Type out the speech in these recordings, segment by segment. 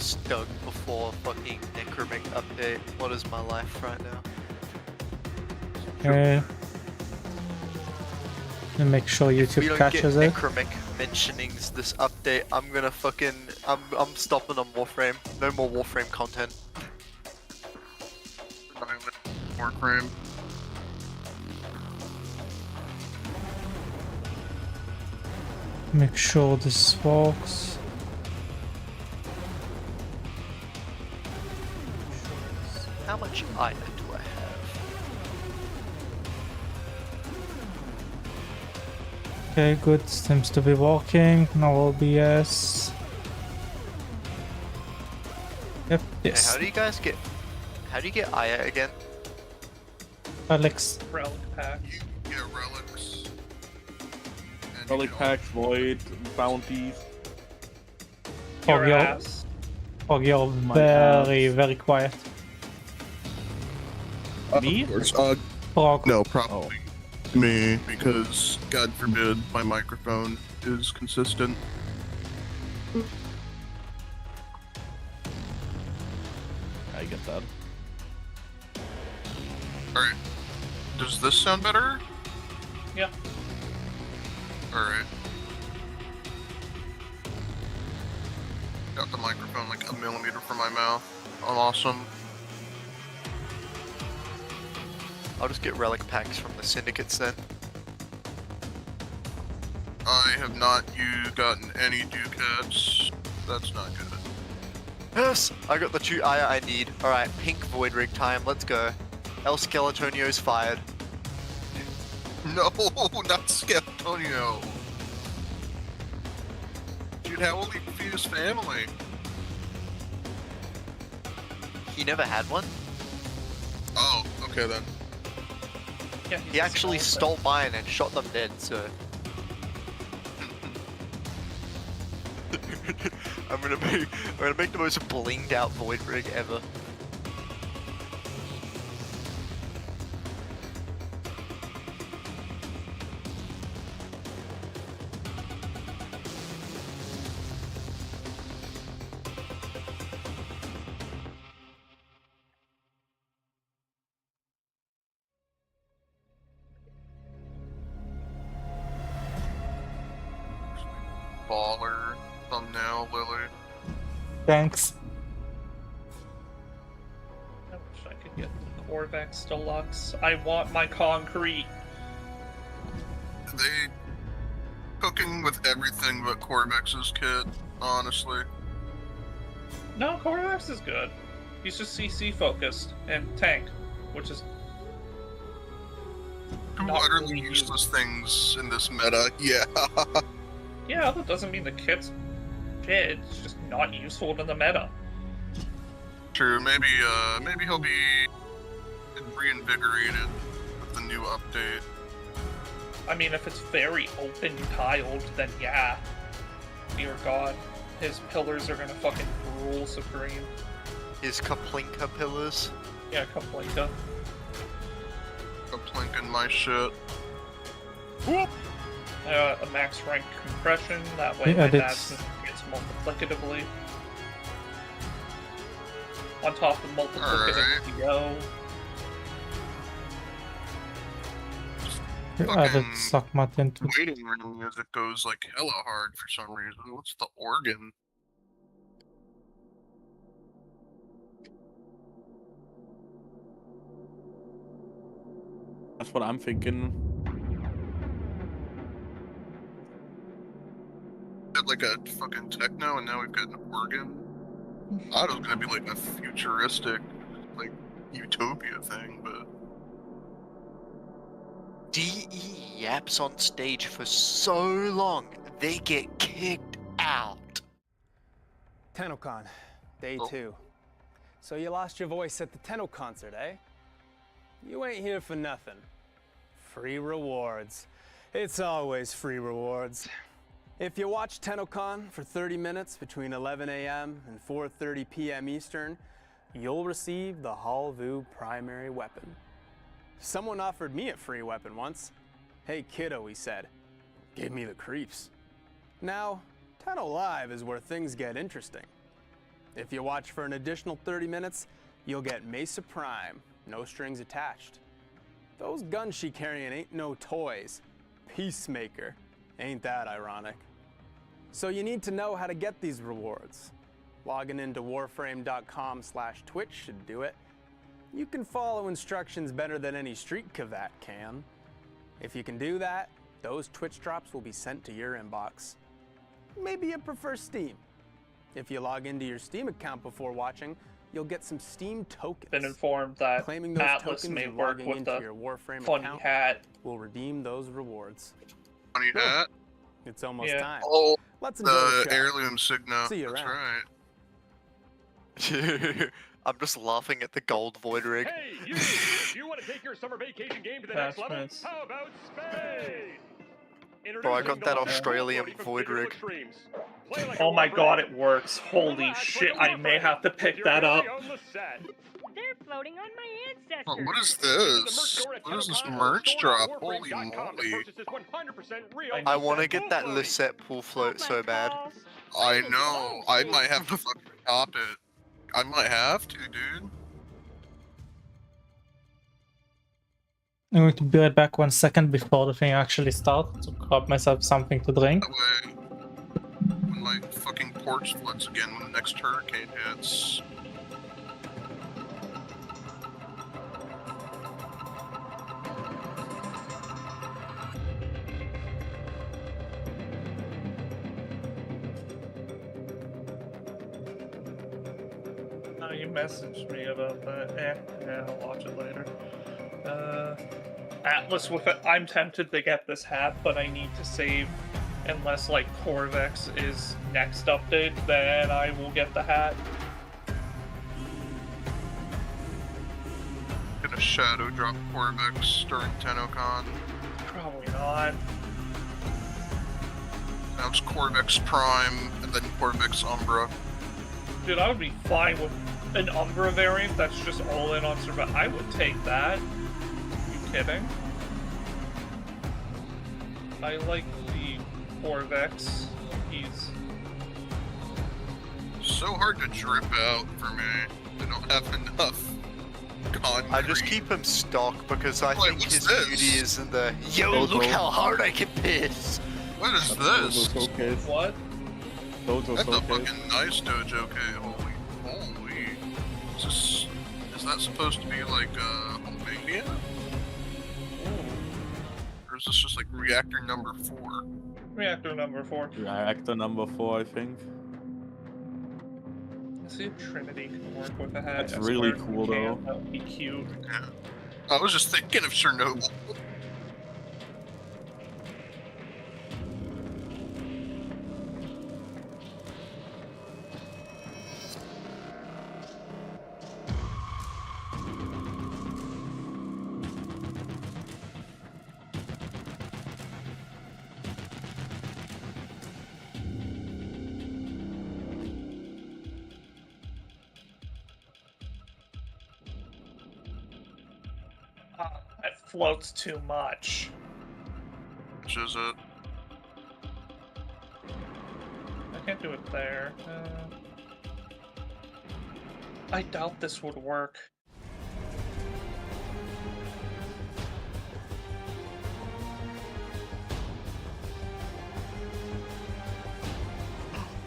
stoked before fucking Necromic update. What is my life right now? Okay. And make sure We YouTube don't catches get it. Necromic mentionings this update. I'm gonna fucking I'm stopping on Warframe. No more Warframe content. Warframe. Make sure this works. How much iron do I have? Okay, good. Seems to be working. No OBS. Yep, Hey, yes. how do you get Aya again? Alex. Relic pack. You get relics. And Relic you packs, void, bounties. Your Oh, you're, ass. oh, you're My very, ass. very quiet. Me? Of course. Frog. No, probably me, because God forbid my microphone is consistent. I get that. Alright. Does this sound better? Yeah. Alright. Got the microphone like a millimeter from my mouth. Awesome. I'll just get relic packs from the syndicates then. I have not gotten any ducats. That's not good. Yes! I got the 2 Aya I need. Alright, pink void rig time, let's go. El Skeletonio's fired. No, not Skeletonio. Dude, how will he feed his family? He never had one? Oh, okay then. Yeah, He actually stole mine and shot them dead, so... I'm gonna make the most blinged out void rig ever. Baller thumbnail, Lily. Thanks. I wish I could get the Corvex Deluxe. I want my concrete. They cooking with everything but Corvex's kit, honestly. No, Corvex is good. He's just CC focused and tank, which is Two not utterly really useless things in this meta. Yeah. yeah. That doesn't mean the kit's shit. It's just not useful in the meta. True. Maybe he'll be reinvigorated with the new update. I mean, if it's very open tiled, then yeah. Dear God, his pillars are gonna fucking rule supreme. His Kaplinka pillars. Yeah, Kaplinka. I'm plinking my shit. Whoop! A max rank compression, that way Yeah, my that's- DAS gets multiplicatively. On top of multiplicative go. You added Fucking SuccMut into waiting room music goes like hella hard for some reason. What's the organ? That's what I'm thinking. Had like a fucking techno, and now we've got an organ. I thought it was gonna be like a futuristic, like utopia thing, but DE yaps on stage for so long, they get kicked out. TennoCon, day Oh. 2. So you lost your voice at the Tenno concert, eh? You ain't here for nothing. Free rewards. It's always free rewards. If you watch TennoCon for 30 minutes between 11 a.m. and 4:30 p.m. Eastern, you'll receive the Halvu primary weapon. Someone offered me a free weapon once. Hey kiddo, he said. Gave me the creeps. Now, Tenno Live is where things get interesting. If you watch for an additional 30 minutes, you'll get Mesa Prime, no strings attached. Those guns she carrying ain't no toys. Peacemaker. Ain't that ironic? So you need to know how to get these rewards. Logging into warframe.com/Twitch should do it. You can follow instructions better than any street cavat can. If you can do that, those Twitch drops will be sent to your inbox. Maybe you prefer Steam. If you log into your Steam account before watching, you'll get some Steam tokens. Been informed that Claiming those Atlas tokens may and work logging with into the your Warframe funny account hat. will redeem those rewards. Funny hat. It's almost Yeah. time. Oh, Let's enjoy the the show. heirloom signo. See you That's around. right. I'm just laughing at the gold void rig. Hey, you want to take your summer vacation game to the next level? Attachments. How about Spade? Bro, I got Introducing that the Australian Warframe from void Bigger rig. Extremes. Play like Oh a my Warframe. god, it works. Holy Relax shit, like a I may Warframe have to with pick your that up. very own Lisette. They're floating on my ancestors. Oh, what is Visit the merch this? store at What is this TennoCon or merch drop? Holy store.warframe.com to moly. purchase this 100% real I I want to Lisette get that pool Lisette pool float so bad. I know. I might have to fucking cop it. I might have to, dude. I'm going to be right back 1 second before the thing actually starts to grab myself something to drink. That way, when my fucking porch floods again when the next hurricane hits. Oh, you messaged me about that. Yeah, I'll watch it later. Atlas with it. I'm tempted to get this hat, but I need to save. Unless, like, Corvex is next update, then I will get the hat. Gonna shadow drop Corvex during TennoCon. Probably not. Now it's Corvex Prime and then Corvex Umbra. Dude, I would be fine with an Umbra variant that's just all in on survival. I would take that. You kidding? I like the Corvex. He's So hard to drip out for me. I don't have enough concrete. I just keep him stock because I Wait, think what's his this? beauty is in the yo, Dozo. look how hard I can piss. What is Dozo this? showcase. what? Dozo That's a showcase. fucking nice dojo. Okay, holy. Is that supposed to be like Albania? Or is this just like reactor number 4? Reactor number 4. Reactor number 4, I think. See if Trinity can work with a hat. That's I really swear if cool, he can, though. That would be cute. Yeah. I was just thinking of Chernobyl. It floats too much. Which is it? I can't do it there. I doubt this would work.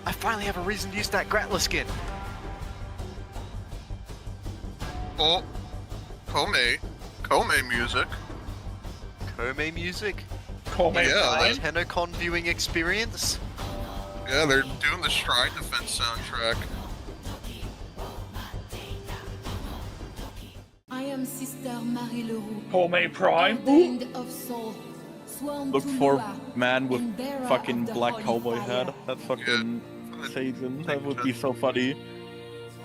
I finally have a reason to use that Grattler skin. Oh, Kome music. Kome music. Cool, man. Yeah, My that- TennoCon viewing experience. Yeah, they're doing the Shrine Defense soundtrack. I am Sister Marie Leroux, Homemade Prime. ordained of soul, sworn Look to for Lua, man with and bearer fucking of the black holy cowboy fire. head. That's fucking Satan. That would be so funny.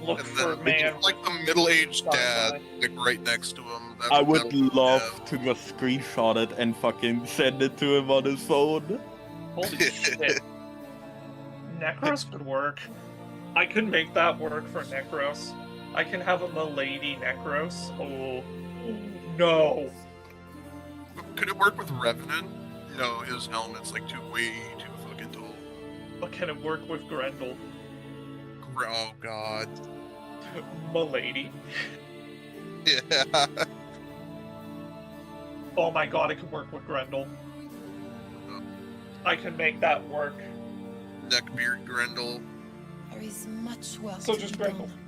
Look And for then man. like the middle-aged dad, Bye-bye. like right next to him. That I that would be love bad. to just screenshot it and fucking send it to him on his phone. Holy shit. Necros could work. I could make that work for Necros. I can have a Milady Necros. Oh. No. Could it work with Revenant? No, his helmet's like way too fucking tall. But can it work with Grendel? Oh god. Milady. Yeah. Oh my god, I can work with Grendel. I can make that work. Neckbeard Grendel. There is much work So to just be Grendel. done.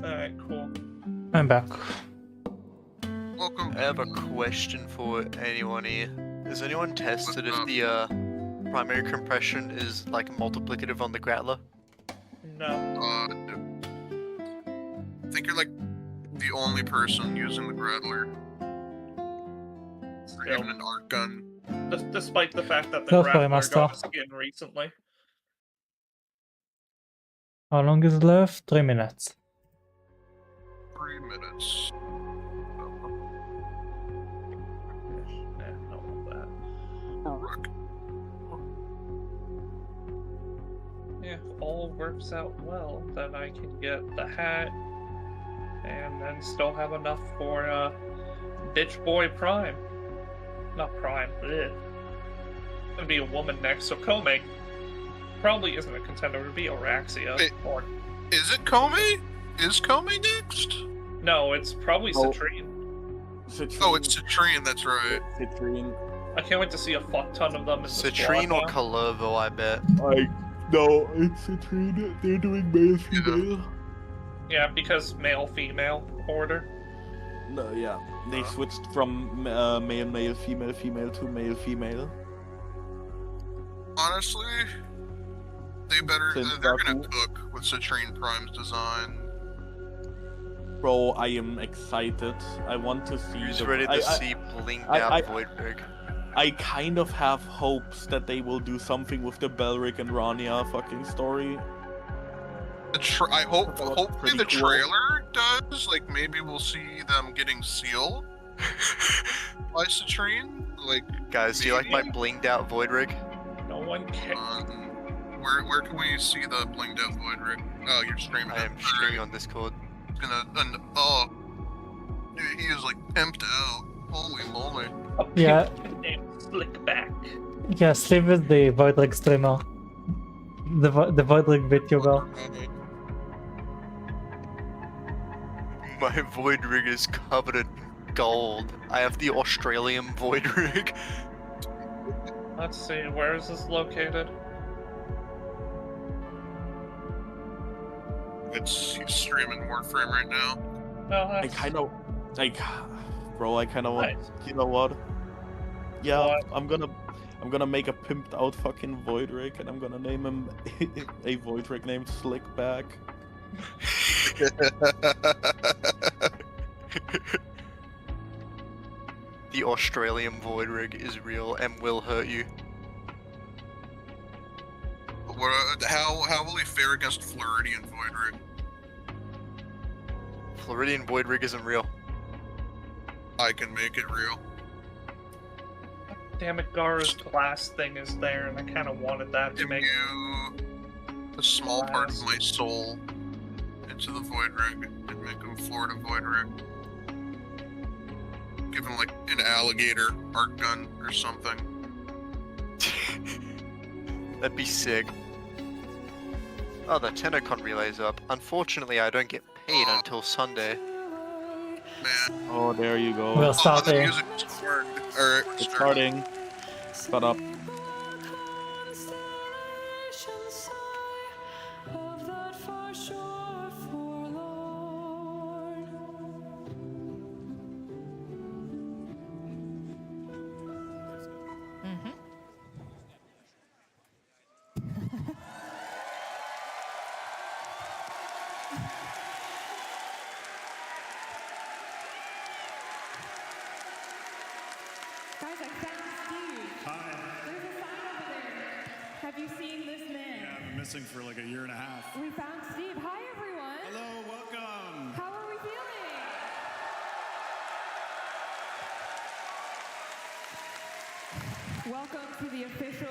Alright, cool. I'm back. Welcome. I have a question for anyone here. Has anyone tested if the primary compression is like multiplicative on the Grattler? No. I think you're like the only person using the Grattler. Or Still. even an arc gun. Despite the fact that the Go for it, Grappler Master. got a skin recently. How long is left? 3 minutes. 3 minutes. Not that. Rook. If all works out well, then I can get the hat and then still have enough for Bitch Boy Prime. Not Prime. Ugh. Gonna be a woman next, so Komei probably isn't a contender. It would be Araxia. Wait. Or Is it Komei? Is Komei next? no, it's probably Oh. Citrine. Citrine. Oh, it's Citrine, that's right. Citrine. I can't wait to see a fuck ton of them in the Citrine squad or now. Calervo, I bet. No, it's Citrine. They're doing male female. Yeah, because male female order. No, yeah. They switched from male female to male female. Honestly, they better. Since They're gonna Baku. cook with Citrine Prime's design. Bro, I am excited. I want to see. Who's the- ready to I- see blinged I- out I- Voidrig? I kind of have hopes that they will do something with the Belric and Rania fucking story. I hope. That was Hopefully, pretty the cool. trailer does. Like, maybe we'll see them getting sealed by Citrine. Like, Guys, do you like my maybe? blinged out Voidrig? No one cares. Where can we see the blinged out Voidrig? Oh, you're streaming. I am streaming on Discord. Oh, dude, he is like pimped out. Holy moly! A Yeah. pimp named Slickback. Yeah, Steve is the Voidrig streamer. The Voidrig VTuber. My Voidrig is covered in gold. I have the Australian Voidrig. Let's see, where is this located? He's streaming Warframe right now. Oh, I that's... kind of, like, bro, I kind of want. Nice. You know what? Yeah, What? I'm gonna make a pimped out fucking Voidrig, and I'm gonna name him a Voidrig named Slickback. The Australian Voidrig is real and will hurt you. How will he fare against Floridian Voidrig? Floridian Voidrig isn't real. I can make it real. Damn it, Gara's glass thing is there, and I kind of wanted that to Give make... you a small part of my soul into the Voidrig and make him Florida Voidrig. Give him like an alligator arc gun or something. That'd be sick. Oh, the TennoCon relay's up. Unfortunately, I don't get paid until Sunday. Man. Oh, there you go. We're Oh, the starting. music started. Alright, It's starting. Shut up. Guys, I found Steve. Hi. There's a sign over there. Have you seen this man? Yeah, I've been missing for like a year and a half. We found Steve. Hi, everyone. Hello, welcome. How are we feeling? Welcome to the official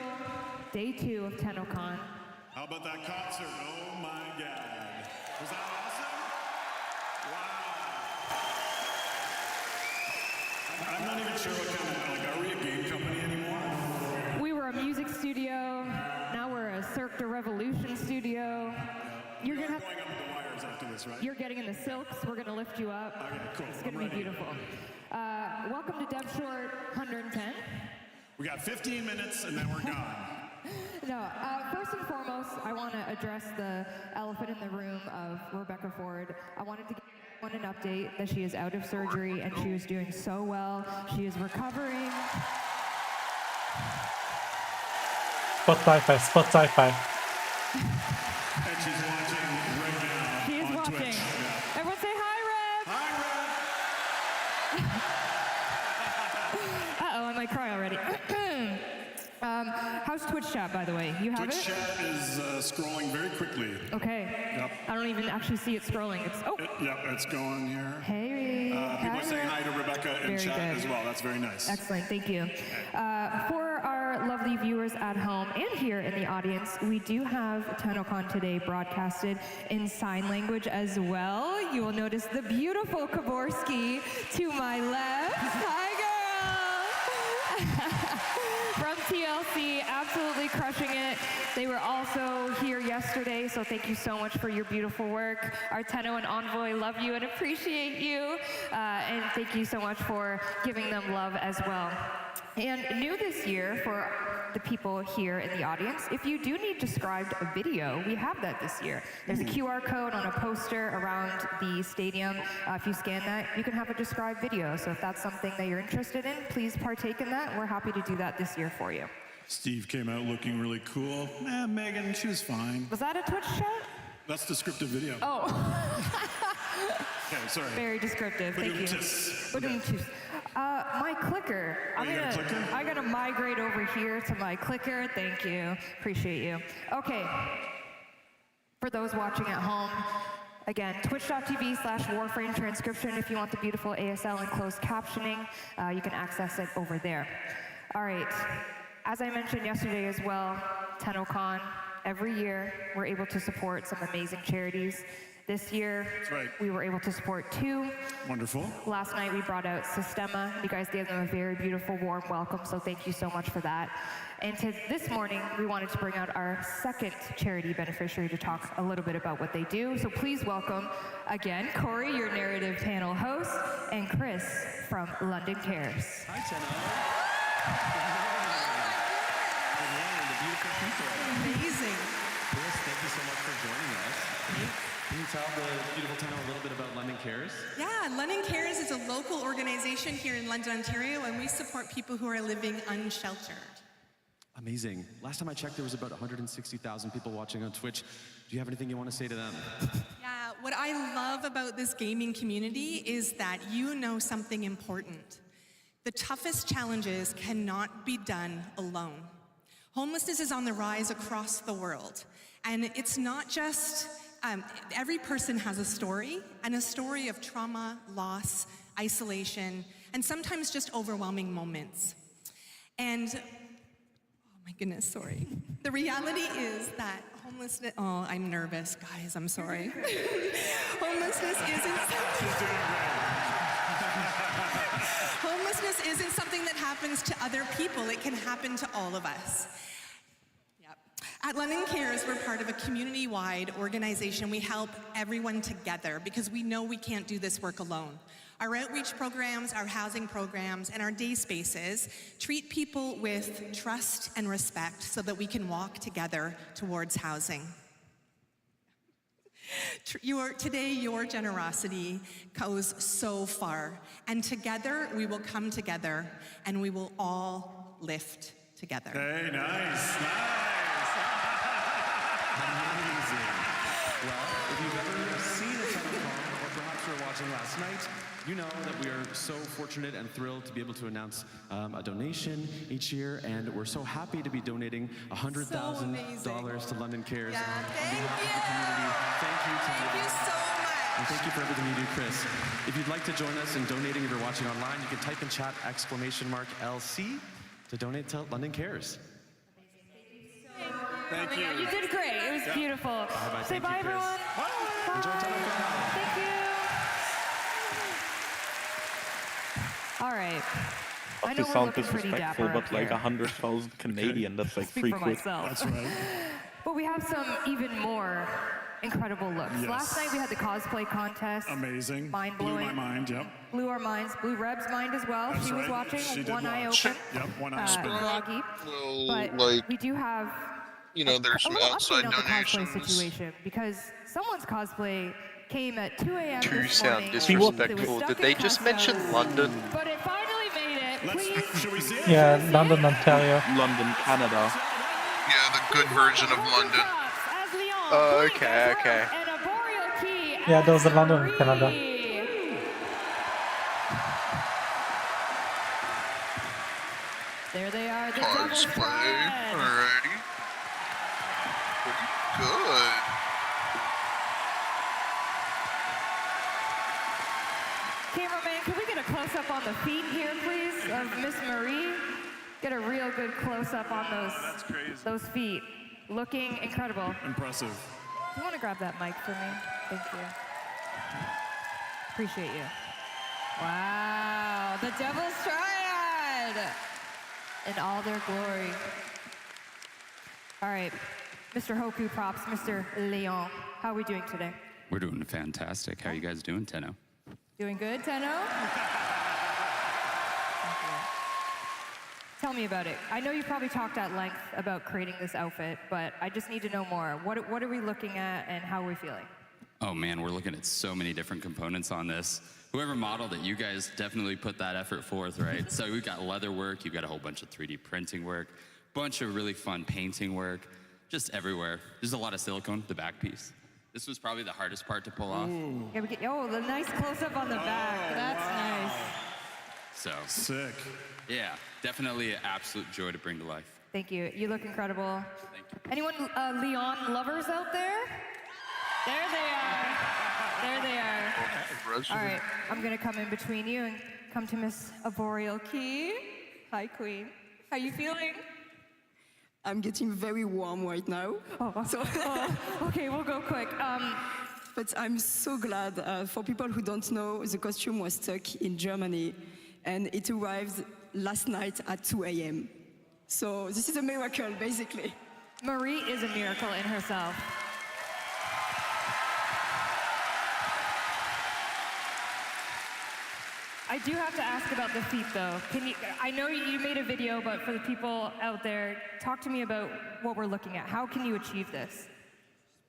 day 2 of TennoCon. How about that concert? Oh my god. Was that awesome? Wow. I'm not even sure what kind of, like, are we a game company anymore? We were a music studio. Now we're a Cirque du Revolution studio. You're gonna have. Going up the wires after this, right? You're getting in the silks. We're gonna lift you up. Okay, cool. It's gonna be beautiful. Welcome to Dev Short 110. We got 15 minutes and then we're gone. No, first and foremost, I want to address the elephant in the room of Rebecca Ford. I wanted to give everyone an update that she is out of surgery and she is doing so well. She is recovering. Spot Sci-Fi, Spot Sci-Fi. And she's watching right now. She is on watching. Twitch. Yeah. Everyone say hi, Reb! Hi, Red. Uh-oh, I might cry already. How's Twitch chat, by the way? You have Twitch it? chat is scrolling very quickly. Okay. Yep. I don't even actually see it scrolling. It's Yep, it's going here. Hey. People are saying hi to Rebecca in Very chat good. as well. That's very nice. Excellent, thank you. For our lovely viewers at home and here in the audience, we do have TennoCon today broadcasted in sign language as well. You will notice the beautiful Kaborski to my left. Hi, girl! From TLC, absolutely crushing it. They were also here yesterday, so thank you so much for your beautiful work. Our Tenno and Envoy love you and appreciate you, and thank you so much for giving them love as well. And new this year for the people here in the audience, if you do need described video, we have that this year. There's a QR code on a poster around the stadium. If you scan that, you can have a described video. So if that's something that you're interested in, please partake in that. We're happy to do that this year for you. Steve came out looking really cool. Megan, she was fine. Was that a Twitch chat? That's descriptive video. Oh. Okay, sorry. Very descriptive, thank you. Okay. My clicker. Oh, you got a clicker? I gotta migrate over here to my clicker. Thank you. Appreciate you. Okay. For those watching at home, again, twitch.tv/Warframe transcription. If you want the beautiful ASL and closed captioning, you can access it over there. All right. As I mentioned yesterday as well, TennoCon, every year we're able to support some amazing charities. This year, That's right. we were able to support 2. Wonderful. Last night we brought out Sistema. You guys gave them a very beautiful, warm welcome, so thank you so much for that. And this morning, we wanted to bring out our second charity beneficiary to talk a little bit about what they do. So please welcome, again, Corey, your narrative panel host, and Chris from London Cares. Hi, Tenno. Good morning, the beautiful people. Amazing. Chris, thank you so much for joining us. Can you tell the beautiful Tenno a little bit about London Cares? Yeah, London Cares is a local organization here in London, Ontario, and we support people who are living unsheltered. Amazing. Last time I checked, there was about 160,000 people watching on Twitch. Do you have anything you want to say to them? Yeah, what I love about this gaming community is that you know something important. The toughest challenges cannot be done alone. Homelessness is on the rise across the world, and it's not just every person has a story, and a story of trauma, loss, isolation, and sometimes just overwhelming moments. And, oh my goodness, sorry. The reality is that homelessness, oh, I'm nervous, guys, I'm sorry. Homelessness isn't something that happens to other people, it can happen to all of us. At London Cares, we're part of a community-wide organization. We help everyone together because we know we can't do this work alone. Our outreach programs, our housing programs, and our day spaces treat people with trust and respect so that we can walk together towards housing. Today, your generosity goes so far, and together we will come together and we will all lift together. Hey, nice. Amazing. Well, if you've ever seen a TennoCon, or perhaps you were watching last night, you know that we are so fortunate and thrilled to be able to announce a donation each year, and we're so happy to be donating $100,000 to London Cares. Yeah, Thank you. Thank you, Tenno. Thank you so much. And thank you for everything you do, Chris. If you'd like to join us in donating, if you're watching online, you can type in chat !LC to donate to London Cares. Thank you. You did great. It was beautiful. Bye-bye. Say Thank you, bye, Chris. everyone. Enjoy TennoCon. Thank you. All right. I Not know to we're sound looking pretty disrespectful, dapper but up like here. 100,000 Canadian, that's like Speak free for quid. myself. That's right. But we have some even more incredible looks. Yes. Last night we had the cosplay contest. Amazing. Mind Blew blowing. my mind, yep. Blew our minds. Blew Reb's mind as well. That's She was right. watching, She did one eye watch. open. Yep, one eye open. Groggy. Well, But like, we do have you know, there's a some little outside update on the cosplay donations. situation because someone's cosplay came at 2 a.m. To this sound morning. It was disrespectful, stuck did in they just Costco, mention London? But it finally made it. Please. Should we see it? Yeah, London, Ontario. London, Canada. Yeah, the good version of London. Oh, okay, okay. And a boreal key Yeah, as those are London, Marie. Canada. There they are, the Devil's Cosplay. Pride. Alrighty. Pretty good. Cameraman, can we get a close-up on the feet here, please, of Miss Marie? Get a real good close-up on those feet. Looking incredible. Impressive. Do you want to grab that mic for me? Thank you. Appreciate you. Wow, the Devil's Triad in all their glory. All right, Mr. Hoku Props, Mr. Leon, how are we doing today? We're doing fantastic. How are you guys doing, Tenno? Doing good, Tenno? Tell me about it. I know you probably talked at length about creating this outfit, but I just need to know more. What are we looking at and how are we feeling? Oh man, we're looking at so many different components on this. Whoever modeled it, you guys definitely put that effort forth, right? So we've got leather work, you've got a whole bunch of 3D printing work, bunch of really fun painting work, just everywhere. There's a lot of silicone, the back piece. This was probably the hardest part to pull off. Yeah, we get, oh, the nice close-up on the back. That's nice. So sick. Yeah, definitely an absolute joy to bring to life. Thank you. You look incredible. Thank you. Anyone Leon lovers out there? There they are. There they are. All right, I'm gonna come in between you and come to Miss Arboreal Key. Hi, Queen. How you feeling? I'm getting very warm right now. Oh, so, okay, we'll go quick. But I'm so glad. For people who don't know, the costume was stuck in Germany, and it arrived last night at 2 a.m. So this is a miracle, basically. Marie is a miracle in herself. I do have to ask about the feet, though. I know you made a video, but for the people out there, talk to me about what we're looking at. How can you achieve this?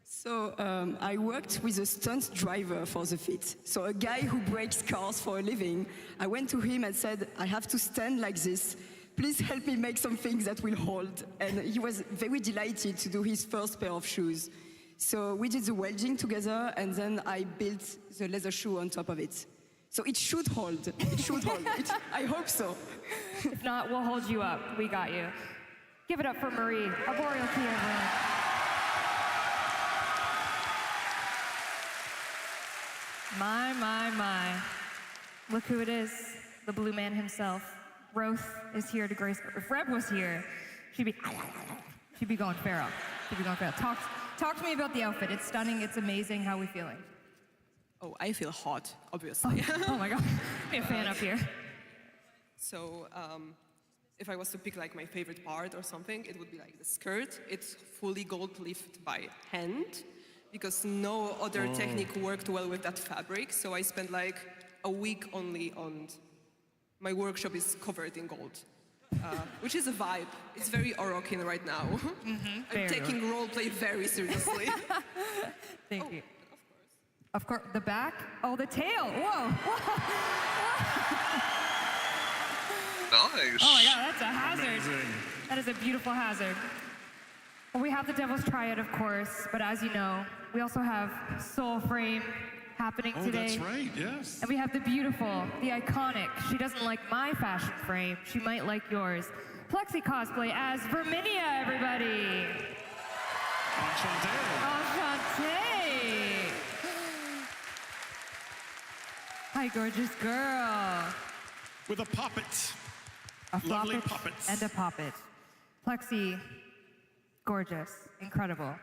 So I worked with a stunt driver for the feet. So a guy who breaks cars for a living. I went to him and said, I have to stand like this. Please help me make something that will hold. And he was very delighted to do his first pair of shoes. So we did the welding together, and then I built the leather shoe on top of it. So it should hold. It should hold. I hope so. If not, we'll hold you up. We got you. Give it up for Marie. Arboreal Key, everyone. My. Look who it is. The blue man himself. Roth is here to grace. If Reb was here, she'd be going feral. She'd be going feral. Talk to me about the outfit. It's stunning. It's amazing. How are we feeling? Oh, I feel hot, obviously. Oh my God, be a fan up here. So, if I was to pick like my favorite part or something, it would be like the skirt. It's fully gold leafed by hand because no other technique worked well with that fabric. So I spent like a week only on. My workshop is covered in gold, which is a vibe. It's very Orokin right now. I'm taking roleplay very seriously. Thank you. Of course, the back. Oh, the tail. Whoa. Nice. Oh my God, that's a hazard. Amazing. That is a beautiful hazard. Well, we have the Devil's Triad, of course, but as you know, we also have Soulframe happening today. Oh, that's right, yes. And we have the beautiful, the iconic, she doesn't like my fashion frame, she might like yours. Plexi cosplay as Verminia, everybody. Enchanté. Hi, gorgeous girl. With a poppet. A Lovely floppet poppets. and a poppet. Plexi, gorgeous, incredible.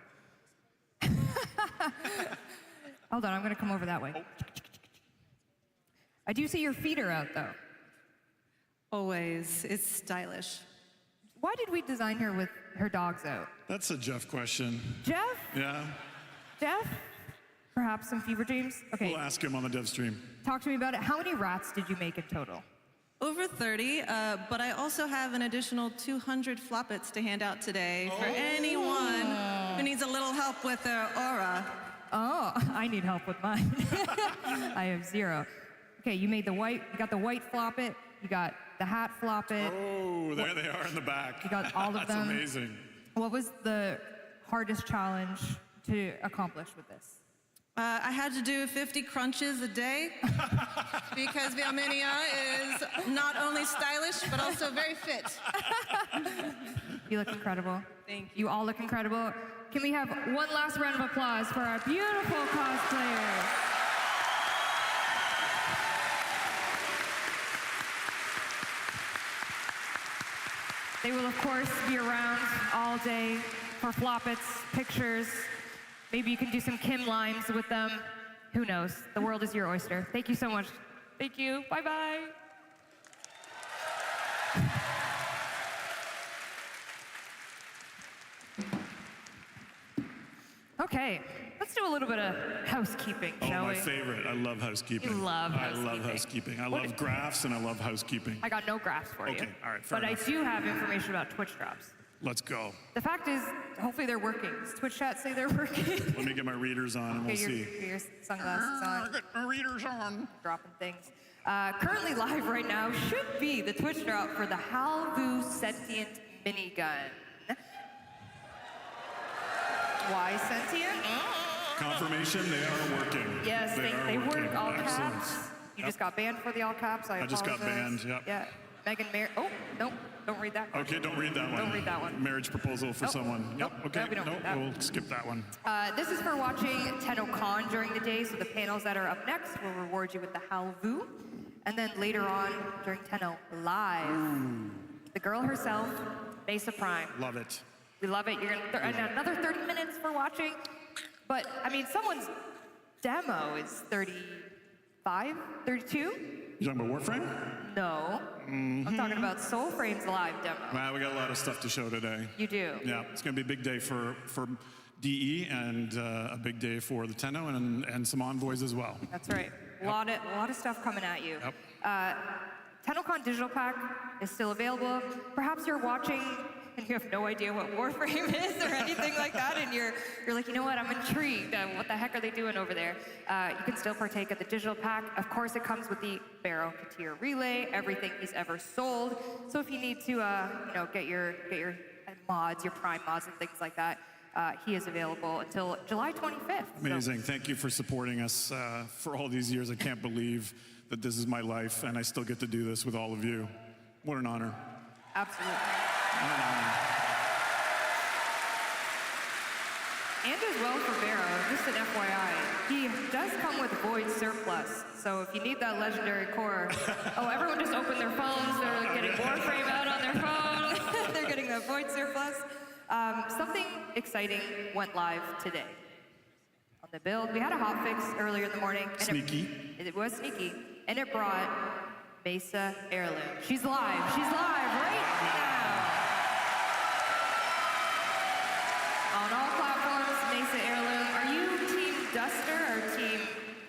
Hold on, I'm gonna come over that way. I do see your feet are out though. Always. It's stylish. Why did we design her with her dogs out? That's a Jeff question. Jeff? Yeah. Jeff? Perhaps some fever dreams? Okay. We'll ask him on the dev stream. Talk to me about it. How many rats did you make in total? Over 30, but I also have an additional 200 floppets to hand out today for anyone who needs a little help with their aura. Oh, I need help with mine. I have 0. Okay, you made the white, you got the white floppet, you got the hat floppet. Oh, there they are in the back. You got all of That's them. amazing. What was the hardest challenge to accomplish with this? I had to do 50 crunches a day because Virminia is not only stylish, but also very fit. You look incredible. Thank you. You all look incredible. Can we have one last round of applause for our beautiful cosplayers? They will, of course, be around all day for floppets, pictures. Maybe you can do some Kim lines with them. Who knows? The world is your oyster. Thank you so much. Thank you. Bye-bye. Okay, let's do a little bit of housekeeping, shall my we? favorite. I love housekeeping. You love I love housekeeping. I love graphs and I love housekeeping. I got no graphs for you. Okay, all right, fair But enough. I do have information about Twitch drops. Let's go. The fact is, hopefully they're working. Does Twitch chat say they're working? Let me get my readers on and we'll Get see. your sunglasses on. Get my readers on. Dropping things. Currently live right now should be the Twitch drop for the Halvu Sentient Minigun. Why sentient? Confirmation, they are working. Yes, they are working. work all Excellent. caps. You Yep. just got banned for the all caps. I just got apologize. banned, yep. Yeah. Megan Oh, no, don't read that. Okay, don't read that one. Don't read that one. Marriage proposal for Nope. someone. Yep, Nope. okay. No, we don't read that. We'll skip that one. This is for watching TennoCon during the day, so the panels that are up next will reward you with the Halvu. And then later on, during Tenno Live, the girl herself, Mesa Prime. Love it. We love it. You're gonna and another 30 minutes for watching. But, I mean, someone's demo is 35, 32? You talking about Warframe? No. I'm talking about Soulframe's live demo. Wow, we got a lot of stuff to show today. You do. Yeah, it's going to be a big day for DE and a big day for the Tenno and some envoys as well. That's right. A lot of stuff coming at you. Yep. TennoCon Digital Pack is still available. Perhaps you're watching and you have no idea what Warframe is or anything like that, and you're like, you know what, I'm intrigued. What the heck are they doing over there? You can still partake of the digital pack. Of course, it comes with the Barrow Katir relay, everything he's ever sold. So if you need to, get your mods, your Prime mods and things like that, he is available until July 25th. Amazing. Thank you for supporting us for all these years. I can't believe that this is my life and I still get to do this with all of you. What an honor. Absolutely. What an honor. And as well for Barrow, just an FYI, he does come with Void Surplus. So if you need that legendary core, everyone just opened their phones, they're getting Warframe out on their phone, they're getting the Void Surplus. Something exciting went live today. On the build, we had a hotfix earlier in the morning. And Sneaky. It was sneaky, and it brought Mesa Heirloom. She's live right now. On all platforms, Mesa Heirloom. Are you Team Duster or Team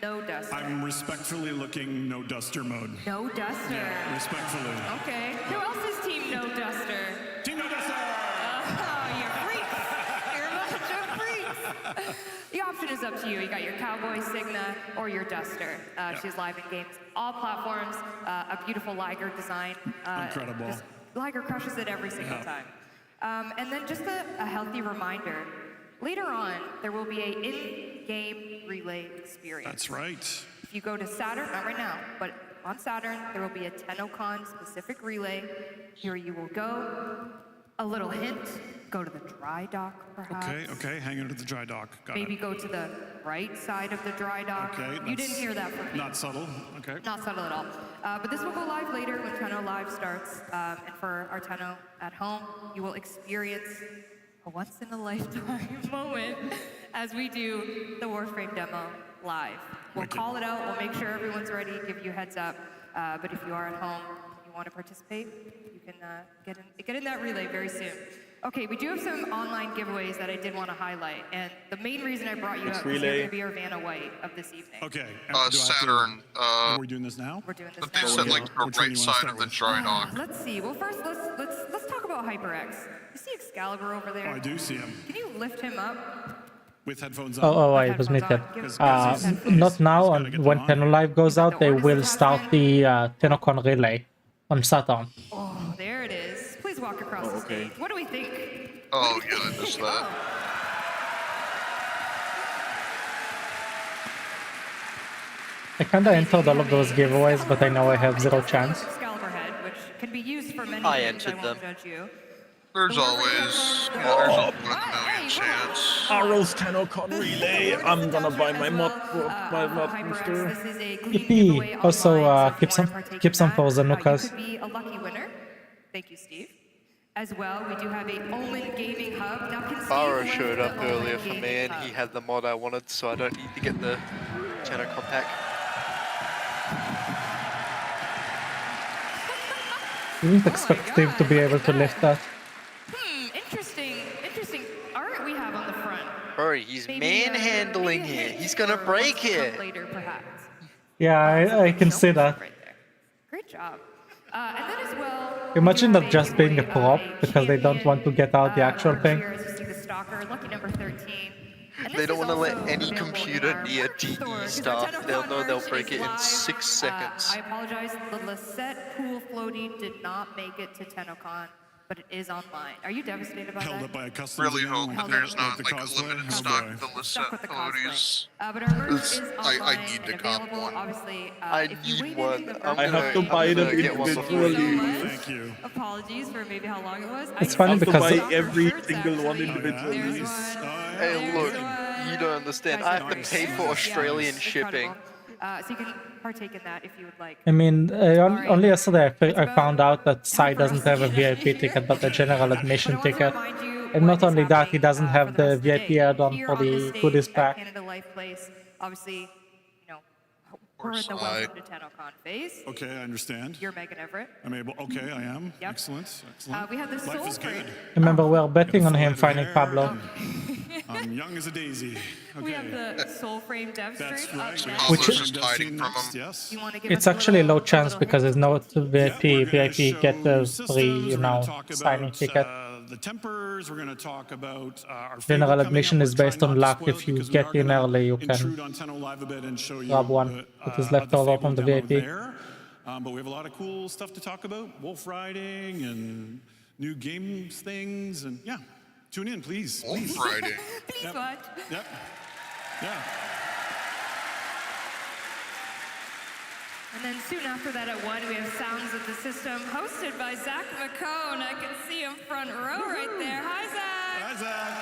No Duster? I'm respectfully looking no duster mode. No Duster. Yeah, respectfully. Okay. Who else is Team No Duster? Team No Duster! Oh, you're freaks. You're a bunch of freaks. The option is up to you. You got your Cowboy Signa or your Duster. She's live in games, all platforms. A beautiful Liger design. Incredible. Liger crushes it every single time. And then just a healthy reminder, later on, there will be an in-game relay experience. That's right. If you go to Saturn, not right now, but on Saturn, there will be a TennoCon specific relay. Here you will go. A little hint, go to the dry dock, perhaps. Okay, hang on to the dry dock. Got Maybe it. go to the right side of the dry dock. Okay, You didn't hear that from me. Not subtle. Okay. Not subtle at all. But this will go live later when Tenno Live starts. And for our Tenno at home, you will experience a once-in-a-lifetime moment as we do the Warframe demo live. We'll call it out. We'll make sure everyone's ready, give you a heads up. But if you are at home, you you want to participate, you can get in that relay very soon. Okay, we do have some online giveaways that I did want to highlight, and the main reason I brought you up is you're going to be our Vanna White of this evening. Okay. Saturn. We're doing this now? We're doing this But they said like the right side of the dry dock. Let's see. Well, first let's talk about HyperX. You see Excalibur over there? Oh, I do see him. Can you lift him up? With headphones on. Oh, I was muted. Not now. When TennoLive goes out, they will start the TennoCon relay on Saturn. Oh, there it is. Please walk across the stage. What do we think? Oh, yeah, I missed that. I kinda entered all of those giveaways, but I know I have zero chance. Excalibur head, which can be used for many I things. entered I them. won't judge you. There's always, there's a 1 million chance. Arrow's TennoCon relay. I'm gonna buy my mod booster. Yippee! Also, keep some for Zanukas. You could be a lucky winner. Thank you, Steve. As well, we do have a Omen Gaming Hub. Now, can Steve Baro lift showed the up Omen earlier for Gaming me, and Hub? he had the mod I wanted, so I don't need to get the TennoCon pack. Didn't expect Steve to be able to lift that. Interesting art we have on the front. Bro, he's manhandling here. He's gonna break it. Later, perhaps. Yeah, I can see that. Great job. And then as well, Imagine that just being a prop because they don't want to get out the actual thing. here as you see the stalker, lucky number 13. They don't want to let any computer near DE stuff. They'll know they'll break it in 6 seconds. I apologize, the Lisette pool floating did not make it to TennoCon, but it is online. Are you devastated about Held that? up by a customer. Really hope that there's not like a limited stock of the Lisette floaties. But our merch is online I need to and cop available. one. Obviously, I if you need waited one. in the I have to buy them individually. Thank you. Apologies for maybe how long it was. It's funny I have to because buy every single one individually. Hey, look, you don't understand. I have to pay for Australian shipping. So you can partake in that if you would like. I mean, only yesterday I found out that Sai doesn't have a VIP ticket but a general admission ticket. And not only that, he doesn't have the VIP add-on for the goodies pack. Canada Life Place, obviously, you know, we're in the welcome to TennoCon phase. Okay, I understand. You're Megan Everett. I'm able. Okay, I am. Yep. Excellent. Excellent. We have the Life is Soulframe. good. Remember, we're betting on him finding Pablo. I'm young as a daisy. Okay. We have the Soulframe dev That's stream right. up Which next. is just hiding from him. Yes. You wanna give It's us a actually a low little chance because there's no VIP. VIP get the free, you know, signing ticket. The tempers. We're going to talk about our General admission is based on luck. If you get in early, you can grab one that is left over from the VIP. But we have a lot of cool stuff to talk about. Wolf riding and new games things. And yeah, tune in, please. Wolf riding. Please watch. Yep. Yeah. And then soon after that at 1, we have Sounds of the System, hosted by Zach McCone. I can see him front row right there. Hi, Zach. Hi, Zach.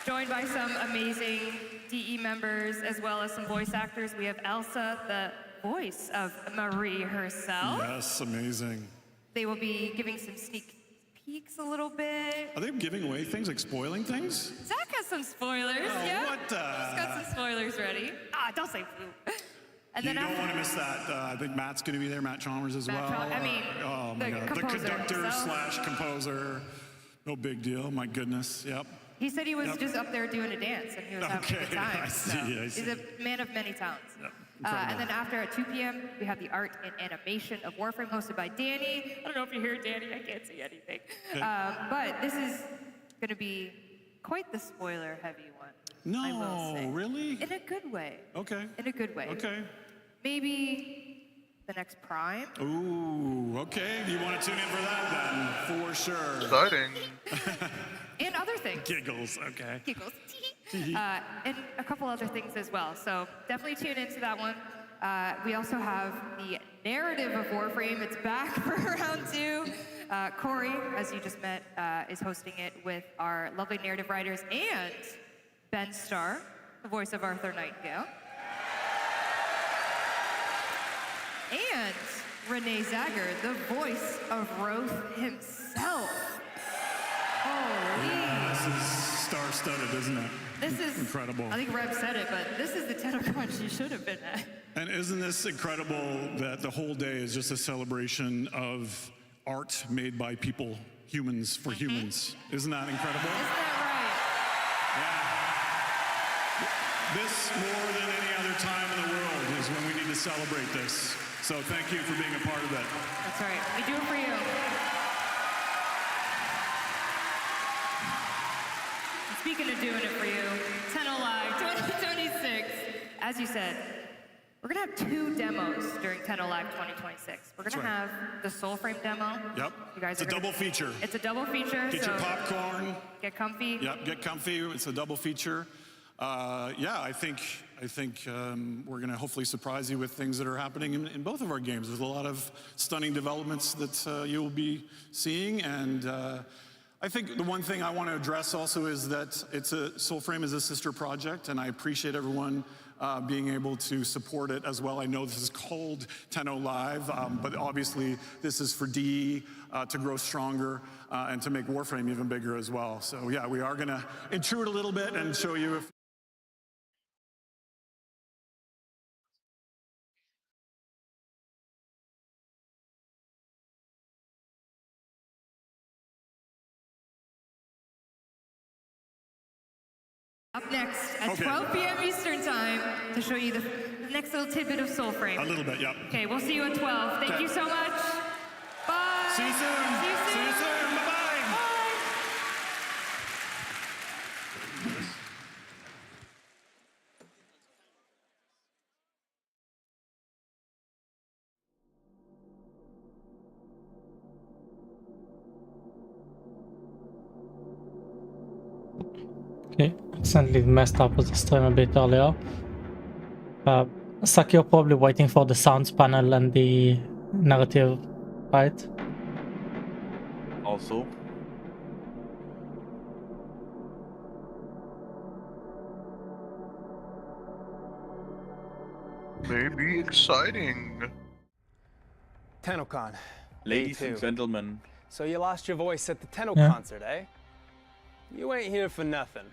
Joined by some amazing DE members, as well as some voice actors. We have Elsa, the voice of Marie herself. Yes, amazing. They will be giving some sneak peeks a little bit. Are they giving away things, like spoiling things? Zach has some spoilers, Oh, yeah? what the? He's got some spoilers ready. Don't say foo. And You then don't after want to miss that. I think Matt's going to be there, Matt Chalmers as well. I mean, oh my the God. The composer conductor himself. / composer. No big deal. My goodness. Yep. He said he was just up there doing a dance and he was having a good time. I see, I see. He's a man of many talents. Yep. And then after at 2 p.m., we have the art and animation of Warframe hosted by Danny. I don't know if you hear Danny, I can't see anything. But this is going to be quite the spoiler heavy one. No, I will say. really? In a good way. Okay. In a good way. Okay. Maybe the next Prime. Ooh, okay. You want to tune in for that then? For sure. Exciting. And other things. Giggles, okay. Giggles. And a couple other things as well. So definitely tune into that one. We also have the narrative of Warframe. It's back for round 2. Corey, as you just met, is hosting it with our lovely narrative writers and Ben Starr, the voice of Arthur Nightingale. And Renee Zager, the voice of Roth himself. Holy. This is star-studded, isn't it? This is incredible. I think Reb said it, but this is the TennoCon she should have been at. And isn't this incredible that the whole day is just a celebration of art made by people, humans for humans? Isn't that incredible? Isn't that right? Yeah. This, more than any other time in the world, is when we need to celebrate this. So thank you for being a part of it. That's right. We do it for you. And speaking of doing it for you, TennoLive 2026. As you said, we're going to have 2 demos during TennoLive 2026. We're going to have the Soulframe demo. Yep. You guys it's a double feature. It's a double feature. Get your popcorn. Get comfy. Yep, get comfy. It's a double feature. Yeah, I think we're going to hopefully surprise you with things that are happening in both of our games. There's a lot of stunning developments that you will be seeing, and I think the one thing I want to address also is that Soulframe is a sister project, and I appreciate everyone being able to support it as well. I know this is called TennoLive, but obviously this is for DE to grow stronger and to make Warframe even bigger as well. So yeah, we are going to intrude a little bit and show you if Up next at 12 p.m. Eastern Time to show you the next little tidbit of Soulframe. A little bit, yep. Okay, we'll see you at 12. Thank you so much. Bye. See you soon. See you soon. See you soon. Bye-bye. Okay, accidentally messed up with the stream a bit earlier. Suck, you're probably waiting for the sounds panel and the narrative, right? Also. Maybe exciting. TennoCon. Ladies Day and 2. gentlemen. So you lost your voice at the Tenno Yeah. concert, eh? You ain't here for nothing.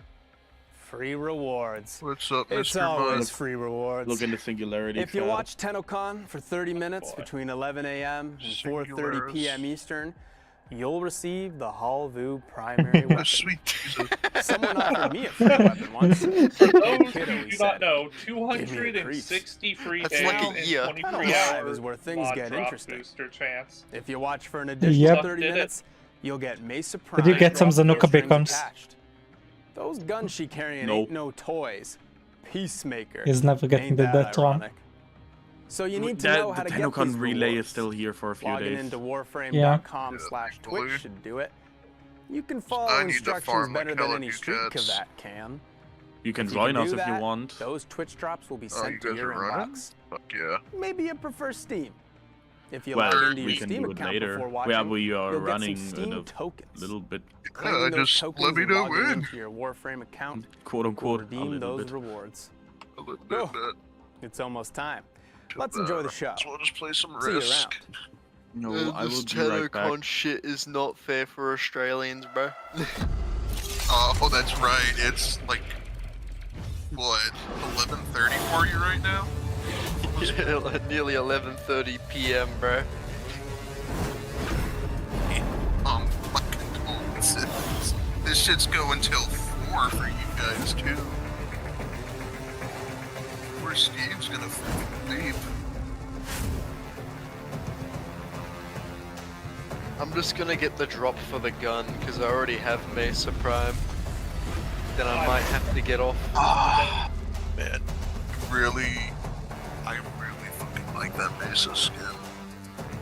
Free rewards. What's up, It's Mr. always Mud? free rewards. Look in the singularity. If you chat. watch TennoCon for 30 minutes between 11 a.m. and 4:30 p.m. Eastern, you'll receive the Halvu primary weapon. Sweet Jesus. Someone offered me a free weapon once. For those Kiddo, who he do said, not know, "Give me a 260 free That's days like a and year. 23 TennoLive hours is where things mod get drop interesting. booster chance. If you watch for an additional Yep. 30 Did it. minutes, you'll get Mesa Prime. Did you get some drop Zanuka strings beacons? attached. Those guns she carrying Nope. ain't no toys. Peacemaker. He's never getting Ain't the that death one. ironic? So you need to know how The to get TennoCon these relay is rewards. still here for a few Logging days. into warframe.com/Twitch thankfully. should do it. You can follow I need to instructions farm better like than hell any you street cats. cavat can. You can If join do us if you that, want. Those Twitch drops will be Oh, you sent to guys your are running? inbox. Fuck yeah. Maybe you prefer Steam. If you Well, log into we your can Steam do it account later. before watching, Yeah, we are you'll get running some in Steam a tokens. little bit, Claiming those just tokens let me and know logging when. into your Warframe account quote will unquote, a redeem little those bit. rewards. A little Oh. bit. It's almost time. Let's enjoy the show. So we'll just play some See you Risk. around. No, I will This be right back. TennoCon shit is not fair for Australians, bro. Oh, that's right. It's like, what, 11:30 for you right now? Yeah, nearly 11:30 p.m., bro. Fucking coincidence. This shit's going till 4 for you guys, too. Poor Steve's gonna fucking leave. I'm just gonna get the drop for the gun, because I already have Mesa Prime. Then I might have to get off. Ah, man. I really fucking like that Mesa skin.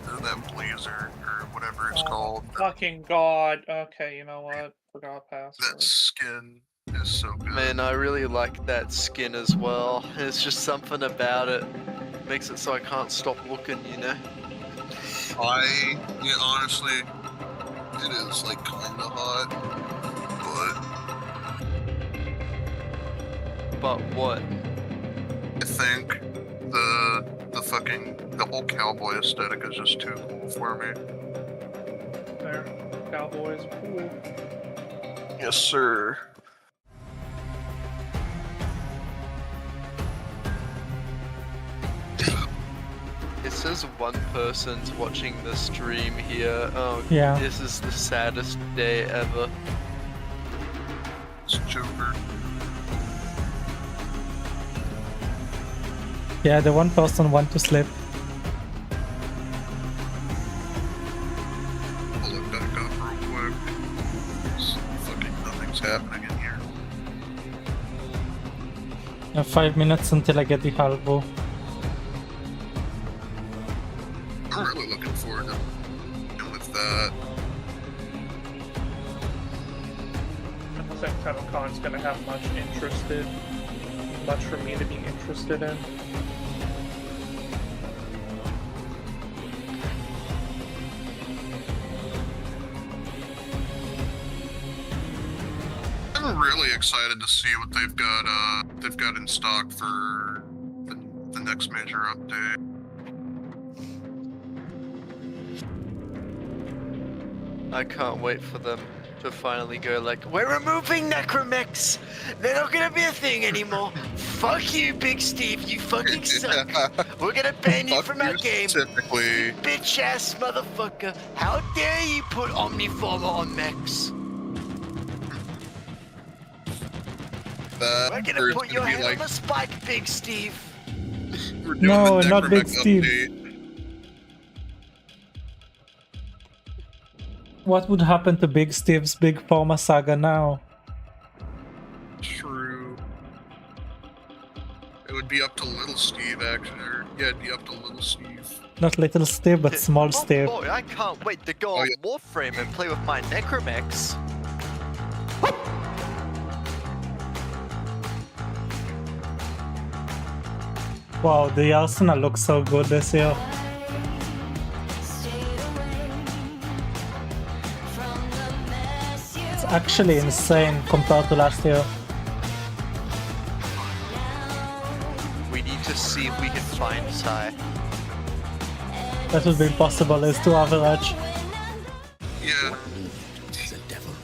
Or that blazer, or whatever it's called. Fucking god. Okay, you know what? Forgot password. That skin is so good. Man, I really like that skin as well. It's just something about it. Makes it so I can't stop looking, you know? Yeah, honestly, it is like kinda hot, But what? I think the fucking whole cowboy aesthetic is just too cool for me. There. Cowboys. Cool. Yes, sir. says one person's watching the stream here. Oh, Yeah. This is the saddest day ever. It's Joker. Yeah, the one person went to sleep. I'll look back up real quick. Fucking nothing's happening in here. 5 minutes until I get the halvo. I'm really looking forward to dealing with that. I don't think TennoCon's gonna have much for me to be interested in. I'm really excited to see what they've got in stock for the next major update. I can't wait for them to finally go like, we're removing necromechs! They're not gonna be a thing anymore! Fuck you, Big Steve, you fucking suck! We're gonna ban you from our game! Typically. Bitch ass motherfucker! How dare you put Omniformer on mechs! We're gonna put your head on the spike, Big Steve! No, not Big Steve. What would happen to Big Steve's Big Forma saga now? True. It would be up to Little Steve, actually. Yeah, it'd be up to Little Steve. Not Little Steve, but Small Steve. Boy, I can't wait to go on Warframe and play with my necromechs! Wow, the arsenal looks so good this year. It's actually insane compared to last year. We need to see if we can find Psy. That would be impossible, it's too average. Yeah.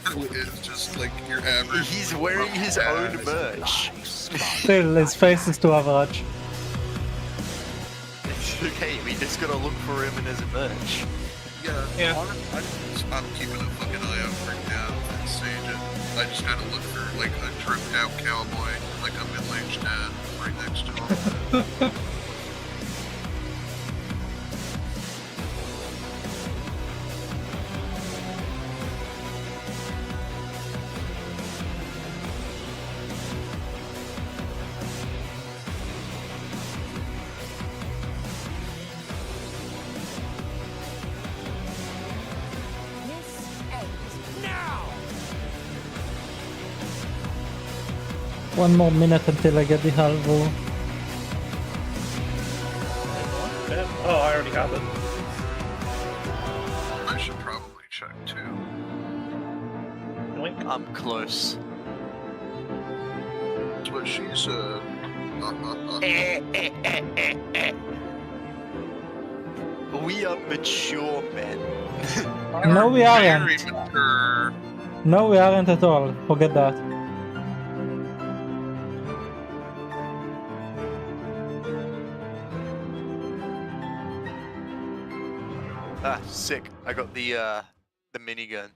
It's just like your average. He's wearing his own merch. Still, his face is too average. It's okay, we just gotta look for him in his merch. Yeah. I'm keeping a fucking eye out for now and Sage it. I just gotta look for like a tripped out cowboy, like a middle-aged dad right next to him. One more minute until I get the halvo. Oh, I already have it. I should probably check too. I'm close. That's what she said. We are mature men. No, we Very aren't. mature. No, we aren't at all. Forget that. Ah, sick. I got the minigun.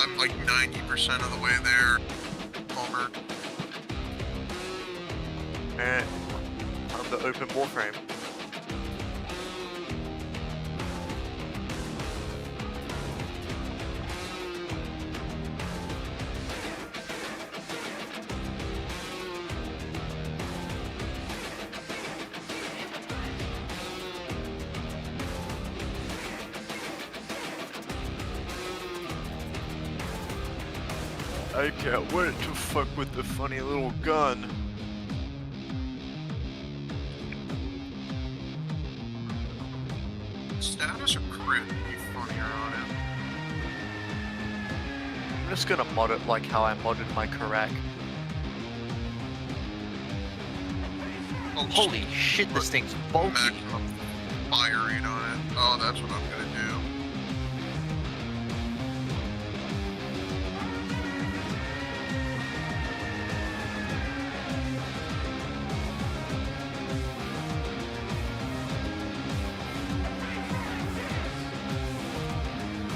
I'm like 90% of the way there, Palmer. Alright. Time to open Warframe. I can't wait to fuck with the funny little gun. Status or crit would be funnier on it. I'm just gonna mod it like how I modded my Karak. Oh, holy shit, this thing's bulky. Maximum fire rate on it. Oh, that's what I'm gonna do.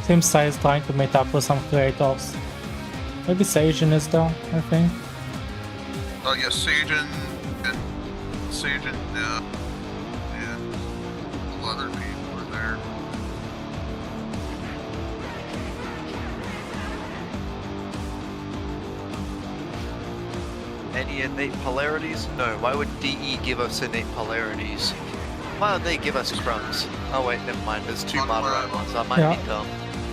Seems Sai is trying to meet up with some creators. Maybe Sajin is there, I think. Oh yeah, Sajin, and a lot of other people are there. Any innate polarities? No. Why would DE give us innate polarities? Why would they give us crumbs? Oh wait, never mind. There's 2 Madurai ones. I might be dumb.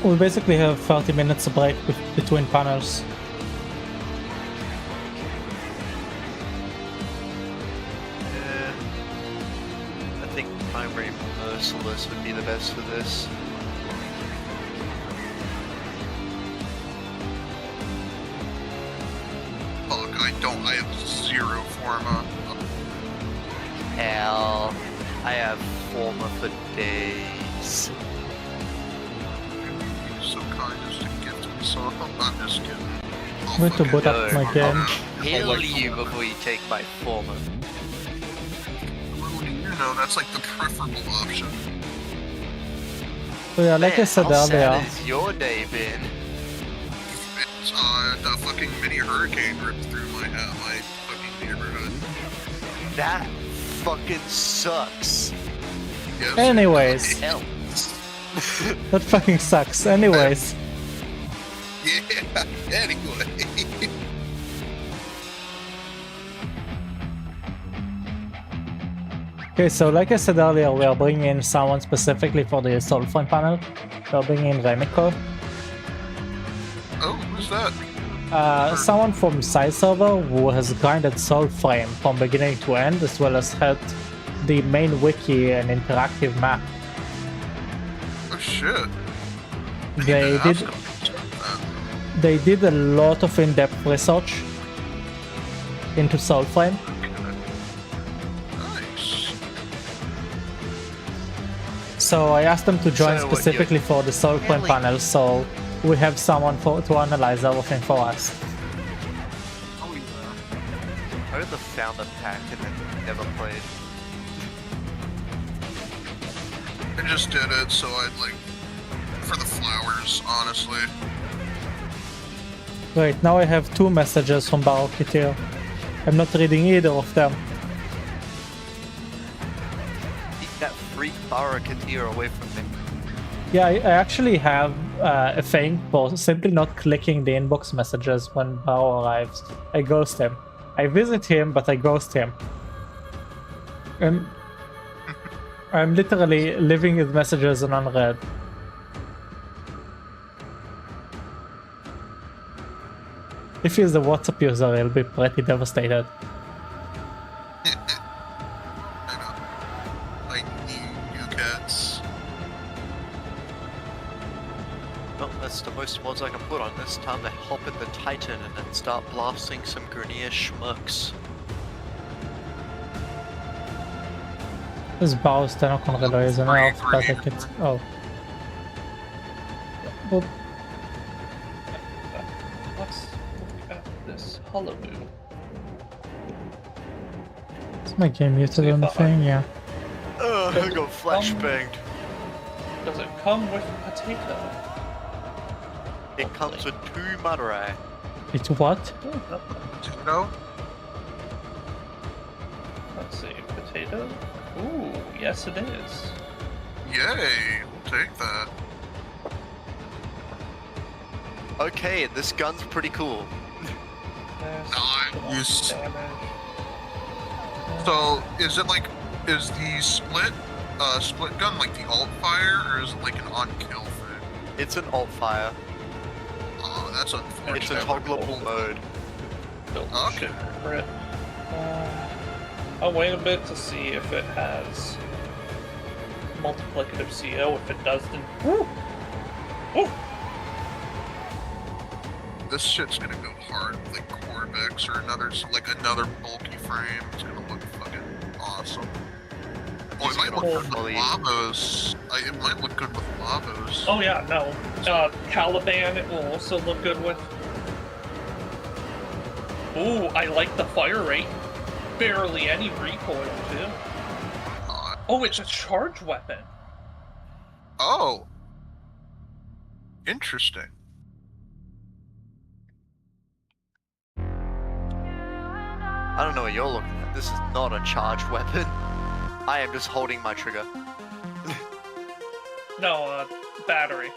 We basically have 30 minutes break between panels. I think primary merciless would be the best for this. Fuck, I have 0 Forma. Hell, I have Forma for days. So kind as to gift me some. I'm just kidding. I'm going to boot up my game. Heal you before you take my Forma. Well, you know, that's like the preferable option. So yeah, like I said How sad earlier, has your day been? It's, the fucking mini hurricane ripped through my fucking neighborhood. That fucking sucks. Yes. anyways, Hell. that fucking sucks. Anyways, Yeah, anyway. okay, so like I said earlier, we are bringing in someone specifically for the Soulframe panel. We're bringing in Remiko. Oh, who's that? Someone from Sci server who has grinded Soulframe from beginning to end, as well as had the main wiki and interactive map. Oh shit. They did a lot of in-depth research into Soulframe. Nice. So I asked them to join So, specifically for the Soulframe panel, so we have someone to analyze everything for us. Oh yeah. I heard the founder pack and then never played. I just did it, so I'd like for the flowers, honestly. Great, now I have 2 messages from Baroketeer. I'm not reading either of them. Keep that freak Baroketeer away from me. Yeah, I actually have a thing for simply not clicking the inbox messages when Bao arrives. I ghost him. I visit him, but I ghost him. And I'm literally leaving his messages on unread. If he's a WhatsApp user, he'll be pretty devastated. Like new cats. Well, that's the most mods I can put on this. Time to hop in the Titan and then start blasting some Grenier schmucks. This Bao's TennoCon relay is an elf, but I could... Oh. Well, Let's look at this hullabaloo. is my game muted on the thing? Yeah. I got flashbanged. Does it come with potato? It comes with 2 Madurai. It's what? Potato? Let's see, potato? Ooh, yes it is. Yay, we'll take that. Okay, this gun's pretty cool. Nice. So, is it like, is the split gun like the alt fire, or is it like an on kill thing? It's an alt fire. Oh, that's unfortunate. It's a toggleable mode. Okay. For it. I'll wait a bit to see if it has multiplicative CO. If it does, then woo! Woo! This shit's gonna go hard with like Corvex or another bulky frame. It's gonna look fucking awesome. Oh, it might look good with Lavos. It might look good with Lavos. Oh yeah, no. Caliban it will also look good with. Ooh, I like the fire rate. Barely any recoil too. Oh, it's a charge weapon. Oh. Interesting. I don't know what you're looking at. This is not a charged weapon. I am just holding my trigger. No, battery.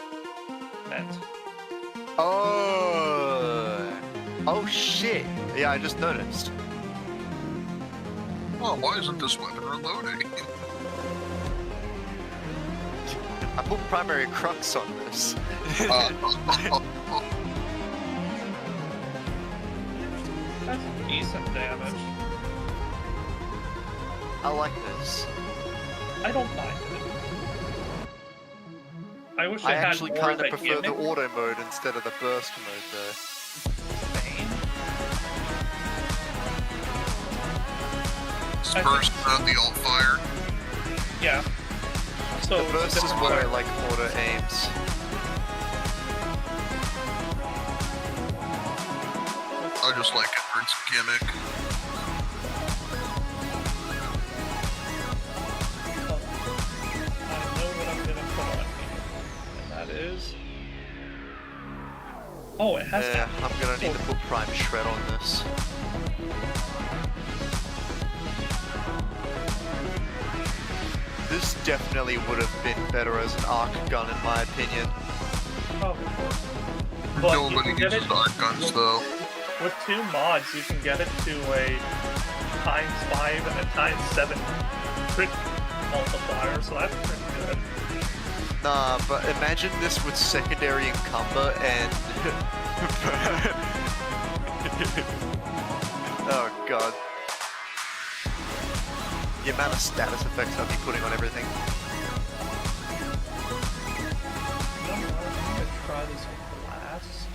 Meant. Oh. Oh shit. Yeah, I just noticed. Oh, why isn't this weapon reloading? I put primary crux on this. That's decent damage. I like this. I don't mind it. I wish I it had actually more kind of that prefer the gimmick. auto mode instead of the burst mode though. Burst mode, the alt fire. Yeah. So the burst is where I like auto aims. I just like it for its gimmick. I know what I'm gonna put on here, and that is. Oh, it has. Yeah, I'm gonna need to put prime shred on this. This definitely would have been better as an arc gun in my opinion. Probably. Nobody uses arc guns though. With 2 mods, you can get it to a ×5 and a ×7 crit multiplier, so that's pretty good. Nah, but imagine this with secondary encumber and... oh god. The amount of status effects I'll be putting on everything. I'm gonna try this with blast.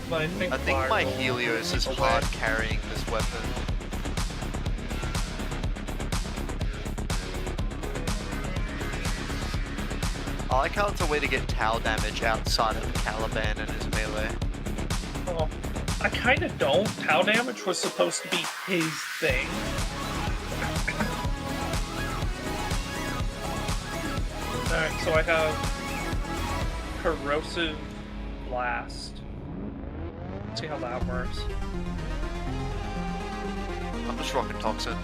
But I think my Helios is hard carrying this weapon. I like how it's a way to get Tau damage outside of Caliban and his melee. Oh, I kinda don't. Tau damage was supposed to be his thing. Alright, so I have Corrosive Blast. Let's see how that works. I'm just rocking Toxin.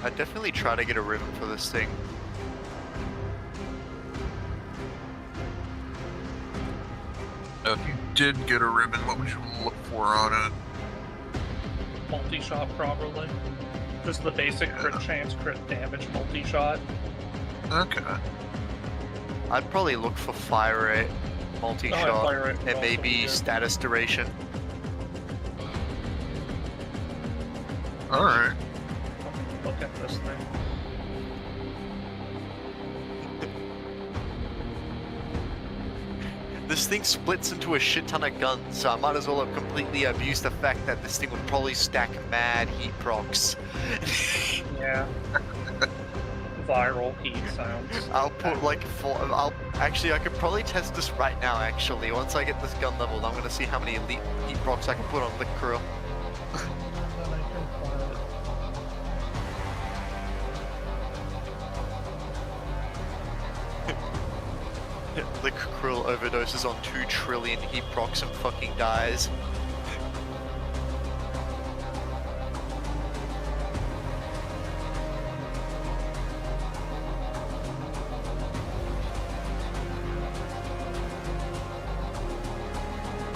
I'd definitely try to get a ribbon for this thing. If you did get a ribbon, what would you look for on it? Multi-shot, probably. Just the basic crit chance, crit damage, multi-shot. Okay. I'd probably look for fire rate, multi-shot, fire rate and maybe status duration. Alright. Look at this thing. This thing splits into a shit ton of guns, so I might as well have completely abused the fact that this thing would probably stack mad heat procs. Yeah. Viral heat sounds. I'll put like I could probably test this right now actually. Once I get this gun leveled, I'm gonna see how many elite heat procs I can put on Lick Krill. Lick Krill overdoses on 2 trillion heat procs and fucking dies.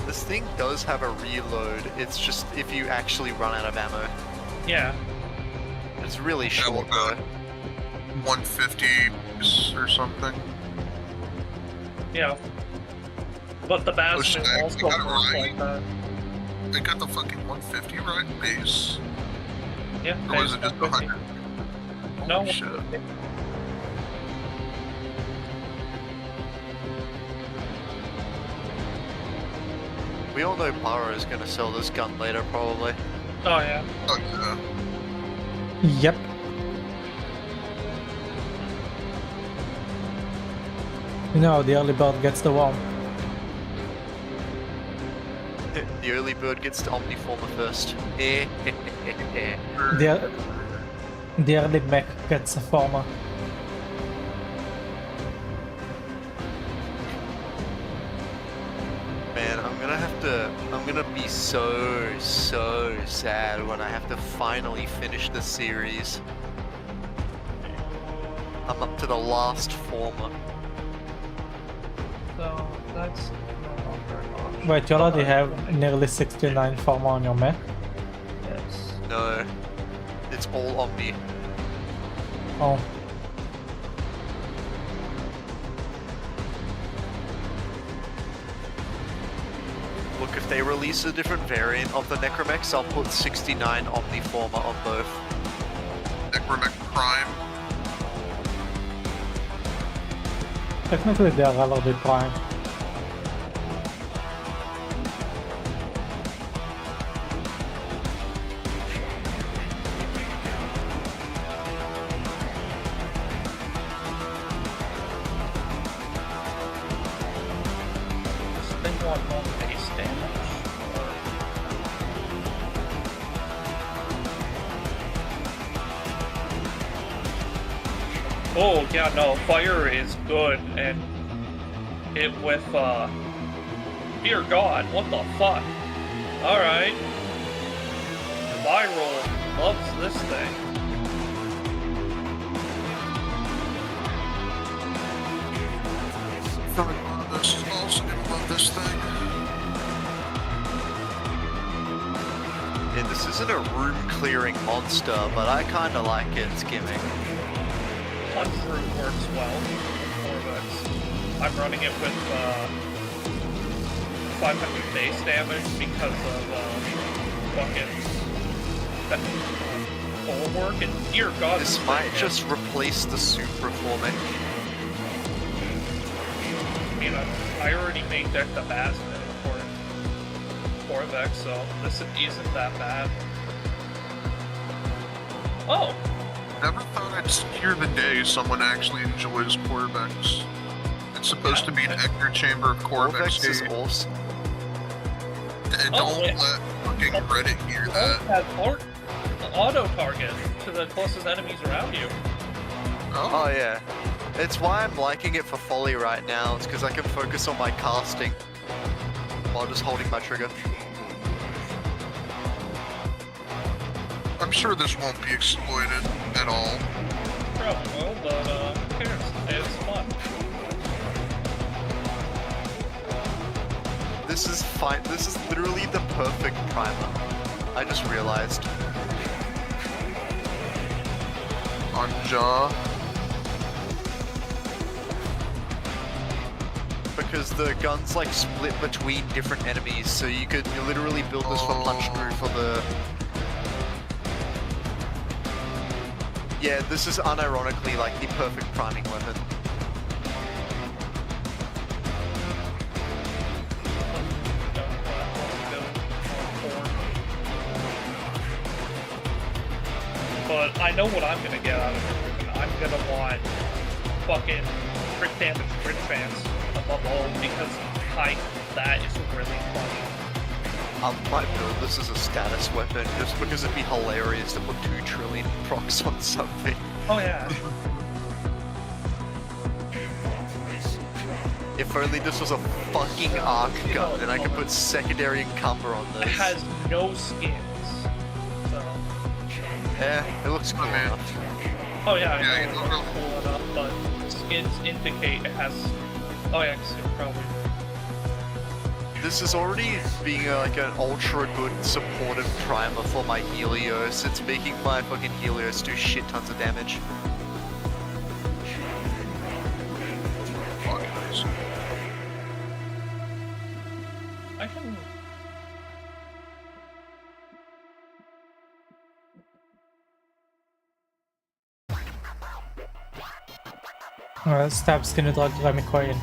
This thing does have a reload, it's just if you actually run out of ammo. Yeah. It's really short about though. 150 or something. Yeah. But the Oh, Bastion shit, is I also got it works right. like that. They got the fucking 150 right base. Yeah, Or was it just 150. 100? Holy No, shit. 150. We all know Barra is gonna sell this gun later, probably. Oh yeah. Oh yeah. Yep. You know, the early bird gets the worm. The early bird gets the Omniformer first. The early mech gets a former. Man, I'm gonna be so sad when I have to finally finish the series. I'm up to the last former. So that's no longer an option. Wait, you already have nearly 69 former on your mech? Yes. No, it's all Omni. Oh. Look, if they release a different variant of the Necromex, I'll put 69 Omniformer on both. Necromech Prime. Technically they are already prime. They want more base damage. Oh yeah, no, fire is good, and it with dear God, what the fuck? Alright. Viral loves this thing. This is also gonna love this thing. Yeah, this isn't a room clearing monster, but I kinda like its gimmick. Unfruit works well with Corvex. I'm running it with 500 base damage because of fucking full work, and dear God, This might just replace the Supra for me. I mean, I already made deck the Bastion for Corvex, so this isn't that bad. Oh! Never thought I'd hear the day someone actually enjoys Corvex. It's supposed to be an echo chamber of Corvex. Corvex is awesome. And don't let fucking Reddit hear that. Have auto target to the closest enemies around you. Oh yeah. It's why I'm liking it for Folly right now. It's because I can focus on my casting while just holding my trigger. I'm sure this won't be exploited at all. Probably will, but who cares? It's fun. This is fine. This is literally the perfect primer. I just realized. On jaw. Because the gun's like split between different enemies, so you could literally build this for punch through for the... Yeah, this is unironically like the perfect priming weapon. But I know what I'm gonna get out of it. I'm gonna want fucking crit damage crit chance above all, because that is really funny. I might build this as a status weapon just because it'd be hilarious to put 2 trillion procs on something. Oh yeah. If only this was a fucking arc gun, then I could put secondary encumber on this. It has no skins. So. Yeah, it looks cool enough. Oh yeah, I know it's cool enough, but skins indicate it has. Oh yeah, probably. This is already being like an ultra good supportive primer for my Helios. It's making my fucking Helios do shit tons of damage. I can. Stabs kan du dra Grammy-coin.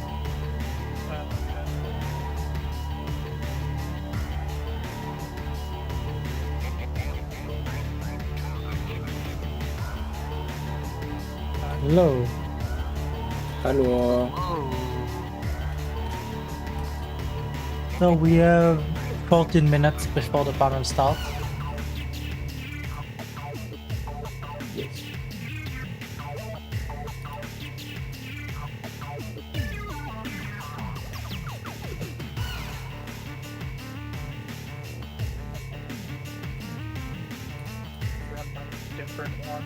Hello. Hello. So we have 14 minutes before the panel starts. Yes. Different one.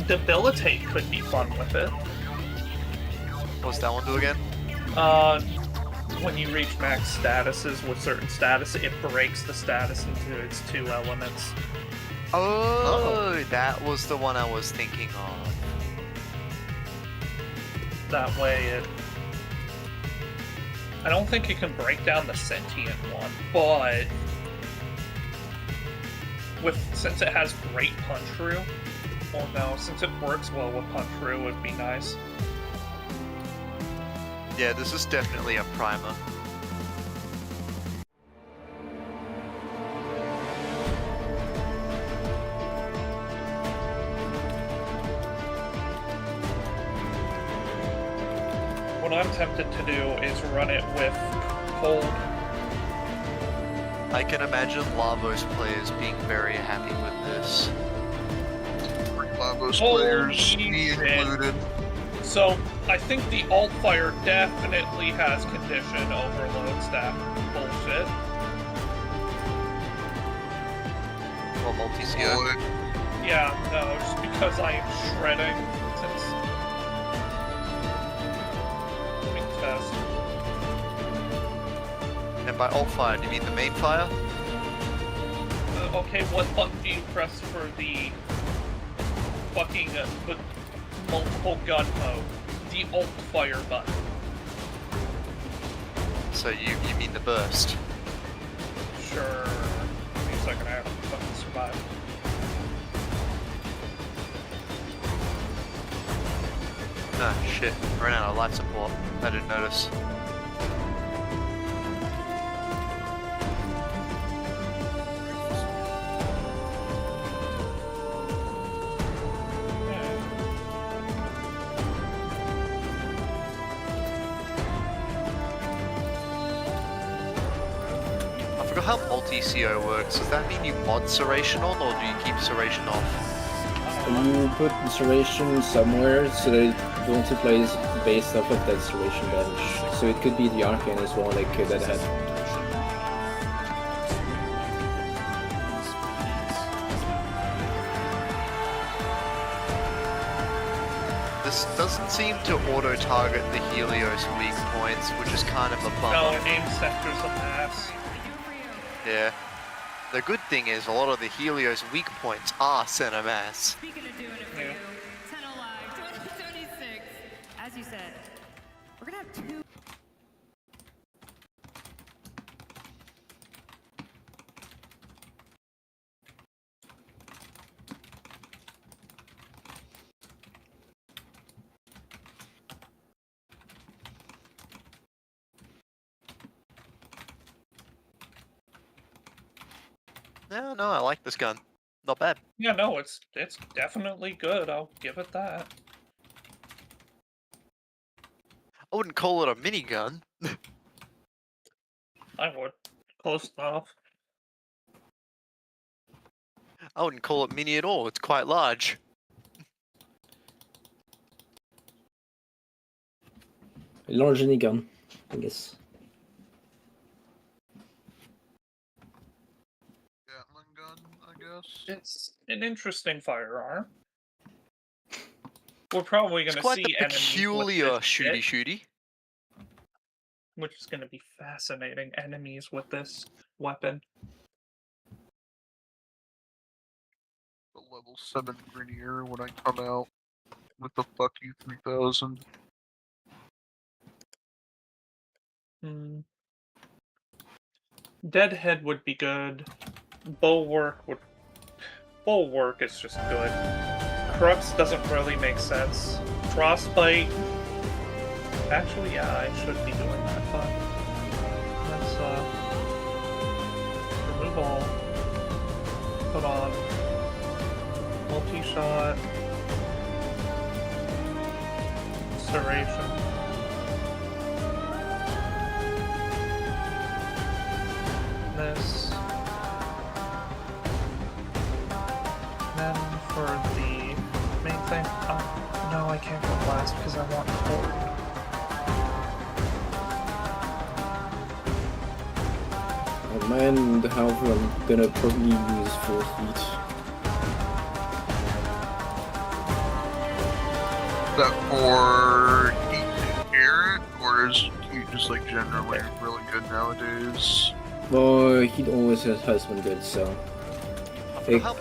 Debilitate could be fun with it. What's that one do again? When you reach max statuses with certain status, it breaks the status into its 2 elements. Oh, that was the one I was thinking of. That way it... I don't think it can break down the sentient one, but... since it has great punch through, or no, since it works well with punch through, it'd be nice. Yeah, this is definitely a primer. What I'm tempted to do is run it with cold. I can imagine Lavos players being very happy with this. Lavos players, me included. So, I think the alt-fire definitely has condition overload stack bullshit. Well, multi-CO. Yeah, no, just because I am shredding since... Quick test. And by alt-fire, do you mean the main fire? Okay, what button do you press for the fucking the multiple gun mode? The alt-fire button. So you mean the burst? Sure. Give me a second, I have to fucking survive. Ah, shit. I ran out of life support. I didn't notice. I forgot how multi-CO works. Does that mean you mod Serration on, or do you keep Serration off? You put the Serration somewhere so that it only plays based off of that Serration bench. So it could be the Arcane as well, like that had. This doesn't seem to auto-target the Helios weak points, which is kind of a bummer. No, it aims sectors of mass. Yeah. The good thing is a lot of the Helios weak points are center mass. Speaking of doing it for you, TennoCon 2026, as you said, we're gonna have 2. No, I like this gun. Not bad. Yeah, no, it's definitely good. I'll give it that. I wouldn't call it a minigun. I would. Close enough. I wouldn't call it mini at all. It's quite large. A large gun, I guess. It's an interesting firearm. We're probably going It's to quite see the enemies with peculiar this shit. shooty. which is going to be fascinating enemies with this weapon. The level 7 Grenier when I come out with the fuck you 3000. Deadhead would be good. Bulwark is just good. Crux doesn't really make sense. Frostbite. Actually, yeah, I should be doing that, but let's remove all. Put on multi-shot. Serration. This. Then for the main thing, no, I can't go last because I want Horde. Oh man, the health I'm gonna probably use full heat. Is that for heat inherent, or is heat just like generally really good nowadays? Well, heat always has been good, so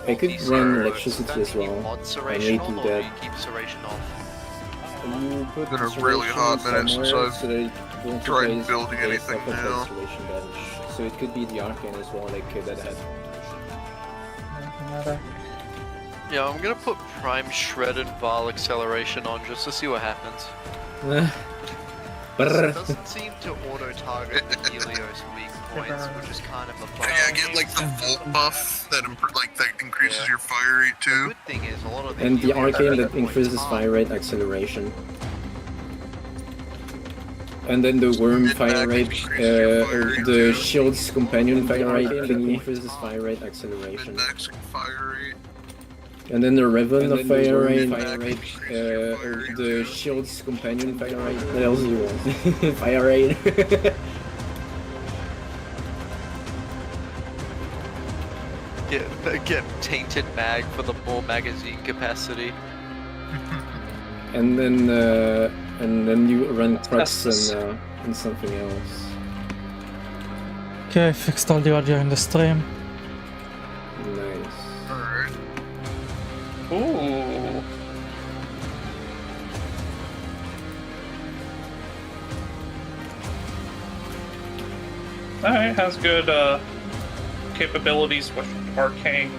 I could run electricity as well. I may do that. It's been a really hot minute since I've tried building anything now. So it could be the Arcane as well, like that had. Yeah, I'm gonna put Prime Shredded Val Acceleration on just to see what happens. It doesn't seem to auto-target the Helios weak points, which is kind of a bummer. Yeah, get like the Volt buff that increases your fire rate too. The good thing is a lot of And the Arcane that increases fire rate acceleration. And then the Worm fire rate, the Shield's Companion fire rate increases fire rate acceleration. And then the Revan of fire rate, the Shield's Companion fire rate. What else do you want? Fire rate. Get tainted mag for the more magazine capacity. And then you run Crux and something else. Okay, I fixed all the audio in the stream. Nice. Alright. Ooh. Alright, has good capabilities with Arcane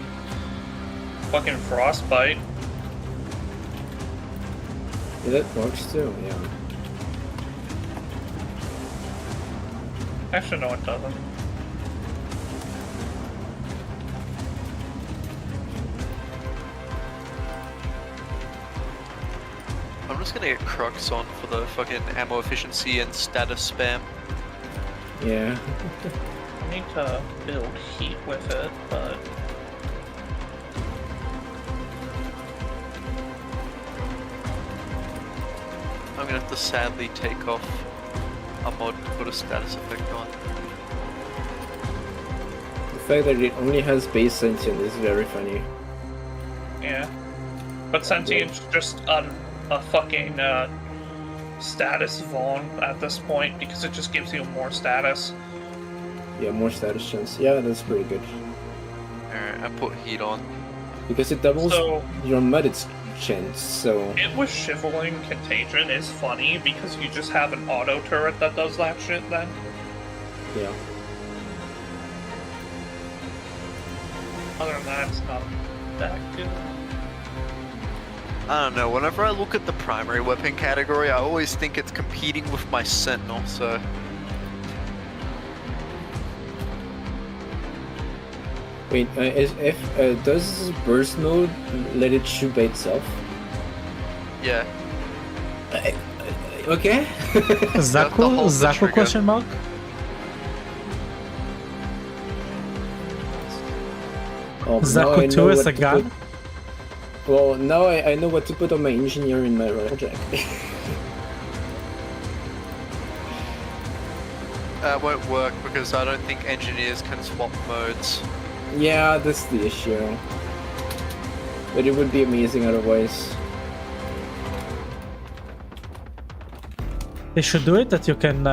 fucking Frostbite. Yeah, that works too, yeah. Actually, no, it doesn't. I'm just gonna get Crux on for the fucking ammo efficiency and status spam. Yeah. I need to build heat with it, but... I'm gonna have to sadly take off a mod to put a status effect on. The fact that it only has base sentient is very funny. Yeah. But sentient's just a fucking status Vaughn at this point because it just gives you more status. Yeah, more status chance. Yeah, that's pretty good. Alright, I put heat on. Because it doubles your mudded chance, so... It with Chivaling Contagion is funny because you just have an auto turret that does that shit then. Yeah. Other than that, it's not that good. I don't know, whenever I look at the primary weapon category, I always think it's competing with my Sentinel, so... Wait, does burst mode let it shoot by itself? Yeah. Okay. Zaku? Zaku question mark? Oh, Zaku 2 is a gun? Well, now I know what to put on my engineer in my project. That won't work because I don't think engineers can swap modes. Yeah, that's the issue. But it would be amazing otherwise. They should do it that you can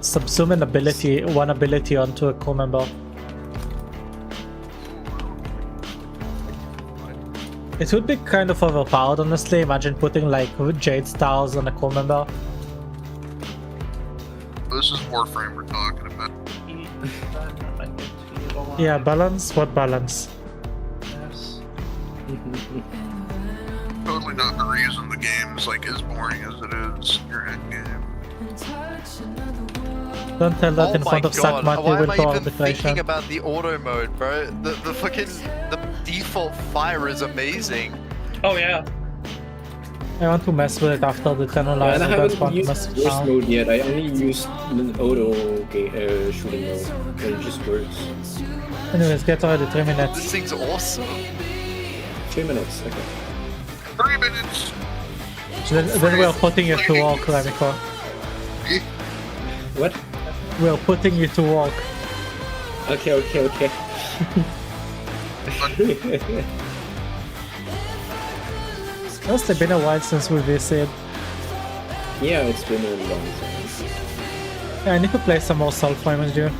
subsume one ability onto a crew member. It would be kind of overpowered, honestly. Imagine putting like Jade Stars on a crew member. This is Warframe we're talking about. Yeah, balance? What balance? Yes. Totally not the reason the game is like as boring as it is. Your end game. Don't tell that in front of SuccMut, Why you will am I go even arbitration. thinking about the auto mode, bro? The default fire is amazing. Oh yeah. I want to mess with it after the 10 And line. I I don't haven't want to used mess with burst it mode yet. I only used an auto shooting mode. It just works. now. Anyways, get ready, 3 minutes. This thing's awesome. 3 minutes, okay. 3 minutes! Then we're putting you to walk, Remiko. What? We're putting you to walk. Okay. It must have been a while since we visited. Yeah, it's been a long time. Yeah, I need to play some more Soulframe with you.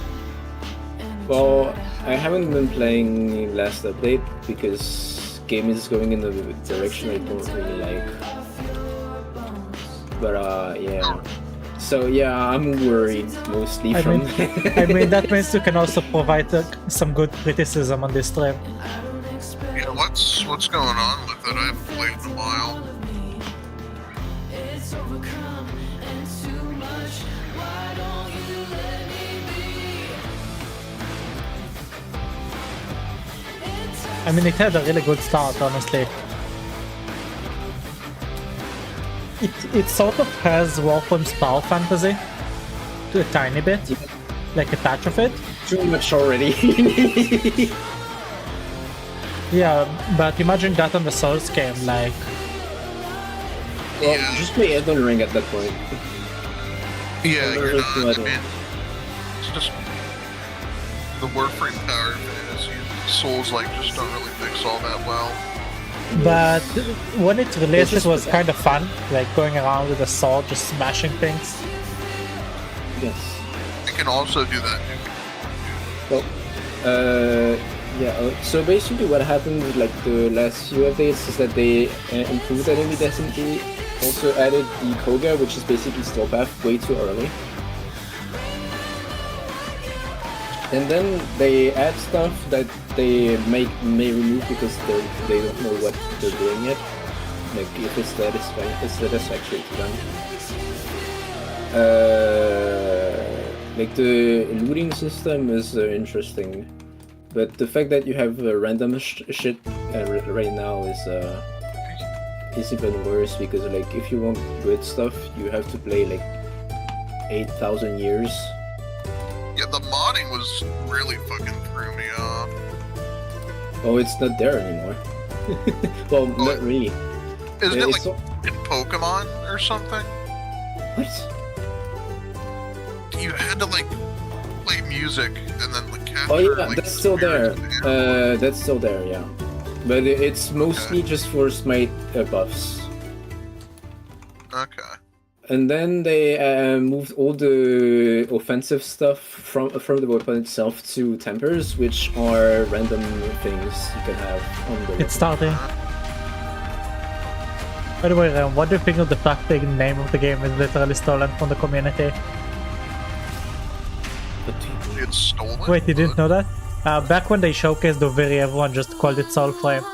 Well, I haven't been playing last update because game is going in a direction I don't really like. But yeah. So yeah, I'm worried mostly I from. mean, that means you can also provide some good criticism on this stream. Yeah, what's going on with it? I haven't played in a while. I mean, it had a really good start, honestly. It sort of has Warframe's power fantasy to a tiny bit, like a touch of it. Too much already. Yeah, but imagine that on the Souls game, like. Well, just play Elden Ring at that point. Yeah, you're not. I Elden Ring. mean, it's just the Warframe power fantasy. Souls like just don't really mix all that well. But when it released, it was kind of fun, like going around with a sword, just smashing things. Yes. You can also do that. Well, yeah. So basically, what happened with like the last few updates is that they improved enemy density, also added the Koga, which is basically still path way too early. And then they add stuff that they may remove because they don't know what they're doing yet. Like if it's satisfactory to them. Like the looting system is interesting, but the fact that you have random shit right now is even worse because like if you want good stuff, you have to play like 8,000 years. Yeah, the modding was really fucking threw me off. Oh, it's not there anymore. Well, not really. Isn't it It's like in Pokemon or something? What? You had to like play music and then like capture. Oh yeah, like, that's still there. That's still there, yeah. But it's mostly just for smite buffs. Okay. And then they moved all the offensive stuff from the weapon itself to tempers, which are random things you can have on the weapon. It's starting. By the way, Ren, what do you think of the fact the name of the game is literally stolen from the community? It's stolen? Wait, you didn't know that? Back when they showcased Doviri, everyone just called it Soulframe.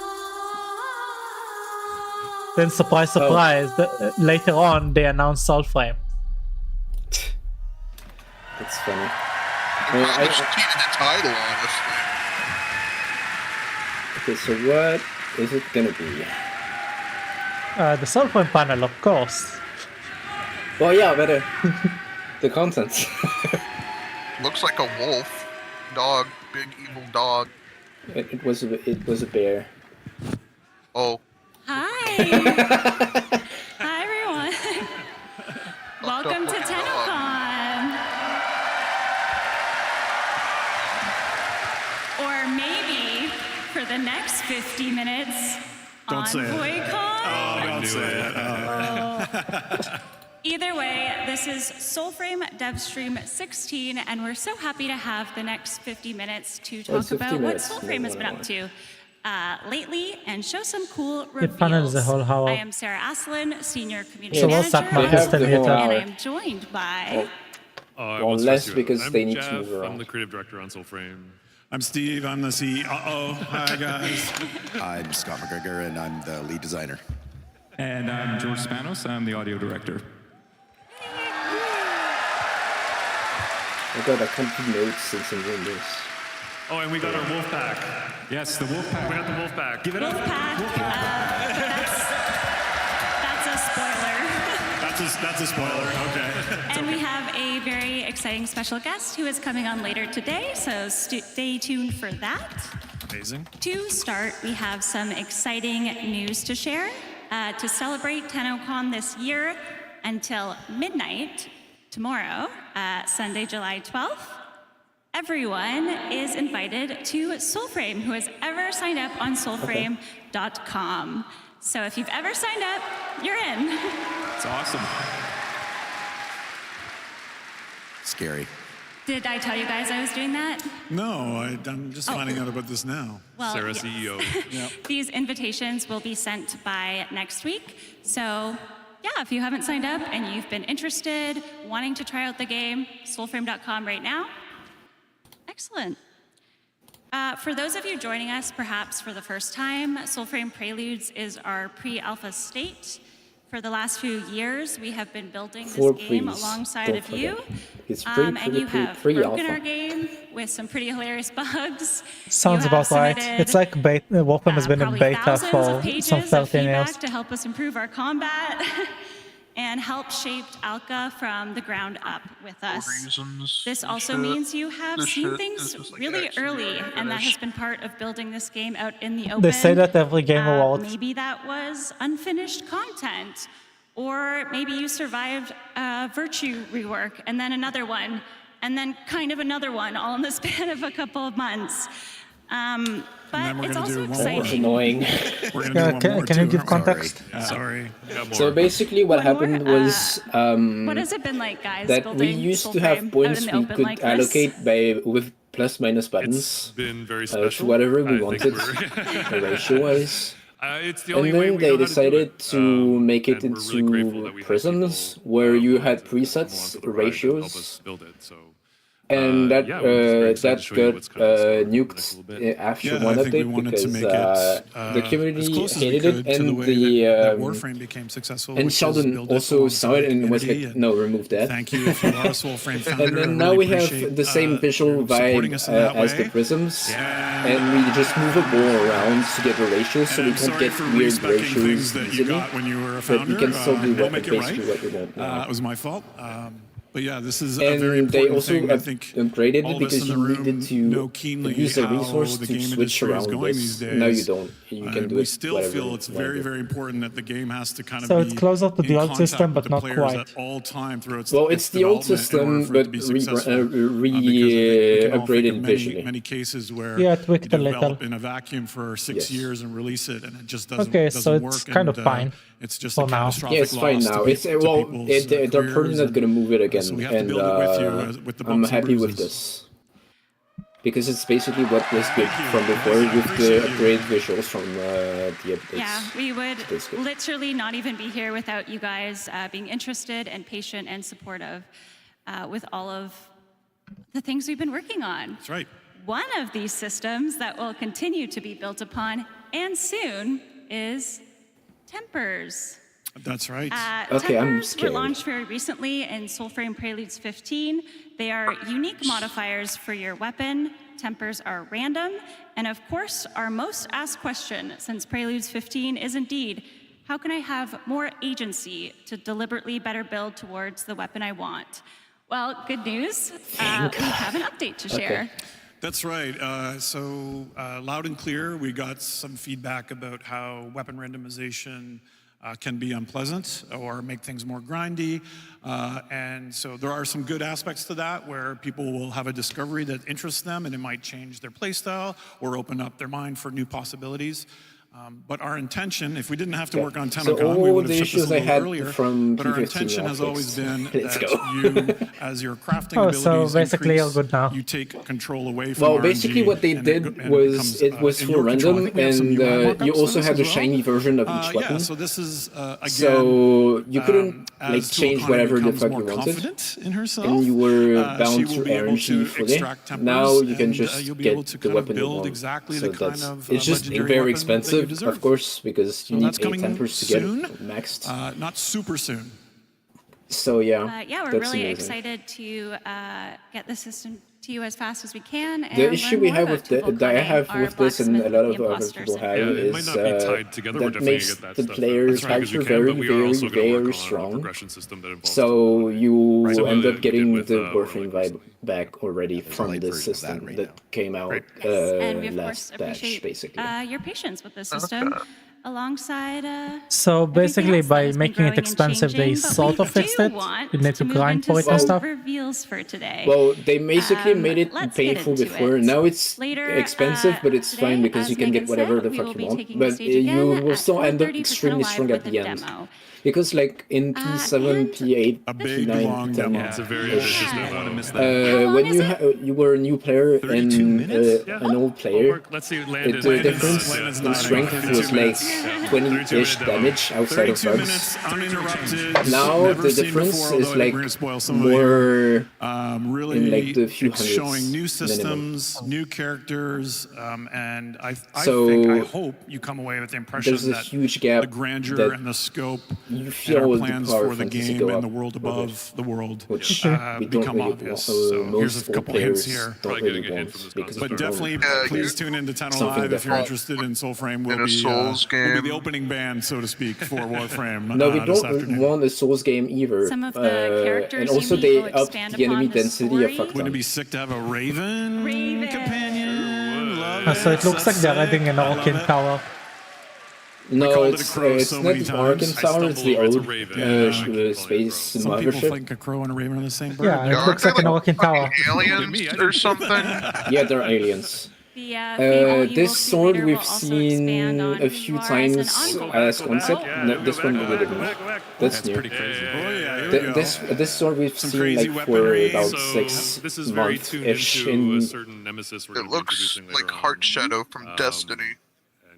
Then, surprise, surprise, later on they announced Soulframe. That's funny. I just cheated the title, honestly. Okay, so what is it gonna be? The Soulframe panel, of course. Well, yeah, better. The content. Looks like a wolf. Dog. Big evil dog. It was a bear. Oh. Hi! Hi, everyone! Welcome to TennoCon! Or maybe for the next 50 minutes Don't on say it. BoyCon. Oh, don't say it. Either way, this is Soulframe DevStream 16, and we're so happy to have the next 50 minutes to talk about what Soulframe has been up to lately and show some cool reveals. I am Sarah Aslan, Senior Community Manager, and I am joined by... Well, less because I'm they need Jeff. to move around. I'm the creative director on Soulframe. I'm Steve. I'm the CEO. Hi, guys. I'm Scott McGregor, and I'm the lead designer. And I'm George Spanos. I'm the audio director. Oh god, I can't do notes since I'm doing this. Oh, and we got our wolf pack. Yes, the wolf pack. We got the wolf pack. Give it up. That's a spoiler. That's a spoiler. Okay. And we have a very exciting special guest who is coming on later today, so stay tuned for that. Amazing. To start, we have some exciting news to share. To celebrate TennoCon this year until midnight tomorrow, Sunday, July 12th, everyone is invited to Soulframe who has ever signed up on soulframe.com. So if you've ever signed up, you're in. It's awesome. Scary. Did I tell you guys I was doing that? No, I'm just finding out about this now. Well, Sarah, yes. CEO. Yep. These invitations will be sent by next week. So yeah, if you haven't signed up and you've been interested, wanting to try out the game, soulframe.com right now. Excellent. For those of you joining us perhaps for the first time, Soulframe Preludes is our pre-alpha state. For the last few years, we have been building this game alongside of you. It's And you have broken our game with some pretty hilarious bugs. Sounds about right. It's like Warframe has been in beta for some 13 years. To help us improve our combat and help shaped Alka from the ground up with us. This also means you have seen things really early, and that has been part of building this game out in the open. They say that every Game Awards. Maybe that was unfinished content, or maybe you survived a Virtue rework, and then another one, and then kind of another one, all in the span of a couple of months. But it's also exciting. Annoying. Can you give context? Sorry. So basically what happened was What has it been like, guys? that we used to have points we could allocate with plus minus buttons been very to whatever we wanted ratio-wise. It's the And only way then we they know how to do decided to make it and we're really grateful that into we had prisms where you had presets, ratios. build it. So And that yeah, we're just very that excited to show you got what's coming, so nuked after Yeah, one I think we update wanted to because make it the as community close as we hated could it, to the and way the that Warframe became successful. and which is Sheldon build it also saw it and was like, community, "No, remove that." Thank you if you are a Soulframe founder. And then I now really we have appreciate, the same visual supporting vibe us in that as the way. prisms, and we just move a ball around to get the ratios, so And we I'm can't sorry get for weird respecting ratios things that you easily. got when you were a But founder. we can still do We'll make it basically right. what we want now. It was my fault. But yeah, this is a And very they important also thing. I think upgraded all it of us because in you the room needed know to keenly use a how resource the to game switch industry is around going this. these days. No, you don't. You can do we it still whatever feel you it's want very, to do. very important that the game has to kind of So be it's closer to the in old contact system, with but the not players quite. at all time throughout Well, it's the old development in system, order for it but to be successful. re Many, upgraded visually. many cases where Yeah, tweaked you a little. develop in a vacuum for 6 Yes. years and release it, and it just doesn't, Okay, doesn't so work. it's kind of and, fine it's just for a now. catastrophic Yeah, it's fine loss now. to It's to well, people's, they're probably careers, not gonna move it again, so we have to and build it with you, with the I'm bumps and happy with bruises. this because it's basically what was good from before with the upgrade visuals from the updates. Yeah, we would That's good. literally not even be here without you guys being interested and patient and supportive with all of the things we've been working on. That's right. One of these systems that will continue to be built upon, and soon, is Tempers. That's right. Okay, I'm Tempers were scared. launched very recently in Soulframe Preludes 15. They are unique modifiers for your weapon. Tempers are random. And of course, our most asked question since Preludes 15 is indeed, how can I have more agency to deliberately better build towards the weapon I want? Well, good news. We have an update to share. That's right. So loud and clear, we got some feedback about how weapon randomization can be unpleasant or make things more grindy. And so there are some good aspects to that where people will have a discovery that interests them and it might change their playstyle or open up their mind for new possibilities. But our intention, if we didn't have to Okay. work on So TennoCon, we all would the have shipped issues this a I little had earlier. from But our P15 intention are has always fixed. been Let's that go. you, as your crafting Oh, abilities so basically all increase, good now. you take control away from Well, RNG, basically what they and did and was becomes, it was in full your control. I random, think we have some and UI you mock-ups for also this had a as well. shiny version of each weapon. Yeah, so this is again. So you couldn't like as change Tuapani whatever the becomes fuck more you wanted, confident in herself, and you were she bound will to be able RNG to fully. extract tempers, Now you can and, just you'll be able get to the kind of weapon you build want. exactly So the kind that's of it's just legendary very weapon that you expensive, deserve. of course, because you So need that's 8 coming tempers to get soon. it maxed. Not super soon. So yeah, Yeah, we're that's really amazing. excited to get the system to you as fast as we can. And The issue learn we more have about with Tupel that I cutting, have our with this and a blacksmith lot with of the other imposter people have syndrome. it might is not be tied together. We're that definitely makes gonna get that the stuff player as quick as we character can, very, but we are also very, going to work very on a strong. progression system that involves So you Similarly end that up we getting did with, the Warframe Warframe vibe back already from the system that came out And we, of course, last batch, appreciate basically. your patience with the system alongside. So basically, by making it expensive, they sort of fixed it. You need to grind for it and stuff. Reveals for today. Well, they basically made it let's get painful into before. it. Now it's Later, expensive, but it's today, fine because as you can Megan get whatever said, the we fuck will you be want. taking the But stage you again will at still end up 12:30 for extremely TennoLive strong at with the a end. demo. Because like in P7, P8, big, P9, long demo. 10, Yeah, it's a very ambitious ish, demo. I wanna miss that. when you were a new player and an old player, Let's see, the difference in strength was like 20-ish damage outside of 32 bugs. minutes uninterrupted. Now never the seen difference before, is although I think like we're gonna spoil some of it more really, in like the few it's hundreds showing new minimum. systems, new characters, and I So, hope you come away with the impression there's a that huge gap the grandeur that and the scope you and feel our the plans power for the fantasy game go and up the world a little above the world which we don't become really obvious. want. So here's Most a couple hints players here. don't really want because But we definitely, don't please tune into something TennoLive if you're different. interested in Soulframe. In a Souls We'll be game. the opening band, so to speak, for Warframe. No, we this don't afternoon. want a Souls game either. Some of the characters and also you meet they will upped expand the enemy upon the density a story. fuck Wouldn't ton. it be sick to have a Raven companion? Love So it looks like they're adding an Orkin Tower. No, called it a it's crow it's so not many the times. Arkan I Tower, it's the stumbled over old Raven. space Some people mothership. think a crow and a raven are the same bird. Yeah, it looks like an Orkin Tower. Aliens or something? Yeah, they're aliens. The theme all you will This see sword later will we've also seen expand on a who few you are as an times envoy. as concept. No, this one we didn't. That's new. pretty crazy. Oh yeah, here we go. This sword we've Some seen crazy like for weaponry. about So 6 this is very tuned months-ish into a in. certain nemesis we're It going to be looks introducing later like on. Heart Shadow from Destiny.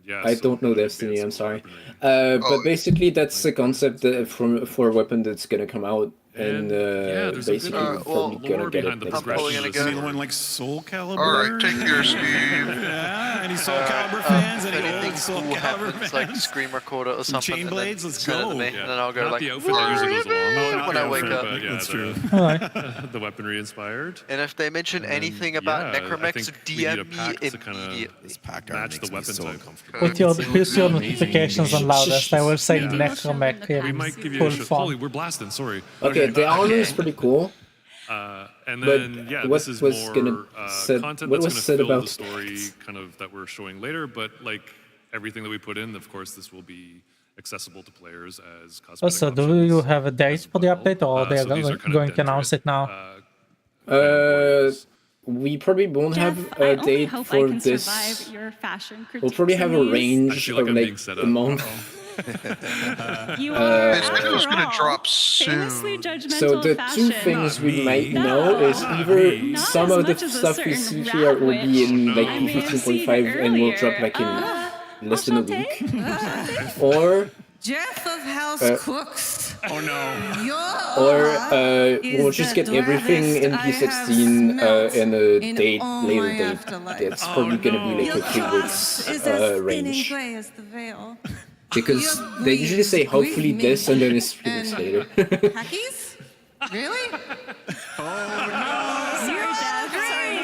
Yeah, I so don't know we're gonna Destiny, get I'm some sorry. weaponry. But basically that's a concept for a weapon that's gonna come out, and there's a basically good we're probably lore gonna get behind it the this progression batch. of Is this anyone like Soul Calibur? Alright, take your Steve. Yeah, any Soul Calibur fans? If Any anything old Soul cool Calibur happens, fans? like Scream Recorder or Some something, chain and then blades? Let's send it to go. me, and then I'll go Not like, the outfit that usually goes along. when I wake up. But yeah, That's true. the weaponry inspired. And if they mention anything about I Necromex, think we need a DM me pack to kind immediately. of match the weapon type. Put your notifications on loudest. I will say Necromech We in might give you full a shot. form. Holy, we're blasting. Sorry. Okay, the armor is pretty cool. And But then yeah, what this is was more gonna said- content what that's was going said to fill about the story kind of that we're showing later. But like everything that we put in, of course, this will be accessible to players as cosmetic Also, do you have a date for the update, or they are so these are kind of going to announce it now? We probably won't have I a only date hope for I can this. survive your fashion critiques. We'll probably have a in these. range feel like of I'm like being set a up. month. You are, This video's after gonna all, drop soon. famously judgmental So the fashion. two things we me. might No, know is either not some as of the much as a stuff we certain see here will rat be in witch like I may have seen P15.5 and will drop earlier. like in less than a week, or Jeff of House Cooks. Oh no. we'll just get everything in P16 and a date later date. It's probably gonna be like a few weeks range. As the veil. Because they usually say hopefully this and then it's 3 weeks later. Hackies? Really? Sorry, Jeff. Sorry.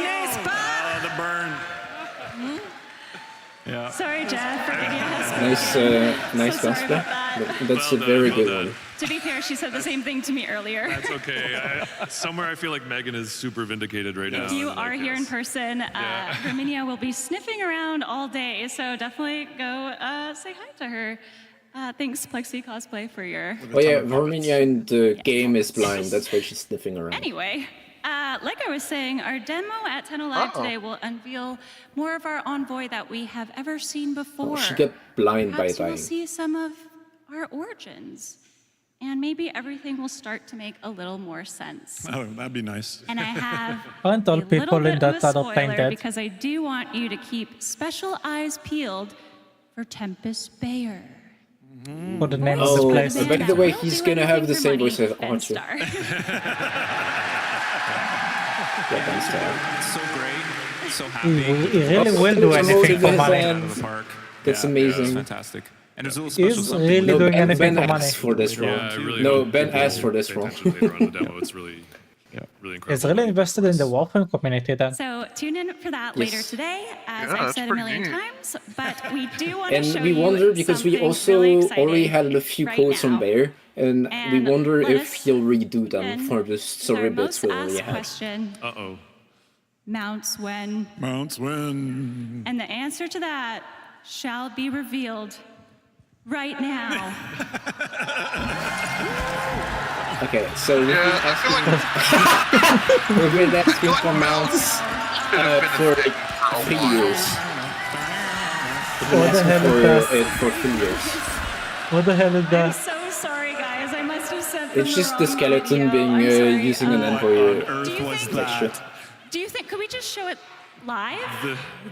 The burn. Yeah. Sorry, Jeff, for giving us Nice So sorry cosplay. about that. That's a Well very done, good well one. To be fair, she said the same thing to me earlier. That's okay. Somewhere I feel like Megan is super vindicated right now. If you and, are like, here in yes. person, Herminia will be sniffing around all day, so definitely go say hi to her. Thanks, Plexi Cosplay, for your... Oh yeah, Verminia in the game is blind. That's why she's sniffing around. Anyway, like I was saying, our demo at Tenno Live today will unveil more of our Envoy that we have ever seen before. She got blind by Perhaps you will dying. see some of our origins, and maybe everything will start to make a little more sense. Oh, that'd be nice. And I have Aren't all a little people in bit of that a are playing spoiler dead? because I do want you to keep special eyes peeled for Tempest Bayer. For the name of the place. By the way, he's gonna have the same voice as Archer. So great, so He happy. really will do anything for money. Out of the park. That's Yeah, amazing. it's fantastic. And there's a little special He's something. really No, doing anything Ben for money. asked for this role. Yeah, I really No, hope Ben people asked for this pay role. attention later on in the demo. It's really, really incredible. He's really invested in the Warframe community then. So tune in for that Yes. later today, as Yeah, I've that's said a pretty million neat. times. But we do want to And show we you wonder, because we something also really exciting already had a few right quotes now. from Bear, and we And wonder let if us he'll redo them begin for the with story our bits most we already asked had. question: Uh-oh. Mounts when? Mounts when? And the answer to that shall be revealed right now. Okay, so Yeah, I feel like we've been asking for mounts for like 3 years. We've been What the hell asking is for that? it for 3 years. What the hell is I'm that? so sorry, guys. I must have sent them It's the just the wrong skeleton video. being I'm sorry. using an envoy Earth was lecture. that? Do you think? Could we just show it live?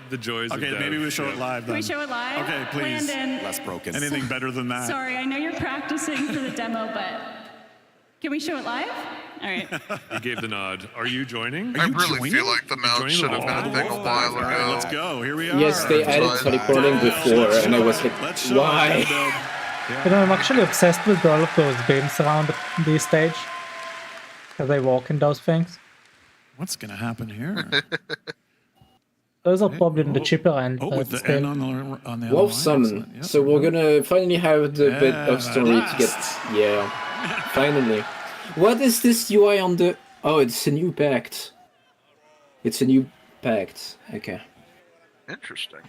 The joys of Okay, dev. maybe we show it live Can then. we show it live? Okay, please. Landon. Less broken. Anything better than that? Sorry, I know you're practicing for the demo, but can we show it live? All right. You gave the nod. Are you joining? I really feel like the mount joining should the have been a wall? thing a while All right, ago. let's go. Here we are. Yes, they added teleport before, and I was like, why? You know, I'm actually obsessed with all of those beams around this stage. Because I walk in those things. What's gonna happen here? Those are probably in the cheaper end. Oh, but with the still. N on the other Wolf line. summon. Yep, So we're gonna finally have the bit Yeah, of story at to get. Yeah, finally. What is this UI on the? Oh, it's a new pact. It's a new pact. Okay. Interesting.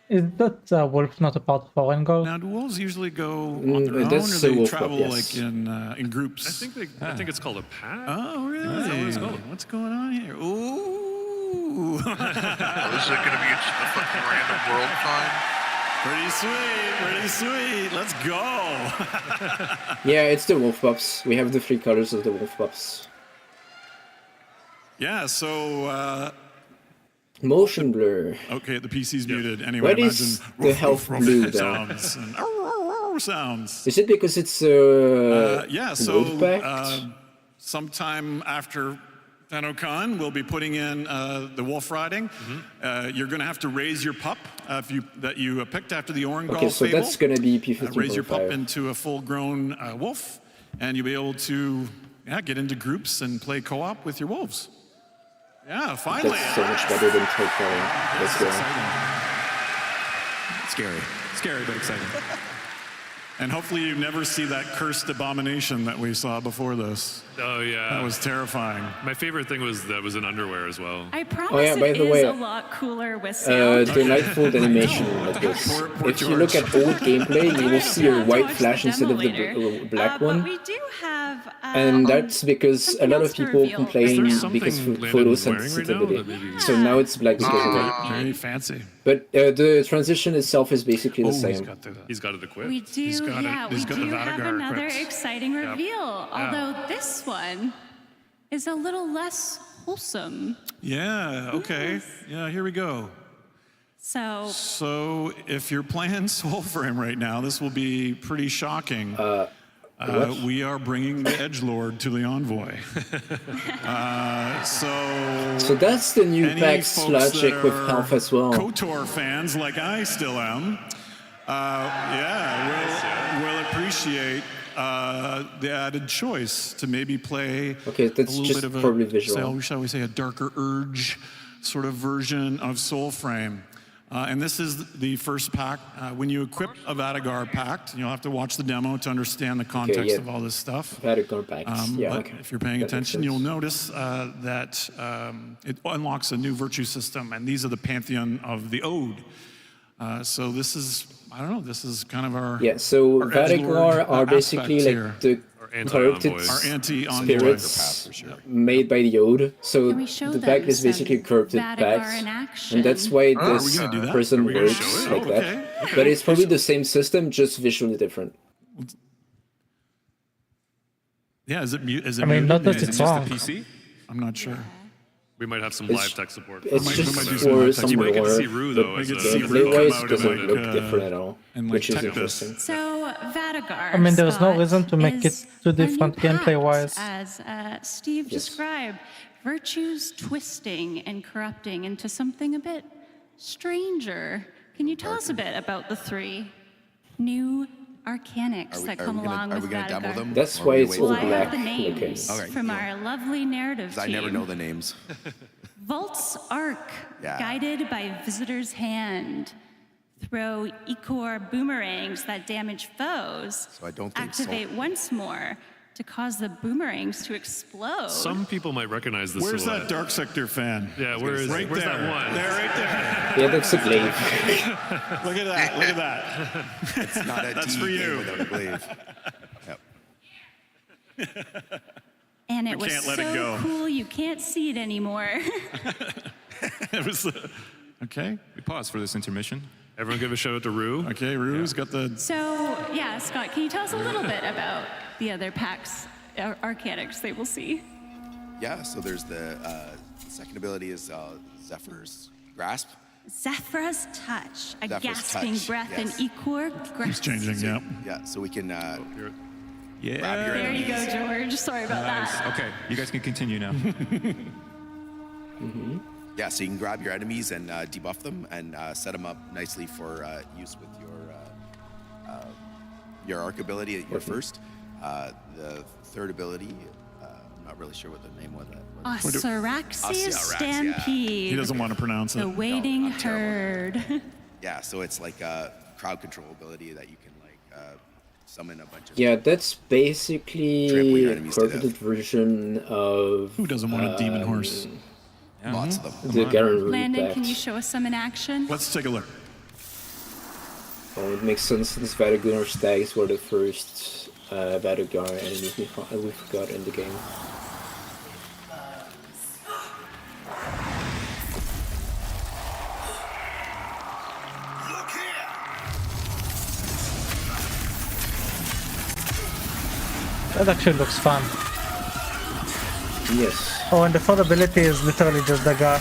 Is that wolf not a part of our end goal? Now, do wolves usually go on their own, or that's do a they wolf travel club, like yes. in groups? I think it's called a pack. Oh, really? Is that what it's called? What's going on here? Ooh. Oh, is it gonna be a fucking random world find? Pretty sweet, pretty sweet. Let's go. Yeah, it's the wolf pups. We have the 3 colors of the wolf pups. Yeah, so, Motion blur. okay, the PC's muted. Anyway, What is imagine the health blue though? sounds and sounds. Is it because it's Yeah, so wood pact? sometime after TennoCon, we'll be putting in the wolf riding. You're going to have to raise your pup that you picked after the Orangol Okay, so fable. that's gonna be P15.5. Raise your pup into a full-grown wolf, and you'll be able to get into groups and play co-op with your wolves. Yeah, finally. That's so much better than Toy Calling. Let's go. Scary. Scary, but exciting. And hopefully you never see that cursed abomination that we saw before this. Oh yeah. That was terrifying. My favorite thing was that was in underwear as well. I promise Oh, yeah, by it the is way, a lot cooler with sound. Delightful animation like this. If you look at old gameplay, you will see a white flash instead of the black But one. we do have. And that's because a lot of people reveal complain right because something of Landon's photo wearing right now sensitivity. that maybe- So now it's black because of that. Very fancy. But the transition itself is basically the same. He's got it equipped. We do, He's got it. yeah, He's we got the do have Vatigar another equipped. exciting reveal. Although this one is a little less wholesome. Yeah, okay. Yeah, here we go. So So if you're playing Soulframe right now, this will be pretty shocking. We are bringing the Edgelord to the Envoy. So that's the new any pack folks logic that with are health as well. KOTOR fans, like I still am, will appreciate the added choice to maybe play Okay, that's a little just bit of probably a, visual. shall we say, a darker urge sort of version of Soulframe. And this is the first pack. When you equip a Vatigar pact, you'll have to watch the demo to understand the context yeah. of all this stuff. Vatigar packs. Yeah, But okay. if you're paying That makes attention, sense. you'll notice that it unlocks a new virtue system, and these are the pantheon of the Ode. So this is, I don't know, this is kind of our Yeah, so our Vatigar edgelord are basically aspect like here. the anti-envoy. Our anti-envoy. Spirits made by the Ode. So Can we show the them pack is some basically corrupted Vadagar packs. in action? And that's why are we this gonna do that? person Are we gonna works show it? like Oh, that. okay. But it's probably the same system, just visually different. Yeah, is it I mean, not that muted? it's Is it just wrong. the PC? I'm not sure. We might have some It's- live tech support. It's might just do for some some live tech. You might get to lore, see Rue, but though, as a- gameplay-wise come out doesn't and, look like, different at all, and, like, which is tech this. interesting. So Vadagar. I mean, there's no Scott, reason to make it is too a new different pact, gameplay-wise. As Steve described, virtues twisting and corrupting into something a bit stranger. Can you tell us a bit about the 3 new arcanics that come along with Vadagar? That's why it's all Well, I have black the looking. names from our lovely narrative 'Cause I team. never know the names. Vault's Arc, Yeah. guided by Visitor's Hand. Throw Ichor boomerangs that damage foes. So I don't think Activate once more to cause the boomerangs to explode. Some people might recognize this. Where's that Dark Sector fan? Yeah, where's right where's there. that one? There, right there. Yeah, that's a glaive. Look at that. Look at that. It's not a That's DE for game you. without a glaive. Yep. And it We was can't let it so go. cool you can't see it anymore. It was okay. We pause for this intermission. Everyone give a shout out to Rue. Okay, Rue's got the. So, yeah, Scott, can you tell us a little bit about the other packs, arcanics they will see? Yeah, so there's the second ability is Zephyr's Grasp. Zephyr's Touch, a Zephyr's gasping Touch, breath yes. in Ichor. It's changing, yeah. Yeah, so we can grab your There you go, enemies. George. Sorry about that. Okay, you guys can continue now. Yeah, so you can grab your enemies and debuff them and set them up nicely for use with your arc ability at your first. The third ability, I'm not really sure what the name was. Osaraxia's Osaraxia. Stampede. He doesn't want to pronounce it. The waiting I'm terrible. herd. Yeah, so it's like a crowd control ability that you can like summon a bunch of. Yeah, that's Trample your basically a enemies to corrupted version of. Who doesn't want a demon horse? Lots of them. The Garen Root Landon, can pact. you show us some in action? Let's take a look. Well, it makes sense since Vadagar stags were the first Vadagar enemies we got in the game. That actually looks fun. Yes. Oh, and the third ability is literally just Dagar.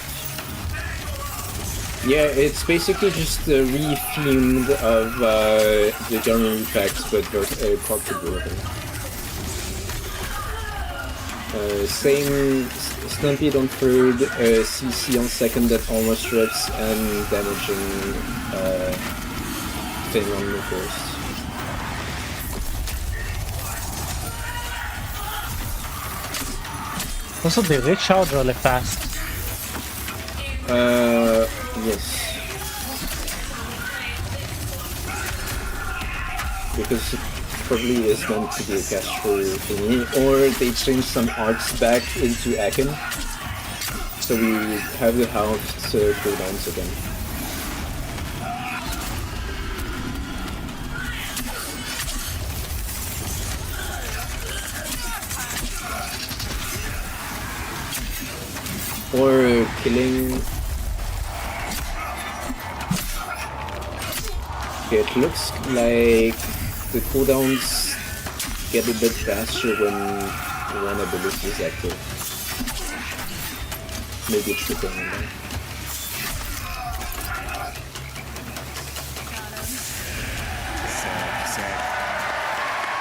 Yeah, it's basically just re-themed of the Garen Root packs, but corrupted version. Same Stampede on third, CC on second that almost rips, and damaging thing on the first. Also, they recharge really fast. Yes. Because it probably is meant to be a cast-through thingy, or they changed some arts back into Akin, so we have the health to cooldowns again. Or killing. Okay, it looks like the cooldowns get a bit faster when one ability is active. Maybe it's tripping on that.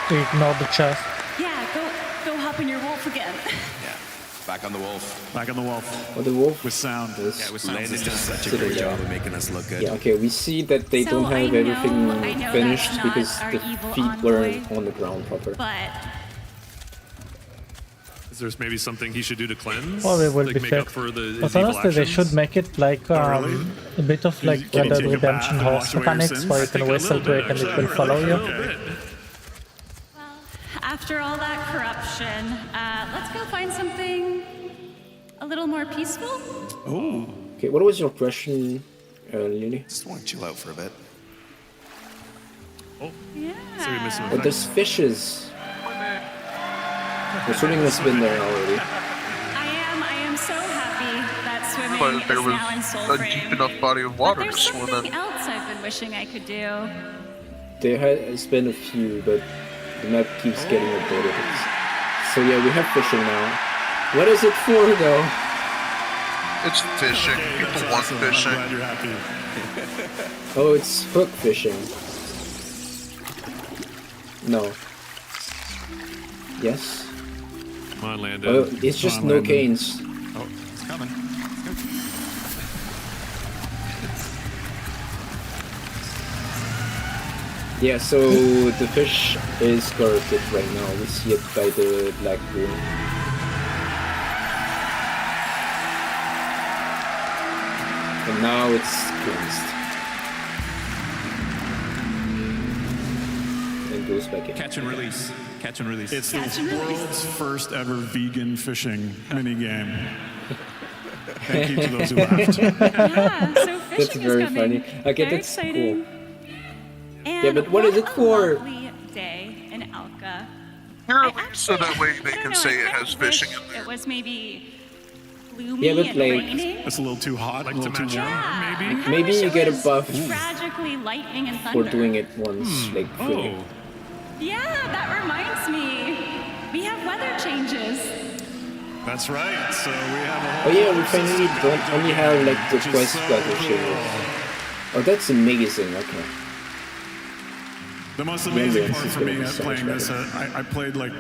Ignore the chest. Yeah, go hop in your wolf again. Back on the wolf. Back on the wolf. Oh, the wolf with sound. is Yeah, with sound. Landon's done such a great job of making us look good. Yeah, okay, we see that they So don't have I know everything finished that's not because our the evil feet weren't envoy, on the ground proper. But Is there maybe something he should do to cleanse? Well, it will like be make up fixed. for the But his evil honestly, they actions? should make it like really? a bit of like Can Red you Dead take a bath Redemption and horse wash away your mechanics, sins? where I you can think a whistle little to it bit, and it actually. will follow A you. little bit. after all that corruption, let's go find something a little more peaceful. Oh. Okay, what was your question, Lily? Just want to chill out for a bit. Oh, Yeah. so you're missing Oh, there's fishes. The swimming has been there already. I am so happy that swimming But there is was now in a Soulframe. deep enough body of water But to there's swim something in. else I've been wishing I could do. There has been a few, but the map keeps getting updated. So yeah, we have fishing now. What is it for though? It's fishing. People want fishing. I'm glad you're happy. Oh, it's hook fishing. No. Yes? Come on, Landon. Oh, it's just no canes. Oh, it's coming. Yeah, so the fish is corrupted right now. We see it by the black pool. And now it's cleansed. And goes back in. Catch and release. Catch and release. It's the world's first ever vegan fishing minigame. Thank you to those who laughed. Yeah, so fishing That's very is coming. funny. Okay, Very that's exciting. cool. And Yeah, but what is it for? Lovely day in Alka. So that way they can say it has fishing in there. It was maybe gloomy Yeah, but and like- raining. It's a little too hot, a little too warm. Yeah. Maybe. I Maybe wish you it get a was buff Tragically lightning and for thunder. doing it once, like fully. Yeah, that reminds me. We have weather changes. That's right. So we have a Oh whole yeah, we finally don't only have like the quest weather changes. Oh, that's amazing. Okay. The most amazing Millions part is for gonna me be at so much playing this, better. I played like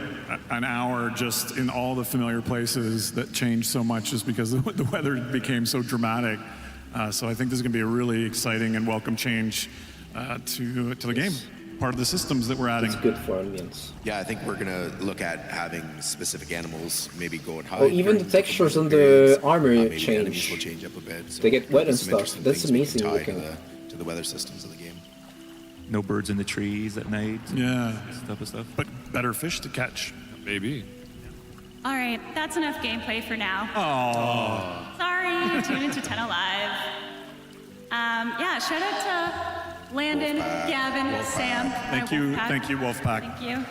an hour just in all the familiar places that changed so much just because the weather became so dramatic. So I think this is going to be a really exciting and welcome change to the game. Part of the systems that we're adding. It's good for ambience. Yeah, I think we're gonna look at having specific animals maybe go and hide. Oh, even the during textures on periods. the armor Maybe the enemies change. will change up a bit. So They get wet and some stuff. interesting That's things we can amazing tie looking. to the weather systems of the game. No birds in the trees at night. Yeah. Stuff. But better fish to catch. Maybe. All right, that's enough gameplay for now. Oh. Sorry, tune into Tenno Live. Yeah, shout out to Landon, Gavin, Sam. Thank my you, Wolfpack. thank you, Wolfpack. Thank you.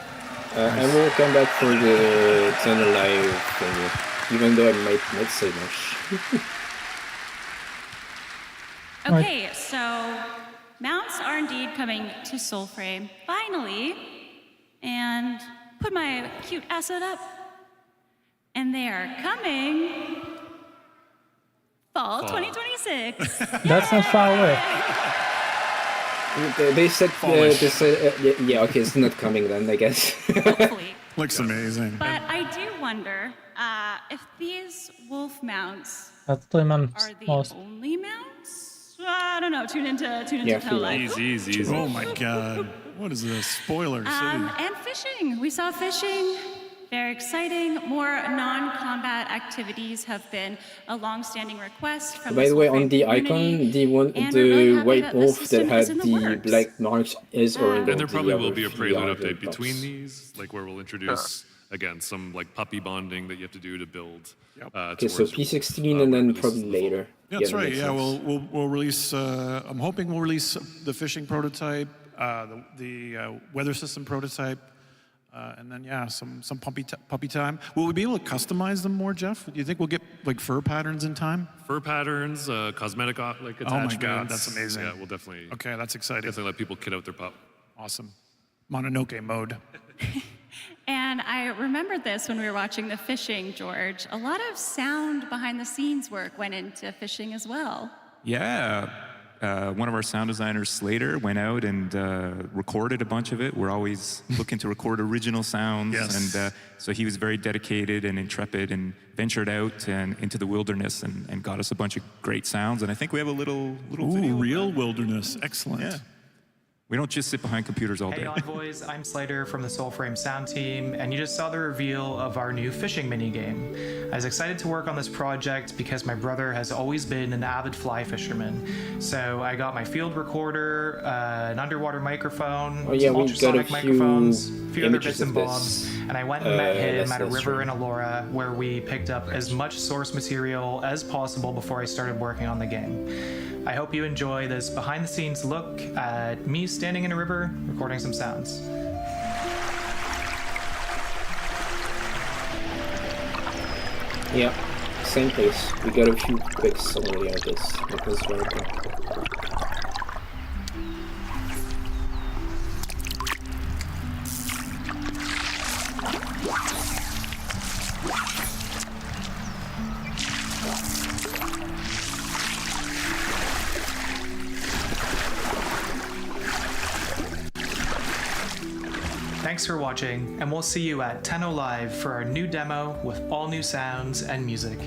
I will come back for the Tenno Live thing, even though I might not say much. Okay, so mounts are indeed coming to Soulframe, finally. And put my cute asset up. And they are coming fall 2026. That's not far away. They said, Fallish. yeah, okay, it's not coming then, I guess. Hopefully. Looks amazing. But I do wonder if these wolf mounts That's man are the most. only mounts? I don't know. Tune into Yeah, Tenno Live. Easy. Oh my god. What is this? Spoiler city. And fishing. We saw fishing. Very exciting. More non-combat activities have been a long-standing request from By the way, on Soulframe the community. icon, the one, and we're really the happy white that the wolf that system had is in the the works. black marks is already. And there probably will be a prelude other update buffs. between these, like where we'll introduce again some like puppy bonding that you have to do to build. Okay, so P16 and then probably later. That's that right. makes Yeah, sense. we'll release. I'm hoping we'll release the fishing prototype, the weather system prototype, and then yeah, some puppy time. Will we be able to customize them more, Jeff? Do you think we'll get like fur patterns in time? Fur patterns, cosmetic like Oh my attachments. God, that's amazing. Yeah, we'll definitely. Okay, that's exciting. Definitely let people kid out their pup. Awesome. Mononoke mode. And I remembered this when we were watching the fishing, George. A lot of sound behind the scenes work went into fishing as well. Yeah. One of our sound designers, Slater, went out and recorded a bunch of it. We're always looking to record original sounds. Yes. And so he was very dedicated and intrepid and ventured out and into the wilderness and got us a bunch of great sounds. And I think we have a little video. Real wilderness. Excellent. Yeah. We don't just sit behind computers all Hey day. Envoys, I'm Slater from the Soulframe sound team, and you just saw the reveal of our new fishing minigame. I was excited to work on this project because my brother has always been an avid fly fisherman. So I got my field recorder, an underwater microphone, Oh, yeah, some we got a ultrasonic few microphones, a few other images bits and of this. bobs, and I went and met him that's at a river true. in Elora where we picked up as much source material as possible before I started working on the game. I hope you enjoy this behind-the-scenes look at me standing in a river recording some sounds. Yeah, same place. We got a few picks already, I guess. Because very good. Thanks for watching, and we'll see you at Tenno Live for our new demo with all new sounds and music.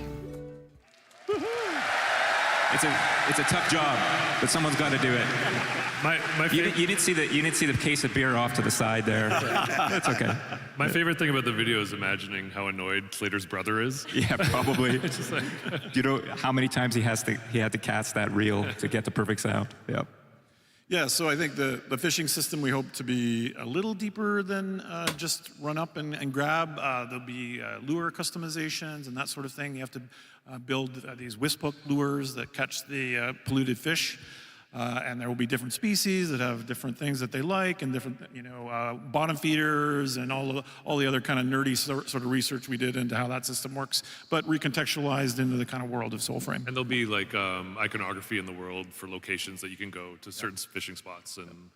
It's a tough job, but someone's got to do it. You didn't see the case of beer off to the side there. That's okay. My favorite thing about the video is imagining how annoyed Slater's brother is. Yeah, probably. It's just like You know how many times he had to cast that reel to get the perfect sound. Yep. Yeah, so I think the fishing system we hope to be a little deeper than just run up and grab. There'll be lure customizations and that sort of thing. You have to build these wisp hook lures that catch the polluted fish. And there will be different species that have different things that they like, and different, bottom feeders, and all the other kind of nerdy sort of research we did into how that system works, but recontextualized into the kind of world of Soulframe. And there'll be like iconography in the world for locations that you can go to certain fishing spots. And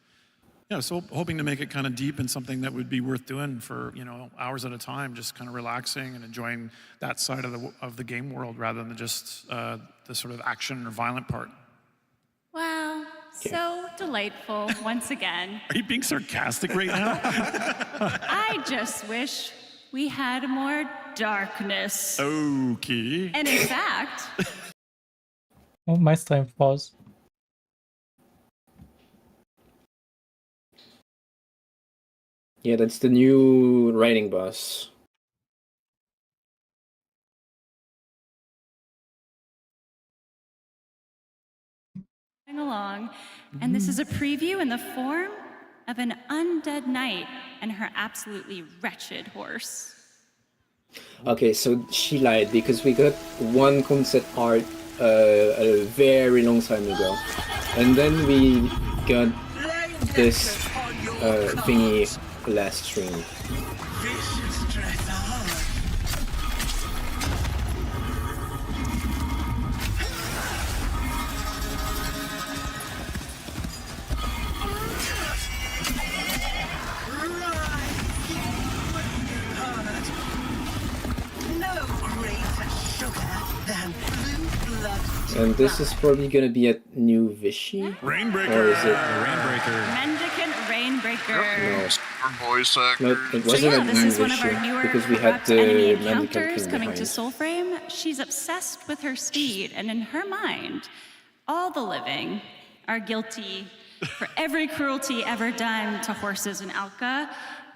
yeah, so hoping to make it kind of deep and something that would be worth doing for hours at a time, just kind of relaxing and enjoying that side of the game world rather than just the sort of action or violent part. Wow, so delightful once again. Are you being sarcastic right now? I just wish we had more darkness. Okay. And in fact... Oh, my stream paused. Yeah, that's the new writing boss. along, and this is a preview in the form of an undead knight and her absolutely wretched horse. Okay, so she lied because we got one concept art a very long time ago, and then we got this thingy last stream. And this is probably gonna be a new Vichy? Rainbreaker! Or is it Rainbreaker? Mendicant Rainbreaker. Voice actor. No, it wasn't So yeah, a this new is one of our Vichy, newer because we had corrupt enemy the Mendicant encounters thing coming behind. to Soulframe. She's obsessed with her steed, and in her mind, all the living are guilty for every cruelty ever done to horses in Alka.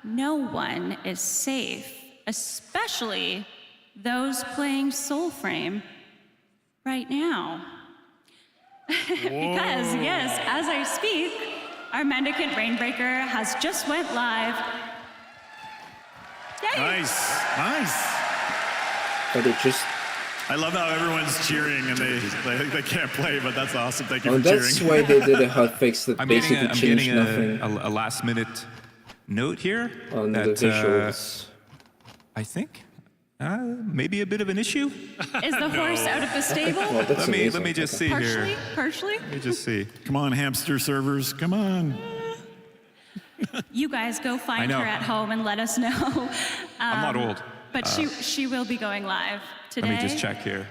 No one is safe, especially those playing Soulframe right now. Because, yes, as I speak, our Mendicant Rainbreaker has just went live. Yay! Nice, nice. But it just... I love how everyone's cheering and they can't play, but that's awesome. Thank you Oh, for cheering. that's why they did a hotfix that I'm basically changed getting nothing a last minute note here on that the visuals. I think maybe a bit of an issue. Is the horse out of the stable? Well, that's let me just see Partially? here. Partially? Let me just see. Come on, hamster servers, come on. You guys go I find know. her at home and let us know. I'm not old. But she will be going live today. Let me just check here.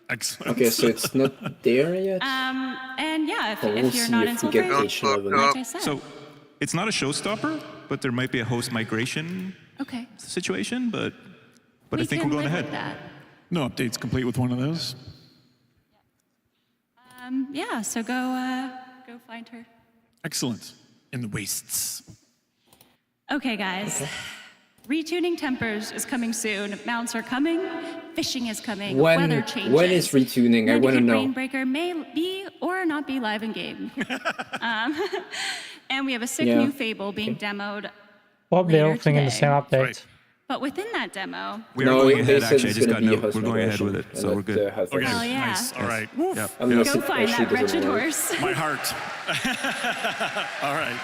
Excellent. Okay, so it's not there yet? And yeah, Well, if we'll you're see not if in we get Soulframe, H11. like I said. So it's not a showstopper, but there might be a host migration Okay. situation, but I We think can we're going live ahead. with that. No updates complete with one of those. Yeah, so go find her. Excellent. In the wastes. Okay, guys. Retuning Tempers is coming soon. Mounts are coming. Fishing is coming. Weather changes. When is retuning? I want to know. Rainbreaker may be or not be live in game. And we have a sick Yeah. new Fable being demoed. Probably later everything in the today. same update. But within that demo, We are No, going they ahead, said actually. I it's just gonna got be a note. host We're going ahead with migration, it, so and we're not, good. host Okay, Hell yeah. nice. All right. Woof. Yep. Unless go it find actually that doesn't wretched work. horse. My heart. All right.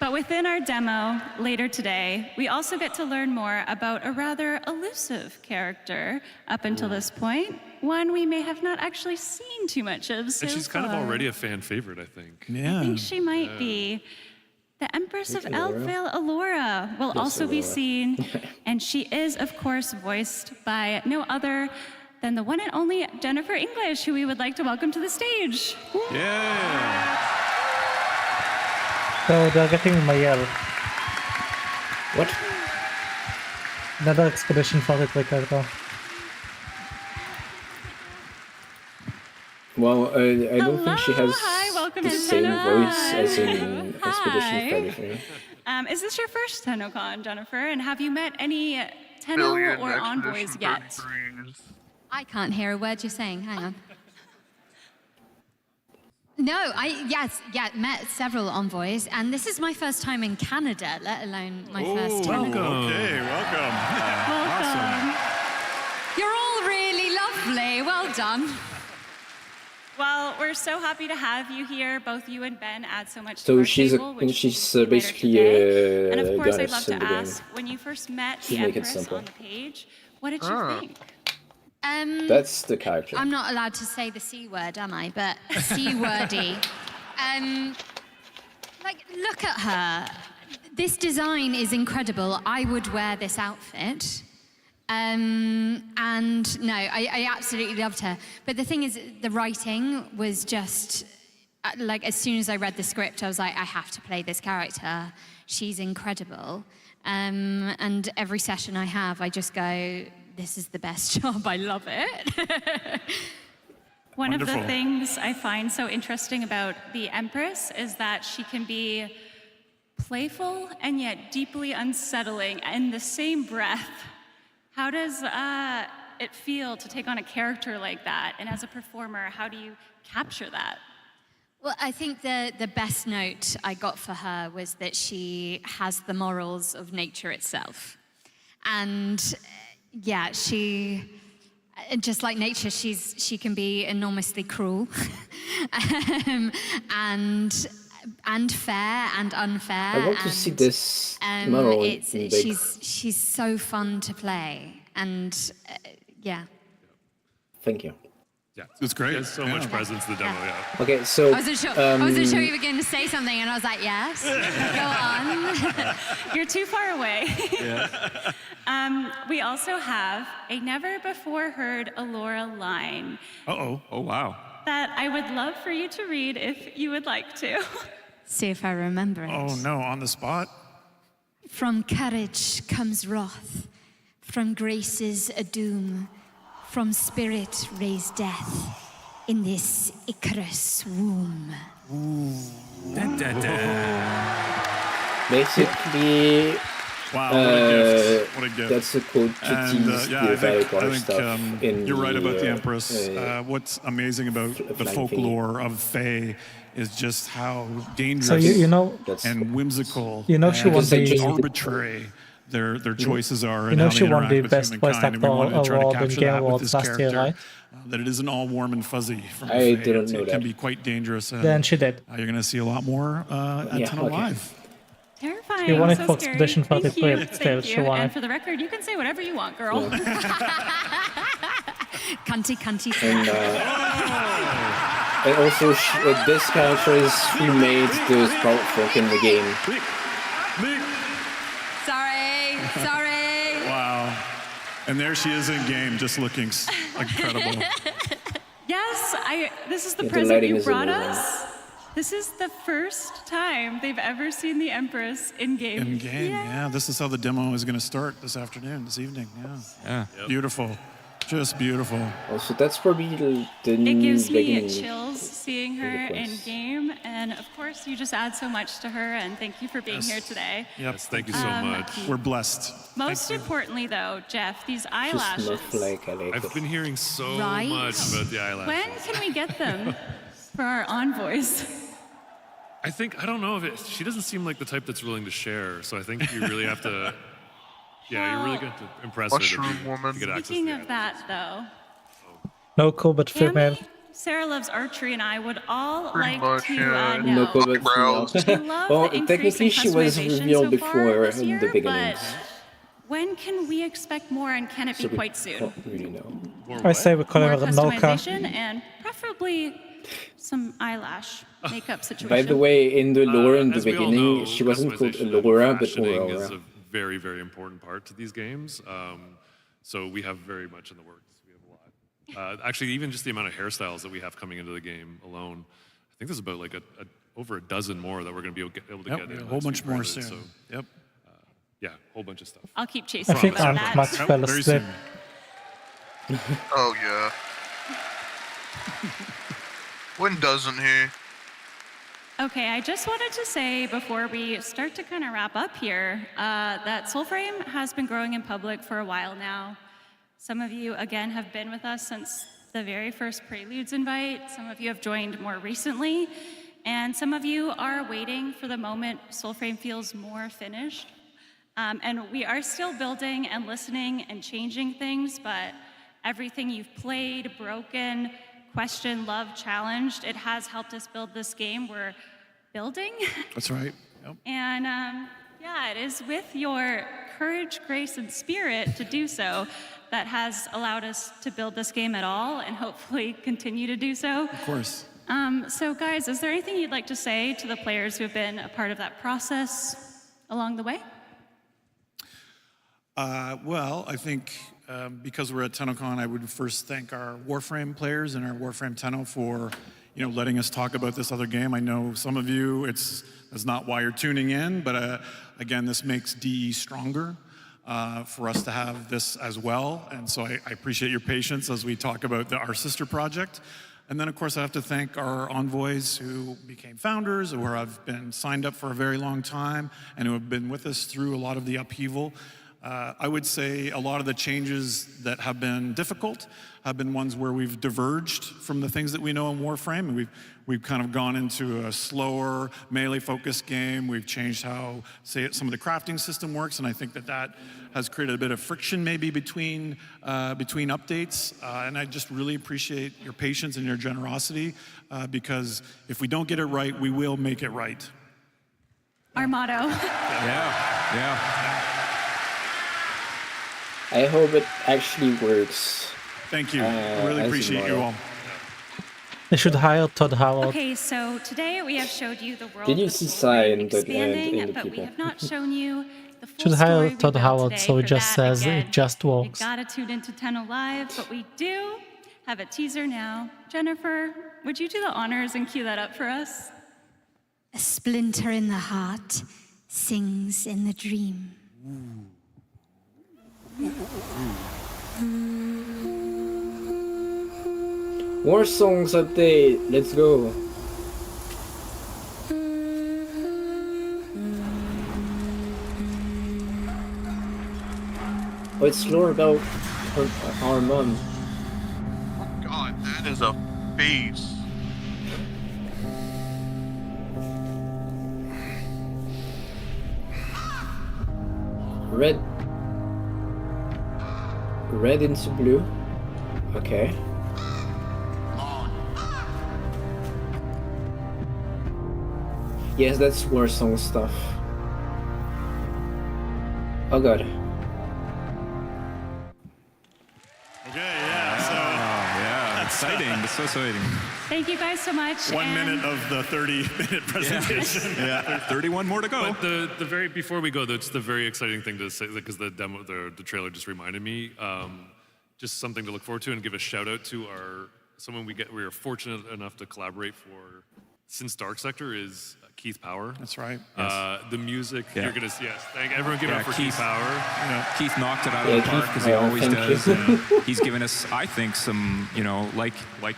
But within our demo later today, we also get to learn more about a rather elusive character up until this point, one we may have not actually seen too much of so And she's kind of far. already a fan favorite, I think. I think she might be. The Empress of Elfvale, Alora, will also be seen, and she is, of course, voiced by no other than the one and only Jennifer English, who we would like to welcome to the stage. Yeah. So they're getting Mayel. What? Another Expedition 43 character. Well, I don't think she has welcome the to same Tenno. voice as in Expedition 33. Is this your first TennoCon, Jennifer? And have you met any Tenno or envoys yet? I can't hear a word you're saying. Hang on. No, met several envoys, and this is my first time in Canada, let alone my first time. Welcome. Okay, welcome. Welcome. You're all really lovely. Well done. Well, we're so happy to have you here. Both you and Ben add so much to So our she's table, which she's we'll see later basically today. And of a course, I'd goddess love in to the game. ask, when you first met the Should make it Empress simple. on the page, what did you think? That's the character. I'm not allowed to say the C word, am I? But C-wordy. Like, look at her. This design is incredible. I would wear this outfit. And no, I absolutely loved her. But the thing is, the writing was just, like, as soon as I read the script, I was like, I have to play this character. She's incredible. And every session I have, I just go, this is the best job. I love it. One of the Wonderful. things I find so interesting about the Empress is that she can be playful and yet deeply unsettling in the same breath. How does it feel to take on a character like that? And as a performer, how do you capture that? Well, I think the best note I got for her was that she has the morals of nature itself. And yeah, she, just like nature, she can be enormously cruel and fair and unfair. I want to see this moral in big. She's so fun to play, and yeah. Thank you. Yeah, it's great. There's so much presence in the demo, yeah. Okay, so I wasn't sure you were going to say something, and I was like, yes, go on. You're too far away. We also have a never-before-heard Alora line Uh-oh. Oh, wow. that I would love for you to read if you would like to. See if I remember it. Oh, no, on the spot? From courage comes wrath, from graces a doom, from spirit raised death in this Icarus womb. Basically, Wow, what a gift. What a gift. that's a quote to And, tease yeah, the I think, Valor stuff in you're right the, about the Empress. What's amazing about the flying folklore of Fae is just how dangerous So you know, and whimsical you know she and won the- arbitrary their choices are you and know how she they won interact the with best voice humankind, and we actor wanted to try to award in capture Game that with Awards this last year, character. right? That it isn't all warm and fuzzy from I Fae. didn't know It that. can be quite dangerous. And, Then she did. You're going to see a lot more at Yeah, Tenno okay. Live. Terrifying. She won it so for scary. Expedition Thank 43, you. but still, Thank she you. won And it. for the record, you can say whatever you want, girl. Cunty. And also, this character is who made the Sprout Folk in the game. Sorry. Wow. And there she is in game, just looking incredible. Yes, this is the Yeah, the present lighting you is brought amazing. us. This is the first time they've ever seen the Empress in game. In game, yeah. This is how the demo is going to start this afternoon, this evening. Yeah. Yeah. Beautiful. Just beautiful. Also, that's probably the It gives me beginning. chills seeing her in quest. game, and of course, you just add so much to her. And thank you for being here today. Yep. Yes, thank you so much. We're blessed. Most importantly, though, Jeff, these She's eyelashes. not like I like I've it. been hearing so Right? much about the eyelashes. When can we get them for our envoys? I don't know if she doesn't seem like the type that's willing to share, so I think you really have to, yeah, you're really going to impress her to get access to Speaking the of that, though, No cool but can female. Sarah Loves Archery and I would all Pretty like much, to yeah. know. No comments. We love Well, the increase technically in she was customization revealed so far before this in year, the beginning. but when can we expect more, and can it be So we quite soon? can't really know. I say we call More her Noka. customization and preferably some eyelash makeup situation. By the way, in the lore in the As we all beginning, know, she wasn't called customization and Laura, but fashioning is Aurora. a very, very important part to these games. So we have very much in the works. We have a lot. Actually, even just the amount of hairstyles that we have coming into the game alone, I think there's about like over a dozen more that we're going to be able to get in. A whole bunch more soon. So, yep. Yeah, a whole bunch of stuff. I'll keep chasing I think about Aunt Matt that. fell Very asleep. soon. Oh yeah. When doesn't he? Okay, I just wanted to say before we start to kind of wrap up here that Soulframe has been growing in public for a while now. Some of you, again, have been with us since the very first Preludes invite. Some of you have joined more recently. And some of you are waiting for the moment Soulframe feels more finished. And we are still building and listening and changing things, but everything you've played, broken, questioned, loved, challenged, it has helped us build this game we're building. That's right. Yep. And yeah, it is with your courage, grace, and spirit to do so that has allowed us to build this game at all and hopefully continue to do so. Of course. So guys, is there anything you'd like to say to the players who have been a part of that process along the way? Well, I think because we're at TennoCon, I would first thank our Warframe players and our Warframe Tenno for letting us talk about this other game. I know some of you, that's not why you're tuning in, but again, this makes DE stronger for us to have this as well. And so I appreciate your patience as we talk about our sister project. And then, of course, I have to thank our envoys who became founders, or have been signed up for a very long time, and who have been with us through a lot of the upheaval. I would say a lot of the changes that have been difficult have been ones where we've diverged from the things that we know in Warframe, and we've kind of gone into a slower, melee-focused game. We've changed how, say, some of the crafting system works, and I think that has created a bit of friction maybe between updates. And I just really appreciate your patience and your generosity, because if we don't get it right, we will make it right. Our motto. Yeah. I hope it actually works. Thank you. I really appreciate you all. They should hire Todd Howard. Okay, so today we have showed you the world Did you of see Soulframe Sign expanding, in the but we people? have not shown you the full Should story hire we Todd built Howard today. so he For just that, says again, it just you works. gotta tune into Tenno Live, but we do have a teaser now. Jennifer, would you do the honors and cue that up for us? A splinter in the heart sings in the dream. More songs update. Let's go. Oh, it's slower about our mom. Oh god, that is a face. Red into blue. Okay. Yes, that's war song stuff. Oh god. Okay, yeah, so... yeah, exciting. That's so exciting. Thank you guys so much. 1 minute of the 30-minute presentation. Yeah, 31 more to go. But the very before we go, that's the very exciting thing to say, because the demo, the trailer just reminded me. Just something to look forward to, and give a shout out to someone we are fortunate enough to collaborate for since Dark Sector is Keith Power. That's right. The music Yeah. you're gonna see. Yes, everyone give it up for Keith Power. Keith knocked it out of the park, because he always does. And he's given us, I think, some, like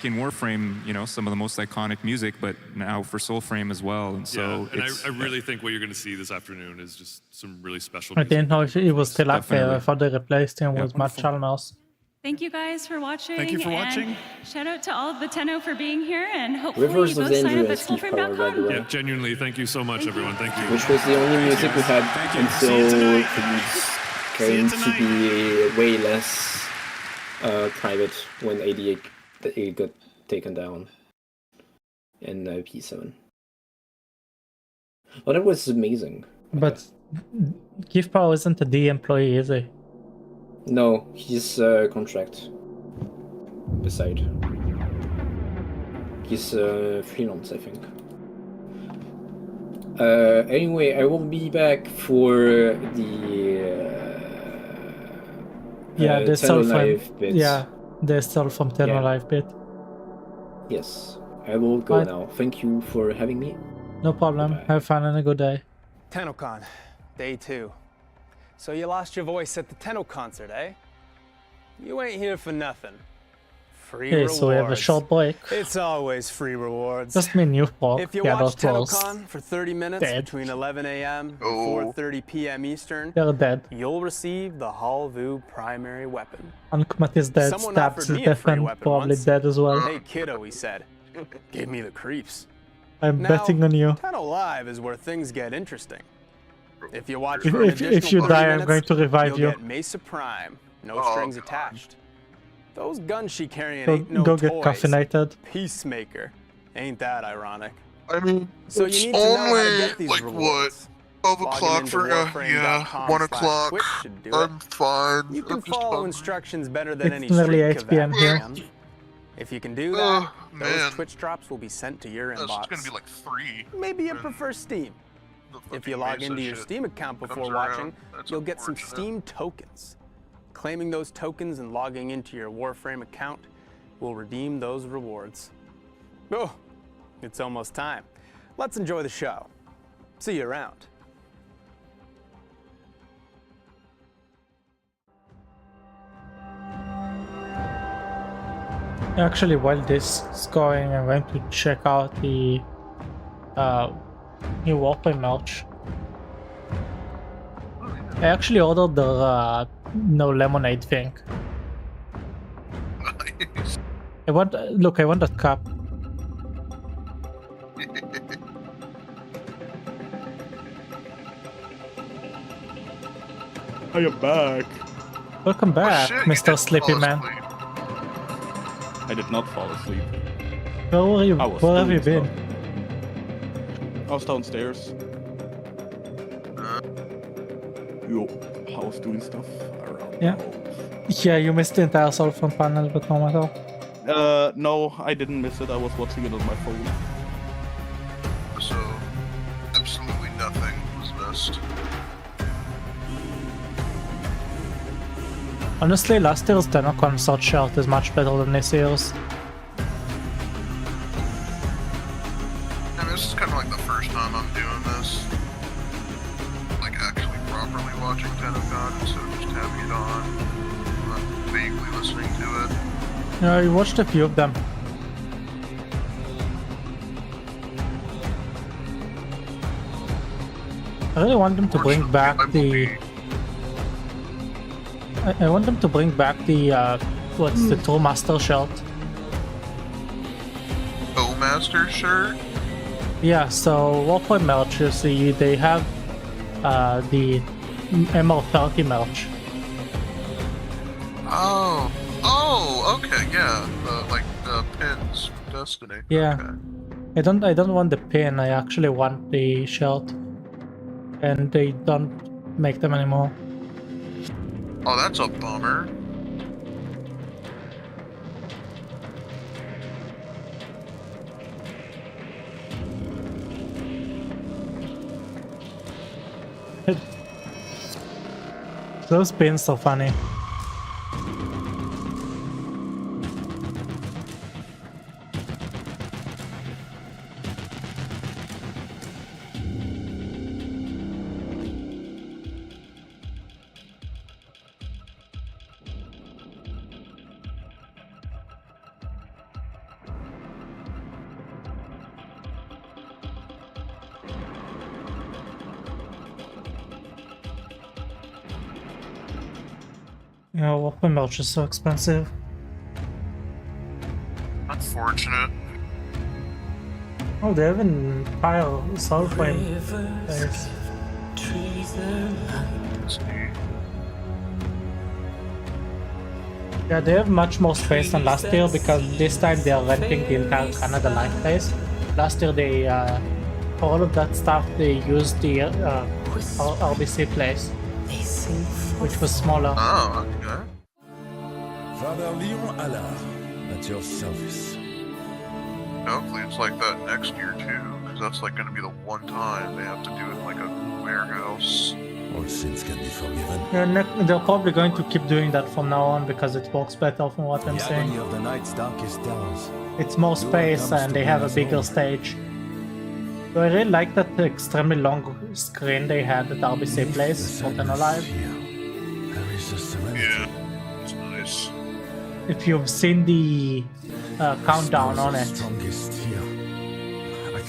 in Warframe, some of the most iconic music, but now for Soulframe as well. And so, and I really think what you're gonna see this afternoon is just some really special I music. didn't know if he was still up there. I Definitely. thought they replaced him with Matt Chalmers. Thank you guys for watching. Thank you for and watching. Shout out to all of the Tenno for being here, and hopefully Rivers you of both sign Danger up at is Keith Power, by the soulframe.com. way. Yeah, genuinely, thank you so much, everyone. Thank you. Which was the only music we had until things came to be way less private when 88 got taken down in P7. Well, that was amazing. But GivePower isn't a D employee, is he? No, he's contract. Beside. He's freelance, I think. Anyway, I will be back for the Yeah, the TennoLive Soulframe. bit. Yeah, the Soulframe TennoLive bit. Yes, I will go now. Thank you for having me. No problem. Bye-bye. Have fun and a good day. TennoCon, day 2. So you lost your voice at the TennoCon concert, eh? You ain't here for nothing. Free Okay, rewards. so we have a short break. It's always free rewards. Just me new frog. If you Yeah, watch those trolls. TennoCon for 30 minutes Dead. between 11 a.m. and 4:30 p.m. Eastern, They're dead. you'll receive the Halvu primary weapon. SuccMut is dead. Someone Stabs offered is me a free definitely weapon probably once. dead as well. Hey kiddo, he said. Gave me the creeps. I'm Now, betting on you. TennoLive is where things get interesting. If you watch If- for an if additional you 30 die, I'm minutes, going to revive you'll you. get Mesa Prime, no strings attached. Those guns she carrying Go, ain't no go get toys. caffeinated. Peacemaker. Ain't that ironic? I mean, So it's you need to know how to only get these like rewards. what, 12 Logging o'clock into for warframe.com/twitch 1 o'clock. should do it. I'm fine. You can I'm just follow hungry. instructions better than any It's nearly street 8 p.m. here. Kazakh. If you can do that, Oh, those man. Twitch drops will be sent to your That's inbox. gonna be like 3. Maybe you prefer Steam. If you log Mesa into your shit Steam account comes before around. watching, That's you'll get some unfortunate. Steam tokens. Claiming those tokens and logging into your Warframe account will redeem those rewards. Oh, it's almost time. Let's enjoy the show. See you around. Actually, while this is going, I'm going to check out the new Warframe merch. I actually ordered the no lemonade thing. Nice. I want that cup. I am back. Welcome back, shit, you Mr. didn't Sleepy fall Man. asleep. I did not fall asleep. Where were you? I was Where have you doing been? I was downstairs. Yo, I was doing stuff around. Yeah. Yeah, you missed the entire Soulframe panel, but no matter. No, I didn't miss it. I was watching it on my phone. So, absolutely nothing was missed. Honestly, last year's TennoCon sword shirt is much better than this year's. I mean, this is kind of like the first time I'm doing this. Like, actually properly watching TennoCon instead of just having it on. I'm vaguely listening to it. I watched a few of them. I really want them to bring back the... I want them to bring back the, what's the True Master shirt? O Master shirt? Yeah, so Warframe merch, you see, they have the MR30 merch. Oh, okay, yeah. Like pins from Destiny. Yeah. Okay. I don't want the pin, I actually want the shirt. And they don't make them anymore. Oh, that's a bummer. Those pins are funny. Yeah, Warframe merch is so expensive. Unfortunate. Oh, they have an entire Soulframe place. Yeah, they have much more space than last year because this time they are renting the entire Canada Live place. Last year they, for all of that stuff, they used the RBC place, which was smaller. Oh, okay. Father Leon Allard, at your service. Hopefully it's like that next year too, because that's like going to be the one time they have to do it in like a warehouse. All sins can be forgiven. They're probably going to keep doing that from now on because it works better from what I'm The saying. agony of the night's darkest hours. It's more space and they have a bigger stage. So I really like that extremely long screen they had at RBC Place for TennoCon. Yeah, it's nice. If you've seen the countdown on it,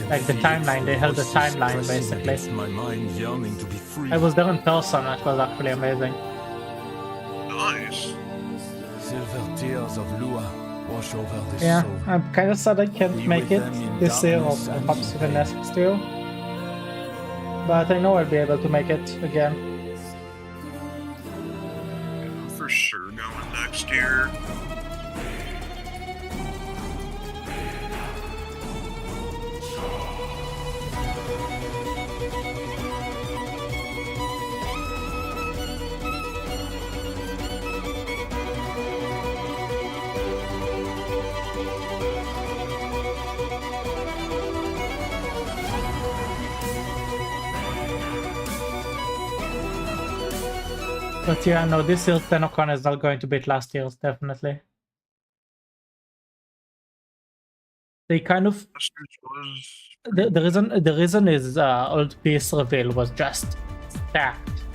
like the timeline, they held the timeline basically. My mind yearning to be free. I was there in person, it was actually amazing. Nice. Silver tears of Lua wash over the Yeah, soul. I'm kind of sad I can't make it this year or perhaps even next year. But I know I'll be able to make it again. For sure going next year. But yeah, no, this year's TennoCon is not going to beat last year's, definitely. They kind of... The reason is old piece reveal was just stacked.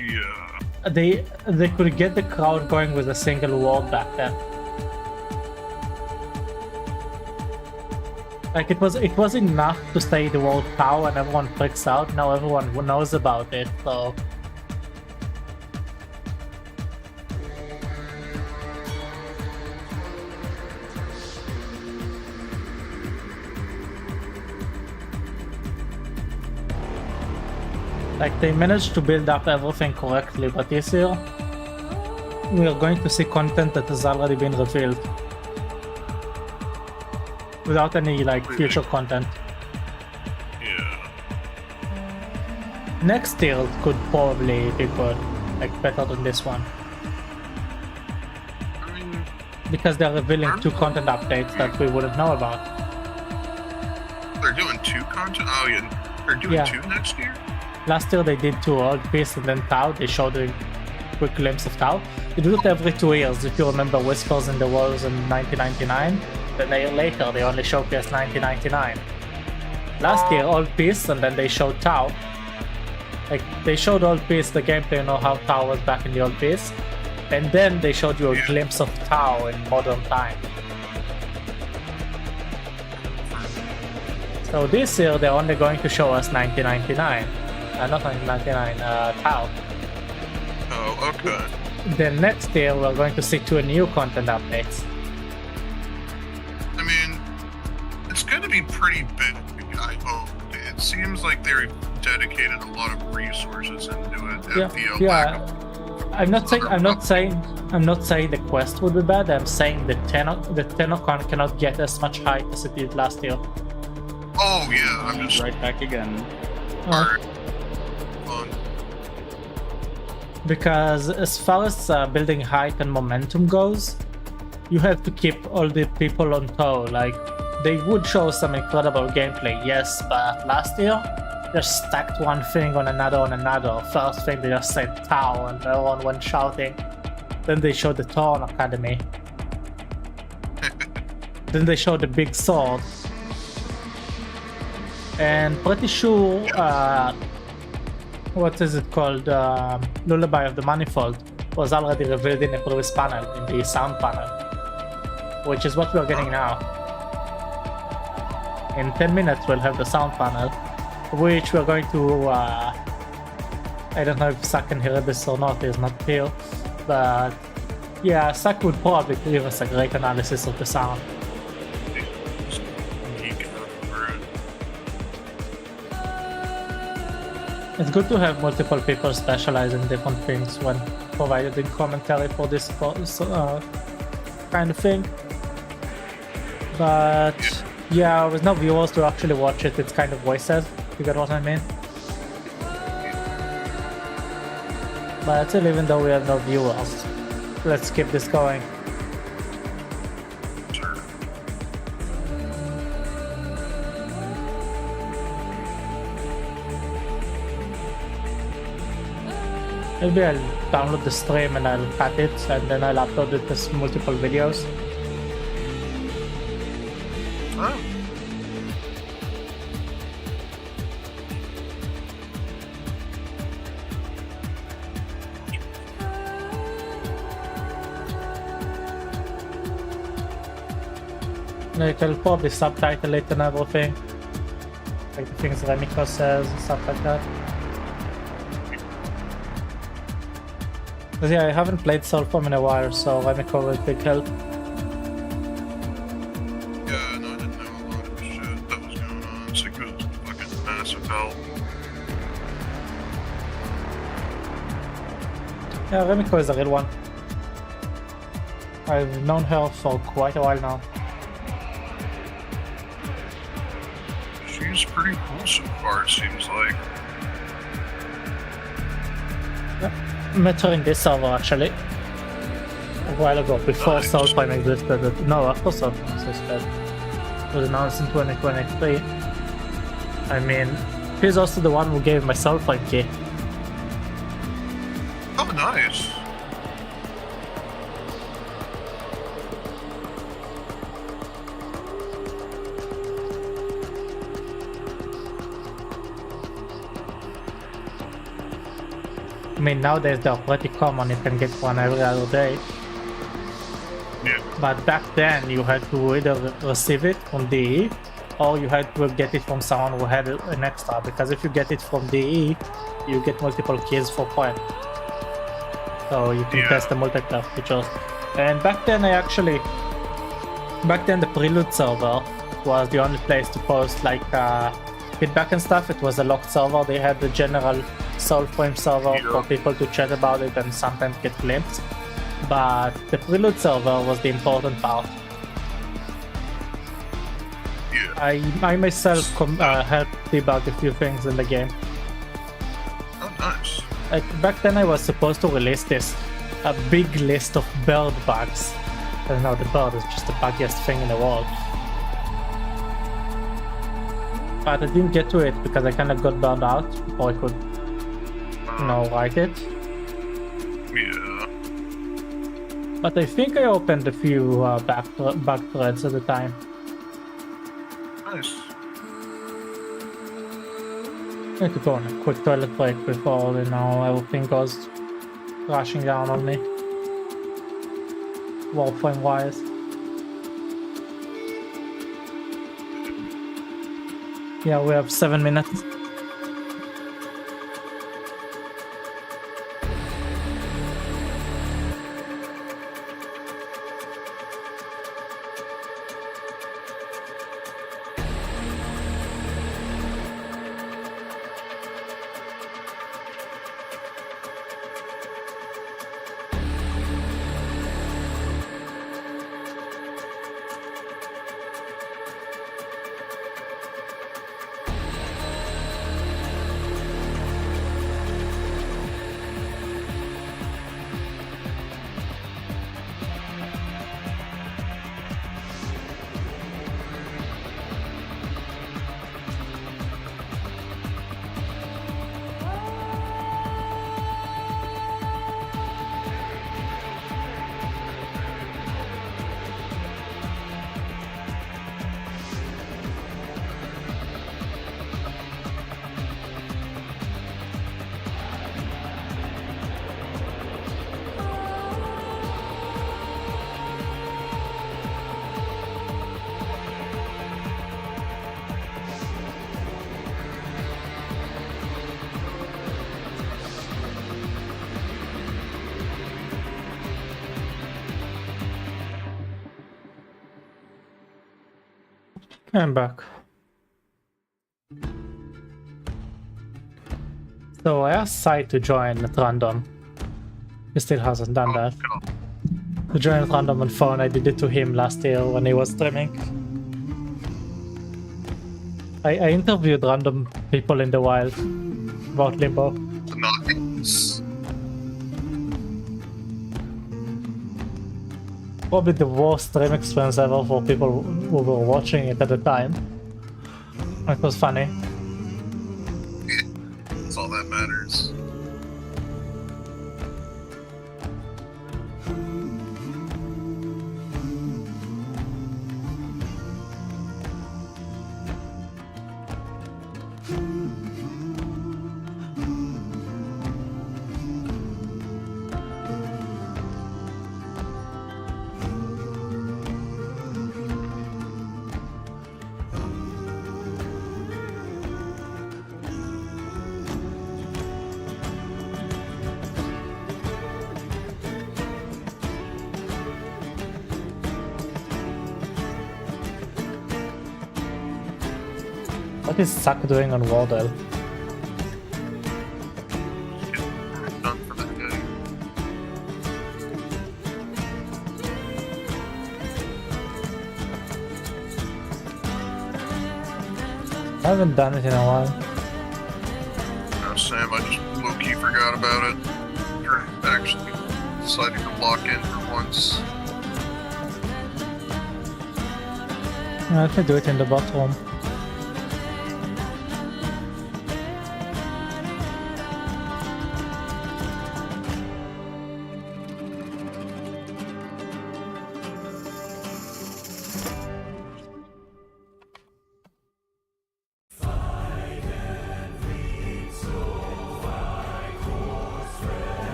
Yeah. They could get the crowd going with a single wall back then. Like it was enough to say the word POW and everyone freaks out. Now everyone knows about it, so... Like they managed to build up everything correctly, but this year we are going to see content that has already been revealed without any like future content. Yeah. Next year could probably be good, like better than this one. Because they're revealing 2 content updates that we wouldn't know about. They're doing 2 content? Oh yeah, they're doing 2 next year? Last year they did 2 old piece and then TOW. They showed a quick glimpse of TOW. They do it every 2 years. If you remember Whispers in the Walls in 1999, then a year later they only showcased 1999. Last year old piece and then they showed TOW. Like they showed old piece the gameplay, you know how TOW was back in the old piece, and then they showed you a glimpse of TOW in modern time. So this year they're only going to show us 1999. Not 1999, TOW. Oh, okay. Then next year we're going to see 2 new content updates. I mean, it's going to be pretty big, I hope. It seems like they've dedicated a lot of resources into it. I'm not saying the quest would be bad. I'm saying the TennoCon cannot get as much hype as it did last year. Oh yeah, I'm just right back again. Because as far as building hype and momentum goes, you have to keep all the people on toe. Like, they would show some incredible gameplay, yes, but last year, just stacked one thing on another. First thing they just said TOW and everyone went shouting. Then they showed the Torn Academy. Then they showed the big sword. And pretty sure, what is it called, Lullaby of the Manifold was already revealed in a previous panel, in the sound panel, which is what we're getting now. In 10 minutes we'll have the sound panel, which we're going to, I don't know if Suck can hear this or not, he's not here, but yeah, Suck would probably give us a great analysis of the sound. It's good to have multiple people specialize in different things when providing commentary for this kind of thing. But yeah, with no viewers to actually watch it, it's kind of wasted. You get what I mean? But still, even though we have no viewers, let's keep this going. Maybe I'll download the stream and I'll cut it and then I'll upload it as multiple videos. Oh. Like, I'll probably subtitle it and everything. Like the things Remiko says and stuff like that. But yeah, I haven't played Soulframe in a while, so Remiko will big help. Yeah, no, I didn't know a lot of shit that was going on. It's like it was fucking massive help. Yeah, Remiko is a real one. I've known her for quite a while now. She's pretty cool so far, it seems like. Met her in this server actually a while ago, before Soulframe existed. No, after Soulframe existed. It was announced in 2023. I mean, he's also the one who gave my Soulframe key. Oh, nice. I mean, nowadays they're pretty common, you can get one every other day. Yeah. But back then you had to either receive it from DE or you had to get it from someone who had an extra, because if you get it from DE, you get multiple keys for free. So you can test the multiplayer features. And back then the Prelude server was the only place to post like feedback and stuff. It was a locked server. They had the general Soulframe server for people to chat about it and sometimes get glimpsed. But the Prelude server was the important part. I myself helped debug a few things in the game. Oh, nice. Like, back then I was supposed to release a big list of bird bugs. And now the bird is just the buggiest thing in the world. But I didn't get to it because I kind of got burned out before I could, write it. Yeah. But I think I opened a few bug threads at the time. Nice. I need to go on a quick toilet break before, everything goes crashing down on me. Warframe wise. Yeah, we have 7 minutes. I'm back. So I asked Sai to join at random. He still hasn't done that. To join at random on phone, I did it to him last year when he was streaming. I interviewed random people in the wild about Limbo. Nice. Probably the worst stream experience ever for people who were watching it at the time. It was funny. That's all that matters. What is Suck doing on Wardell? Done for the day. I haven't done it in a while. No, Sam, I just low-key forgot about it. You're actually deciding to lock in for once. I can do it in the bot room.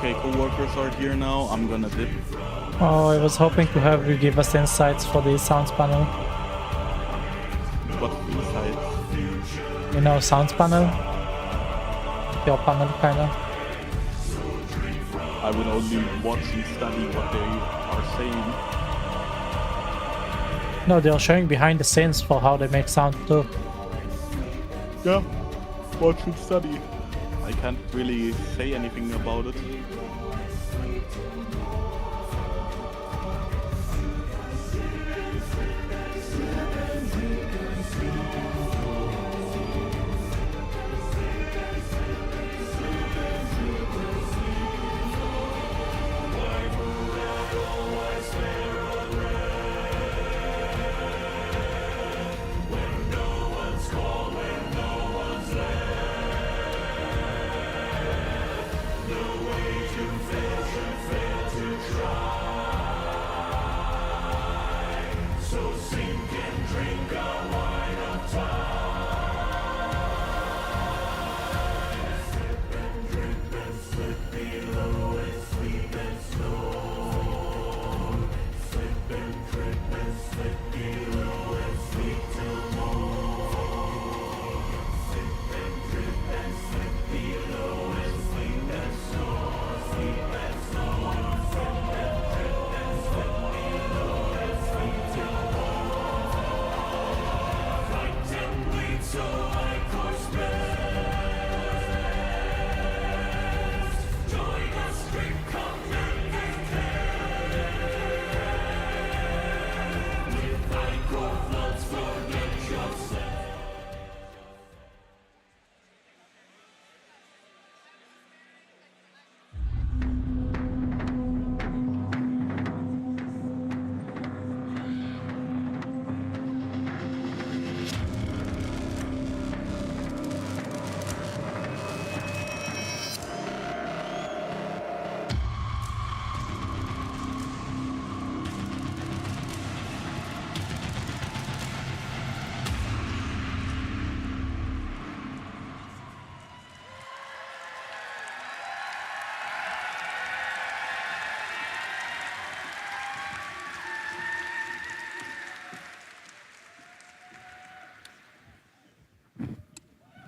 Okay, co-workers are here now. I'm gonna dip. Oh, I was hoping to have you give us insights for the sounds panel. What insights? You know, sounds panel? Your panel, kinda. I will only watch and study what they are saying. No, they're showing behind the scenes for how they make sound too. Yeah, watch and study. I can't really say anything about it.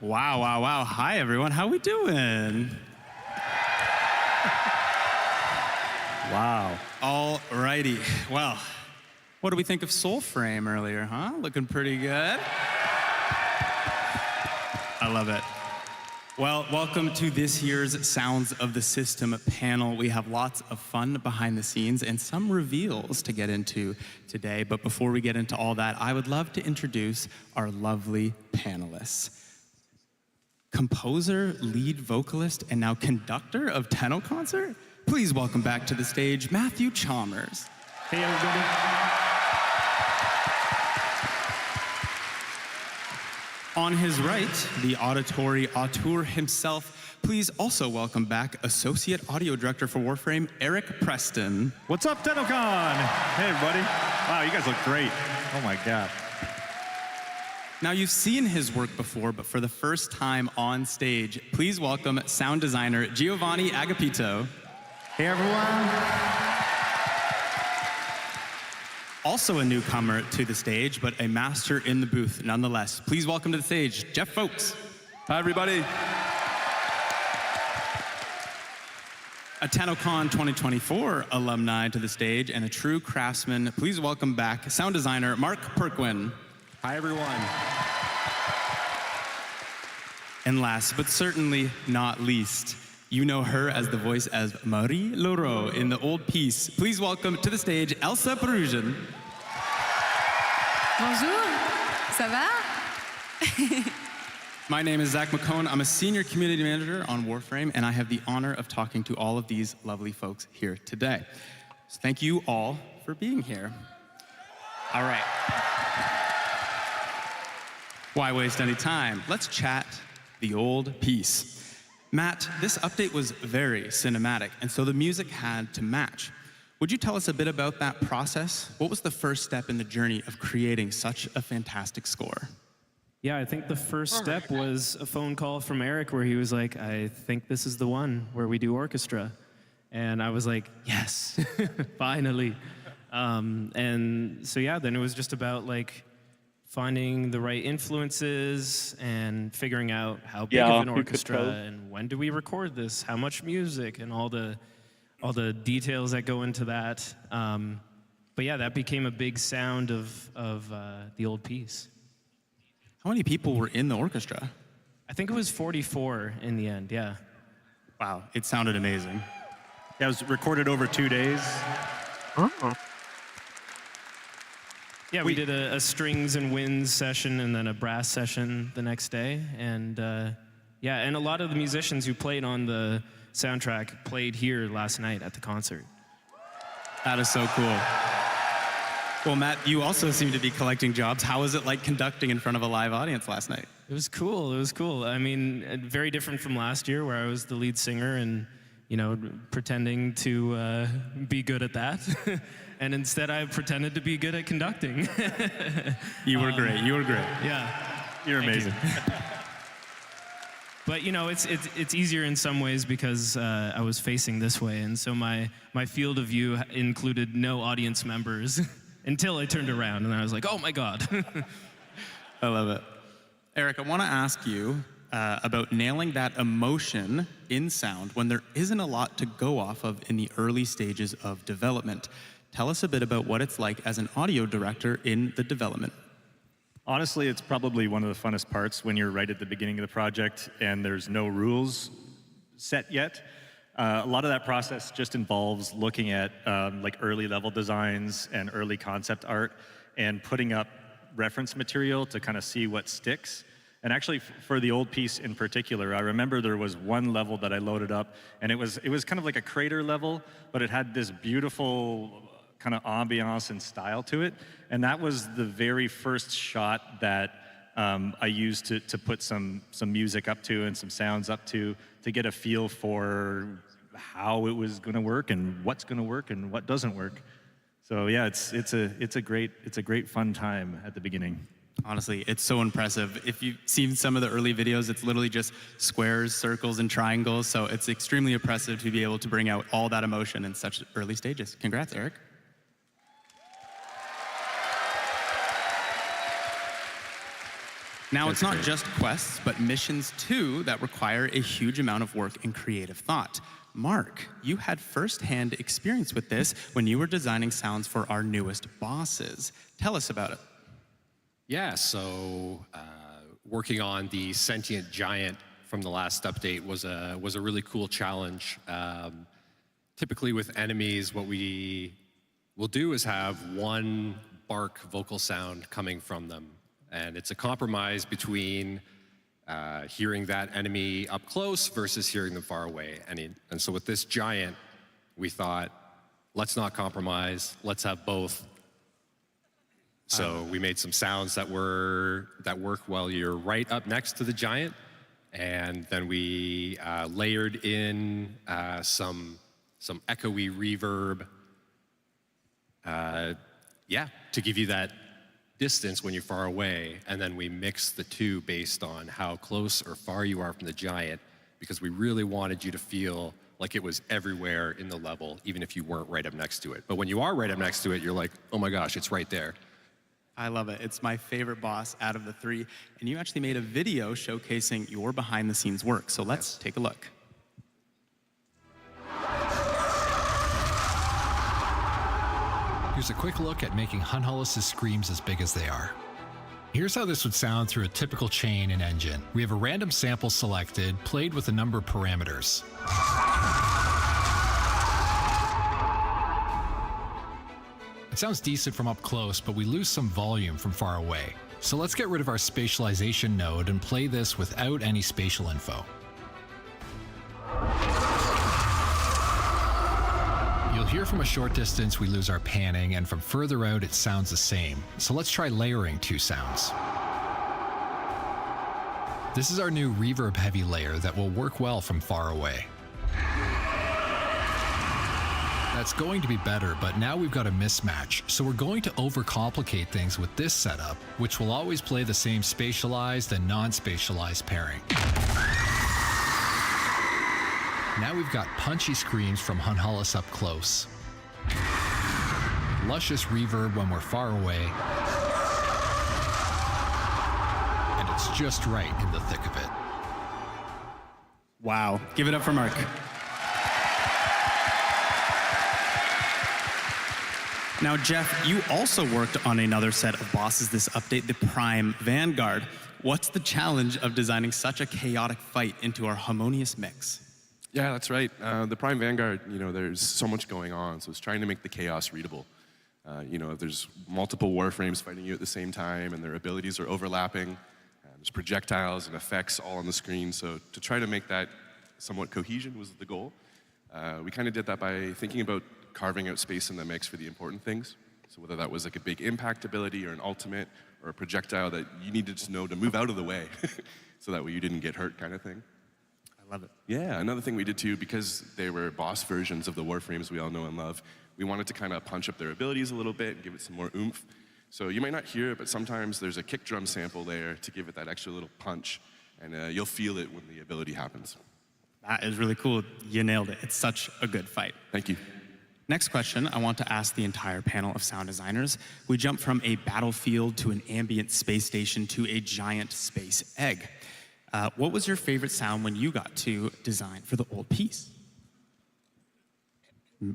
Wow, wow, wow. Hi, everyone. How we doing? Wow. All righty. Well, what do we think of Soulframe earlier, huh? Looking pretty good. I love it. Well, welcome to this year's Sounds of the System panel. We have lots of fun behind the scenes and some reveals to get into today. But before we get into all that, I would love to introduce our lovely panelists. Composer, lead vocalist, and now conductor of TennoCon, please welcome back to the stage, Matthew Chalmers. Hey, everybody. On his right, the auditory auteur himself, please also welcome back Associate Audio Director for Warframe, Eric Preston. What's up, TennoCon? Hey, everybody. Wow, you guys look great. Oh my God. Now, you've seen his work before, but for the first time on stage, please welcome sound designer Giovanni Agapito. Hey, everyone. Also a newcomer to the stage, but a master in the booth nonetheless. Please welcome to the stage, Jeff Folks. Hi, everybody. A TennoCon 2024 alumni to the stage and a true craftsman. Please welcome back sound designer Mark Perquin. Hi, everyone. And last, but certainly not least, you know her as the voice as Marie Leroux in The Old Piece. Please welcome to the stage Elsa Perusian. Bonjour, ça va? My name is Zach McCone. I'm a senior community manager on Warframe, and I have the honor of talking to all of these lovely folks here today. So thank you all for being here. All right. Why waste any time? Let's chat The Old Piece. Matt, this update was very cinematic, and so the music had to match. Would you tell us a bit about that process? What was the first step in the journey of creating such a fantastic score? Yeah, I think the first step was a phone call from Eric where he was like, I think this is the one where we do orchestra. And I was like, yes, finally. And so yeah, then it was just about like finding the right influences and figuring out how big of an orchestra and when do we record this, how much music, and all the details that go into that. But yeah, that became a big sound of the old piece. How many people were in the orchestra? I think it was 44 in the end, yeah. Wow, it sounded amazing. Yeah, it was recorded over 2 days. Oh. Yeah, we did a strings and winds session and then a brass session the next day. And yeah, and a lot of the musicians who played on the soundtrack played here last night at the concert. That is so cool. Well, Matt, you also seem to be collecting jobs. How was it like conducting in front of a live audience last night? It was cool. It was cool. I mean, very different from last year where I was the lead singer and, you know, pretending to be good at that. And instead I pretended to be good at conducting. You were great. You were great. Yeah. You're amazing. But, you know, it's easier in some ways because I was facing this way. And so my field of view included no audience members until I turned around and I was like, oh my God. I love it. Eric, I want to ask you about nailing that emotion in sound when there isn't a lot to go off of in the early stages of development. Tell us a bit about what it's like as an audio director in the development. Honestly, it's probably one of the funnest parts when you're right at the beginning of the project and there's no rules set yet. A lot of that process just involves looking at like early level designs and early concept art and putting up reference material to kind of see what sticks. And actually, for the old piece in particular, I remember there was one level that I loaded up, and it was kind of like a crater level, but it had this beautiful kind of ambiance and style to it. And that was the very first shot that I used to put some music up to and some sounds up to get a feel for how it was going to work and what's going to work and what doesn't work. So yeah, it's a great fun time at the beginning. Honestly, it's so impressive. If you've seen some of the early videos, it's literally just squares, circles, and triangles. So it's extremely impressive to be able to bring out all that emotion in such early stages. Congrats, Eric. Now, it's not just quests, but missions too that require a huge amount of work and creative thought. Mark, you had first-hand experience with this when you were designing sounds for our newest bosses. Tell us about it. Yeah, so working on the sentient giant from the last update was a really cool challenge. Typically with enemies, what we will do is have one bark vocal sound coming from them. And it's a compromise between hearing that enemy up close versus hearing them far away. And so with this giant, we thought, let's not compromise, let's have both. So we made some sounds that work while you're right up next to the giant. And then we layered in some echoey reverb, to give you that distance when you're far away, and then we mix the two based on how close or far you are from the giant, because we really wanted you to feel like it was everywhere in the level, even if you weren't right up next to it. But when you are right up next to it, you're like, oh my gosh, it's right there. I love it. It's my favorite boss out of the three. And you actually made a video showcasing your behind-the-scenes work. So let's take a look. Here's a quick look at making Hunhollis' screams as big as they are. Here's how this would sound through a typical chain and engine. We have a random sample selected, played with a number of parameters. It sounds decent from up close, but we lose some volume from far away. So let's get rid of our spatialization node and play this without any spatial info. You'll hear from a short distance we lose our panning, and from further out it sounds the same. So let's try layering two sounds. This is our new reverb heavy layer that will work well from far away. That's going to be better, but now we've got a mismatch, so we're going to overcomplicate things with this setup, which will always play the same spatialized and non-spatialized pairing. Now we've got punchy screams from Hunhollis up close, luscious reverb when we're far away, and it's just right in the thick of it. Wow. Give it up for Mark. Now, Jeff, you also worked on another set of bosses this update, the Prime Vanguard. What's the challenge of designing such a chaotic fight into our harmonious mix? Yeah, that's right. The Prime Vanguard, there's so much going on, so it's trying to make the chaos readable. If there's multiple Warframes fighting you at the same time and their abilities are overlapping, there's projectiles and effects all on the screen, so to try to make that somewhat cohesion was the goal. We kind of did that by thinking about carving out space in the mix for the important things. So whether that was like a big impact ability or an ultimate or a projectile that you needed to know to move out of the way so that way you didn't get hurt kind of thing. I love it. Yeah, another thing we did too, because they were boss versions of the Warframes we all know and love, we wanted to kind of punch up their abilities a little bit and give it some more oomph. So you might not hear it, but sometimes there's a kick drum sample there to give it that extra little punch, and you'll feel it when the ability happens. That is really cool. You nailed it. It's such a good fight. Thank you. Next question, I want to ask the entire panel of sound designers. We jumped from a battlefield to an ambient space station to a giant space egg. What was your favorite sound when you got to design for the old piece?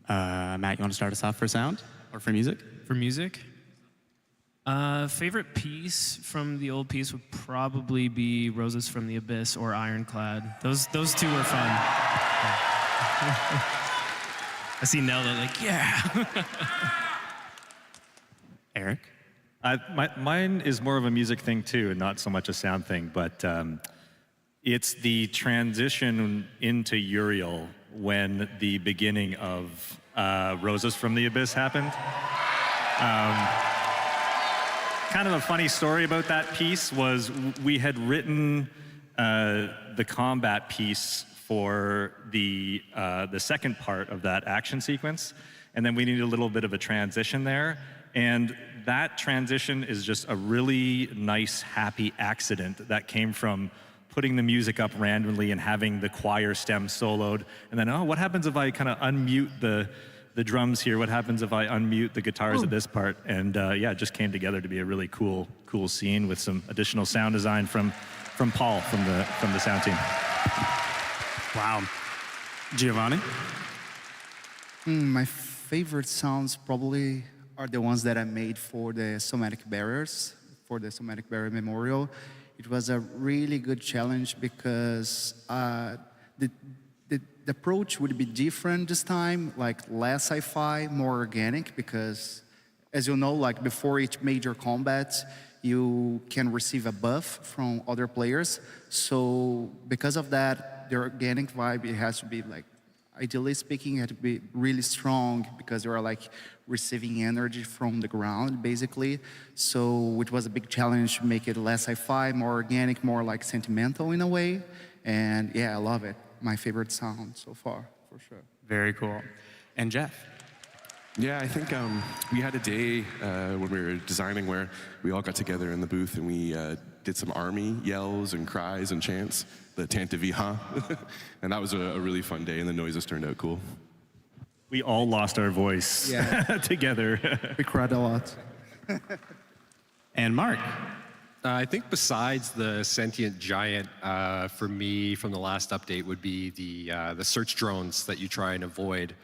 Matt, you want to start us off for sound or for music? For music? Favorite piece from the old piece would probably be Roses from the Abyss or Ironclad. Those two were fun. I see Nelda like, yeah. Eric? Mine is more of a music thing too, and not so much a sound thing, but it's the transition into Uriel when the beginning of Roses from the Abyss happened. Kind of a funny story about that piece was we had written the combat piece for the second part of that action sequence, and then we needed a little bit of a transition there, and that transition is just a really nice, happy accident that came from putting the music up randomly and having the choir stem soloed, and then, oh, what happens if I kind of unmute the the drums here. What happens if I unmute the guitars at this part? And yeah, it just came together to be a really cool scene with some additional sound design from Paul from the sound team. Wow. Giovanni? My favorite sounds probably are the ones that I made for the somatic barriers, for the somatic barrier memorial. It was a really good challenge because the approach would be different this time, like less sci-fi, more organic, because as you know, like before each major combat, you can receive a buff from other players. So because of that, the organic vibe, it has to be like, ideally speaking, it had to be really strong because you are like receiving energy from the ground, basically. So it was a big challenge to make it less sci-fi, more organic, more like sentimental in a way. And yeah, I love it. My favorite sound so far, for sure. Very cool. And Jeff? Yeah, I think we had a day when we were designing where we all got together in the booth and we did some army yells and cries and chants, the Tantavi, huh? And that was a really fun day, and the noises turned out cool. We all lost our voice together. We cried a lot. And Mark? I think besides the sentient giant, for me from the last update would be the search drones that you try and avoid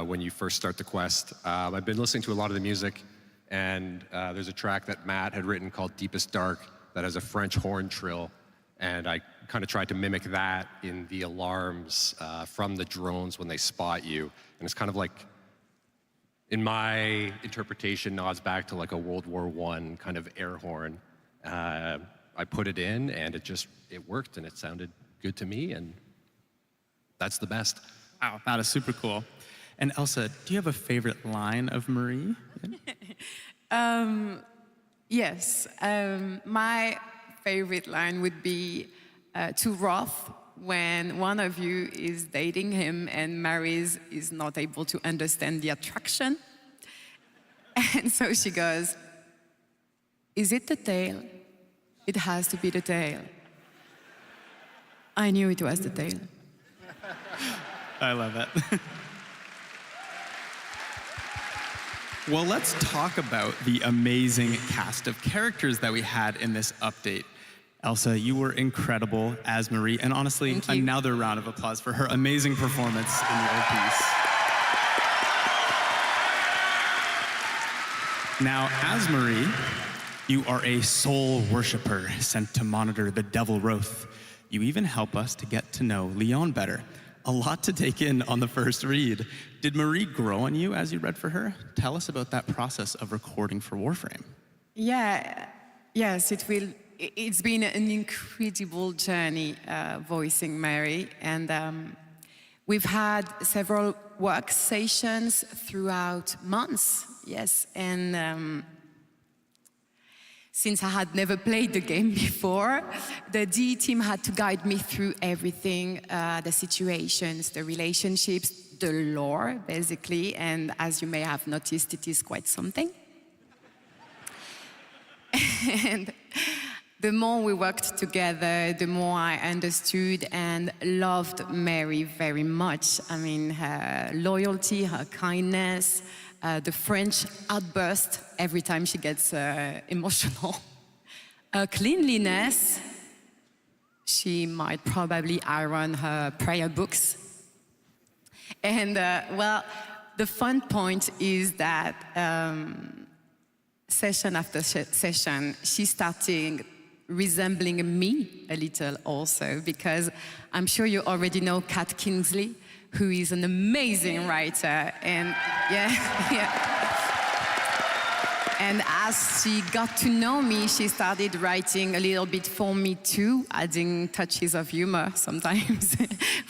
when you first start the quest. I've been listening to a lot of the music, and there's a track that Matt had written called Deepest Dark that has a French horn trill, and I kind of tried to mimic that in the alarms from the drones when they spot you. And it's kind of like, in my interpretation, nods back to like a World War I kind of air horn. I put it in, and it worked, and it sounded good to me, and that's the best. Wow, that is super cool. And Elsa, do you have a favorite line of Marie? Yes, my favorite line would be to Roth when one of you is dating him and Marie is not able to understand the attraction. And so she goes, "Is it the tail? It has to be the tail." I knew it was the tail. I love it. Well, let's talk about the amazing cast of characters that we had in this update. Elsa, you were incredible as Marie, and honestly, another round of applause for her amazing performance in the old piece. Now, as Marie, you are a soul worshiper sent to monitor the devil Roth. You even help us to get to know Leon better. A lot to take in on the first read. Did Marie grow on you as you read for her? Tell us about that process of recording for Warframe. Yeah, yes, it's been an incredible journey voicing Mary, and we've had several work sessions throughout months, yes, and since I had never played the game before, the DE team had to guide me through everything, the situations, the relationships, the lore, basically, and as you may have noticed, it is quite something. And the more we worked together, the more I understood and loved Mary very much. I mean, her loyalty, her kindness, the French outburst every time she gets emotional. Her cleanliness, she might probably iron her prayer books. And well, the fun point is that session after session, she's starting resembling me a little also, because I'm sure you already know Kat Kingsley, who is an amazing writer, and And as she got to know me, she started writing a little bit for me too, adding touches of humor sometimes,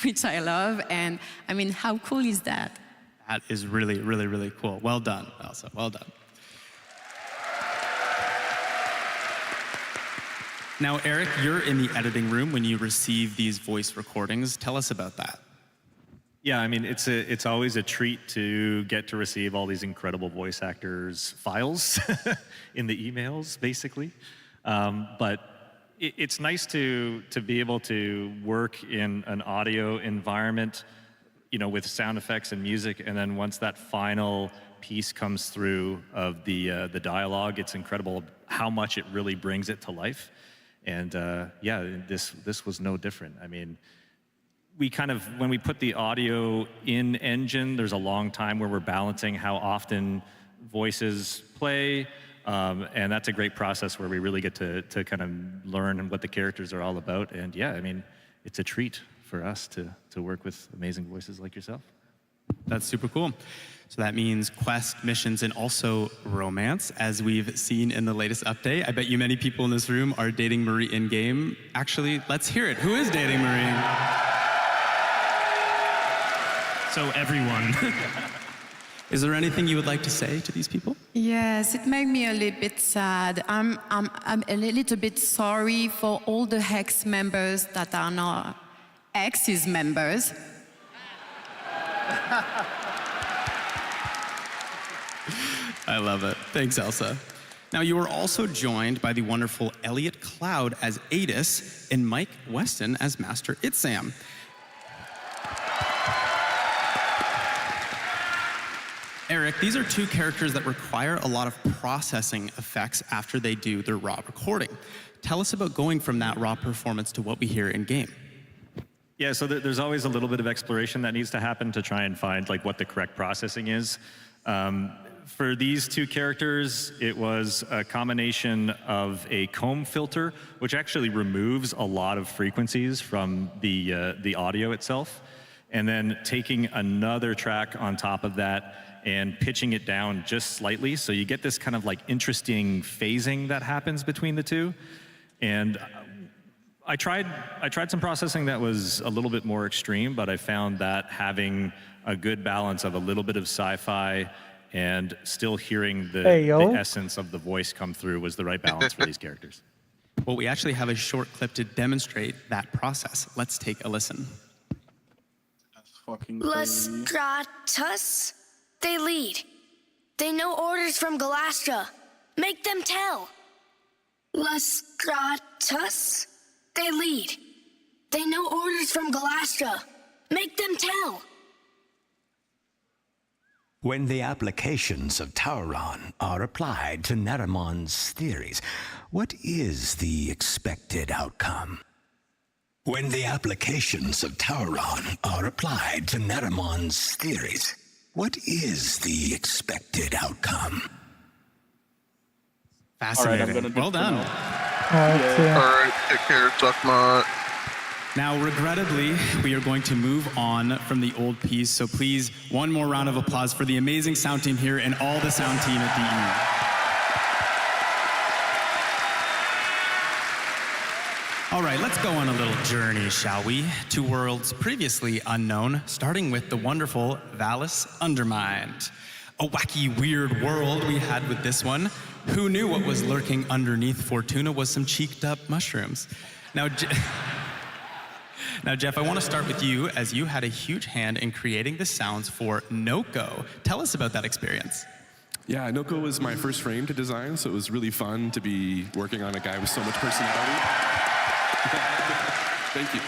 which I love. And I mean, how cool is that? That is really, really, really cool. Well done, Elsa, well done. Now, Eric, you're in the editing room when you receive these voice recordings. Tell us about that. Yeah, I mean, it's always a treat to get to receive all these incredible voice actors' files in the emails, basically. But it's nice to be able to work in an audio environment, with sound effects and music, and then once that final piece comes through of the dialogue, it's incredible how much it really brings it to life. And yeah, this was no different. I mean, when we put the audio in engine, there's a long time where we're balancing how often voices play, and that's a great process where we really get to kind of learn what the characters are all about. And yeah, I mean, it's a treat for us to work with amazing voices like yourself. That's super cool. So that means quest, missions, and also romance, as we've seen in the latest update. I bet you many people in this room are dating Marie in-game. Actually, let's hear it. Who is dating Marie? So everyone. Is there anything you would like to say to these people? Yes, it made me a little bit sad. I'm a little bit sorry for all the Hex members that are not X's members. I love it. Thanks, Elsa. Now, you were also joined by the wonderful Elliot Cloud as Adis and Mike Weston as Master Itsam. Eric, these are two characters that require a lot of processing effects after they do their raw recording. Tell us about going from that raw performance to what we hear in-game. Yeah, so there's always a little bit of exploration that needs to happen to try and find what the correct processing is. For these two characters, it was a combination of a comb filter, which actually removes a lot of frequencies from the audio itself, and then taking another track on top of that and pitching it down just slightly, so you get this kind of interesting phasing that happens between the two. And I tried some processing that was a little bit more extreme, but I found that having a good balance of a little bit of sci-fi and still hearing the essence of the voice come through was the right balance for these characters. Well, we actually have a short clip to demonstrate that process. Let's take a listen. Lestratus, they lead. They know orders from Galastra. Make them tell. Lestratus, they lead. They know orders from Galastra. Make them tell. When the applications of Tauron are applied to Neramon's theories, what is the expected outcome? When the applications of Tauron are applied to Neramon's theories, what is the expected outcome? Fascinating. All right, well done. All right, take care, SuccMut. Now, regrettably, we are going to move on from the old piece, so please, one more round of applause for the amazing sound team here and all the sound team at DE. All right, let's go on a little journey, shall we? To worlds previously unknown, starting with the wonderful Valis Undermined. A wacky, weird world we had with this one. Who knew what was lurking underneath Fortuna was some cheeked up mushrooms? Now, Jeff, I want to start with you, as you had a huge hand in creating the sounds for Noko. Tell us about that experience. Yeah, Noko was my first frame to design, so it was really fun to be working on a guy with so much personality. Thank you.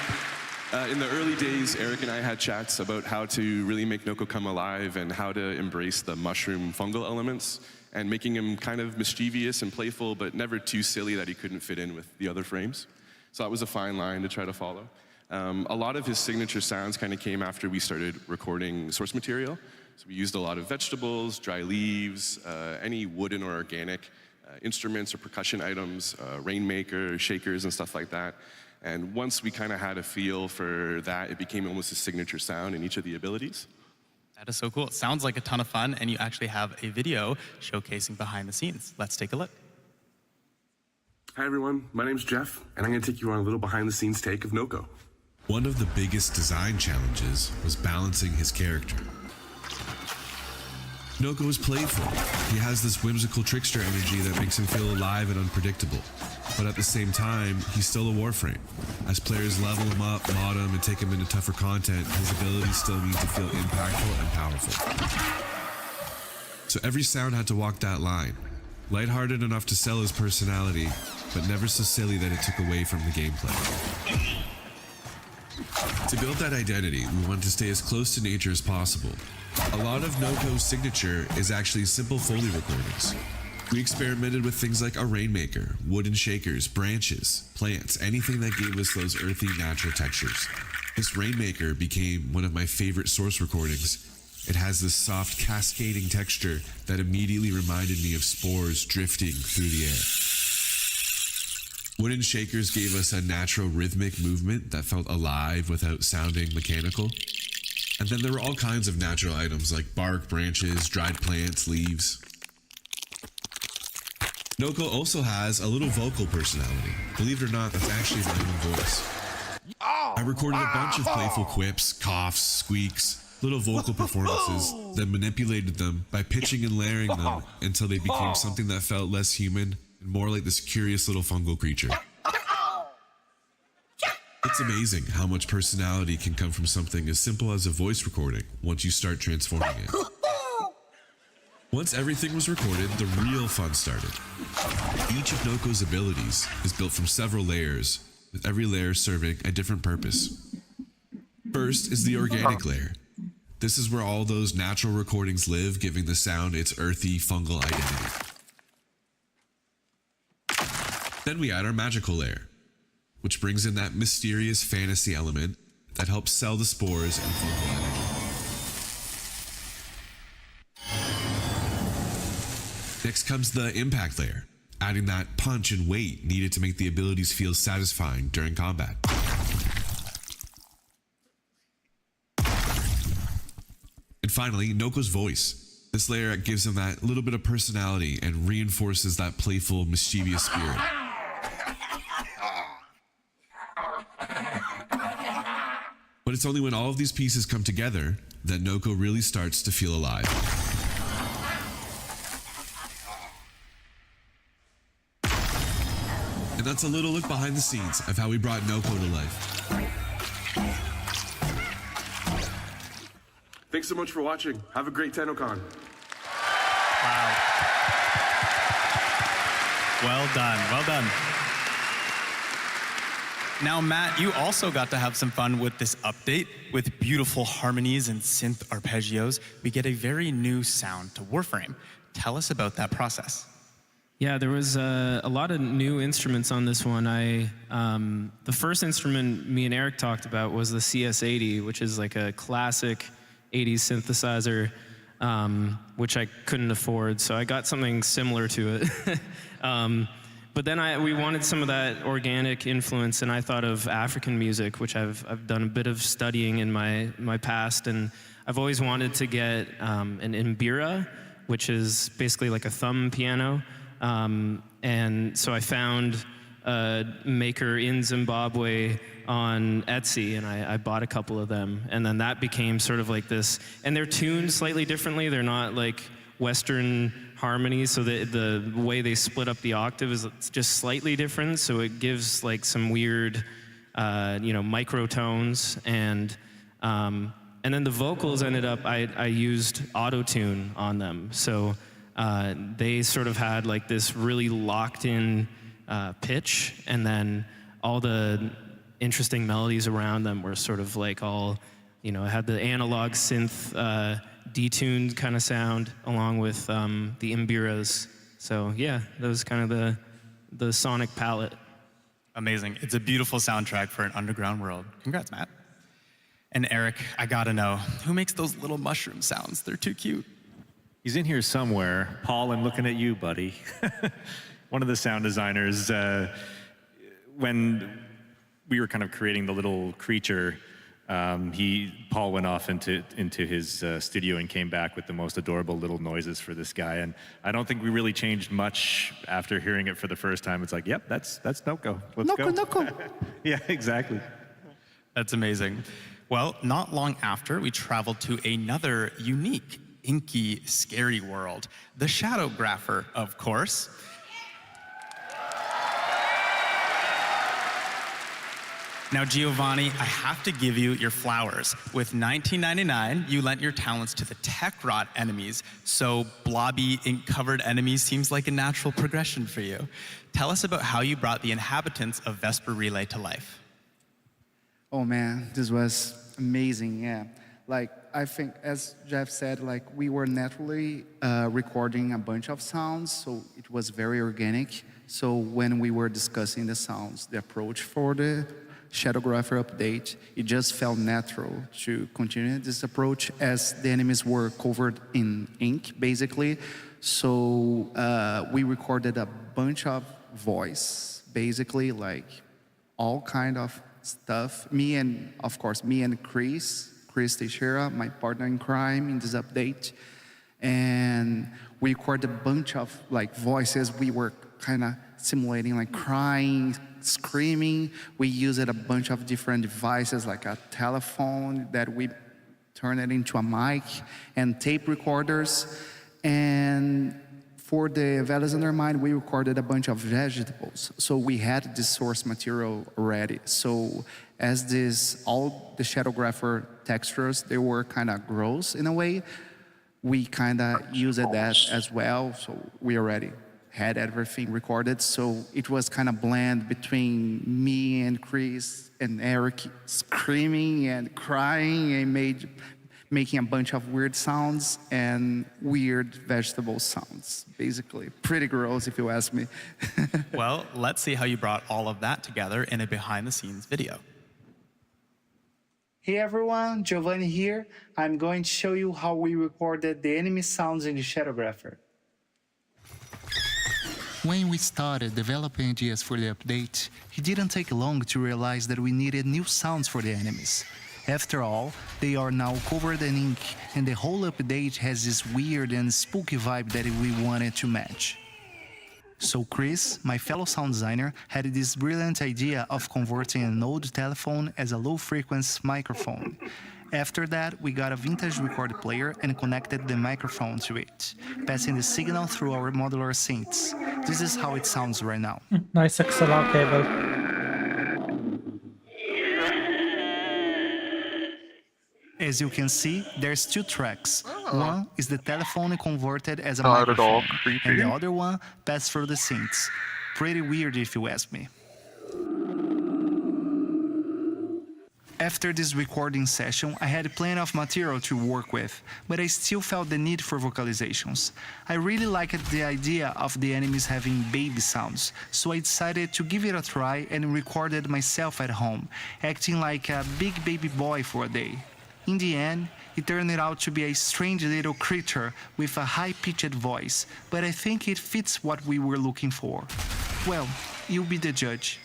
In the early days, Eric and I had chats about how to really make Noko come alive and how to embrace the mushroom fungal elements and making him kind of mischievous and playful, but never too silly that he couldn't fit in with the other frames. So that was a fine line to try to follow. A lot of his signature sounds kind of came after we started recording source material. So we used a lot of vegetables, dry leaves, any wooden or organic instruments or percussion items, rainmaker, shakers, and stuff like that. And once we kind of had a feel for that, it became almost a signature sound in each of the abilities. That is so cool. It sounds like a ton of fun, and you actually have a video showcasing behind the scenes. Let's take a look. Hi everyone, my name's Jeff, and I'm going to take you on a little behind-the-scenes take of Noko. One of the biggest design challenges was balancing his character. Noko is playful. He has this whimsical trickster energy that makes him feel alive and unpredictable. But at the same time, he's still a Warframe. As players level him up, mod him, and take him into tougher content, his abilities still need to feel impactful and powerful. So every sound had to walk that line. Lighthearted enough to sell his personality, but never so silly that it took away from the gameplay. To build that identity, we wanted to stay as close to nature as possible. A lot of NOCO's signature is actually simple Foley recordings. We experimented with things like a rainmaker, wooden shakers, branches, plants, anything that gave us those earthy, natural textures. This rainmaker became one of my favorite source recordings. It has this soft, cascading texture that immediately reminded me of spores drifting through the air. Wooden shakers gave us a natural rhythmic movement that felt alive without sounding mechanical. And then there were all kinds of natural items like bark, branches, dried plants, leaves. NOCO also has a little vocal personality. Believe it or not, that's actually my own voice. I recorded a bunch of playful quips, coughs, squeaks, little vocal performances, then manipulated them by pitching and layering them until they became something that felt less human and more like this curious little fungal creature. It's amazing how much personality can come from something as simple as a voice recording once you start transforming it. Once everything was recorded, the real fun started. Each of NOCO's abilities is built from several layers, with every layer serving a different purpose. First is the organic layer. This is where all those natural recordings live, giving the sound its earthy, fungal identity. Then we add our magical layer, which brings in that mysterious fantasy element that helps sell the spores and fungal energy. Next comes the impact layer, adding that punch and weight needed to make the abilities feel satisfying during combat. And finally, NOCO's voice. This layer gives him that little bit of personality and reinforces that playful, mischievous spirit. But it's only when all of these pieces come together that NOCO really starts to feel alive. And that's a little look behind the scenes of how we brought NOCO to life. Thanks so much for watching. Have a great TennoCon. Wow. Well done, well done. Now, Matt, you also got to have some fun with this update. With beautiful harmonies and synth arpeggios, we get a very new sound to Warframe. Tell us about that process. Yeah, there was a lot of new instruments on this one. The first instrument me and Eric talked about was the CS80, which is like a classic 80s synthesizer, which I couldn't afford, so I got something similar to it. But then we wanted some of that organic influence, and I thought of African music, which I've done a bit of studying in my past, and I've always wanted to get an mbira, which is basically like a thumb piano. And so I found a maker in Zimbabwe on Etsy, and I bought a couple of them, and then that became sort of like this, and they're tuned slightly differently. They're not like Western harmonies, so the way they split up the octave is just slightly different, so it gives like some weird, microtones, and then the vocals ended up, I used auto-tune on them, so they sort of had like this really locked-in pitch, and then all the interesting melodies around them were sort of like all, it had the analog synth detuned kind of sound along with the mbiras. So yeah, that was kind of the sonic palette. Amazing. It's a beautiful soundtrack for an underground world. Congrats, Matt. And Eric, I gotta know, who makes those little mushroom sounds? They're too cute. He's in here somewhere. Paul, I'm looking at you, buddy. One of the sound designers, when we were kind of creating the little creature, Paul went off into his studio and came back with the most adorable little noises for this guy. And I don't think we really changed much after hearing it for the first time. It's like, yep, that's NOCO. Let's go. NOCO. Yeah, exactly. That's amazing. Well, not long after, we traveled to another unique, inky, scary world. The Shadowgrapher, of course. Now, Giovanni, I have to give you your flowers. With $19.99, you lent your talents to the tech rot enemies, so blobby, ink-covered enemies seems like a natural progression for you. Tell us about how you brought the inhabitants of Vesper Relay to life. Oh man, this was amazing, yeah. Like, I think, as Jeff said, like, we were naturally recording a bunch of sounds, so it was very organic. So when we were discussing the sounds, the approach for the Shadowgrapher update, it just felt natural to continue this approach as the enemies were covered in ink, basically. So we recorded a bunch of voice, basically, like all kind of stuff. Me and Chris Teixeira, my partner in crime in this update. And we recorded a bunch of like voices. We were kind of simulating like crying, screaming. We used a bunch of different devices like a telephone that we turned it into a mic and tape recorders. And for the Valleys Undermined, we recorded a bunch of vegetables. So we had this source material already. So as all the Shadowgrapher textures, they were kind of gross in a way, we kind of used that as well. So we already had everything recorded. So it was kind of blend between me and Chris and Eric screaming and crying and making a bunch of weird sounds and weird vegetable sounds, basically. Pretty gross, if you ask me. Well, let's see how you brought all of that together in a behind-the-scenes video. Hey everyone, Giovanni here. I'm going to show you how we recorded the enemy sounds in the Shadowgrapher. When we started developing ideas for the update, it didn't take long to realize that we needed new sounds for the enemies. After all, they are now covered in ink, and the whole update has this weird and spooky vibe that we wanted to match. So Chris, my fellow sound designer, had this brilliant idea of converting an old telephone as a low-frequency microphone. After that, we got a vintage record player and connected the microphone to it, passing the signal through our modular synths. This is how it sounds right now. Nice XLR cable. As you can see, there's two tracks. One is the telephone converted as a Not at all microphone, creepy. and the other one passed through the synths. Pretty weird if you ask me. After this recording session, I had plenty of material to work with, but I still felt the need for vocalizations. I really liked the idea of the enemies having baby sounds, so I decided to give it a try and recorded myself at home, acting like a big baby boy for a day. In the end, it turned out to be a strange little creature with a high-pitched voice, but I think it fits what we were looking for. Well, you'll be the judge.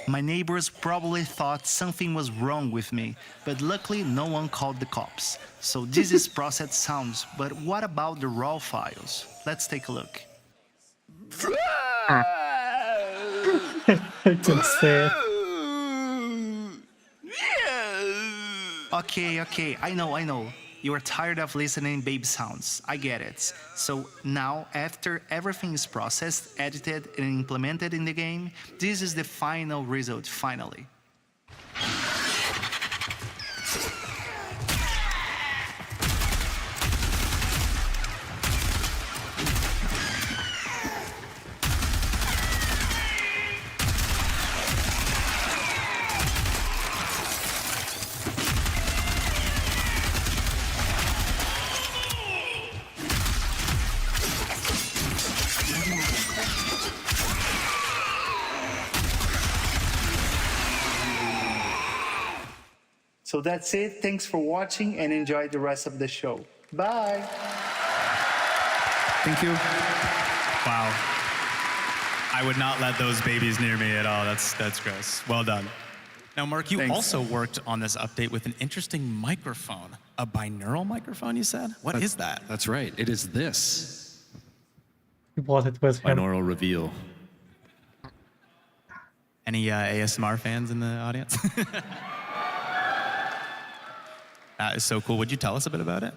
My neighbors probably thought something was wrong with me, but luckily no one called the cops. So this is processed sounds, but what about the raw files? Let's take a look. I can say it. Okay, I know. You are tired of listening baby sounds. I get it. So now, after everything is processed, edited, and implemented in the game, this is the final result, finally. So that's it. Thanks for watching and enjoy the rest of the show. Bye. Thank you. Wow. I would not let those babies near me at all. That's gross. Well done. Now, Mark, you also worked on this update with an interesting microphone. A binaural microphone, you said? What is that? That's right. It is this. You bought it with him. Binaural reveal. Any ASMR fans in the audience? That is so cool. Would you tell us a bit about it?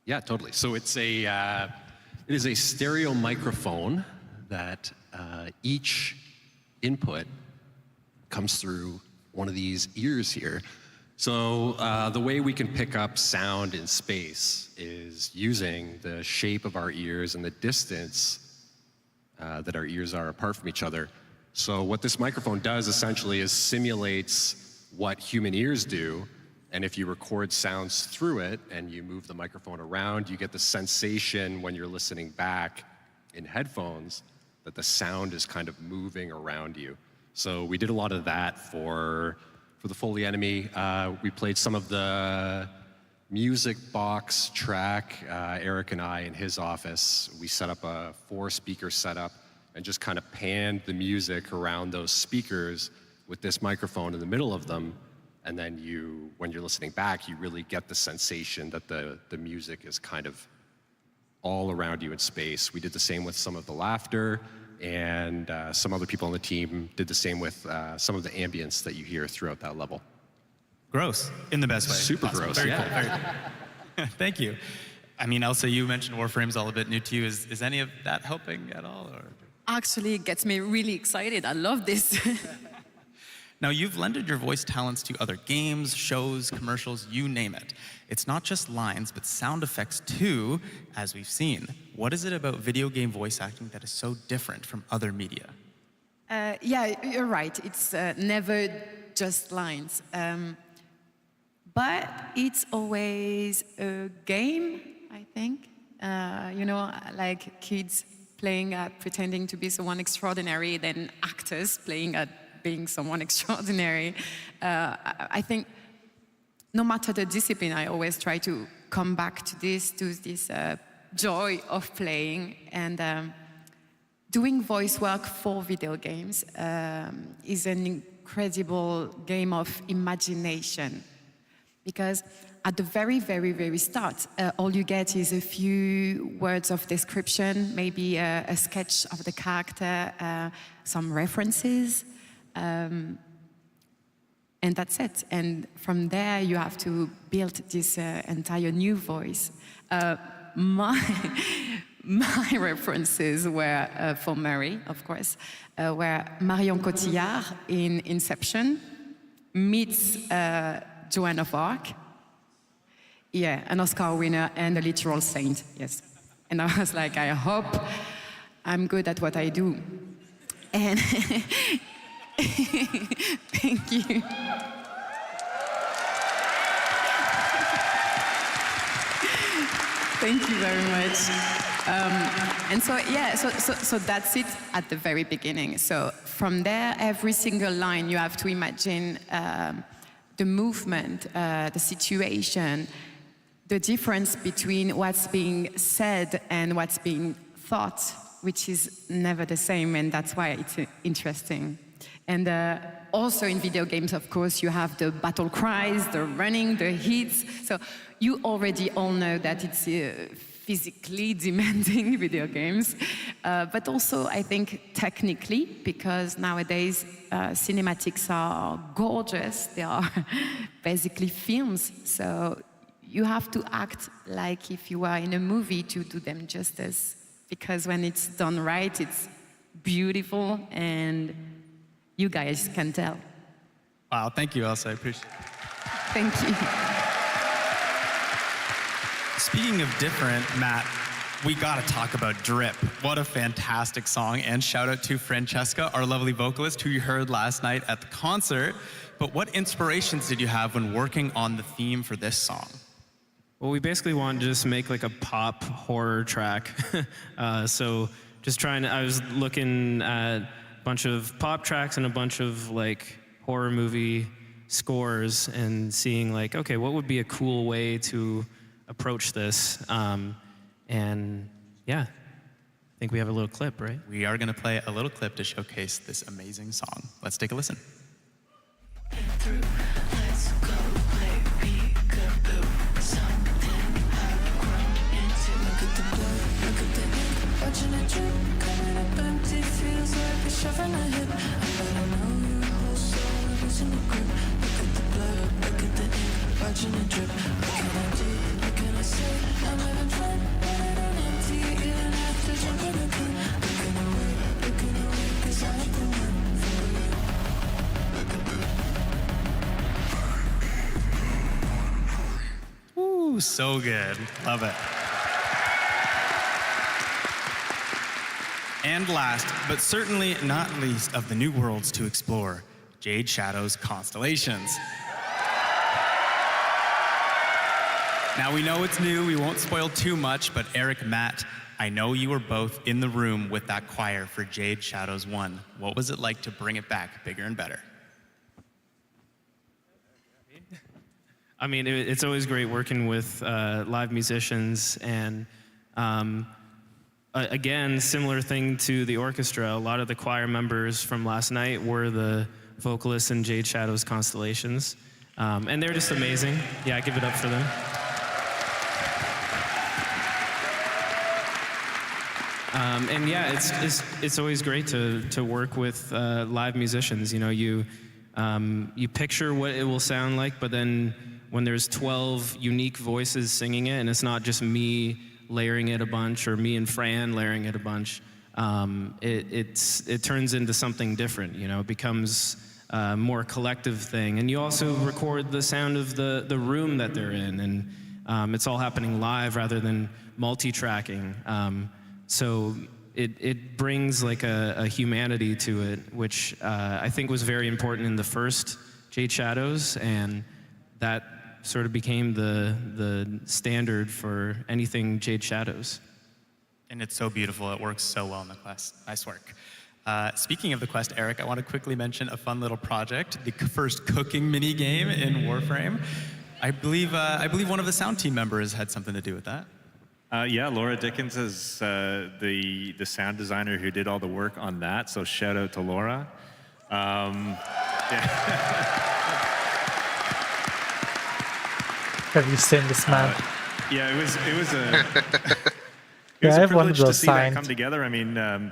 Yeah, totally. So it is a stereo microphone that each input comes through one of these ears here. So the way we can pick up sound in space is using the shape of our ears and the distance that our ears are apart from each other. So what this microphone does essentially is simulates what human ears do, and if you record sounds through it and you move the microphone around, you get the sensation when you're listening back in headphones that the sound is kind of moving around you. So we did a lot of that for the Foley Enemy. We played some of the music box track, Eric and I in his office. We set up a 4-speaker setup and just kind of panned the music around those speakers with this microphone in the middle of them. And then when you're listening back, you really get the sensation that the music is kind of all around you in space. We did the same with some of the laughter, and some other people on the team did the same with some of the ambience that you hear throughout that level. Gross, in the best way. Super Awesome. gross, Very yeah. cool, very cool. Thank you. I mean, Elsa, you mentioned Warframe's all a bit new to you. Is any of that helping at all? Or? Actually, it gets me really excited. I love this. Now, you've lended your voice talents to other games, shows, commercials, you name it. It's not just lines, but sound effects too, as we've seen. What is it about video game voice acting that is so different from other media? Yeah, you're right. It's never just lines. But it's always a game, I think. You know, like kids playing at pretending to be someone extraordinary, then actors playing at being someone extraordinary. I think no matter the discipline, I always try to come back to this joy of playing. And doing voice work for video games is an incredible game of imagination. Because at the very, very, very start, all you get is a few words of description, maybe a sketch of the character, some references, and that's it. And from there, you have to build this entire new voice. My references were for Mary, of course, were Marion Cotillard in Inception meets Joan of Arc. Yeah, an Oscar winner and a literal saint, yes. And I was like, I hope I'm good at what I do. And thank you. Thank you very much. And so, yeah, so that's it at the very beginning. So from there, every single line, you have to imagine the movement, the situation, the difference between what's being said and what's being thought, which is never the same, and that's why it's interesting. And also in video games, of course, you have the battle cries, the running, the hits. So you already all know that it's physically demanding video games, but also I think technically, because nowadays cinematics are gorgeous. They are basically films. So you have to act like if you were in a movie to do them justice, because when it's done right, it's beautiful, and you guys can tell. Wow, thank you, Elsa. I appreciate it. Thank you. Speaking of different, Matt, we gotta talk about Drip. What a fantastic song, and shout out to Francesca, our lovely vocalist, who you heard last night at the concert. But what inspirations did you have when working on the theme for this song? Well, we basically wanted to just make like a pop horror track. So just I was looking at a bunch of pop tracks and a bunch of like horror movie scores and seeing like, okay, what would be a cool way to approach this? And yeah, I think we have a little clip, right? We are gonna play a little clip to showcase this amazing song. Let's take a listen. Let's go play peekaboo. Something I've grown into. Look at the blood, look at the ink. Watching it drip, coming up empty. Feels like a shove in the hip. But I know your whole soul is in the grip. Look at the blood, look at the ink. Watching it drip. What can I do? What can I say? I'm having fun, running on empty. Even after jumping again. Looking away, 'cause I'm the one for you. Ooh, so good. Love it. And last, but certainly not least of the new worlds to explore, Jade Shadow's Constellations. Now we know it's new, we won't spoil too much, but Eric, Matt, I know you were both in the room with that choir for Jade Shadows 1. What was it like to bring it back bigger and better? I mean, it's always great working with live musicians, and again, similar thing to the orchestra. A lot of the choir members from last night were the vocalists in Jade Shadow's Constellations, and they're just amazing. Yeah, give it up for them. And yeah, it's always great to work with live musicians. You know, you picture what it will sound like, but then when there's 12 unique voices singing it, and it's not just me layering it a bunch or me and Fran layering it a bunch, it turns into something different. You know, it becomes a more collective thing. And you also record the sound of the room that they're in, and it's all happening live rather than multi-tracking. So it brings like a humanity to it, which I think was very important in the first Jade Shadows, and that sort of became the standard for anything Jade Shadows. And it's so beautiful, it works so well in the quest. Nice work. Speaking of the quest, Eric, I want to quickly mention a fun little project, the first cooking mini game in Warframe. I believe one of the sound team members had something to do with that. Yeah, Laura Dickens is the sound designer who did all the work on that, so shout out to Laura. Yeah. Have you seen this man? Yeah, it was a Yeah, I have one of privilege to those see that signs. come together. I mean, I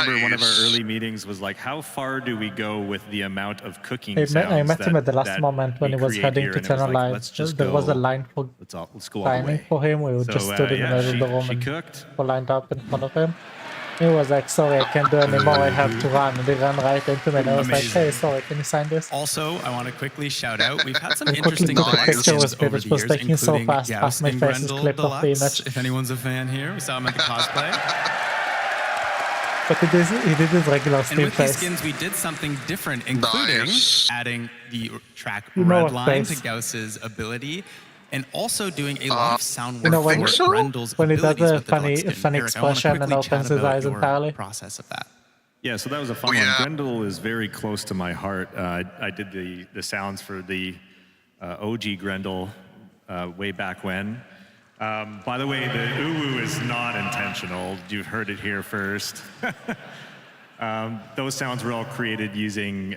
remember one of our early meetings was like, how far do we go with the amount of cooking sounds I met him at the last that moment when we he was create heading here? to And it was Tenno like, Live. let's just There was a go- line for let's go all the signing way. for him. We So, just stood in the yeah, middle of the room she and cooked. were lined up in front of him. He was like, sorry, I can't do anymore, I have to run. And he ran right into me and I was like, hey, sorry, can you sign this? Also, I want to quickly shout out, we've had some I'm interesting cooking, but the picture was over it the was years, taking so including fast, Gauss half my and face is Grendel clipped off the Deluxe, image. if anyone's a fan here. We saw him at the cosplay. But he did his regular And Steve with these face. skins, we did something different, including adding the track You know what Redline to face? Gauss's ability, and also doing a lot of sound You know work when, for Grendel's when he does abilities a with the funny, deluxe skin. funny Eric, I wanna expression and quickly opens chat his about eyes your entirely. process of that. Yeah, so that was a fun one. Grendel is very close to my heart. I did the sounds for the OG Grendel way back when. By the way, the uwu is not intentional. You've heard it here first. Those sounds were all created using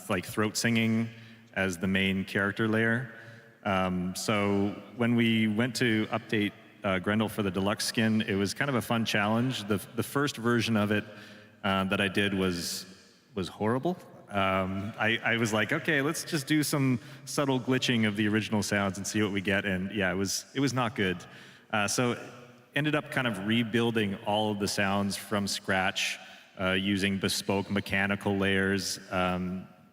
like throat singing as the main character layer. So when we went to update Grendel for the deluxe skin, it was kind of a fun challenge. The first version of it that I did was horrible. I was like, okay, let's just do some subtle glitching of the original sounds and see what we get. And yeah, it was not good. So ended up kind of rebuilding all of the sounds from scratch using bespoke mechanical layers,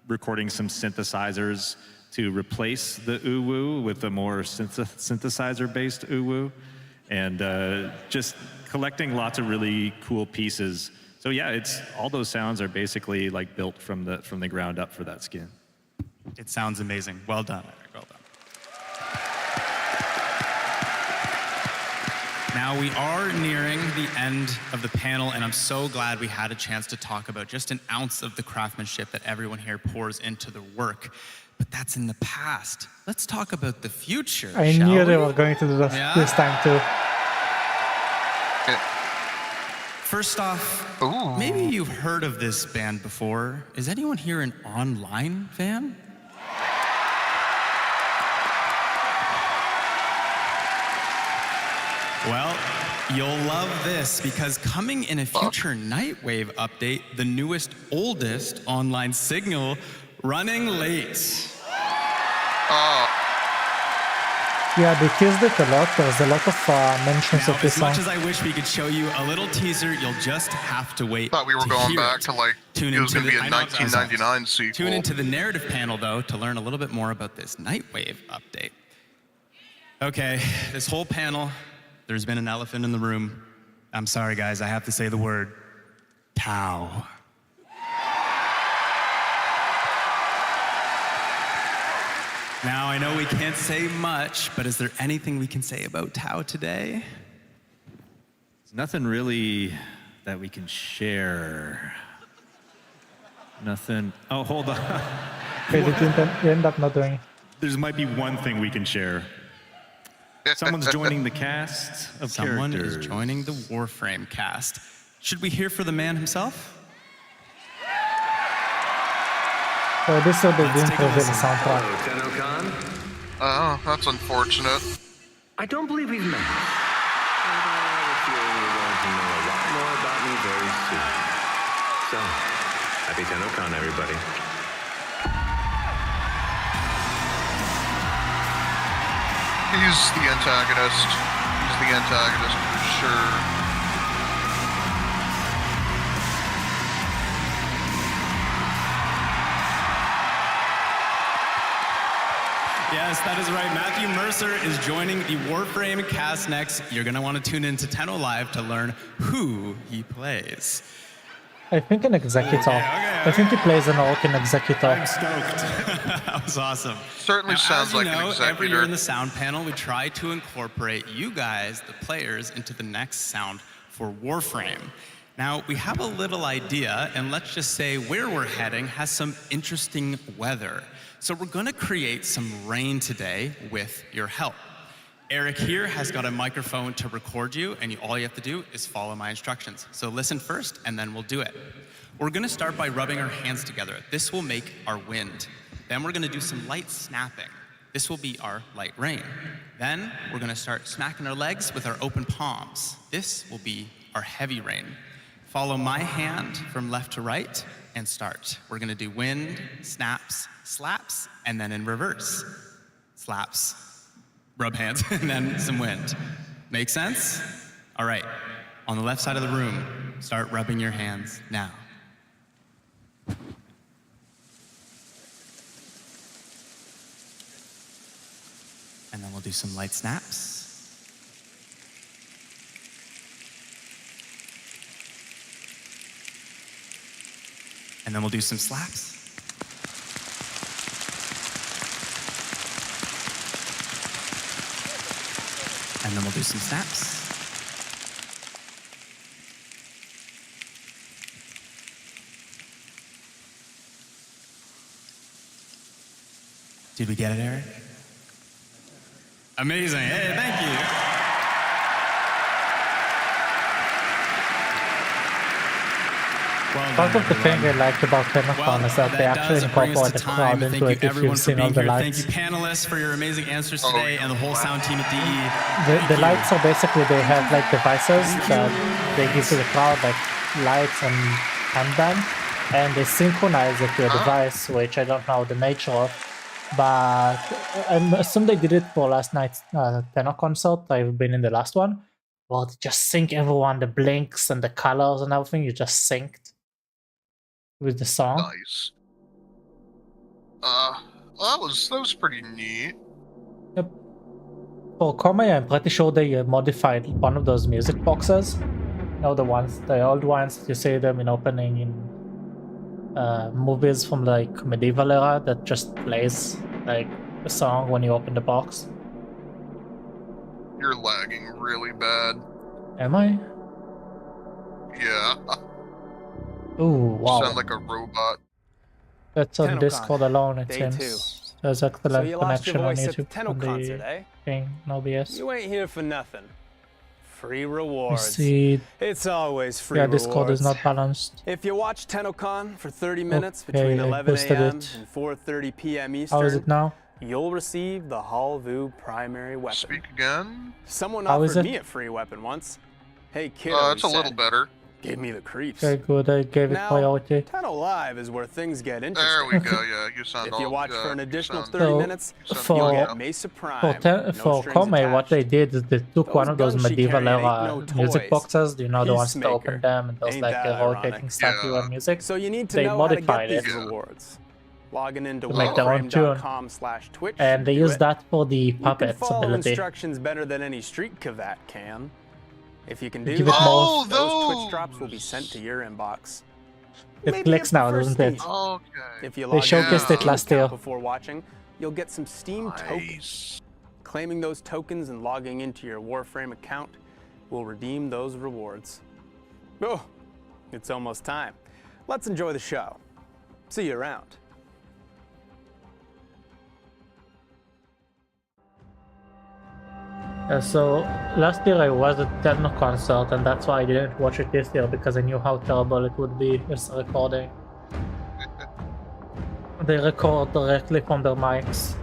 recording some synthesizers to replace the uwu with a more synthesizer-based uwu, and just collecting lots of really cool pieces. So yeah, all those sounds are basically like built from the ground up for that skin. It sounds amazing. Well done, Eric. Well done. Now we are nearing the end of the panel, and I'm so glad we had a chance to talk about just an ounce of the craftsmanship that everyone here pours into the work. But that's in the past. Let's talk about the future. I shall knew we? they were going to do this, Yeah? this time too. First off, maybe you've heard of this band before. Is anyone here an online fan? Well, you'll love this because coming in a future Nightwave update, the newest, oldest online signal running late. Yeah, they teased it a lot. There's a lot of mentions Now, of this as much song. as I wish we could show you a little teaser, you'll just have to wait. Thought we were going hear back it. to like Tune it was into going to be the- a I know, 1999 sequel. Tune into the narrative panel, though, to learn a little bit more about this Nightwave update. Okay, this whole panel, there's been an elephant in the room. I'm sorry, guys, I have to say the word Tau. Now, I know we can't say much, but is there anything we can say about Tau today? There's nothing really that we can share. Nothing. Oh, hold on. Okay, you end up not doing it. There might be one thing we can share. Someone's joining the cast of Someone characters. is joining the Warframe cast. Should we hear for the man himself? So this is the Let's take a reveal the listen. soundtrack. TennoCon? Oh, that's unfortunate. I don't believe we've met. But I have a feeling you're going to know a lot more about me very soon. So, happy TennoCon, everybody. He's the antagonist. He's the antagonist for sure. Yes, that is right. Matthew Mercer is joining the Warframe cast next. You're going to want to tune in to Tenno Live to learn who he plays. I think an executor. I think he plays an orc in executor. I'm stoked. That was awesome. Certainly sounds like an Every executor. year in the sound panel, we try to incorporate you guys, the players, into the next sound for Warframe. Now, we have a little idea, and let's just say where we're heading has some interesting weather. So we're going to create some rain today with your help. Eric here has got a microphone to record you, and all you have to do is follow my instructions. So listen first, and then we'll do it. We're going to start by rubbing our hands together. This will make our wind. Then we're going to do some light snapping. This will be our light rain. Then we're going to start smacking our legs with our open palms. This will be our heavy rain. Follow my hand from left to right and start. We're going to do wind, snaps, slaps, and then in reverse. Slaps, rub hands, and then some wind. Make sense? All right. On the left side of the room, start rubbing your hands now. And then we'll do some light snaps. And then we'll do some slaps. And then we'll do some snaps. Did we get it, Eric? Amazing. Hey, thank you. Well Part done, of the thing I everyone. like about TennoCon is that they actually incorporate the crowd into it if you've seen all the lights. Thank you, panelists, for your amazing answers today, and the whole sound team at DE. The lights are basically, they have like devices that they give to the crowd, like lights and handband, and they synchronize it to a device, which I don't know the nature of, but I assume they did it for last night's Tenno concert. I've been in the last one. Well, they just sync everyone, the blinks and the colors and everything, you just synced with the song. Nice. Well, that was pretty neat. Yep. For Kome, I'm pretty sure they modified one of those music boxes. You know, the old ones, you see them in opening in movies from like medieval era that just plays like a song when you open the box. You're lagging really bad. Am I? Yeah. Ooh, wow. You sound like a robot. That's on TennoCon, Discord alone, it day seems. There's excellent So you lost your connection on voice at the YouTube on TennoCon the today? thing, no BS. You ain't here for nothing. Free rewards. see. It's always free Yeah, rewards. Discord is not balanced. If you watch TennoCon for 30 minutes Okay, between I 11 boosted a.m. it. and 4:30 p.m. Eastern, How is it now? you'll receive the Halvu primary weapon. Speak again? Someone How is offered it? me a free weapon once. Hey, kid, It's a little better. Gave me the creeps. Okay, good, I gave it Now, priority. Tenno Live is where things get interesting. There we go, yeah, you sound If all... you watch yeah, for an you additional sound- 30 So, minutes, for- you'll get Mesa Prime. For strings Kome, what attached. they did is they took one of those guns she medieval carried ain't era no music toys. boxes, you know, the ones to open Peacemaker. them and those Ain't like that rotating ironic? statue and music. So you need to They know how to modified get it. these rewards. Logging into to make their own tune. warframe.com/twitch. And they use that for the You can puppets follow ability. instructions better than any street cavat can. If you can do Give it that, more- those Twitch drops will be sent to your inbox. It Maybe clicks you now, prefer doesn't it? Steam. Okay. If you They log showcased into it your last Steam year. account before watching, you'll get some Steam tokens. Claiming those tokens and logging into your Warframe account will redeem those rewards. Oh, it's almost time. Let's enjoy the show. See you around. So last year I was at TennoCon concert, and that's why I didn't watch it this year, because I knew how terrible it would be with recording. They record directly from their mics.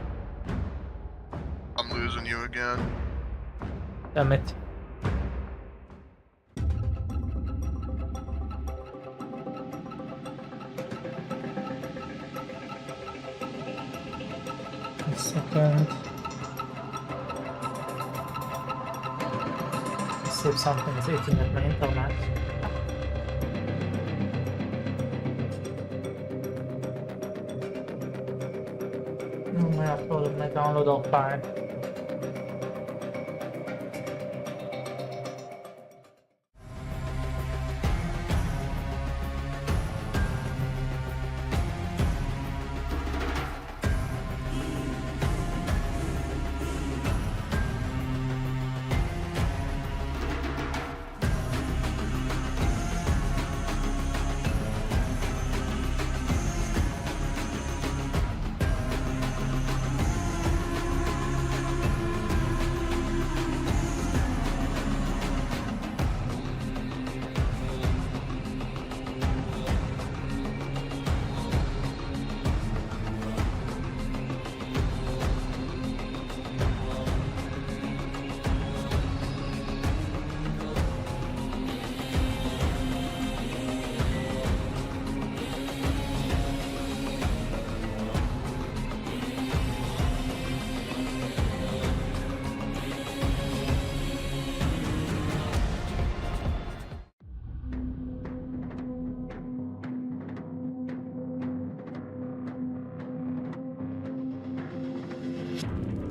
I'm losing you again. Damn it. A second. See if something is eating at my internet. I uploaded my download file.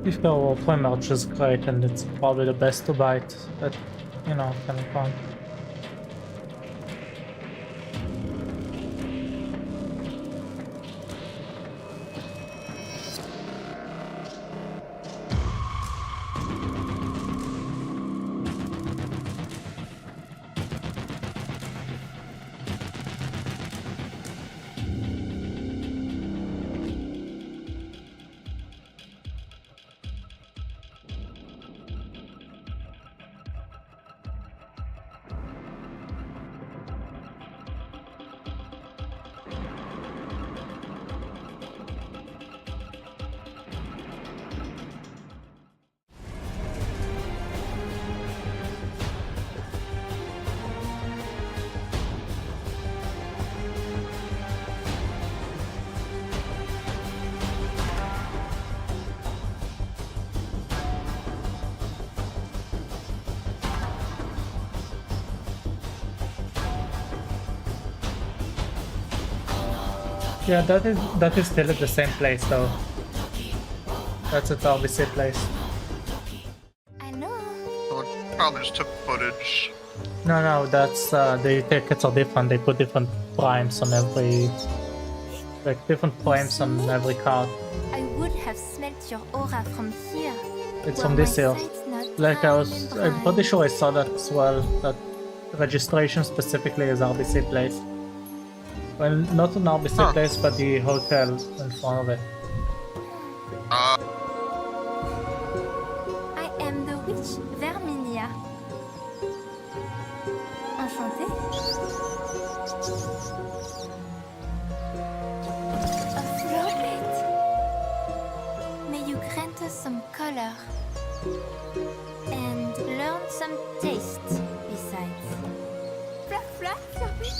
If your Warframe merch is great, and it's probably the best to buy it at, TennoCon. Yeah, that is still at the same place though. That's at RBC place. So it probably just took footage. No, that's the tickets are different. They put different primes on every, different frames on every card. I would have smelt your aura from here. It's from this year. I'm pretty sure I saw that as well. That registration specifically is RBC place. Well, not an RBC place, but the hotel in front of it. I am the witch Verminia. Enchantée. A flopet. May you grant us some color and learn some taste besides. Flap, flap, flopet.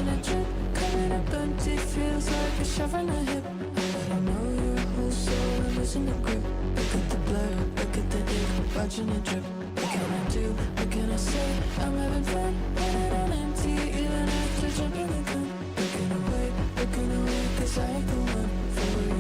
watching it drip, coming up empty, feels like a shove in the hip. I don't know your whole soul, I'm losing the grip. Look at the blur, look at the ink, watching it drip. What can I do, what can I say? I'm having fun, running on empty, even after jumping the gun. Looking away, cause I ain't the one for you.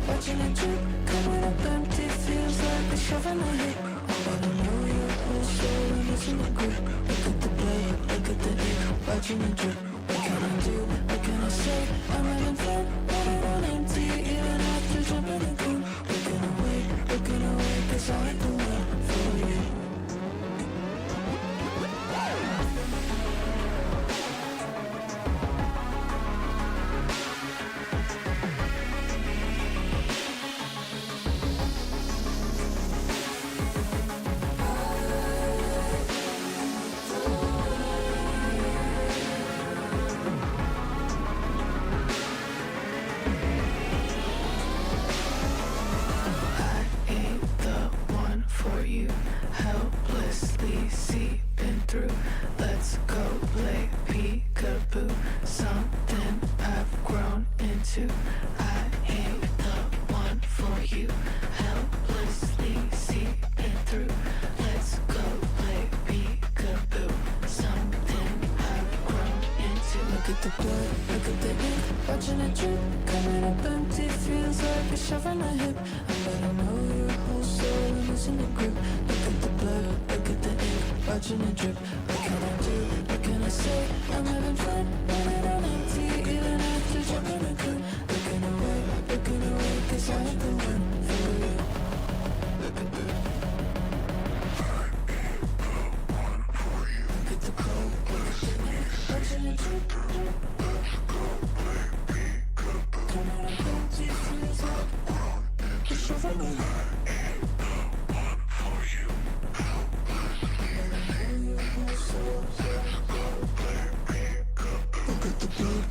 Watching it drip, coming up empty, feels like a shove in the hip. I don't know your whole soul, I'm losing the grip. Look at the blood, look at the ink, watching it drip. What can I do, what can I say? I'm having fun, running on empty, even after jumping the gun. Looking away, cause I ain't the one for you. Helplessly seeping through. Let's go play peekaboo. Something I've grown into. I ain't the one for you. Helplessly seeping through. Let's go play peekaboo. Something I've grown into. Look at the blood, look at the ink, watching it drip. Coming up empty, feels like a shove in the hip. I don't know your whole soul, I'm losing the grip. Look at the blood, look at the ink, watching it drip. What can I do, what can I say? I'm having fun, running on empty, even after jumping the gun. Looking away, cause I ain't the one for you. Look at the look at the cold, look at the ink, watching it drip. Coming up empty, feels like a shove in the hip. Look at the blood,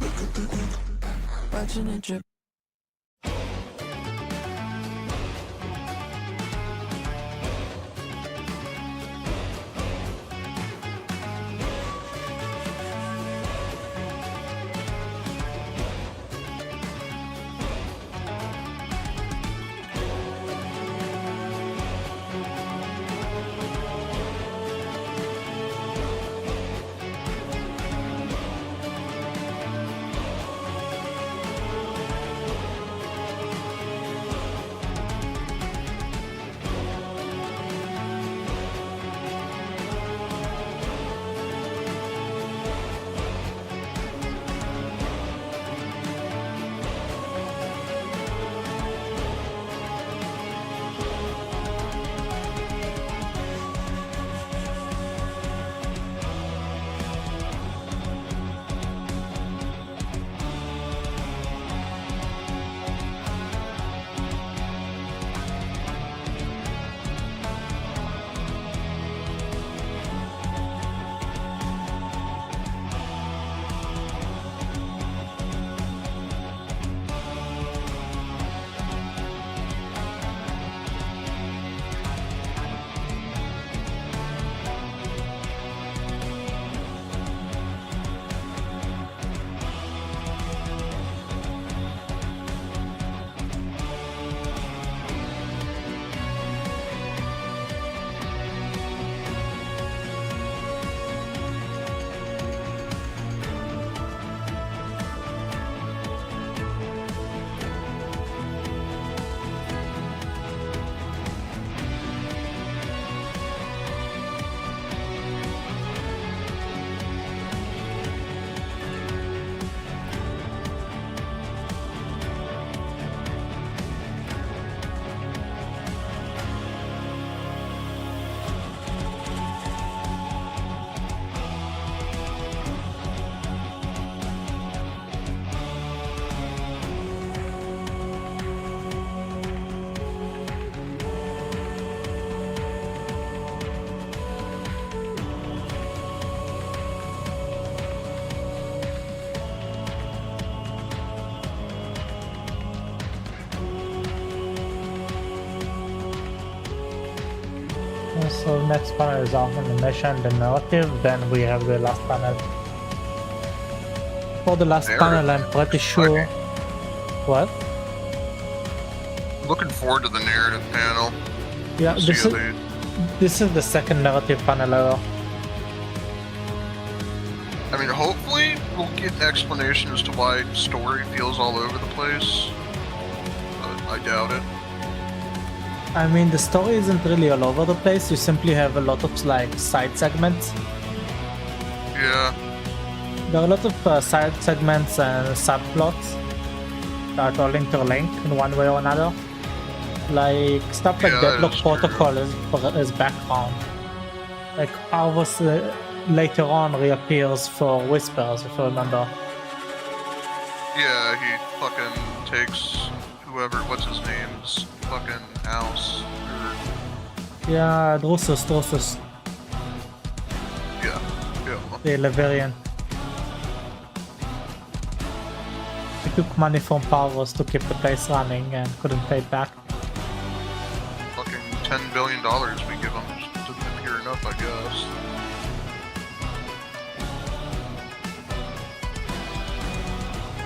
look at the ink, watching it drip. So next panel is our animation, the narrative, then we have the last panel. For the last panel, I'm pretty sure... What? Looking forward to the narrative panel. Yeah, See this how is, they- this is the second narrative panel ever. I mean, hopefully we'll get an explanation as to why story feels all over the place. But I doubt it. I mean, the story isn't really all over the place, you simply have a lot of like side segments. Yeah. There are a lot of side segments and subplots that all interlink in one way or another. Like stuff like Yeah, Deadlock that's Protocol is background. Like Arvos later on reappears for Whispers, if you remember. Yeah, he fucking takes whoever, what's his name's fucking house. Yeah, Drusus. Yeah. The Leverian. He took money from Parvos to keep the place running and couldn't pay it back. Fucking $10 billion we give him. Just didn't hear enough, I guess.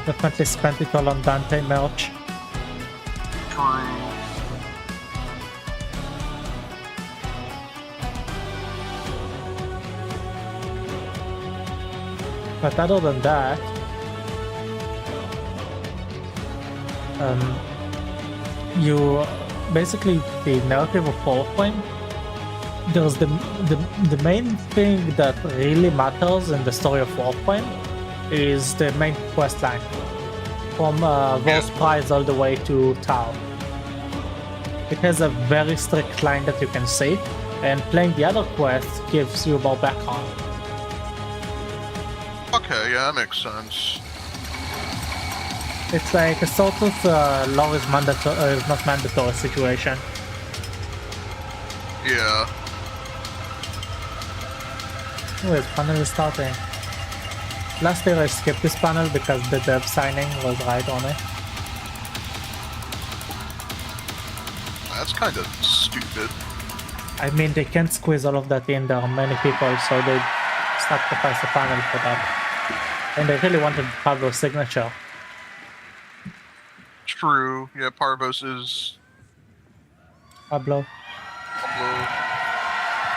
Definitely spent it all on Dante merch. True. But other than that, you basically the narrative of Warframe. There's the main thing that really matters in the story of Warframe is the main quest line from Vor's Prize all the way to Tau. It has a very strict line that you can see, and playing the other quests gives you more background. Okay, yeah, that makes sense. It's like a sort of law is not mandatory situation. Yeah. Anyways, panel is starting. Last year I skipped this panel because the dev signing was right on it. That's kind of stupid. I mean, they can't squeeze all of that in. There are many people, so they sacrificed the panel for that. And they really wanted Pablo's signature. True. Yeah, Parvos is Pablo.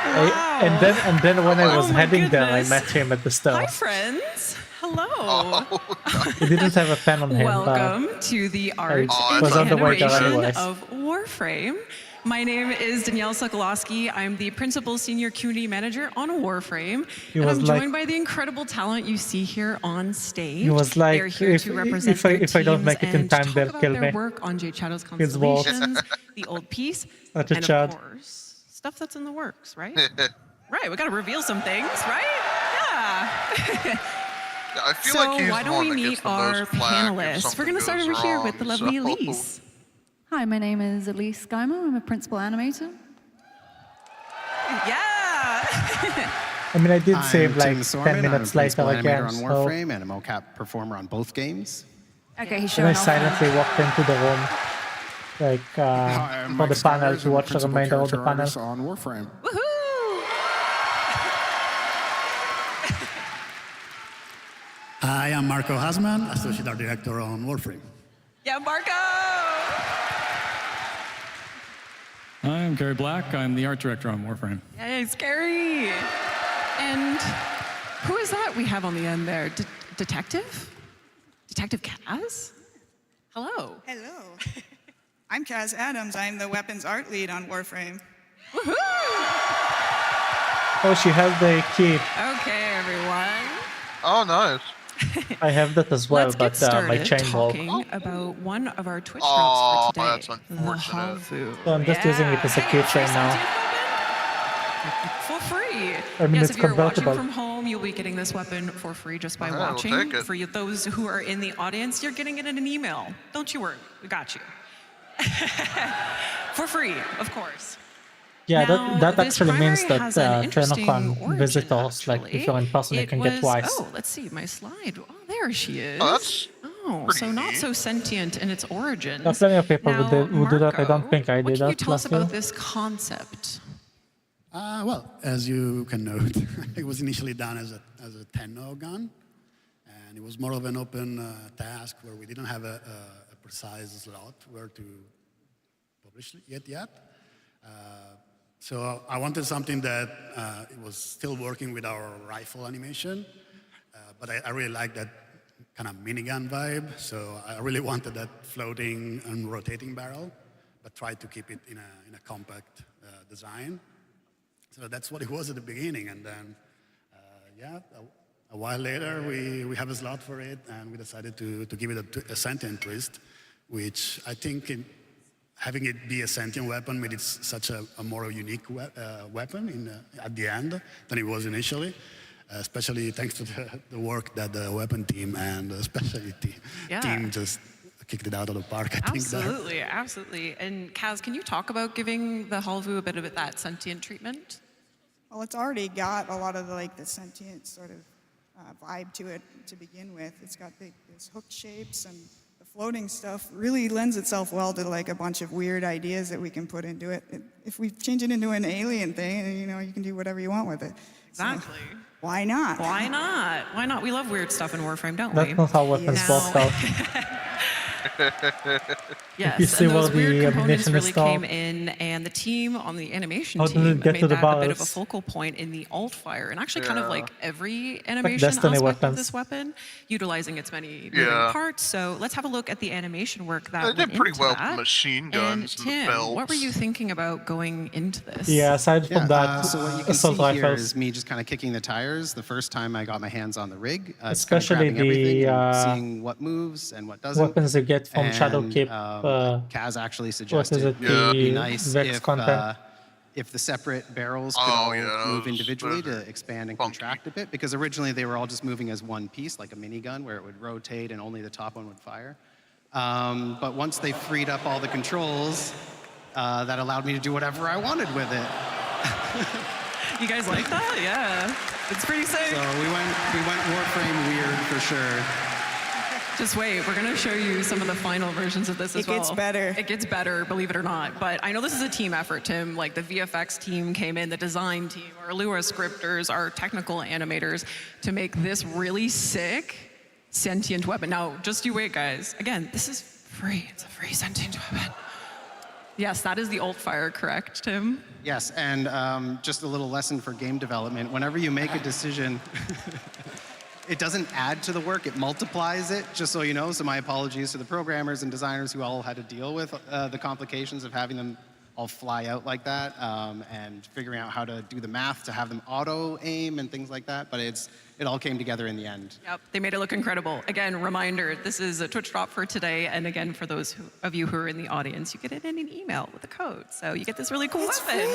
Wow. And then when I was Oh my heading there, I goodness. met him at the store. Hi, friends. Hello. He didn't have a pen on him. Welcome to the art I and was on the way there animation anyways. of Warframe. My name is Danielle Sokolowski. I'm the Principal Senior Community Manager on Warframe. He And was I'm like- joined by the incredible talent you see here on stage. He was like, They're here to represent if I don't their make it in teams time, and they'll talk kill about their me. work on Jade Shadow's His walls. Constellations, the old piece, Such a and Chad. of course, stuff that's in the works, right? Right, we gotta reveal some things, right? Yeah. I feel So like he's why the don't one we that gets meet the our most flack if panelists? We're something gonna start goes over here with wrong, the lovely so- Elise. Hi, my name is Elise Geimer. I'm a principal animator. Yeah. I mean, I did I'm save Tim like Sorman. 10 minutes I'm a later principal again, animator on so... Warframe and a mocap performer on both games. Okay, he's Then I showing off. silently walked into the room, like, Hi, I'm for Mike the panel Skyers. to I'm watch the principal remainder of the character panel. artist on Warframe. I am Marco Hasman, Associate Art Director on Warframe. Yeah, Marco. I'm Gary Black. I'm the art director on Warframe. Hey, scary. And who is that we have on the end there? Detective? Detective Kaz? Hello. Hello. I'm Kaz Adams. I'm the weapons art lead on Warframe. Oh, she has the key. Okay, everyone. Oh, nice. I have that as well, Let's get but started my chain broke. talking about one of our Twitch Oh, drops for that's today. The unfortunate. Havu. So I'm just using it as a keychain now. For free. I mean, yes, it's if you're watching convertible. from home, you'll be getting this weapon for free just by Okay, we'll watching. take it. For you, those who are in the audience, you're getting it in an email. Don't you worry, we got you. For free, of course. Yeah, Now, that this actually means primary that has an interesting TennoCon origin, visitors, like if you're in person, you It can get was- twice. Oh, let's see, my slide. Oh, there she is. Oh, that's Oh, so not so sentient in its origins. There are plenty of people Now, who do that. I don't Marco, think I what did can you that tell us last year. about this concept? Well, as you can note, it was initially done as a TennoCon, and it was more of an open task where we didn't have a precise slot where to publish it yet. So I wanted something that it was still working with our rifle animation, but I really like that kind of minigun vibe, so I really wanted that floating and rotating barrel, but tried to keep it in a compact design. So that's what it was at the beginning, and then, yeah, a while later, we have a slot for it, and we decided to give it a sentient twist, which I think having it be a sentient weapon made it such a more unique weapon at the end than it was initially, especially thanks to the work that the weapon team and the specialty team just kicked it out of the park, I think. Absolutely, absolutely. And Kaz, can you talk about giving the Halvu a bit of that sentient treatment? Well, it's already got a lot of the sentient sort of vibe to it to begin with. It's got these hook shapes, and the floating stuff really lends itself well to a bunch of weird ideas that we can put into it. If we change it into an alien thing, you can do whatever you want with it. Exactly. So, why not? Why not? Why not? We love weird stuff in Warframe, don't we? That's not how weapons work out. Yes, and those weird components really came in, and the team on the animation team made that a bit of a focal point in the alt fire, and actually kind of like every animation aspect of this weapon, utilizing its many moving parts. So let's have a look at the animation work that went into pretty well that. with machine guns and Tim, belts. what were you thinking about going into this? Yeah, aside from that, so what you can assault see here rifles. is me just kind of kicking the tires the first time I got my hands on the rig, Especially kind of grabbing everything and the seeing what moves and what doesn't. weapons you get from Shadowkeep. Kaz actually suggested it, it'd be the nice Vex content? if the separate barrels could all move individually to expand and contract a bit, because originally they were all just moving as one piece, like a minigun, where it would rotate and only the top one would fire. But once they freed up all the controls, that allowed me to do whatever I wanted with it. You guys like that? Yeah, it's pretty sick. So we went Warframe weird for sure. Just wait, we're gonna show you some of the final versions of this as well. It gets better. It gets better, believe it or not. But I know this is a team effort, Tim. Like the VFX team came in, the design team, our Lua scripters, our technical animators to make this really sick sentient weapon. Now, just you wait, guys. Again, this is free. It's a free sentient weapon. Yes, that is the alt fire, correct, Tim? Yes, and just a little lesson for game development. Whenever you make a decision, it doesn't add to the work, it multiplies it, just so you know. So my apologies to the programmers and designers who all had to deal with the complications of having them all fly out like that, and figuring out how to do the math to have them auto-aim and things like that. But it all came together in the end. Yep, they made it look incredible. Again, reminder, this is a Twitch drop for today. And again, for those of you who are in the audience, you get it in an email with a code. So you get this really cool weapon.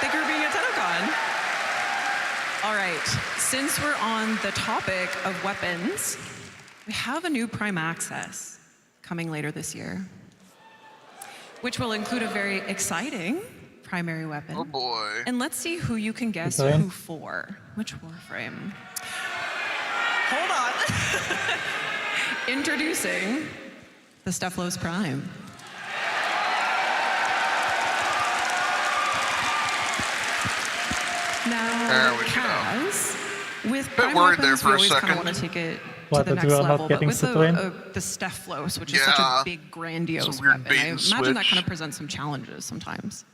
Thank you for being at TennoCon. All right, since we're on the topic of weapons, we have a new Prime Access coming later this year, which will include a very exciting primary weapon. Oh boy. And let's see who you can guess who for. Which Warframe? Hold on. Introducing the Steplos Prime. Now, Kaz, with prime weapons, we always kind of want to take it to the next level, but with the Steplos, which is such a big, grandiose weapon, I imagine that kind of presents some challenges sometimes.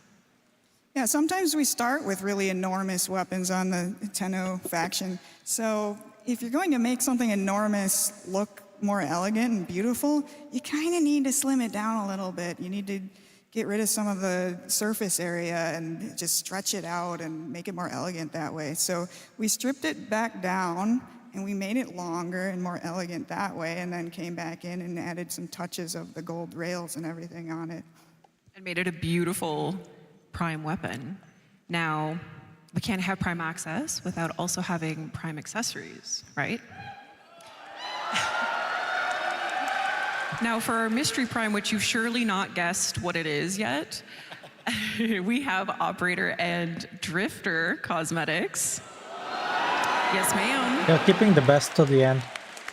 Yeah, sometimes we start with really enormous weapons on the Tenno faction. So if you're going to make something enormous look more elegant and beautiful, you kind of need to slim it down a little bit. You need to get rid of some of the surface area and just stretch it out and make it more elegant that way. So we stripped it back down and we made it longer and more elegant that way, and then came back in and added some touches of the gold rails and everything on it. And made it a beautiful prime weapon. Now, we can't have prime access without also having prime accessories, right? Now, for our mystery prime, which you've surely not guessed what it is yet, we have operator and drifter cosmetics. Yes, ma'am. They're keeping the best to the end.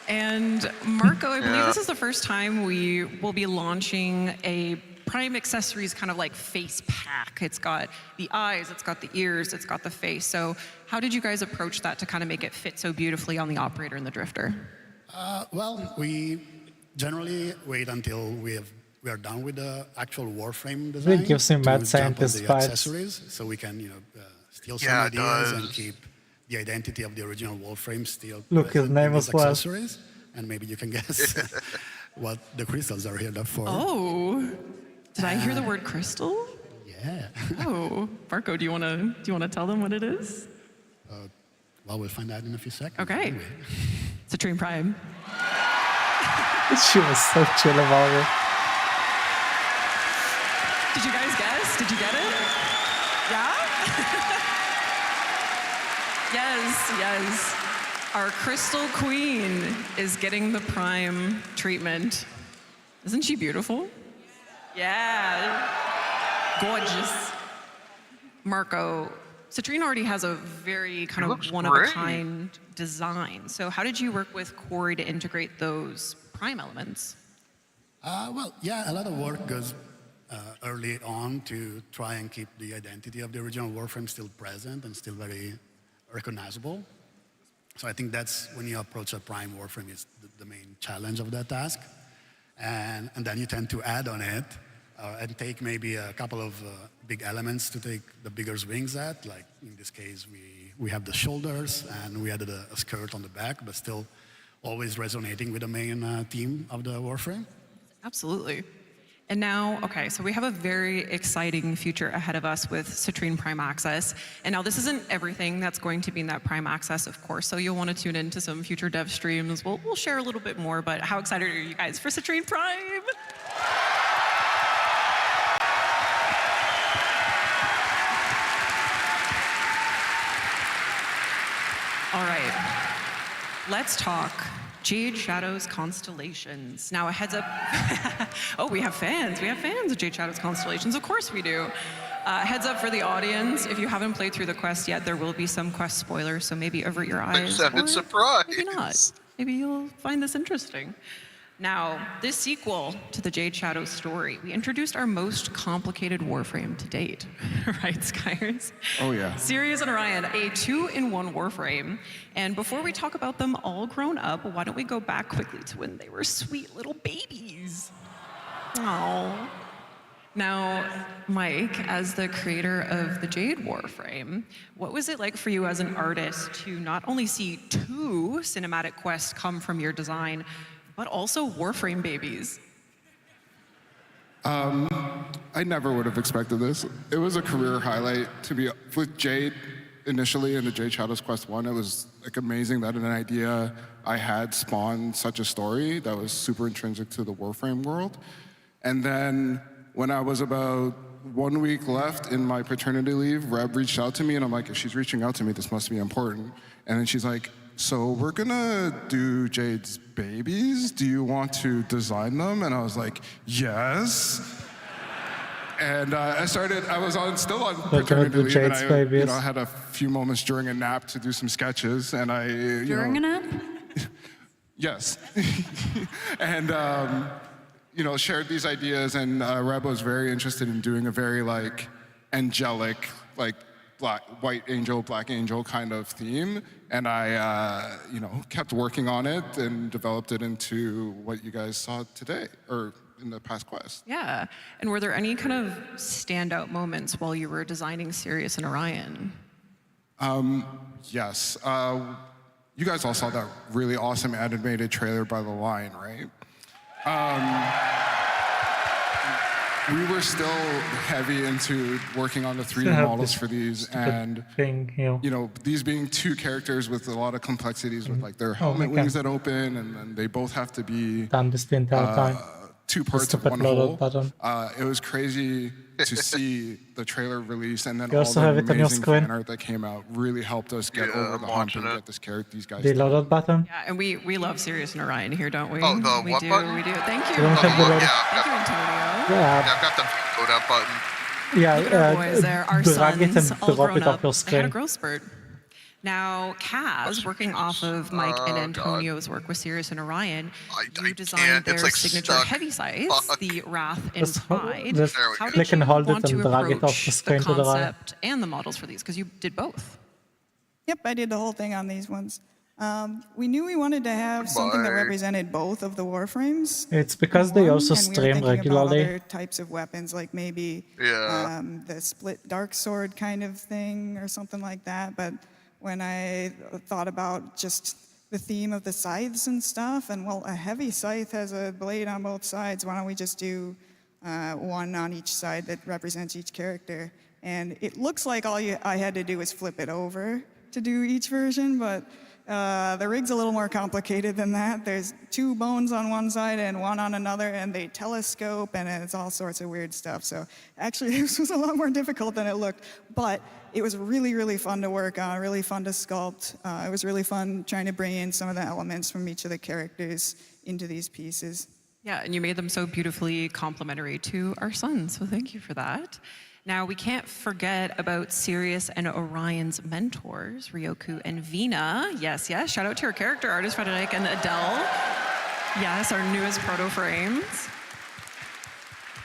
And Marco, I believe this is the first time we will be launching a Prime accessories kind of like face pack. It's got the eyes, it's got the ears, it's got the face. So how did you guys approach that to kind of make it fit so beautifully on the operator and the drifter? Well, we generally wait until we are done with the actual Warframe design. It gives him mad scientist the vibes. accessories, so we can steal some Yeah, it ideas does. and keep the identity of the original Warframe still Look, his present name in these as well. accessories, and maybe you can guess what the crystals are here for. Oh, did I hear the word crystal? Yeah. Oh, Marco, do you wanna tell them what it is? Well, we'll find out in a few seconds. Okay. Anyway. Citrine Prime. She was so chill about it. Did you guys guess? Did you get it? Yeah? Yes. Our Crystal Queen is getting the Prime treatment. Isn't she beautiful? Yeah. Gorgeous. Marco, Citrine already has a very kind of looks one-of-a-kind design. So how did you work with Corey to integrate those Prime elements? Well, yeah, a lot of work goes early on to try and keep the identity of the original Warframe still present and still very recognizable. So I think that's when you approach a Prime Warframe is the main challenge of that task. And then you tend to add on it and take maybe a couple of big elements to take the bigger swings at. Like in this case, we have the shoulders and we added a skirt on the back, but still always resonating with the main theme of the Warframe. Absolutely. And now, okay, so we have a very exciting future ahead of us with Citrine Prime Access. And now this isn't everything that's going to be in that Prime Access, of course, so you'll want to tune into some future dev streams. We'll share a little bit more, but how excited are you guys for Citrine Prime? All right, let's talk Jade Shadows Constellations. Now a heads up, oh, we have fans of Jade Shadows Constellations, of course we do. Heads up for the audience, if you haven't played through the quest yet, there will be some quest spoilers, so maybe avert your eyes. Extended or surprise. Maybe not. Maybe you'll find this interesting. Now, this sequel to the Jade Shadows story, we introduced our most complicated Warframe to date, right, Skyers? Oh, yeah. Sirius and Orion, a 2-in-1 Warframe. And before we talk about them all grown up, why don't we go back quickly to when they were sweet little babies? Aww. Now, Mike, as the creator of the Jade Warframe, what was it like for you as an artist to not only see 2 cinematic quests come from your design, but also Warframe babies? I never would have expected this. It was a career highlight to be with Jade initially in the Jade Shadows Quest 1. It was like amazing that an idea I had spawned such a story that was super intrinsic to the Warframe world. And then when I was about 1 week left in my paternity leave, Reb reached out to me and I'm like, if she's reaching out to me, this must be important. And then she's like, so we're gonna do Jade's babies. Do you want to design them? And I was like, yes. And I was still on paternity leave, and I had a few moments during a nap to do some sketches, and During a nap? Yes. And shared these ideas, and Reb was very interested in doing a very angelic, white angel, black angel kind of theme. And I, kept working on it and developed it into what you guys saw today, or in the past quest. Yeah, and were there any kind of standout moments while you were designing Sirius and Orion? Yes. You guys all saw that really awesome animated trailer by The Line, right? We were still heavy into working on the 3D models for these, and these being 2 characters with a lot of complexities with their helmet wings that open, and then they both have to be done this the entire time. 2 parts of one whole. It was crazy to see the trailer release, and then all the amazing fan art that came out really helped us get over the hump and get these guys. The loaded button. Yeah, and we love Sirius and Orion here, don't we? Oh, the we what do, button? we do. Thank you. You don't have the loaded. Thank you, Antonio. Yeah. I've got the load up button. Look at our boys there, our drag it sons, and all drop grown it off up. your They had a screen. growth spurt. Now, Kaz, working off of Mike and Antonio's work with Sirius and Orion, you designed their signature heavy scythes, the Wrath and Pride. Just How click did and you hold it want to and drag it off approach the the screen to the right. concept and the models for these? Because you did both. Yep, I did the whole thing on these ones. We knew we wanted to have something that represented both of the Warframes. It's because they also and we were stream thinking regularly. about other types of weapons, like maybe the split dark sword kind of thing or something like that. But when I thought about just the theme of the scythes and stuff, and well, a heavy scythe has a blade on both sides. Why don't we just do one on each side that represents each character? And it looks like I had to do was flip it over to do each version, but the rig's a little more complicated than that. There's 2 bones on one side and 1 on another, and they telescope, and it's all sorts of weird stuff. So actually, this was a lot more difficult than it looked, but it was really, really fun to work on, really fun to sculpt. It was really fun trying to bring in some of the elements from each of the characters into these pieces. Yeah, and you made them so beautifully complementary to our sons, so thank you for that. Now, we can't forget about Sirius and Orion's mentors, Ryoku and Vina. Yes, yes, shout out to our character artist, Frederick and Adele. Yes, our newest proto-frames.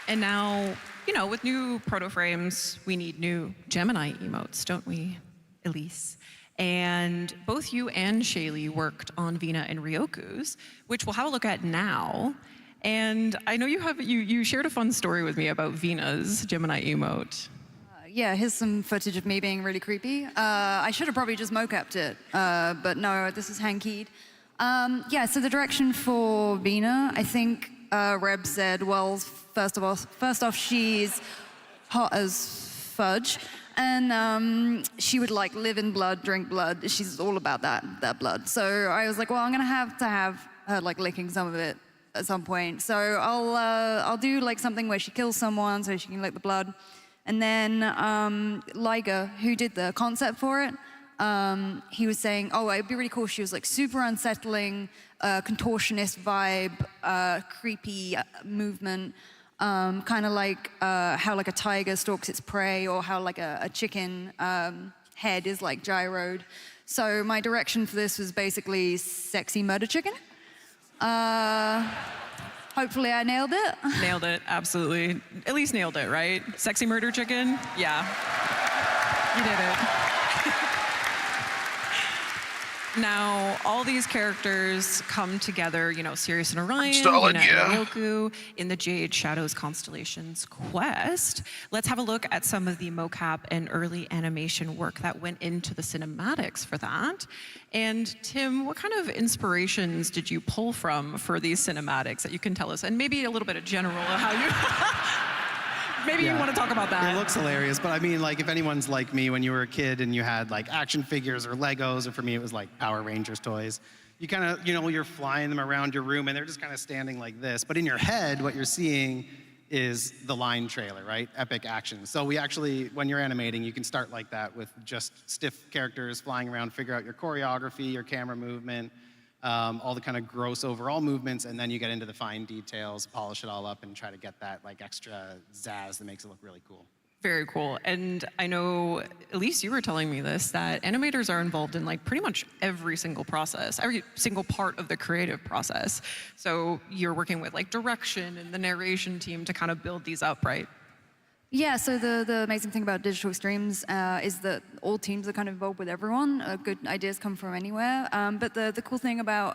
And now, you know, with new proto-frames, we need new Gemini emotes, don't we, Elise? And both you and Shaylee worked on Vina and Ryoku's, which we'll have a look at now. And I know you shared a fun story with me about Vina's Gemini emote. Yeah, here's some footage of me being really creepy. I should have probably just mocapped it, but no, this is hand-keyed. Yeah, so the direction for Vina, I think Reb said, well, first off, she's hot as fudge, and she would like live in blood, drink blood. She's all about that blood. So I was like, well, I'm gonna have to have her like licking some of it at some point. So I'll do like something where she kills someone so she can lick the blood. And then Liger, who did the concept for it, he was saying, oh, it'd be really cool. She was like super unsettling, contortionist vibe, creepy movement, kind of like how like a tiger stalks its prey, or how like a chicken head is like gyroed. So my direction for this was basically sexy murder chicken. Hopefully I nailed it. Nailed it, absolutely. At least nailed it, right? Sexy murder chicken? Yeah. You did it. Now, all these characters come together, you know, Sirius and Orion, Vina and Ryoku, in the Jade Shadows Constellations quest. Let's have a look at some of the mocap and early animation work that went into the cinematics for that. And Tim, what kind of inspirations did you pull from for these cinematics that you can tell us? And maybe a little bit of general of how you... Maybe you want to talk about that. It looks hilarious, but I mean, like, if anyone's like me when you were a kid and you had like action figures or Legos, or for me it was like Power Rangers toys, you kind of, you know, you're flying them around your room and they're just kind of standing like this. But in your head, what you're seeing is the line trailer, right? Epic action. So we actually, when you're animating, you can start like that with just stiff characters flying around, figure out your choreography, your camera movement, all the kind of gross overall movements, and then you get into the fine details, polish it all up, and try to get that like extra zazz that makes it look really cool. Very cool. And I know, Elise, you were telling me this, that animators are involved in like pretty much every single process, every single part of the creative process. So you're working with like direction and the narration team to kind of build these up, right? Yeah, so the amazing thing about Digital Extremes is that all teams are kind of involved with everyone. Good ideas come from anywhere. But the cool thing about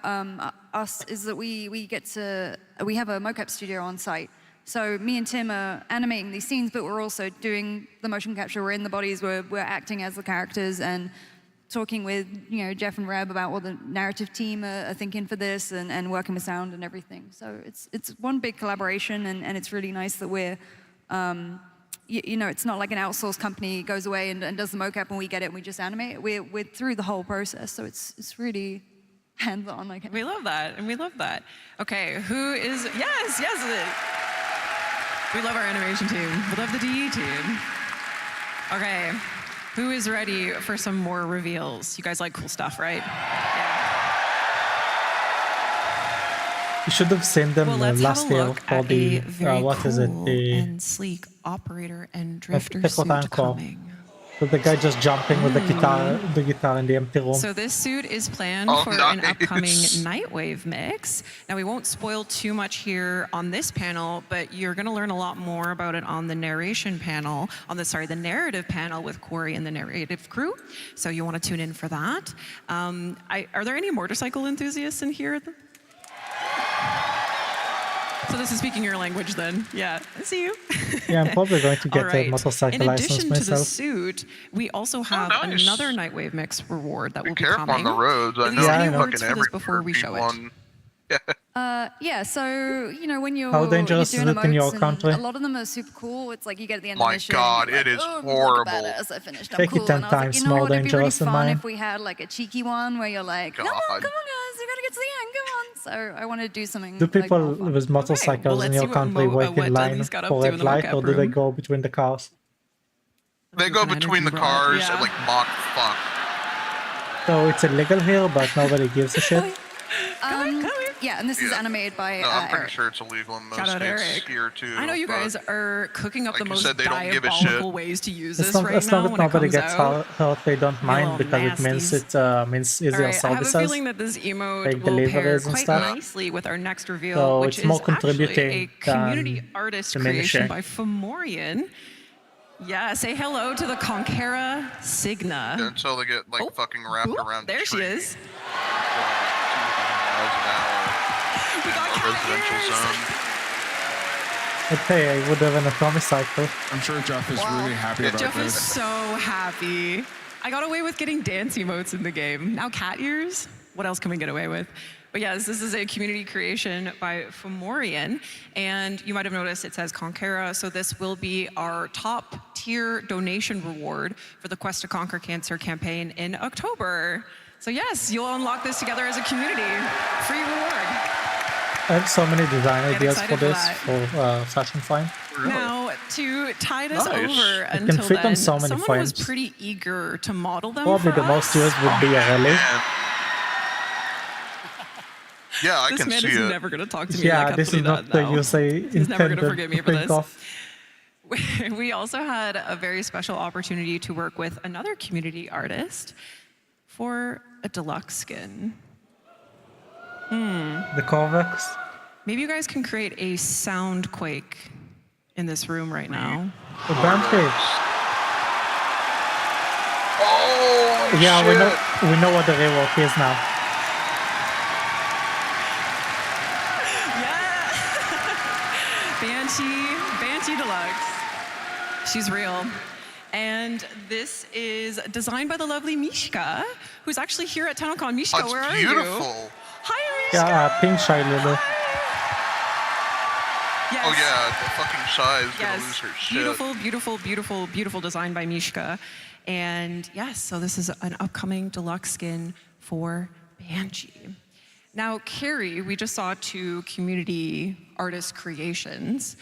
us is that we have a mocap studio on site. So me and Tim are animating these scenes, but we're also doing the motion capture. We're in the bodies, we're acting as the characters, and talking with, you know, Jeff and Reb about what the narrative team are thinking for this, and working with sound and everything. So it's one big collaboration, and it's really nice that we're you know, it's not like an outsourced company goes away and does the mocap and we get it and we just animate it. We're through the whole process, so it's really hands-on. Like, we love that, and we love that. Okay, who is, yes. We love our animation team. We love the DE team. Okay, who is ready for some more reveals? You guys like cool stuff, right? Yeah. You should have seen them last year for the, what is it, the... and sleek operator and drifter suit coming. So the guy just jumping with the guitar in the empty room. So this suit is planned for an upcoming Nightwave mix. Now we won't spoil too much here on this panel, but you're going to learn a lot more about it on the narration panel, the narrative panel with Corey and the narrative crew. So you want to tune in for that. Are there any motorcycle enthusiasts in here? So this is speaking your language then. Yeah, I see you. Yeah, I'm probably going to get a motorcycle license myself. In addition to the suit, we also have another Nightwave Mix reward that will be coming. on the roads. I know any fucking words for this before we show it? Yeah, so, you know, when you're, How dangerous you're is doing it in your emotes, country? and a lot of them are super cool. It's like you get at the end of the My mission. God, and it you're is like, oh, horrible. Look at badass, I finished. I'm Take it cool. 10 And I was like, times you know more what, it'd be really dangerous than fun mine. if we had like a cheeky one where you're like, come on guys, you gotta get to the end, come on. So I want to do something. Do people like, more fun. with motorcycles in your country wait in line for red light, or do they go between the cars? They go between the cars and like mock fuck. So it's illegal here, but nobody gives a shit. Yeah, and this is animated by No, I'm pretty Eric. sure it's illegal in most Shout out states Eric. here too. I know you but guys are cooking up like the you most said, they don't give a diabolical shit. ways to use As this long, right as long now as when it nobody comes gets out. hurt, they don't mind because it means means easier All right, I have a services. feeling that this emote like will pair deliveries and quite stuff. nicely with our next reveal, So which it's more is actually a contributing community than artist diminishing. creation by Fomorian. Yeah, say hello to the Conquera Signa. Until they get like fucking wrapped around. There she is. We got residential zone. Okay, I would have an atomic cycle. I'm sure Jeff is really happy about Jeff is this. so happy. I got away with getting dance emotes in the game. Now cat ears? What else can we get away with? But yes, this is a community creation by Fomorian. And you might have noticed it says Conquera. So this will be our top tier donation reward for the Quest to Conquer Cancer campaign in October. So yes, you'll unlock this together as a community. Free reward. I have so many design Get ideas for excited for this that. for Fashion Fine. Now, to tide us Nice. over It can until fit on then, so many someone was frames. pretty eager to model them Probably for the most us. used would be a rally. Yeah, I This can man see is it. never going to talk to me Yeah, like this is Anthony not does the now. use I He's never going intended to forgive me to for think this. of. We also had a very special opportunity to work with another community artist for a deluxe skin. The Corvex. Maybe you guys can create a sound quake in this room right now. The Banshee. Oh, Yeah, shit. we know what the rework is now. Banshee Deluxe. She's real. And this is designed by the lovely Mishka, who's actually here at TennoCon. Mishka, That's where are beautiful. you? Hi, Mishka. Yeah, pink shy Lulu. Yes. Oh yeah, the fucking Shy is gonna Yes. lose her shit. Beautiful, beautiful, beautiful, beautiful design by Mishka. And yes, so this is an upcoming deluxe skin for Banshee. Now, Carrie, we just saw 2 community artist creations.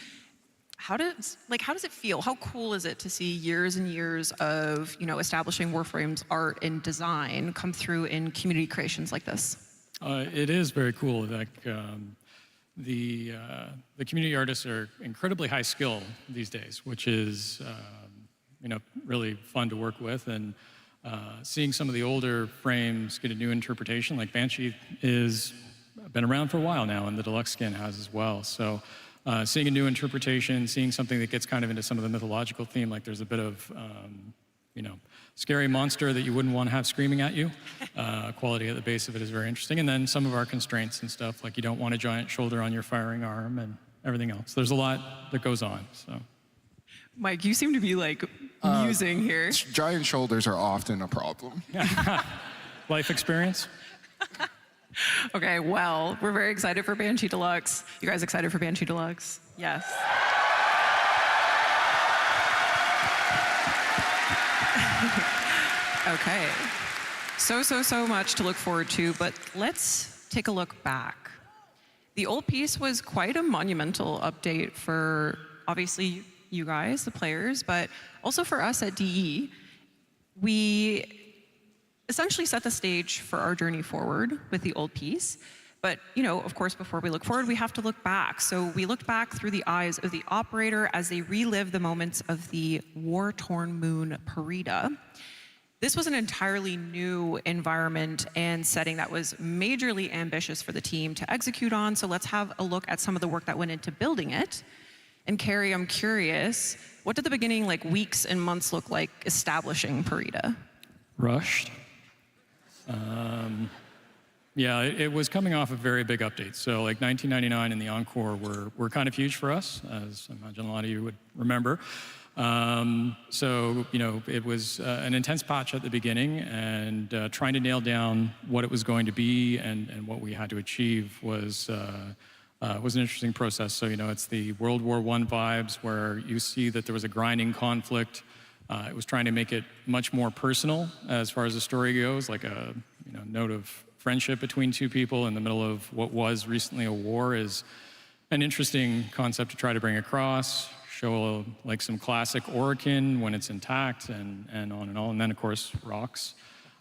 How does it feel? How cool is it to see years and years of, establishing Warframe's art and design come through in community creations like this? It is very cool. Like the community artists are incredibly high skill these days, which is really fun to work with. And seeing some of the older frames get a new interpretation, like Banshee is been around for a while now, and the deluxe skin has as well. So seeing a new interpretation, seeing something that gets kind of into some of the mythological theme, like there's a bit of scary monster that you wouldn't want to have screaming at you. Quality at the base of it is very interesting. And then some of our constraints and stuff, like you don't want a giant shoulder on your firing arm and everything else. There's a lot that goes on. So, Mike, you seem to be musing here. Giant shoulders are often a problem. life experience. Okay, well, we're very excited for Banshee Deluxe. You guys excited for Banshee Deluxe? Yes. Okay. So much to look forward to, but let's take a look back. The old piece was quite a monumental update for, obviously, you guys, the players, but also for us at DE. We essentially set the stage for our journey forward with the old piece, But, of course, before we look forward, we have to look back. So we looked back through the eyes of the operator as they relive the moments of the war-torn moon Perida. This was an entirely new environment and setting that was majorly ambitious for the team to execute on. So let's have a look at some of the work that went into building it. And Carrie, I'm curious, what did the beginning, weeks and months look like establishing Perida? Rushed. Yeah, it was coming off of very big updates. So 1999 and the Encore were kind of huge for us, as I imagine a lot of you would remember. So, it was an intense patch at the beginning, and trying to nail down what it was going to be and what we had to achieve was an interesting process. So, it's the World War I vibes where you see that there was a grinding conflict. It was trying to make it much more personal as far as the story goes, like a note of friendship between two people in the middle of what was recently a war is an interesting concept to try to bring across. Show some classic Orokin when it's intact and on and on. And then, of course, rocks.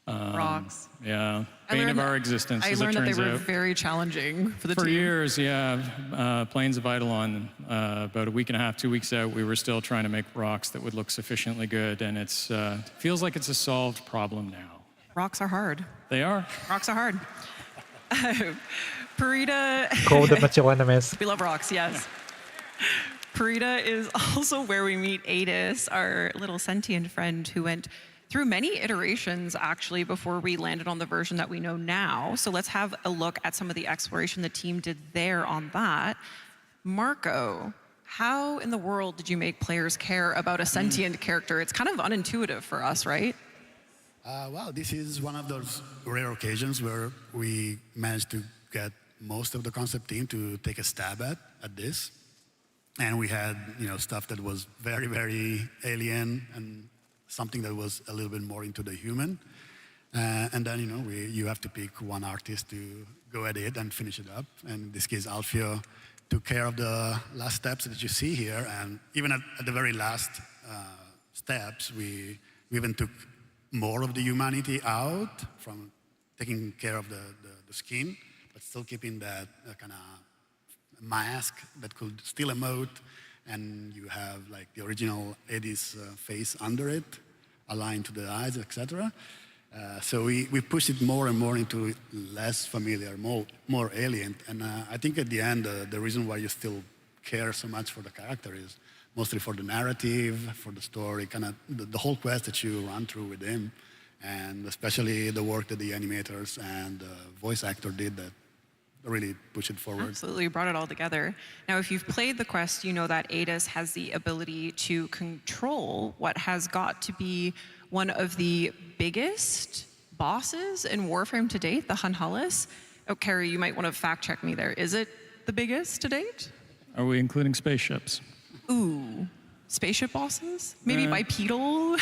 Rocks. Yeah, bane of our existence, I as it learned that turns they were out. very challenging for the team. For years, yeah. Plains of Eidolon, about a week and a half, 2 weeks out, we were still trying to make rocks that would look sufficiently good. And it feels like it's a solved problem now. Rocks are hard. They are. Rocks are hard. Perida. Call them at your enemies. We love rocks, yes. Perida is also where we meet Adis, our little sentient friend who went through many iterations, actually, before we landed on the version that we know now. So let's have a look at some of the exploration the team did there on that. Marco, how in the world did you make players care about a sentient character? It's kind of unintuitive for us, right? Well, this is one of those rare occasions where we managed to get most of the concept team to take a stab at this. And we had, stuff that was very, very alien and something that was a little bit more into the human. And then, you have to pick one artist to go at it and finish it up. And in this case, Alfio took care of the last steps that you see here. And even at the very last steps, we even took more of the humanity out from taking care of the skin, but still keeping that kind of mask that could still emote, and you have the original Eddie's face under it, aligned to the eyes, etc. So we pushed it more and more into less familiar, more alien. And I think at the end, the reason why you still care so much for the character is mostly for the narrative, for the story, kind of the whole quest that you run through with him, and especially the work that the animators and voice actor did that really push it forward. Absolutely, you brought it all together. Now, if you've played the quest, you know that Adis has the ability to control what has got to be one of the biggest bosses in Warframe to date, the Hunhullus. Oh, Carrie, you might want to fact check me there. Is it the biggest to date? Are we including spaceships? Ooh, spaceship bosses? Maybe bipedal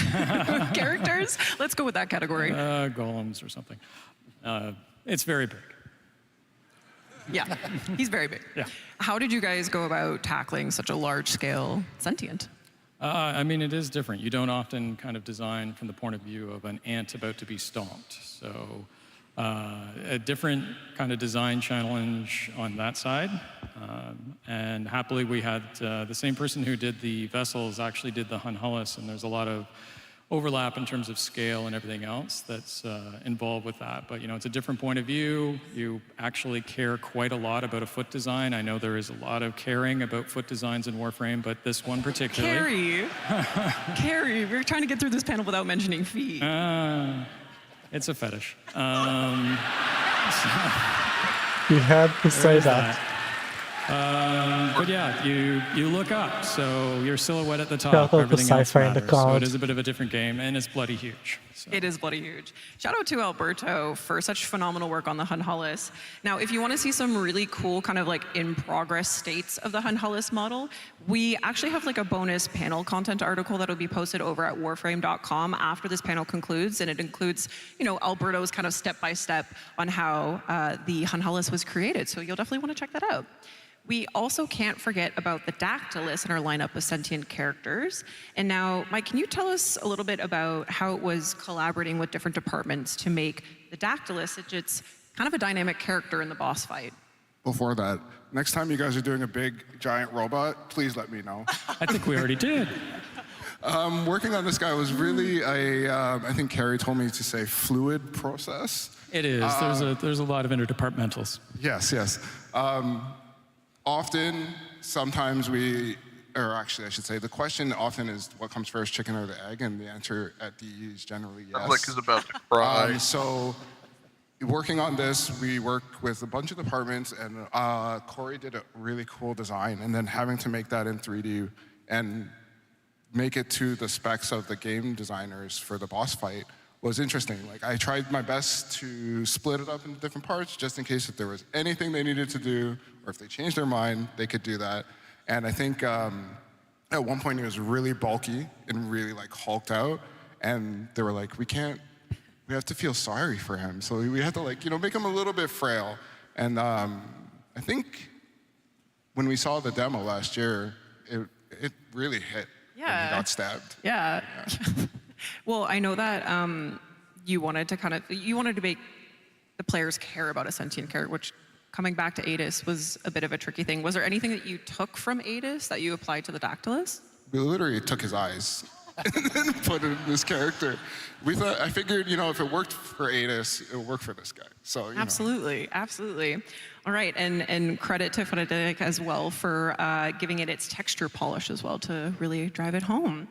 characters? Let's go with that category. Golems or something. It's very big. Yeah, he's very big. Yeah. How did you guys go about tackling such a large-scale sentient? I mean, it is different. You don't often kind of design from the point of view of an ant about to be stomped. So a different kind of design challenge on that side. And happily, we had the same person who did the vessels actually did the Hunhullus, and there's a lot of overlap in terms of scale and everything else that's involved with that. But, it's a different point of view. You actually care quite a lot about a foot design. I know there is a lot of caring about foot designs in Warframe, but this one particularly... Carrie, we're trying to get through this panel without mentioning feet. It's a fetish. You had to say that. But yeah, you look up, so your silhouette at the top, Shout out to everything else Sci-Fi in the matters. So crowd. it is a bit of a different game, and it's bloody huge. So. It is bloody huge. Shout out to Alberto for such phenomenal work on the Hunhullus. Now, if you want to see some really cool kind of in-progress states of the Hunhullus model, we actually have a bonus panel content article that will be posted over at warframe.com after this panel concludes, and it includes, Alberto's kind of step-by-step on how the Hunhullus was created. So you'll definitely want to check that out. We also can't forget about the Dactylus in our lineup of sentient characters. And now, Mike, can you tell us a little bit about how it was collaborating with different departments to make the Dactylus? It's kind of a dynamic character in the boss fight. Before that, next time you guys are doing a big, giant robot, please let me know. I think we already did. Working on this guy was really I think Carrie told me to say fluid process. It is. There's a lot of interdepartmentals. Yes, yes. Often, sometimes or actually I should say, the question often is what comes first, chicken or the egg, and the answer at DE is generally yes. Sounds like he's about to cry. So working on this, we worked with a bunch of departments, and Corey did a really cool design, and then having to make that in 3D and make it to the specs of the game designers for the boss fight was interesting. Like, I tried my best to split it up into different parts just in case if there was anything they needed to do, or if they changed their mind, they could do that. And I think at one point it was really bulky and really like hulked out, and they were like, we have to feel sorry for him. So we had to make him a little bit frail. And I think when we saw the demo last year, it really hit. When he got stabbed. Yeah. Well, I know that you wanted to make the players care about a sentient character, which coming back to Adis was a bit of a tricky thing. Was there anything that you took from Adis that you applied to the Dactylus? We literally took his eyes and then put it in this character. I figured, if it worked for Adis, it would work for this guy. So Absolutely, absolutely. All right, and credit to Phonetic as well for giving it its texture polish as well to really drive it home.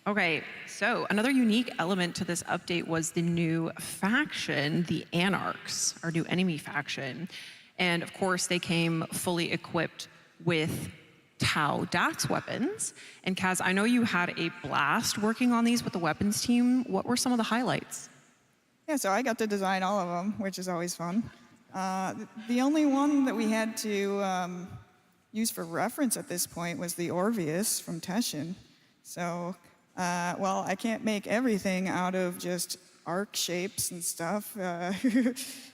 Okay, so another unique element to this update was the new faction, the Anarchs, our new enemy faction. And of course, they came fully equipped with Tau Dax weapons. And Kaz, I know you had a blast working on these with the weapons team. What were some of the highlights? Yeah, so I got to design all of them, which is always fun. The only one that we had to use for reference at this point was the Orpheus from Teshin. So, well, I can't make everything out of just arc shapes and stuff.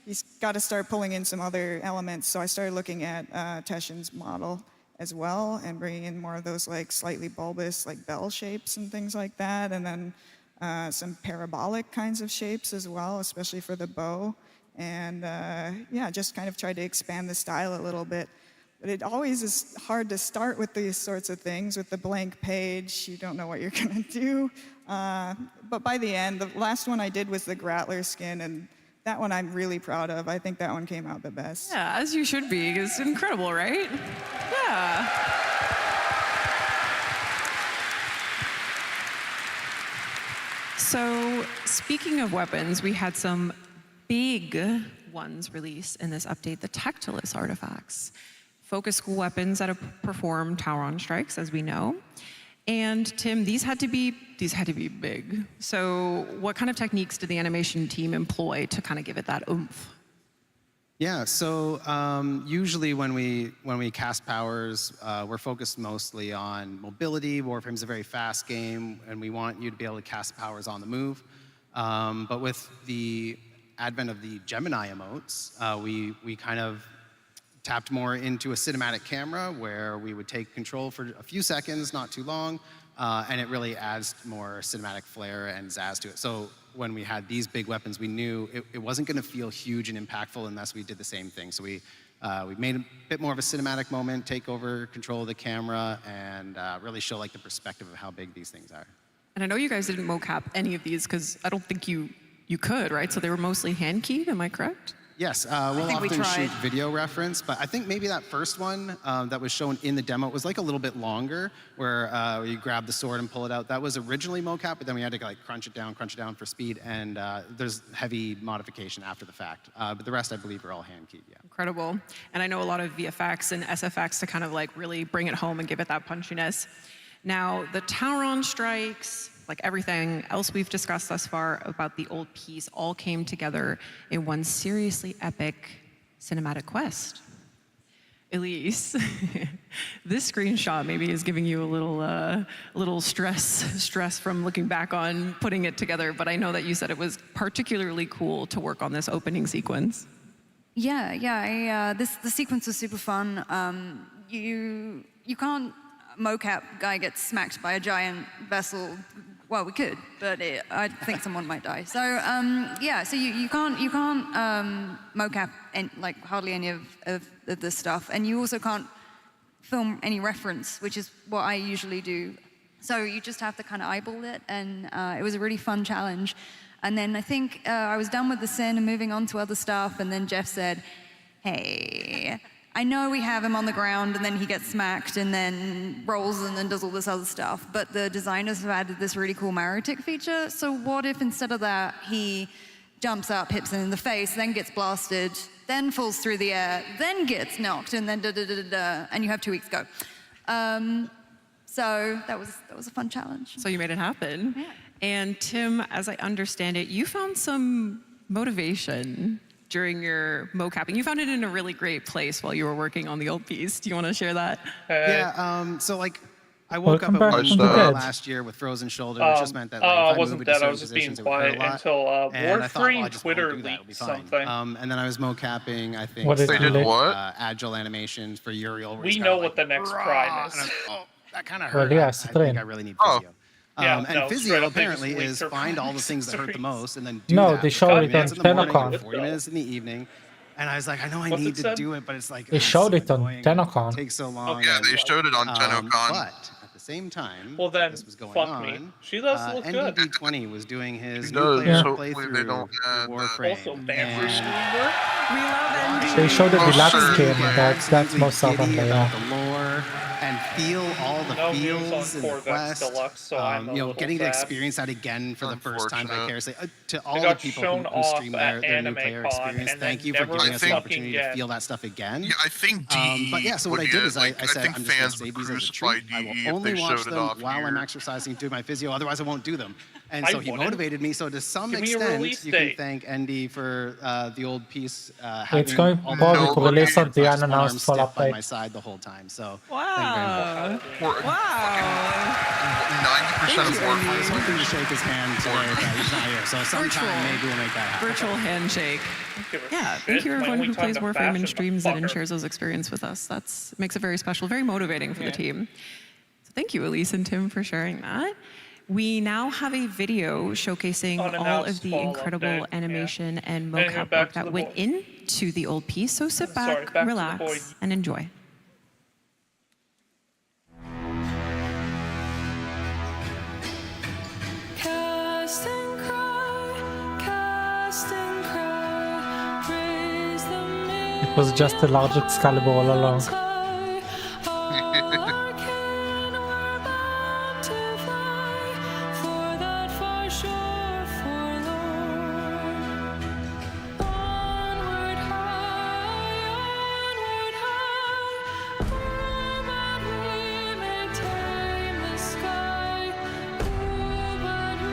He's got to start pulling in some other elements. So I started looking at Teshin's model as well and bringing in more of those slightly bulbous bell shapes and things like that. And then some parabolic kinds of shapes as well, especially for the bow. And yeah, just kind of tried to expand the style a little bit. But it always is hard to start with these sorts of things. With the blank page, you don't know what you're going to do. But by the end, the last one I did was the Grattler skin, and that one I'm really proud of. I think that one came out the best. Yeah, as you should be. It's incredible, right? Yeah. So, speaking of weapons, we had some big ones released in this update, the Tactilus artifacts. Focus school weapons that perform Tauron strikes, as we know. And Tim, these had to be big. So what kind of techniques did the animation team employ to kind of give it that oomph? Yeah, so usually when we cast powers, we're focused mostly on mobility. Warframe's a very fast game, and we want you to be able to cast powers on the move. But with the advent of the Gemini emotes, we kind of tapped more into a cinematic camera where we would take control for a few seconds, not too long, and it really adds more cinematic flair and zazz to it. So when we had these big weapons, we knew it wasn't going to feel huge and impactful unless we did the same thing. So we made a bit more of a cinematic moment, take over control of the camera, and really show the perspective of how big these things are. And I know you guys didn't mocap any of these because I don't think you could, right? So they were mostly hand-keyed, am I correct? Yes, we'll often shoot video reference, but I think maybe that first one that was shown in the demo was a little bit longer, where you grab the sword and pull it out. That was originally mocap, but then we had to crunch it down for speed, and there's heavy modification after the fact. But the rest, I believe, are all hand-keyed, yeah. Incredible. And I know a lot of VFX and SFX to kind of really bring it home and give it that punchiness. Now, the Tauron strikes, like everything else we've discussed thus far about the old piece, all came together in one seriously epic cinematic quest. Elise, this screenshot maybe is giving you a little stress from looking back on putting it together, but I know that you said it was particularly cool to work on this opening sequence. Yeah. The sequence was super fun. You can't mocap guy gets smacked by a giant vessel Well, we could, but I think someone might die. So yeah, so you can't mocap like hardly any of this stuff, and you also can't film any reference, which is what I usually do. So you just have to kind of eyeball it, and it was a really fun challenge. And then I think I was done with the sin and moving on to other stuff, and then Jeff said, hey, I know we have him on the ground and then he gets smacked and then rolls and then does all this other stuff, but the designers have added this really cool Marrow tick feature, so what if instead of that he jumps up, hits him in the face, then gets blasted, then falls through the air, then gets knocked, and then da-da-da-da-da, and you have 2 weeks to go. So that was a fun challenge. So you made it happen. Yeah. And Tim, as I understand it, you found some motivation during your mocapping. You found it in a really great place while you were working on the old piece. Do you want to share that? Yeah, so like, I woke up at 1 last year with frozen shoulder, which just meant that like, if I wasn't dead, I was just being quiet until Warframe Twitter leaked something. And then I was mocapping, I think, What did agile animations for Uriel. We know what the next prime is. That kind of Well, hurt. yeah, I think I really need physio. And physio apparently is find all the things that hurt the most and then do No, that they for showed 5 it on minutes in the morning TennoCon. and 40 minutes in the evening. And I was like, I know I What's need it to said? do it, but it's like They showed it on TennoCon. it takes so long. Yeah, they showed it on TennoCon. But at the same time, Well then, this was going fuck on, me. She does look good. NDD20 was doing his He new does. player Hopefully playthrough they don't add Warframe. Also, Bamford's We love it. They showed the deluxe skin. Get That's absolutely most of them. giddy Yeah. about the lore and feel all the No news on feels in the Corvex quest. Deluxe, so I'm a You know, little getting to sad. experience that again for the first time Unfortunate. vicariously. To It all the got people shown who off stream at their new player AnimeCon, experience, and thank then you for never giving us the fucking opportunity to again. feel that stuff again. Yeah, I think DE But yeah, so what would I did get, is like, I said, think I'm just going fans to save would these as a crucify treat. I DE will if only they watch showed it them off while I'm here. exercising, doing my physio, otherwise I won't do them. And I so he wouldn't. motivated me, so to some Give me a extent, release you can date. thank ND for the old piece It's going probably to release on the unannounced fall by my update. side the whole time. So Wow. Or- Wow. 90% of I was Warframe. hoping to shake his hand today, but he's not here. So sometime Virtual. maybe we'll make that happen. Virtual handshake. Give a Yeah, shit. thank you My everyone only who time plays to Warframe fashion and the streams it and fucker. shares those experiences with us. That's makes it very special, very motivating for the team. So thank you, Elise and Tim, for sharing that. We now have a video showcasing all of Unannounced the fall incredible update, yeah. animation and Anyway, mocap back work to that the went into the old piece. So sit Sorry, back, back to the relax, void. and enjoy. Cast and cry, praise the mirror. It was just a large Excalibur all along.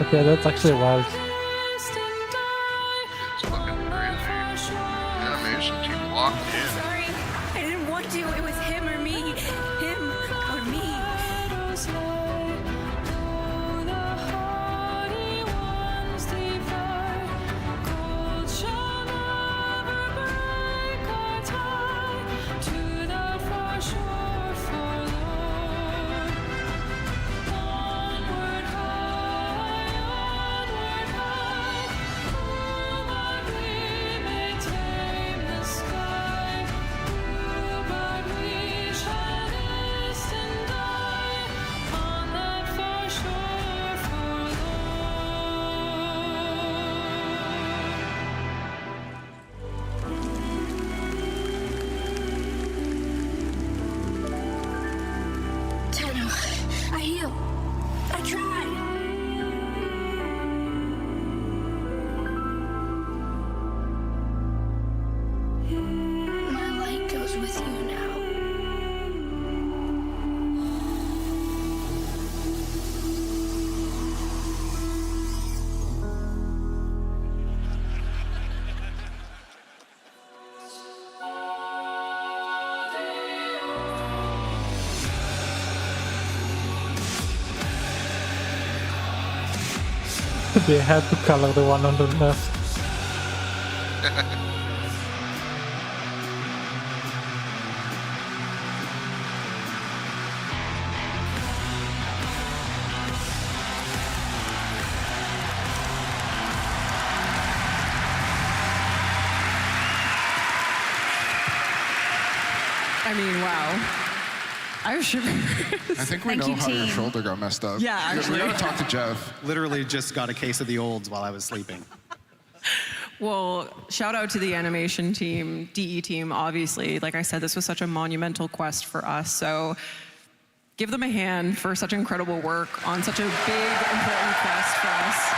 Okay, that's actually wild. It's fucking crazy. Animation team locked in. Sorry, I didn't want to. It was him or me. Him or me. Tenno, I heal. I tried. My light goes with you now. They had to color the one on the left. I mean, wow. I should. I think we know how your shoulder got messed up. Yeah, actually. We gotta talk to Jeff. Literally just got a case of the olds while I was sleeping. Well, shout out to the animation team, DE team, obviously. Like I said, this was such a monumental quest for us. So give them a hand for such incredible work on such a big, important quest for us.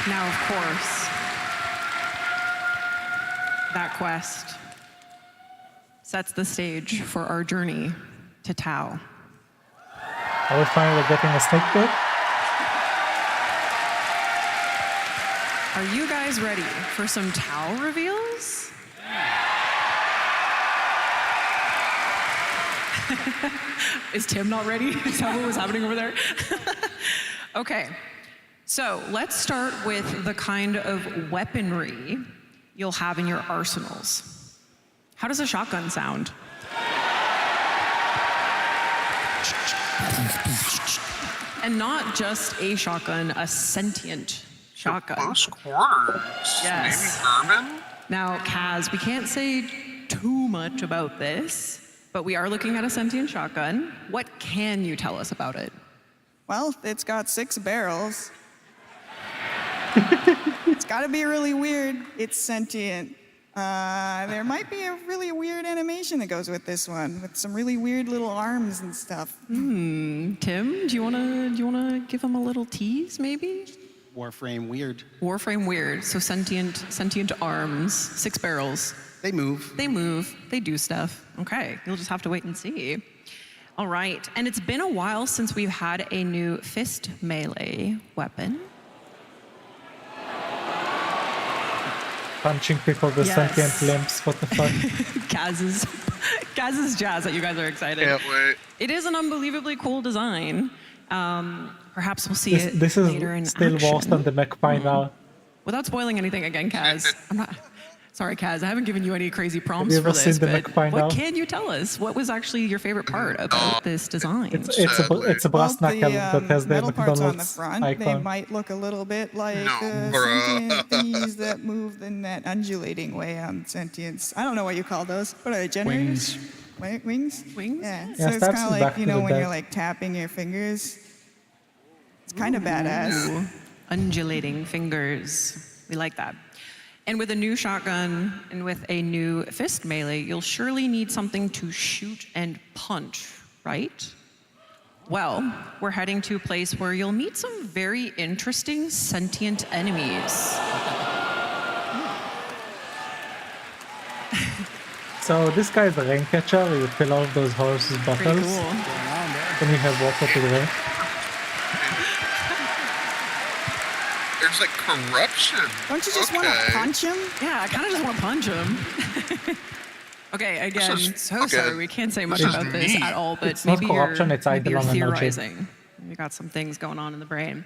Now, of course, that quest sets the stage for our journey to Tau. Are we finally getting a sneak peek? Are you guys ready for some Tau reveals? Is Tim not ready? Is that what was happening over there? Okay, so let's start with the kind of weaponry you'll have in your arsenals. How does a shotgun sound? And not just a shotgun, a sentient shotgun. Close quarters. Yes. Maybe urban? Now, Kaz, we can't say too much about this, but we are looking at a sentient shotgun. What can you tell us about it? Well, it's got 6 barrels. It's got to be really weird. It's sentient. There might be a really weird animation that goes with this one, with some really weird little arms and stuff. Tim, do you wanna give him a little tease, maybe? Warframe weird. Warframe weird. So sentient arms, 6 barrels. They move. They move. They do stuff. Okay, you'll just have to wait and see. All right, and it's been a while since we've had a new fist melee weapon. Punching people with sentient limbs, what the fuck? Kaz's jazz that you guys are excited. Can't wait. It is an unbelievably cool design. Perhaps we'll see it This later in is still action. worse than the mech by now. Without spoiling anything again, Kaz, I'm not... Sorry, Kaz, I haven't given you any crazy prompts Have you for ever this, seen the but mech by now? what can you tell us? What was actually your favorite part about this design? It's a brass knuckle that has the metal parts on the McDonald's front, they icon. might look a little bit like sentient thingies that move in that undulating way on sentience. I don't know what you call those. What are they, generators? Wings. Wings? Yeah. So it's stabs kind of them like, back you to know, the when you're deck. like tapping your fingers. It's kind of badass. Ooh, undulating fingers. We like that. And with a new shotgun and with a new fist melee, you'll surely need something to shoot and punch, right? Well, we're heading to a place where you'll meet some very interesting sentient enemies. So this guy is a rain catcher. You fill all of those horses' bottles. Pretty cool. Then you have water to drink. There's like corruption. Don't you just want to punch him? Yeah, I kind of just want to punch him. Okay, again, so okay. sorry, we can't say much This is about this neat. at all, but It's not maybe corruption, you're, it's maybe you're eidolon energy. theorizing. You got some things going on in the brain.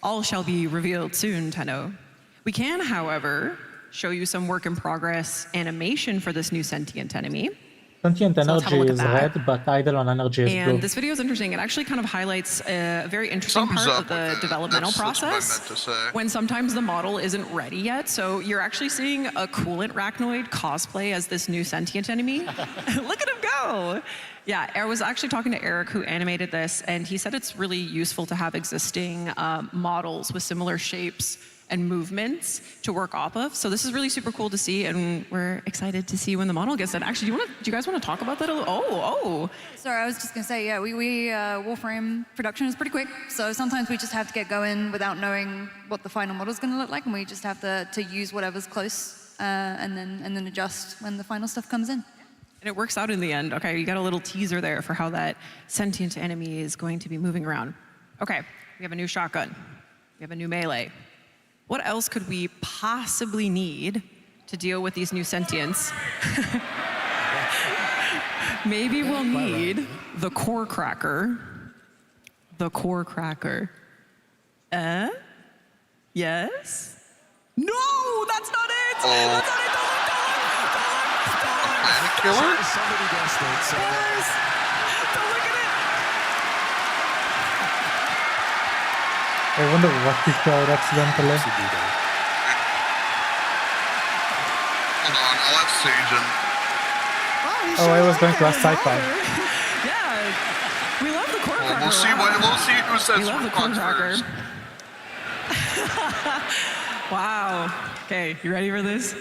All shall be revealed soon, Tenno. We can, however, show you some work in progress animation for this new sentient enemy. Sentient So let's have a energy look is at that. red, but eidolon energy is And blue. this video is interesting. It actually kind of highlights a very interesting part of the developmental That's what I process. meant to say. When sometimes the model isn't ready yet. So you're actually seeing a coolant arachnoid cosplay as this new sentient enemy. Look at him go. Yeah, I was actually talking to Eric who animated this, and he said it's really useful to have existing models with similar shapes and movements to work off of. So this is really super cool to see, and we're excited to see when the model gets done. Actually, do you guys want to talk about that a little? Oh. Sorry, I was just gonna say, yeah, we Warframe production is pretty quick, so sometimes we just have to get going without knowing what the final model is gonna look like, and we just have to use whatever's close and then adjust when the final stuff comes in. And it works out in the end. Okay, you got a little teaser there for how that sentient enemy is going to be moving around. Okay, we have a new shotgun. We have a new melee. What else could we possibly need to deal with these new sentients? Maybe we'll need the core cracker. The core cracker. Yes? No, that's not it! That's not it! Killer? Somebody guessed it. So Yes! Don't look at it! I wonder what he killed accidentally. Hold on, I'll have Sage in. Oh, I was going to ask Sci-Fi. We love the core cracker. We'll see who says We love the core cracker. Wow. Okay, you ready for this?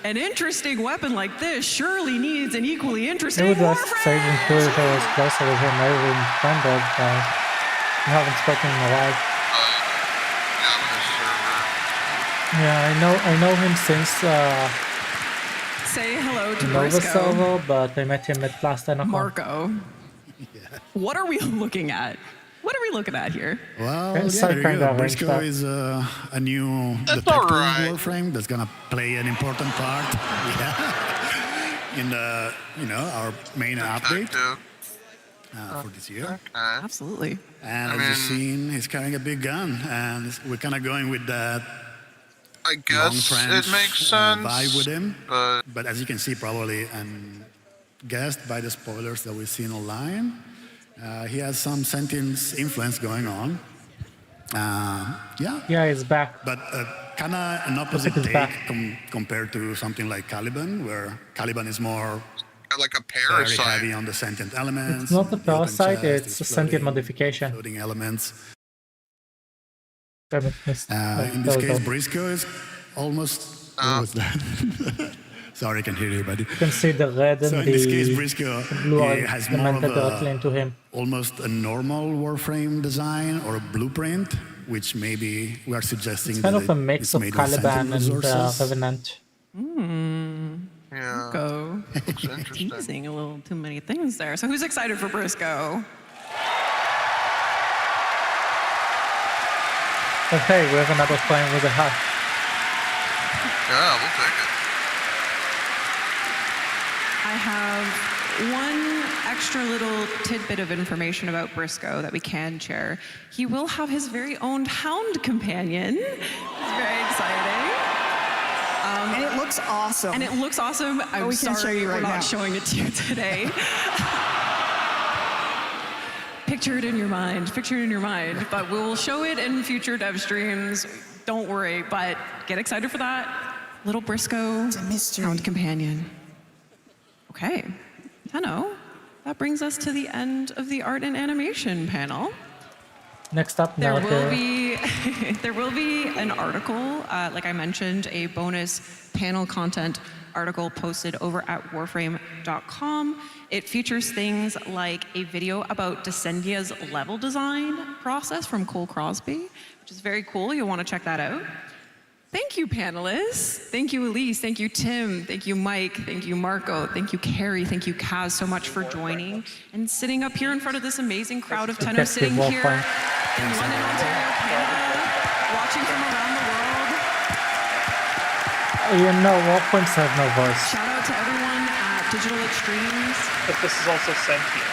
An interesting weapon like this surely needs an equally interesting I would ask Warframe. Sage and Cool if I was closer with him. I wouldn't find that. I haven't spoken in a while. Yeah, I know him since Say hello to Nova Briscoe. server, but I met him at last TennoCon. Marco. What are we looking at? What are we looking at here? Well, Okay, yeah, so there you kinda go. arranged Briscoe that. is a new That's detective alright. Warframe that's gonna play an important part. Yeah. In the our main update for this year. Absolutely. And as you've seen, he's carrying a big gun, and we're kind of going with that. I guess it makes sense. Vibe with him, but as you can see, probably and guessed by the spoilers that we've seen online, he has some sentience influence going on. Yeah, he's back. But kind of an opposite is take back. compared to something like Caliban, where Caliban is more like a very parasite. heavy on the sentient elements. It's not a the open parasite, chest, it's a these sentient floating- modification. Floating elements. Damn it, missed. In this case, Briscoe is almost. What was that? Sorry, I can hear you, buddy. You can see the red and So in this case, Briscoe the blue are he has more of implemented directly a, into him. almost a normal Warframe design or a blueprint, which maybe we are suggesting It's kind that of a mix it's of made with Caliban sentient and resources. Revenant. Yeah. Go. Looks interesting. Teasing a little too many things there. So who's excited for Briscoe? But hey, we have another flame with a hat. Yeah, we'll take it. I have one extra little tidbit of information about Briscoe that we can share. He will have his very own hound companion. It's very exciting. And it looks awesome. And it looks awesome. I'm we can't sorry show you we're right not now. showing it to you today. Picture it in your mind. Picture it in your mind. But we'll show it in future dev streams. Don't worry. But get excited for that. Little Briscoe hound companion. Okay. Tenno, that brings us to the end of the art and animation panel. Next up, There now will be there will be an article, like I mentioned, a bonus panel content article posted over at warframe.com. It features things like a video about Descendia's level design process from Cole Crosby, which is very cool. You'll want to check that out. Thank you, panelists. Thank you, Elise. Thank you, Tim. Thank you, Mike. Thank you, Marco. Thank you, Carrie. Thank you, Kaz, so much for joining and sitting up here in front of this amazing crowd of Tenno sitting here in London, Ontario, Canada, watching from around the world. You know, Warframes have no voice. Shout out to everyone at Digital Extremes. But this is also sentient.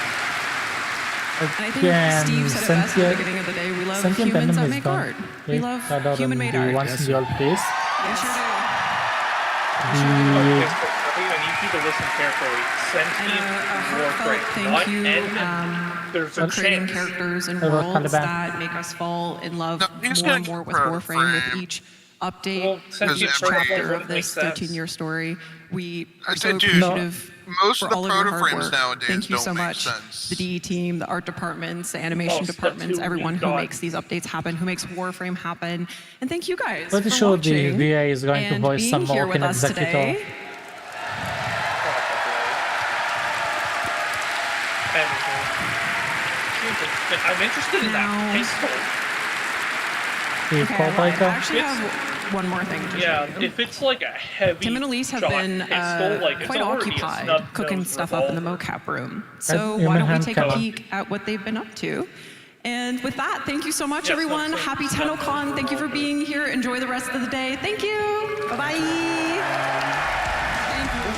And I think Again, Steve said it best at the beginning of the day. We love sentient humans that enemy is make gone. art. We love Shout out human-made on the art. once in the old piece. We sure do. Okay, so I need you to listen carefully. Sentient Heartfelt Warframe, thank not you There's for a creating chance. characters and Over worlds Caliban. that make us fall in love he's more gonna and more get with Warframe with Warframe. each update, Well, each sentient chapter protocols of wouldn't make this sense. 13-year story. We I are so said, dude, appreciative most for of the all of your hard protoframes work. nowadays Thank you don't so make much, sense. the DE team, the art departments, the animation step departments, two, everyone we've who got- makes these updates happen, who makes Warframe happen. And thank you guys Pretty for sure the watching VA is going to and voice being some here Orc with in us Executor. today. I'm interested in that pistol. The Okay, I lied. I Callbreaker. actually have one more thing to Yeah, show you. if it's like a heavy Tim and Elise have shot been pistol, like it's quite already a occupied snub-nosed cooking stuff up in the revolver. mocap room. So human why don't we hand take a cannon. peek at what they've been up to? And with that, thank you so much, Yes, everyone. that's Happy TennoCon. Thank you for being here. Enjoy the rest of the day. Thank you. Bye-bye. Thank you.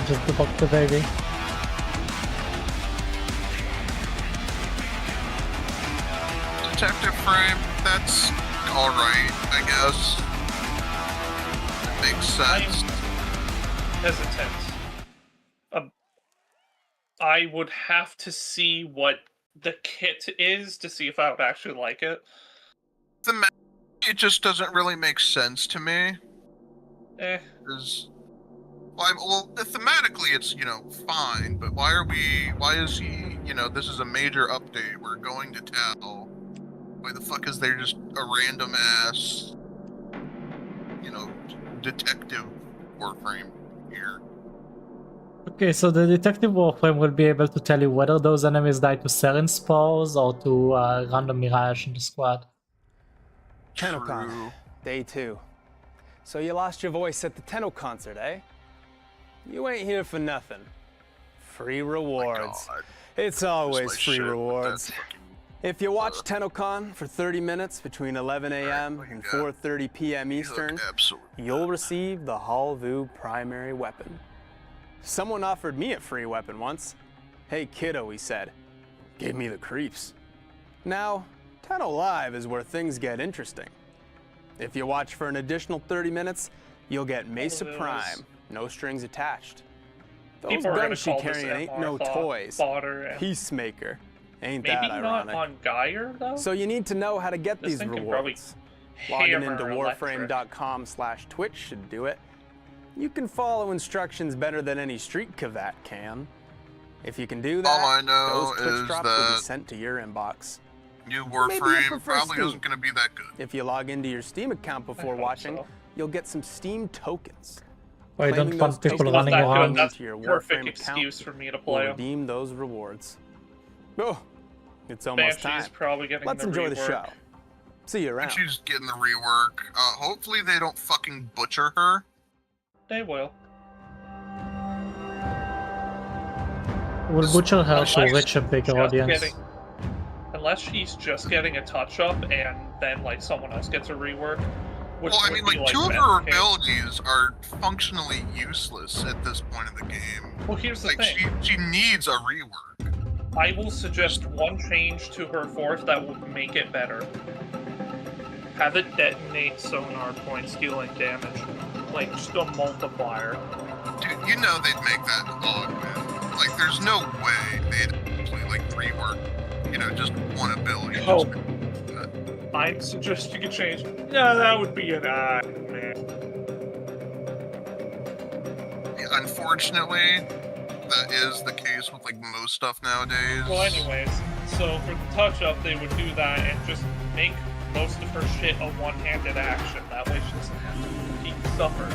Just the book the baby. Detective frame, that's alright, I guess. makes sense. Hesitant. I would have to see what the kit is to see if I would actually like it. It just doesn't really make sense to me. Thematically it's, fine, but why is he, this is a major update, we're going to tell. Why the fuck is there just a random ass, detective Warframe here? Okay, so the detective Warframe will be able to tell you whether those enemies die to sarin spores or to random mirage in the squad. TennoCon, day 2. So you lost your voice at the Tenno concert, eh? You ain't here for nothing. Free rewards. It's always free rewards. If you watch TennoCon for 30 minutes between 11 a.m. and 4:30 p.m. Eastern, you'll receive the Halvu primary weapon. Someone offered me a free weapon once. Hey kiddo, he said. Gave me the creeps. Now, Tenno Live is where things get interesting. If you watch for an additional 30 minutes, you'll get Mesa Prime, no strings attached. Those guns she carrying ain't no toys. Peacemaker. Ain't that ironic? Maybe not on Geyer, though? So you need to know how to get these rewards. Logging into warframe.com/Twitch should do it. You can follow instructions better than any street cavat can. If you can do that, all I know those Twitch is drops will be that sent to your inbox. New Warframe probably isn't going to be that good. If you log into your Steam account before watching, you'll get some Steam tokens. I don't Claiming want those people tokens running around. That's into your perfect Warframe excuse account for me to will play 'em. redeem those rewards. Oh, it's almost Banshee's time. probably getting Let's the enjoy the rework. show. See you around. She's getting the rework. Hopefully they don't fucking butcher her. They will. We'll butcher her to reach a bigger audience. Unless she's just getting a touch-up and then, someone else gets a rework. Which Well, I would mean, be, two of best her case. abilities are functionally useless at this point in the game. Well, here's the thing. She needs a rework. I will suggest one change to her fourth that would make it better. Have it detonate sonar points dealing damage. Just a multiplier. Dude, they'd make that augment. There's no way they'd actually, rework, just one ability. Oh. I'm suggesting a change. No, that would be an man. Yeah, unfortunately, that is the case with, most stuff nowadays. Well, anyways, so for the touch-up, they would do that and just make most of her shit a one-handed action. That way she doesn't have to keep suffer.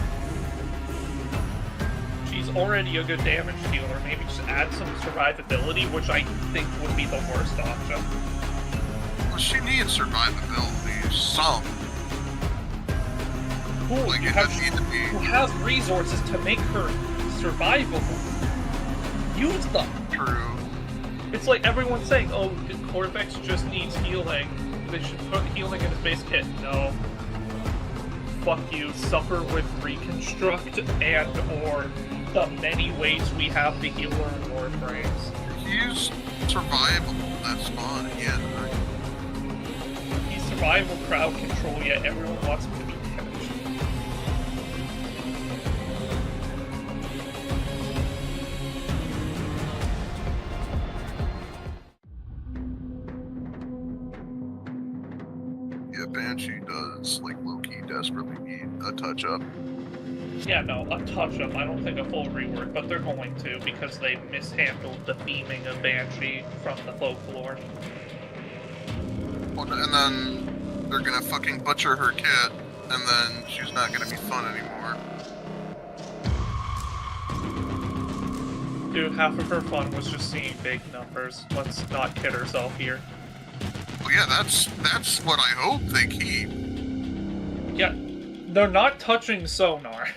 She's already a good damage dealer. Maybe just add some survivability, which I think would be the worst option. Well, she needs survivability. Some. Cool, you have resources to make her survivable. Use them. True. It's like everyone's saying, oh, Corvex just needs healing. They should put healing in his base kit. No. Fuck you. Suffer with Reconstruct and or the many ways we have to heal her in Warframes. He's survivable. That's fine. Yeah. He's survival crowd control, yet everyone wants him to be damaged. Yeah, Banshee does, low-key desperately need a touch-up. Yeah, no, a touch-up. I don't think a full rework, but they're going to because they mishandled the beaming of Banshee from the folklore. Well, and then they're gonna fucking butcher her kit, and then she's not gonna be fun anymore. Dude, half of her fun was just seeing big numbers. Let's not kid ourselves here. Well, yeah, that's what I hope they keep. Yeah, they're not touching sonar.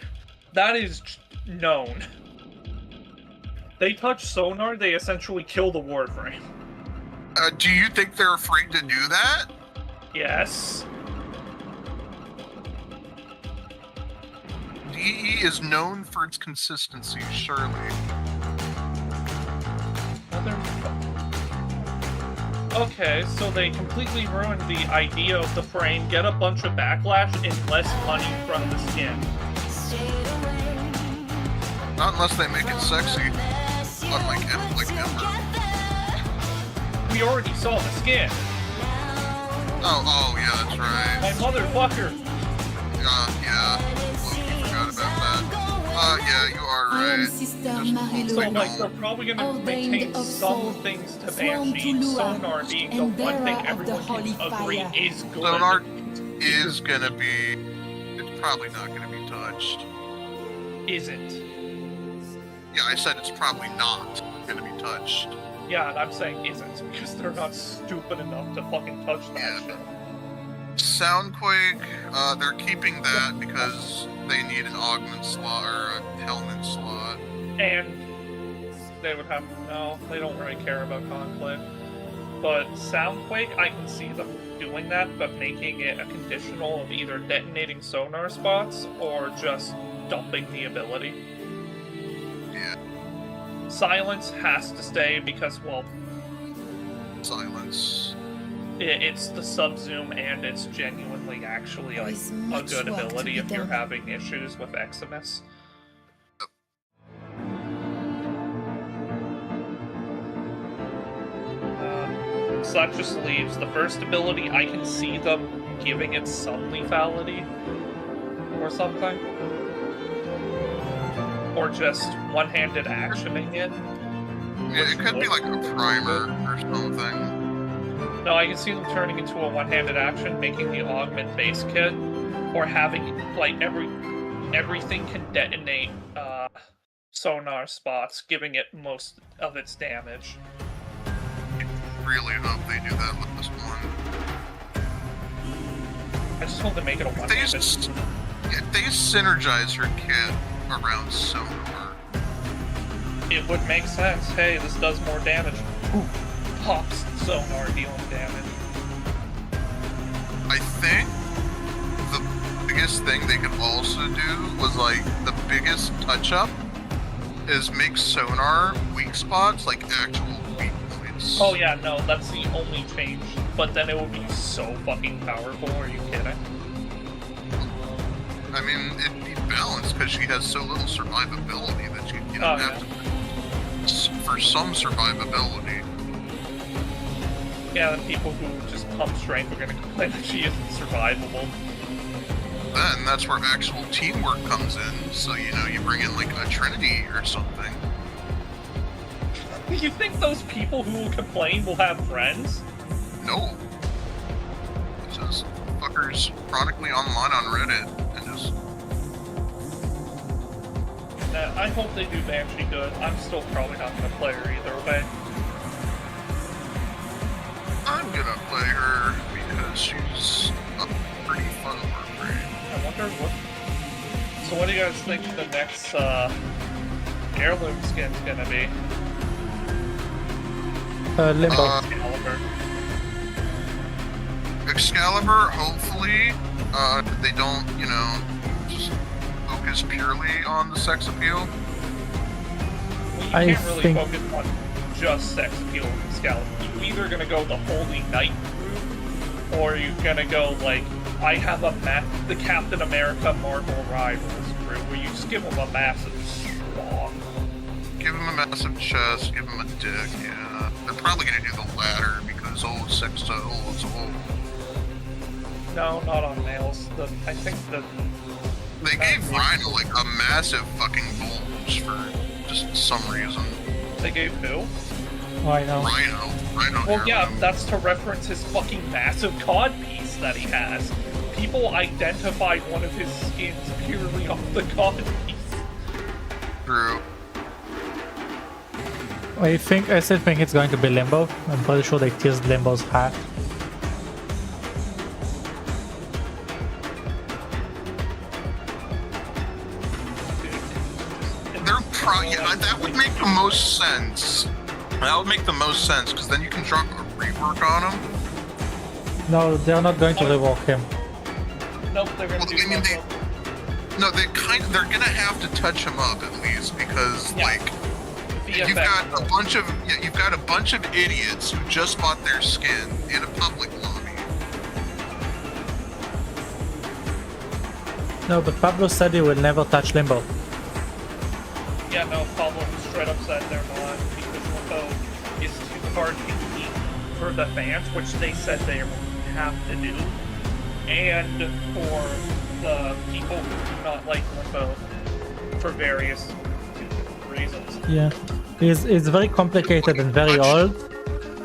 That is known. They touch sonar, they essentially kill the Warframe. Do you think they're afraid to do that? Yes. DE is known for its consistency, surely. Okay, so they completely ruined the idea of the frame, get a bunch of backlash and less money from the skin. Not unless they make it sexy. Unlike Ember. We already saw the skin. Oh, yeah, that's right. My motherfucker. Yeah. Loki forgot about that. Yeah, you are right. So, like, they're probably gonna maintain some things to Banshee, Sonar being the one thing everyone can agree is good. Sonar is gonna be... It's probably not gonna be touched. Isn't. Yeah, I said it's probably not gonna be touched. Yeah, and I'm saying isn't, because they're not stupid enough to fucking touch that shit. Soundquake, they're keeping that because they need an augment slot or a helmet slot. And they would have... No, they don't really care about Conclave. But Soundquake, I can see them doing that, but making it a conditional of either detonating sonar spots or just dumping the ability. Yeah. Silence has to stay because, well... Silence. It's the sub-zoom and it's genuinely actually like a good ability if you're having issues with Eximus. So that just leaves the first ability. I can see them giving it some lethality or something. Or just one-handed actioning it. Yeah, it could be like a primer or something. No, I can see them turning into a one-handed action, making the augment base kit, or having like everything can detonate sonar spots, giving it most of its damage. Really hope they do that with this one. I just want to make it a one-handed. If they synergize her kit around sonar, it would make sense. Hey, this does more damage. Ooh. Pops sonar dealing damage. I think the biggest thing they could also do was like the biggest touch up is make sonar weak spots like actual weak points. Oh yeah, no, that's the only change. But then it would be so fucking powerful, are you kidding? I mean, it'd be balanced because she has so little survivability that you have to for some survivability. Yeah, the people who just pump strength are going to complain that she isn't survivable. Then that's where actual teamwork comes in. So, you know, you bring in like a Trinity or something. You think those people who will complain will have friends? No. It's just fuckers chronically online on Reddit and just... I hope they do Banshee good. I'm still probably not going to play her either way. I'm gonna play her because she's a pretty fun Warframe. I wonder what... So what do you guys think the next heirloom skin's gonna be? Limbo. Excalibur, hopefully, they don't, you know, just focus purely on the sex appeal. Well, you can't really focus on just sex appeal with Excalibur. You're either gonna go the Holy Knight route, or you're gonna go like, I have the Captain America Marvel Rivals route, where you just give him a massive schlong. Give him a massive chest, give him a dick, yeah. They're probably gonna do the latter because sex to it's old. No, not on males. I think that they gave Rhino like a massive fucking bulge for just some reason. They gave who? Rhino. Rhino. Well, yeah, that's to reference his fucking massive cod piece that he has. People identified one of his skins purely off the cod piece. True. I still think it's going to be Limbo. I'm pretty sure they teased Limbo's hat. Yeah, that would make the most sense. That would make the most sense, because then you can drop a rework on him. No, they're not going to rework him. Nope, they're going to do something. They're gonna have to touch him up at least, because like you've got a bunch of idiots who just bought their skin in a public lobby. No, but Pablo said he will never touch Limbo. Yeah, no, Pablo straight up said they're not, because Limbo is too hard to keep for the fans, which they said they have to do, and for the people who do not like Limbo for various reasons. Yeah, it's very complicated and very old,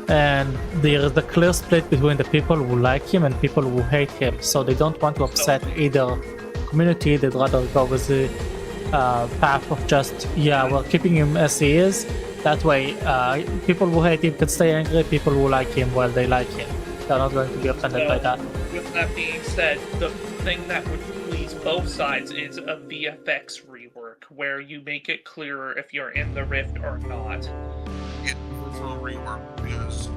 and there is a clear split between the people who like him and people who hate him, so they don't want to upset either community. They'd rather go with the path of just, yeah, we're keeping him as he is. That way, people who hate him can stay angry, people who like him, well, they like him. They're not going to be offended by that. With that being said, the thing that would please both sides is a VFX rework, where you make it clearer if you're in the Rift or not. Yeah, for rework is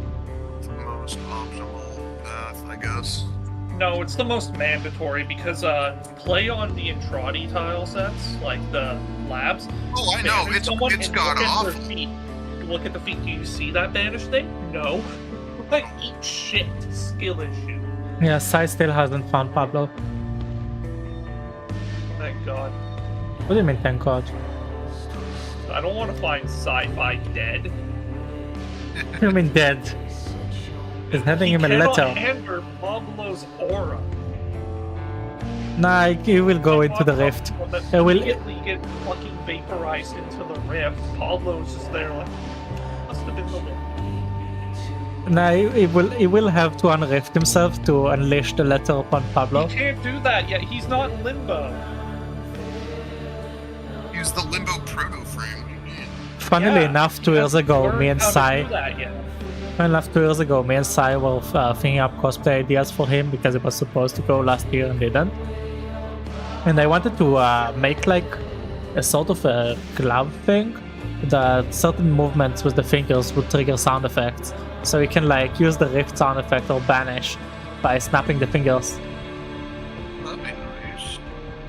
the most optimal path, I guess. No, it's the most mandatory, because play on the Entrati tile sets, like the labs. Oh, I know, it's got off. Look at the feet. Do you see that banish thing? No. Like, eat shit. Skill issue. Yeah, Sai still hasn't found Pablo. Thank God. What do you mean, thank God? I don't want to find Sci-Fi dead. What do you mean dead? He's having him a letter. He cannot handle Pablo's aura. Nah, he will go into the rift. He will get fucking vaporized into the rift. Pablo's just there like, must have been the Lord. Nah, he will have to unrift himself to unleash the letter upon Pablo. He can't do that yet. He's not Limbo. Use the Limbo proto-frame. Funnily enough, 2 years ago, me and Sai... Funnily enough, 2 years ago, me and Sai were thinking up cosplay ideas for him because it was supposed to go last year and didn't. And I wanted to make like a sort of a glove thing that certain movements with the fingers would trigger sound effects. So you can like use the rift sound effect or banish by snapping the fingers. That'd be nice.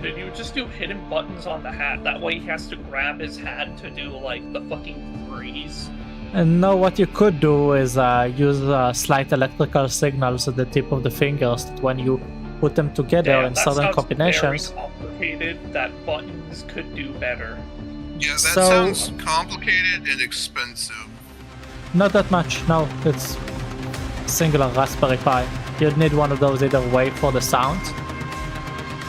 Then you just do hidden buttons on the hat. That way he has to grab his hat to do like the fucking freeze. And now what you could do is use slight electrical signals at the tip of the fingers that when you put them together in certain combinations. Very complicated that buttons could do better. Yeah, that sounds complicated and expensive. Not that much, no. It's singular Raspberry Pi. You'd need one of those either way for the sound.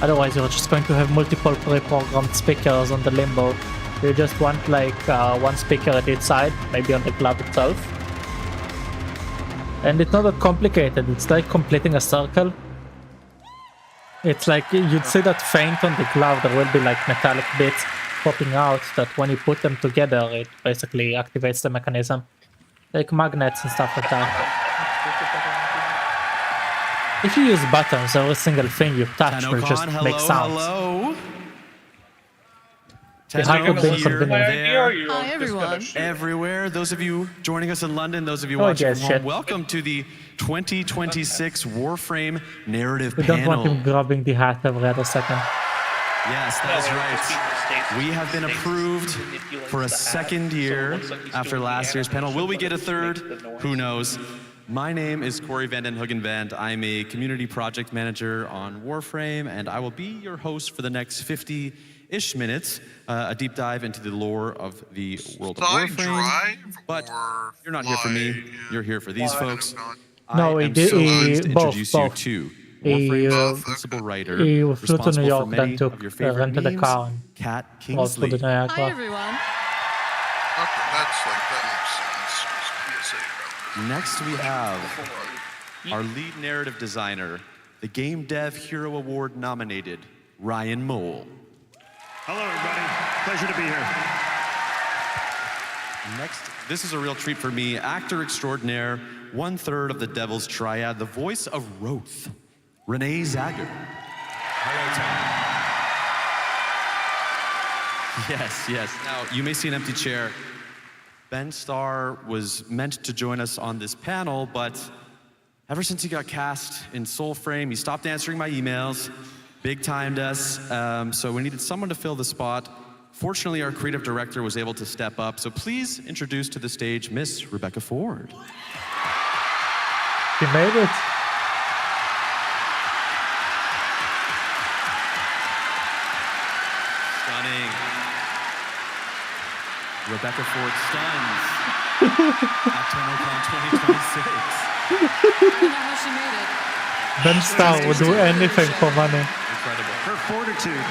Otherwise you're just going to have multiple pre-programmed speakers on the Limbo. You just want like one speaker at each side, maybe on the glove itself. And it's not that complicated, it's like completing a circle. It's like you'd see that faint on the glove, there will be like metallic bits popping out that when you put them together, it basically activates the mechanism. Like magnets and stuff like that. If you use buttons, every single thing you touch will just make sounds. Hello. Hi, everyone. Everywhere. Those of you joining us in London, those of you watching from home, welcome to the 2026 Warframe Narrative We Panel. don't want him grabbing the hat every other second. Yes, that is right. We have been approved for a second year after last year's panel. Will we get a third? Who knows? My name is Corey Vanden Huggenvand. I'm a community project manager on Warframe, and I will be your host for the next 50-ish minutes, a deep dive into the lore of the world of Warframe. But you're not here for me, you're here for these folks. No, I am so pleased to introduce you to Warframe's principal writer, he flew to New responsible for York, many then took of your favorite rented a memes, car and Kat rode through Kingsley. the Niagara. Hi, everyone. Okay, that makes sense. PSA. Next we have our lead narrative designer, the Game Dev Hero Award nominated, Ryan Mole. Hello, everybody. Pleasure to be here. Next, this is a real treat for me, actor extraordinaire, 1/3 of the Devil's Triad, the voice of Roth, Renee Zager. Yes. Now, you may see an empty chair. Ben Starr was meant to join us on this panel, but ever since he got cast in Soulframe, he stopped answering my emails, big-timed us, so we needed someone to fill the spot. Fortunately, our creative director was able to step up, so please introduce to the stage Miss Rebecca Ford. He made it. Stunning. Rebecca Ford stuns at TennoCon 2026. I don't know how she made it. Ben Starr would do anything for money. Incredible. Her fortitude.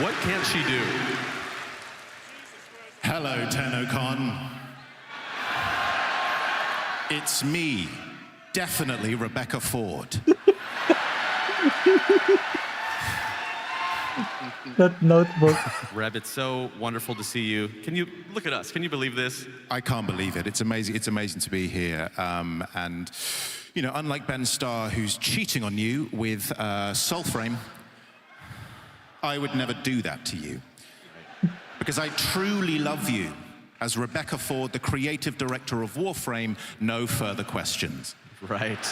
What can't she do? Hello, TennoCon. It's me, definitely Rebecca Ford. That notebook. Reb, it's so wonderful to see you. Can you look at us? Can you believe this? I can't believe it. It's amazing. It's amazing to be here. And, you know, unlike Ben Starr, who's cheating on you with Soulframe, I would never do that to you. Because I truly love you. As Rebecca Ford, the creative director of Warframe, no further questions. Right.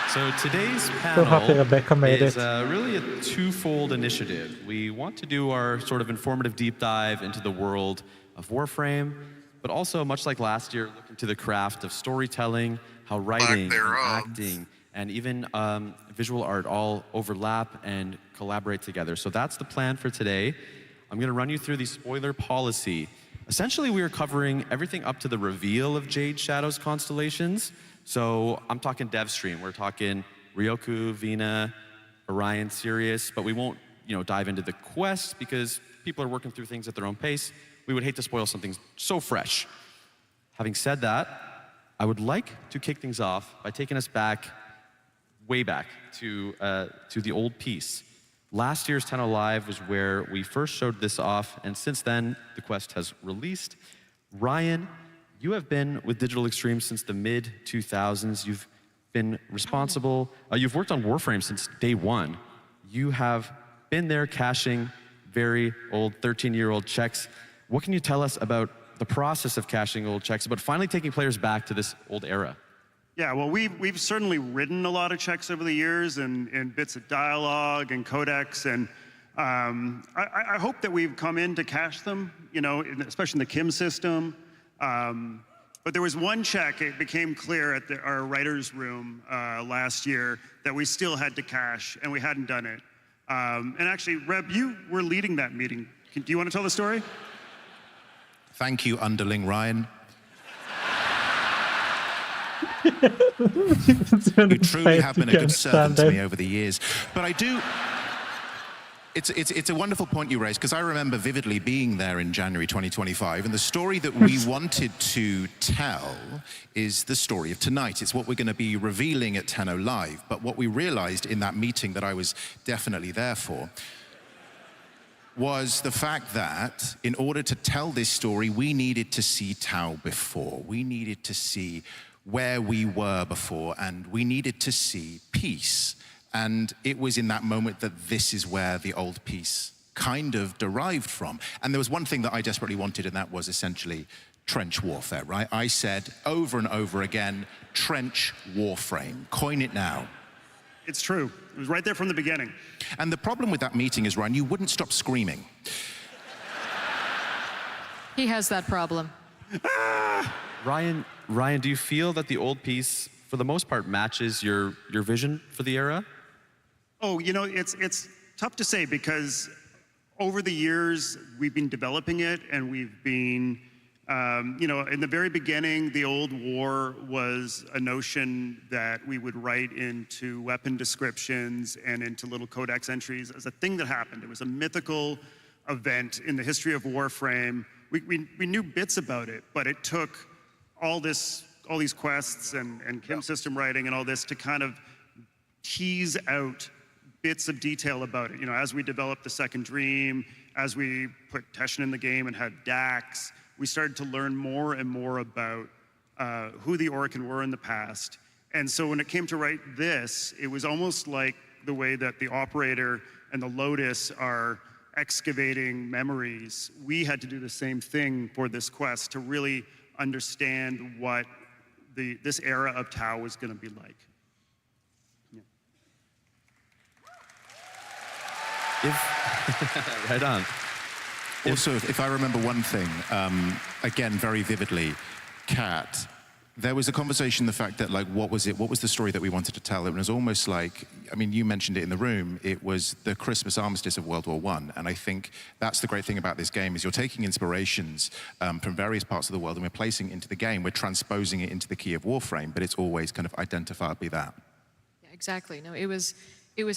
So today's So happy panel Rebecca made is it. really a twofold initiative. We want to do our sort of informative deep dive into the world of Warframe, but also, much like last year, look into the craft of storytelling, how writing, and acting, and even visual art all overlap and collaborate together. So that's the plan for today. I'm going to run you through the spoiler policy. Essentially, we are covering everything up to the reveal of Jade Shadow's constellations. So I'm talking dev stream. We're talking Ryoku, Vina, Orion, Sirius, but we won't, dive into the quest because people are working through things at their own pace. We would hate to spoil something so fresh. Having said that, I would like to kick things off by taking us back, way back to the old piece. Last year's Tenno Live was where we first showed this off, and since then, the quest has released. Ryan, you have been with Digital Extremes since the mid-2000s. You've been responsible. You've worked on Warframe since day one. You have been there caching very old 13-year-old checks. What can you tell us about the process of caching old checks, but finally taking players back to this old era? Yeah, well, we've certainly written a lot of checks over the years and bits of dialogue and codecs, and I hope that we've come in to cache them, especially in the Kim system. But there was one check, it became clear at our writer's room last year that we still had to cache, and we hadn't done it. And actually, Reb, you were leading that meeting. Do you want to tell the story? Thank you, underling Ryan. You truly have been a good servant to me over the years. But I do... It's a wonderful point you raised, because I remember vividly being there in January 2025, and the story that we wanted to tell is the story of tonight. It's what we're going to be revealing at Tenno Live. But what we realized in that meeting that I was definitely there for was the fact that in order to tell this story, we needed to see Tau before. We needed to see where we were before, and we needed to see peace. And it was in that moment that this is where the old piece kind of derived from. And there was one thing that I desperately wanted, and that was essentially trench warfare, right? I said over and over again, trench warframe, coin it now. It's true. It was right there from the beginning. And the problem with that meeting is, Ryan, you wouldn't stop screaming. He has that problem. Ryan, do you feel that the old piece, for the most part, matches your vision for the era? Oh, it's tough to say, because over the years, we've been developing it, and we've been, in the very beginning, the old war was a notion that we would write into weapon descriptions and into little codex entries as a thing that happened. It was a mythical event in the history of Warframe. We knew bits about it, but it took all these quests and Kim system writing and all this to kind of tease out bits of detail about it. As we developed the Second Dream, as we put Teshin in the game and had Dax, we started to learn more and more about who the Orokin were in the past. And so when it came to write this, it was almost like the way that the Operator and the Lotus are excavating memories. We had to do the same thing for this quest to really understand what this era of Tau was going to be like. Right on. Also, if I remember one thing, again, very vividly, Kat, There was a conversation, the fact that, like, what was the story that we wanted to tell? It was almost like, I mean, you mentioned it in the room, it was the Christmas armistice of World War I. And I think that's the great thing about this game, is you're taking inspirations from various parts of the world and we're placing it into the game. We're transposing it into the key of Warframe, but it's always kind of identifiably that. Yeah, exactly. No, it was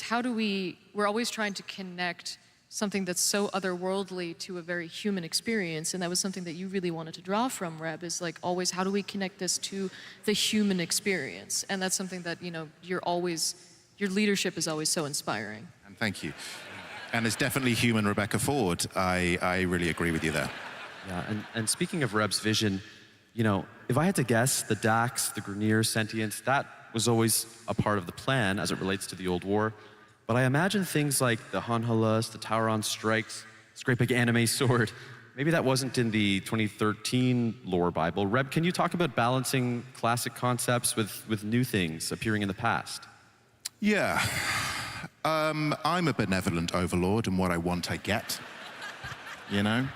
how do we're always trying to connect something that's so otherworldly to a very human experience, and that was something that you really wanted to draw from, Reb, is like always how do we connect this to the human experience? And that's something that, you know, your leadership is always so inspiring. And thank you. And it's definitely human Rebecca Ford. I really agree with you there. Yeah, and speaking of Reb's vision, you know, if I had to guess, the Dax, the Grineer, Sentience, that was always a part of the plan as it relates to the old war. But I imagine things like the Hanhalas, the Tauron Strikes, this great big anime sword, maybe that wasn't in the 2013 lore Bible. Reb, can you talk about balancing classic concepts with new things appearing in the past? Yeah. I'm a benevolent overlord, and what I want, I get. You know?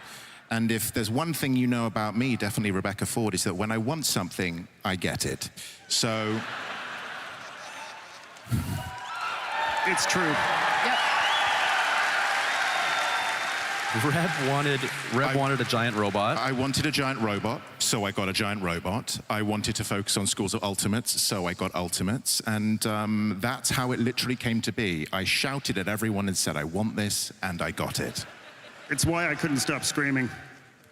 And if there's one thing you know about me, definitely Rebecca Ford, is that when I want something, I get it. So... It's true. Yep. Reb wanted a giant robot. I wanted a giant robot, so I got a giant robot. I wanted to focus on schools of ultimates, so I got ultimates. And that's how it literally came to be. I shouted at everyone and said, I want this, and I got it. It's why I couldn't stop screaming.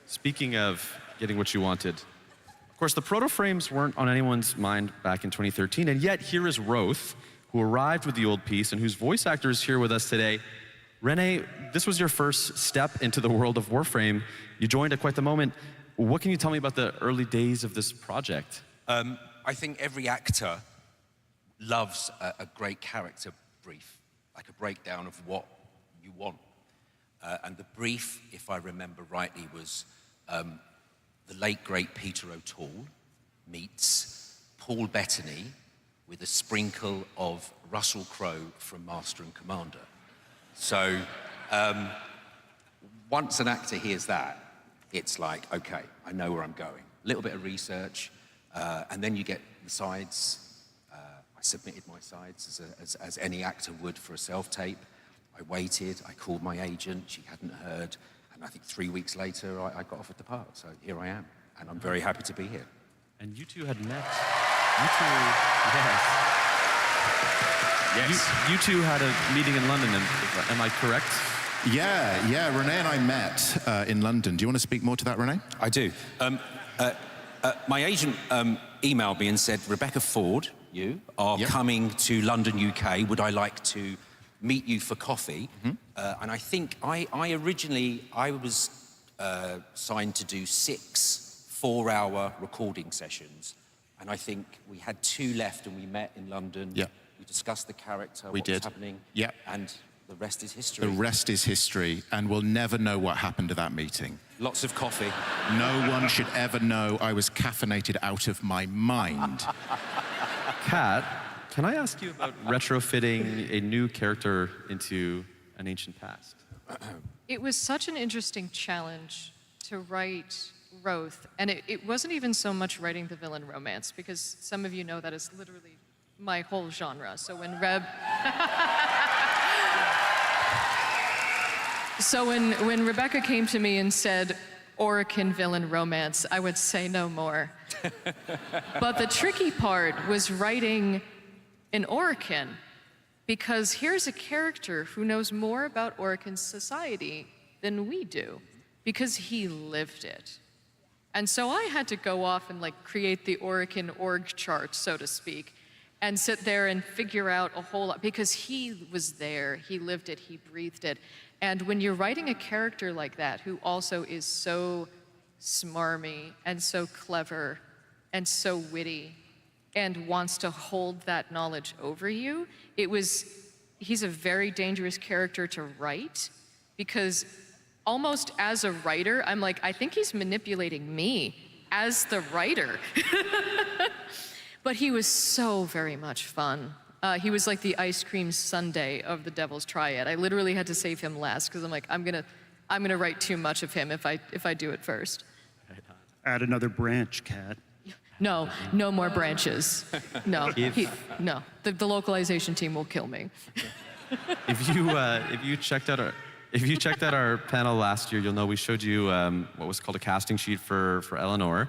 Speaking of getting what you wanted, of course, the proto-frames weren't on anyone's mind back in 2013, and yet here is Roth, who arrived with the old piece and whose voice actor is here with us today. Renee, this was your first step into the world of Warframe. You joined at quite the moment. What can you tell me about the early days of this project? I think every actor loves a great character brief, like a breakdown of what you want. And the brief, if I remember rightly, was the late, great Peter O'Toole meets Paul Bettany with a sprinkle of Russell Crowe from Master and Commander. So once an actor hears that, it's like, okay, I know where I'm going. A little bit of research, and then you get the sides. I submitted my sides as any actor would for a self-tape. I waited, I called my agent, she hadn't heard, and I think 3 weeks later, I got offered the part, so here I am, and I'm very happy to be here. And you two had met. You two, yes. Yes. You two had a meeting in London, am I correct? Yeah, Renee and I met in London. Do you want to speak more to that, Renee? I do. My agent emailed me and said, Rebecca Ford, you are coming to London, UK. Would I like to meet you for coffee? And I think I was signed to do 6 4-hour recording sessions. And I think we had 2 left and we met in London. Yeah. We discussed the character, what was happening. Yeah. And the rest is history. The rest is history, and we'll never know what happened at that meeting. Lots of coffee. No one should ever know I was caffeinated out of my mind. Kat, can I ask you about retrofitting a new character into an ancient past? It was such an interesting challenge to write Roth, and it wasn't even so much writing the villain romance, because some of you know that is literally my whole genre. So when when Rebecca came to me and said, Orokin villain romance, I would say no more. But the tricky part was writing an Orokin, because here's a character who knows more about Orokin society than we do, because he lived it. And so I had to go off and create the Orokin org chart, so to speak, and sit there and figure out a whole lot, because he was there, he lived it, he breathed it. And when you're writing a character like that, who also is so smarmy and so clever and so witty and wants to hold that knowledge over you, he's a very dangerous character to write, because almost as a writer, I'm like, I think he's manipulating me as the writer. But he was so very much fun. He was like the ice cream sundae of the Devil's Triad. I literally had to save him last, because I'm like, I'm gonna write too much of him if I do it first. Add another branch, Kat. No, no more branches. No, no. The localization team will kill me. If you checked out our panel last year, you'll know we showed you what was called a casting sheet for Eleanor.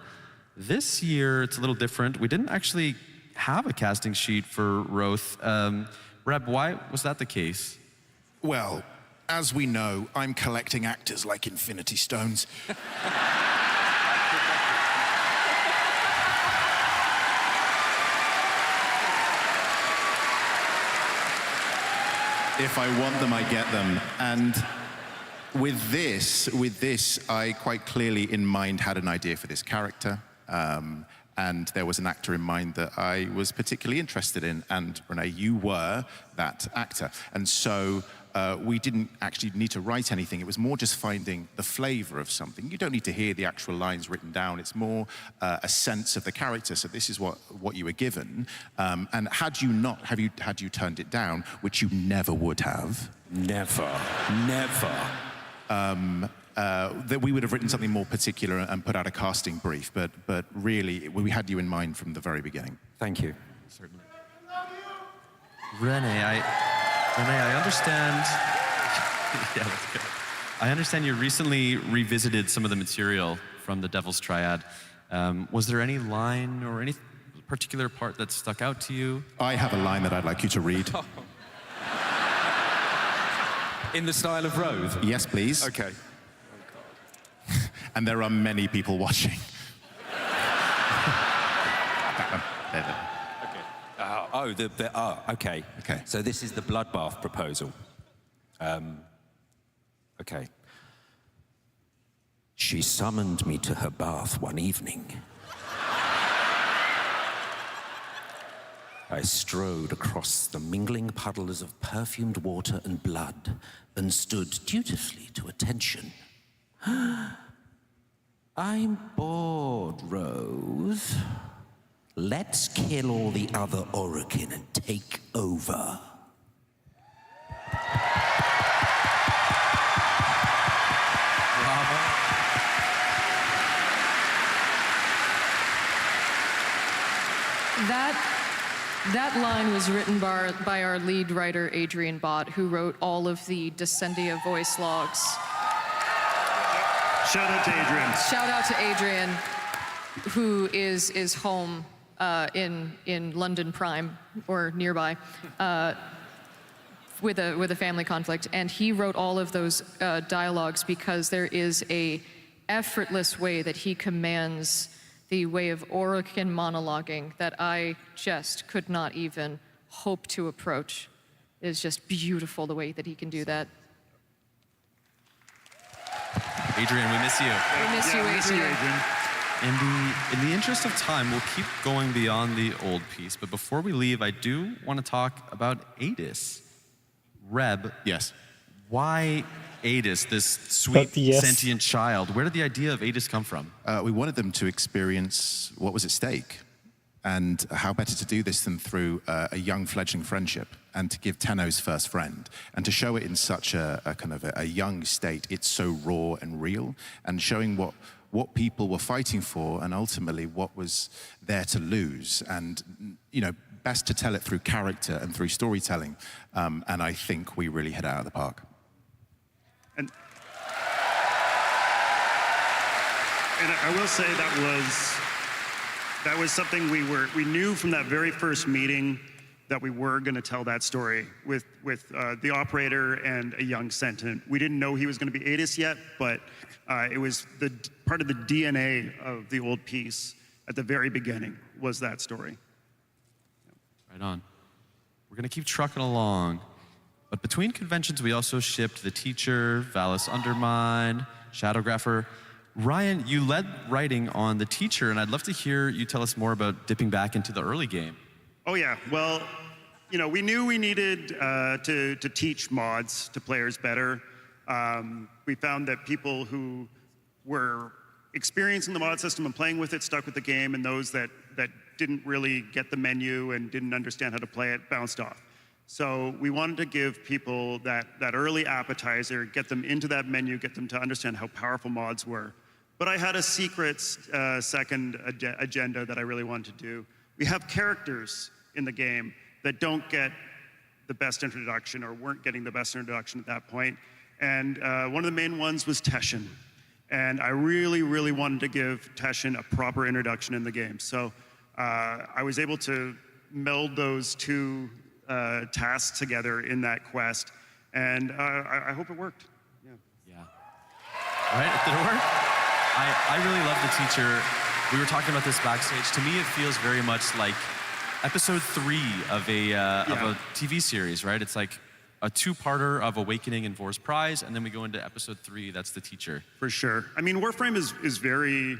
This year, it's a little different. We didn't actually have a casting sheet for Roth. Reb, why was that the case? Well, as we know, I'm collecting actors like Infinity Stones. If I want them, I get them. And with this, I quite clearly in mind had an idea for this character. And there was an actor in mind that I was particularly interested in. And Renee, you were that actor. And so we didn't actually need to write anything. It was more just finding the flavor of something. You don't need to hear the actual lines written down. It's more a sense of the character. So this is what you were given. And had you turned it down, which you never would have. Never. That we would have written something more particular and put out a casting brief. But really, we had you in mind from the very beginning. Thank you. Certainly. Renee, I understand. Yeah, that's good. I understand you recently revisited some of the material from the Devil's Triad. Was there any line or any particular part that stuck out to you? I have a line that I'd like you to read. In the style of Roth? Yes, please. Okay. And there are many people watching. Okay. Okay. So this is the bloodbath proposal. Okay. She summoned me to her bath one evening. I strode across the mingling puddles of perfumed water and blood and stood dutifully to attention. I'm bored, Rose. Let's kill all the other Orokin and take over. That line was written by our lead writer, Adrian Bott, who wrote all of the Descendia voice logs. Shout out to Adrian. Shout out to Adrian, who is home in London Prime or nearby with a family conflict, and he wrote all of those dialogues because there is a effortless way that he commands the way of Orokin monologuing that I just could not even hope to approach. It is just beautiful the way that he can do that. Adrian, we miss you. We miss you, Adrian. In the interest of time, we'll keep going beyond the old piece, but before we leave, I do want to talk about Adis. Reb. Yes. Why Adis, this sweet, sentient child? Where did the idea of Adis come from? We wanted them to experience what was at stake. And how better to do this than through a young fledgling friendship, and to give Tenno's first friend, and to show it in such a kind of a young state. It's so raw and real, and showing what people were fighting for, and ultimately what was there to lose. And, you know, best to tell it through character and through storytelling. And I think we really hit it out of the park. And I will say that was something we knew from that very first meeting that we were going to tell that story with the operator and a young sentient. We didn't know he was going to be Adis yet, but it was part of the DNA of the old piece at the very beginning was that story. Right on. We're going to keep trucking along. But between conventions, we also shipped The Teacher, Valis Undermine, Shadowgrapher. Ryan, you led writing on The Teacher, and I'd love to hear you tell us more about dipping back into the early game. Oh yeah, well, you know, we knew we needed to teach mods to players better. We found that people who were experiencing the mod system and playing with it stuck with the game, and those that didn't really get the menu and didn't understand how to play it bounced off. So we wanted to give people that early appetizer, get them into that menu, get them to understand how powerful mods were. But I had a secret second agenda that I really wanted to do. We have characters in the game that don't get the best introduction or weren't getting the best introduction at that point. And one of the main ones was Teshin. And I really, really wanted to give Teshin a proper introduction in the game. So I was able to meld those two tasks together in that quest. And I hope it worked. Yeah. Right? Did it work? I really love the teacher. We were talking about this backstage. To me, it feels very much like episode 3 of a TV series, right? It's like a two-parter of Awakening and Vor's Prize, and then we go into episode 3, that's the teacher. For sure. I mean, Warframe is very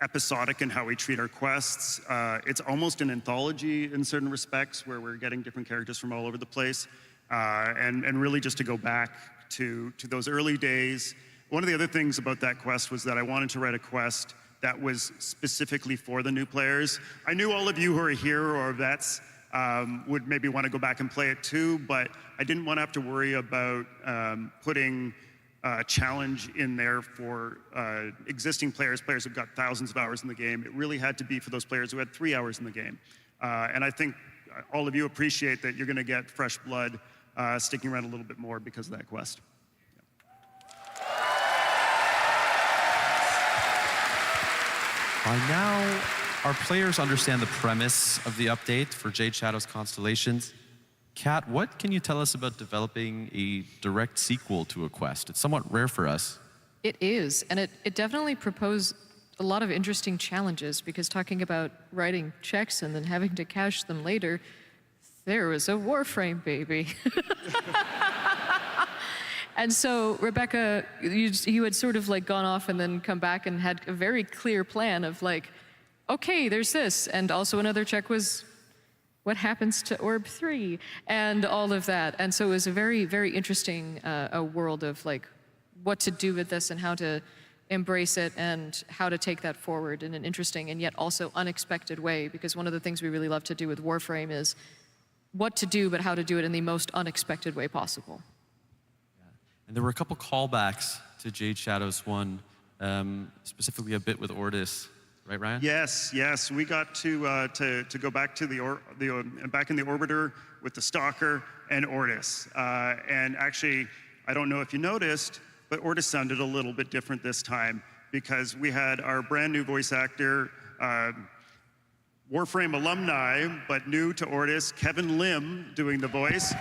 episodic in how we treat our quests. It's almost an anthology in certain respects, where we're getting different characters from all over the place. And really just to go back to those early days. One of the other things about that quest was that I wanted to write a quest that was specifically for the new players. I knew all of you who are here or vets would maybe want to go back and play it too, but I didn't want to have to worry about putting a challenge in there for existing players who've got thousands of hours in the game. It really had to be for those players who had 3 hours in the game. And I think all of you appreciate that you're going to get fresh blood sticking around a little bit more because of that quest. By now, our players understand the premise of the update for Jade Shadow's Constellations. Kat, what can you tell us about developing a direct sequel to a quest? It's somewhat rare for us. It is, and it definitely proposed a lot of interesting challenges, because talking about writing checks and then having to cash them later, there was a Warframe, baby. And so, Rebecca, you had sort of like gone off and then come back and had a very clear plan of like, okay, there's this. And also another check was, what happens to Orb 3? And all of that. And so it was a very, very interesting a world of like what to do with this and how to embrace it and how to take that forward in an interesting and yet also unexpected way. Because one of the things we really love to do with Warframe is what to do, but how to do it in the most unexpected way possible. And there were a couple callbacks to Jade Shadow's one, specifically a bit with Ordis, right, Ryan? Yes. We got to go back to back in the Orbiter with the Stalker and Ordis. And actually, I don't know if you noticed, but Ordis sounded a little bit different this time, because we had our brand new voice actor, Warframe alumni, but new to Ordis, Kevin Lim, doing the voice.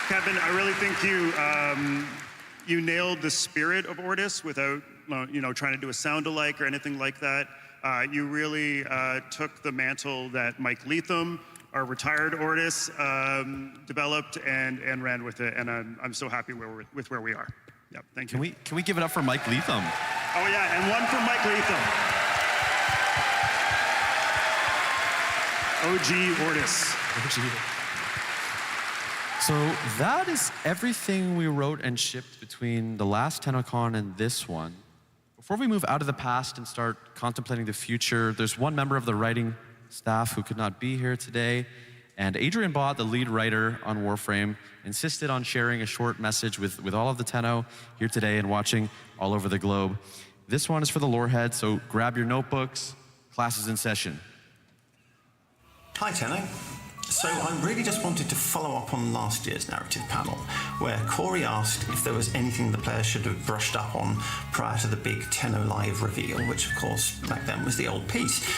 Kevin, I really think you nailed the spirit of Ordis without trying to do a sound-alike or anything like that. You really took the mantle that Mike Leatham, our retired Ordis, developed and ran with it, and I'm so happy with where we are. Yeah, thank you. Can we give it up for Mike Leatham? Oh yeah, and one for Mike Leatham. OG Ordis. So that is everything we wrote and shipped between the last TennoCon and this one. Before we move out of the past and start contemplating the future, there's one member of the writing staff who could not be here today. And Adrian Bott, the lead writer on Warframe, insisted on sharing a short message with all of the Tenno here today and watching all over the globe. This one is for the lorehead, so grab your notebooks. Class is in session. Hi, Tenno. So I really just wanted to follow up on last year's narrative panel, where Corey asked if there was anything the players should have brushed up on prior to the big Tenno Live reveal, which of course back then was the old piece.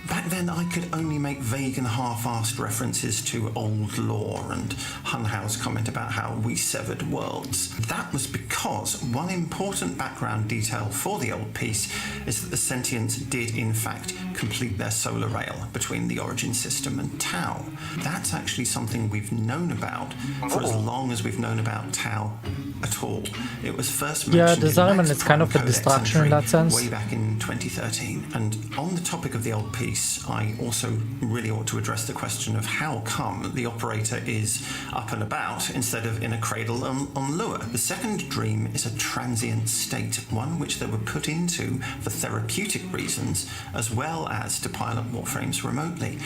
Back then I could only make vague and half-assed references to old lore and Hunhow's comment about how we severed worlds. That was because one important background detail for the old piece is that the Sentients did in fact complete their solar rail between the Origin system and Tau. That's actually something we've known about for as long as we've known about Tau at all. It was first mentioned the Zariman is kind of a distraction in that sense. Way back in 2013. And on the topic of the old piece, I also really ought to address the question of how come the operator is up and about instead of in a cradle on Lua. The second dream is a transient state, one which they were put into for therapeutic reasons, as well as to pilot Warframes remotely.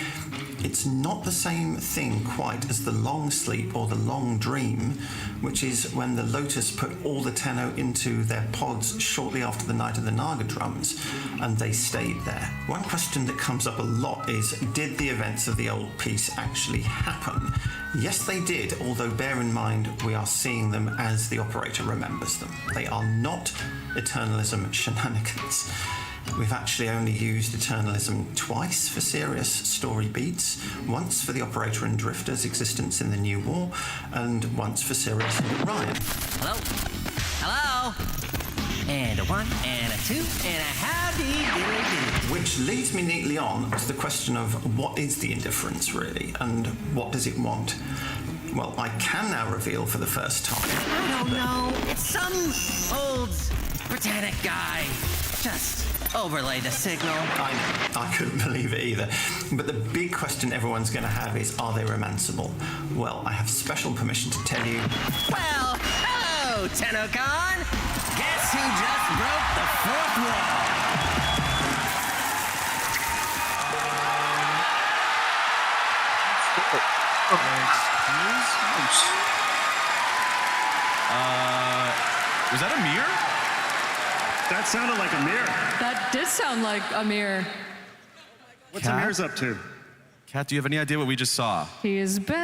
it's not the same thing quite as the long sleep or the long dream, which is when the Lotus put all the Tenno into their pods shortly after the Night of the Naga drums, and they stayed there. One question that comes up a lot is, did the events of the old piece actually happen? Yes, they did, although bear in mind we are seeing them as the operator remembers them. They are not Eternalism shenanigans. We've actually only used Eternalism twice for serious story beats, once for the Operator and Drifter's existence in the New War, and once for Sirius and Orion. Hello? Hello? And a 1, and a 2, and a howdy-do-do. Which leads me neatly on to the question of what is the indifference really, and what does it want? Well, I can now reveal for the first time. I don't know. It's some old Britannic guy. Just overlay the signal. I know. I couldn't believe it either. But the big question everyone's going to have is, are they romanceable? Well, I have special permission to tell you. Well, hello, TennoCon. Guess who just broke the fourth wall? Was that a mirror? That sounded like a mirror. That did sound like a mirror. What's Kat? Amir's up to? Kat, do you have any idea what we just saw? He is back.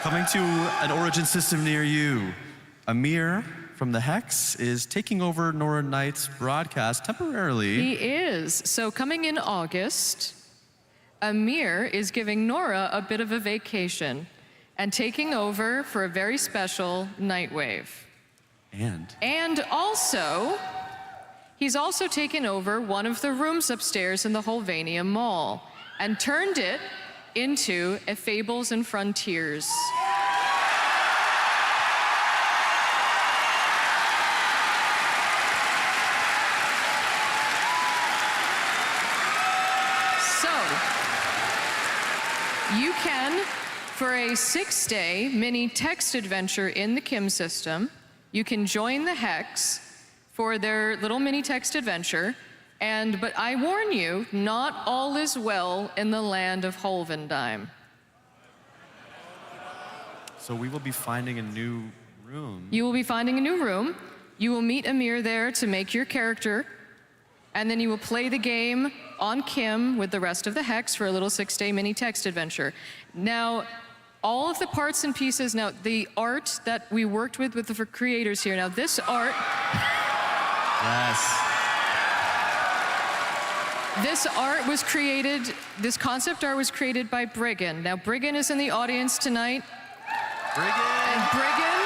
Coming to an Origin system near you, Amir from the Hex is taking over Nora Knight's broadcast temporarily. He is. So coming in August, Amir is giving Nora a bit of a vacation and taking over for a very special Nightwave. And also, he's also taken over one of the rooms upstairs in the Holvania Mall and turned it into a Fables and Frontiers. So, you can, for a 6-day mini text adventure in the Kim system, you can join the Hex for their little mini text adventure, but I warn you, not all is well in the land of Holvendime. So we will be finding a new room. You will be finding a new room. You will meet Amir there to make your character, and then you will play the game on Kim with the rest of the Hex for a little 6-day mini text adventure. Now, all of the parts and pieces, now the art that we worked with the creators here, now this art... Yes. This art was created, this concept art was created by Briggan. Now Briggan is in the audience tonight. Briggan! And Briggan...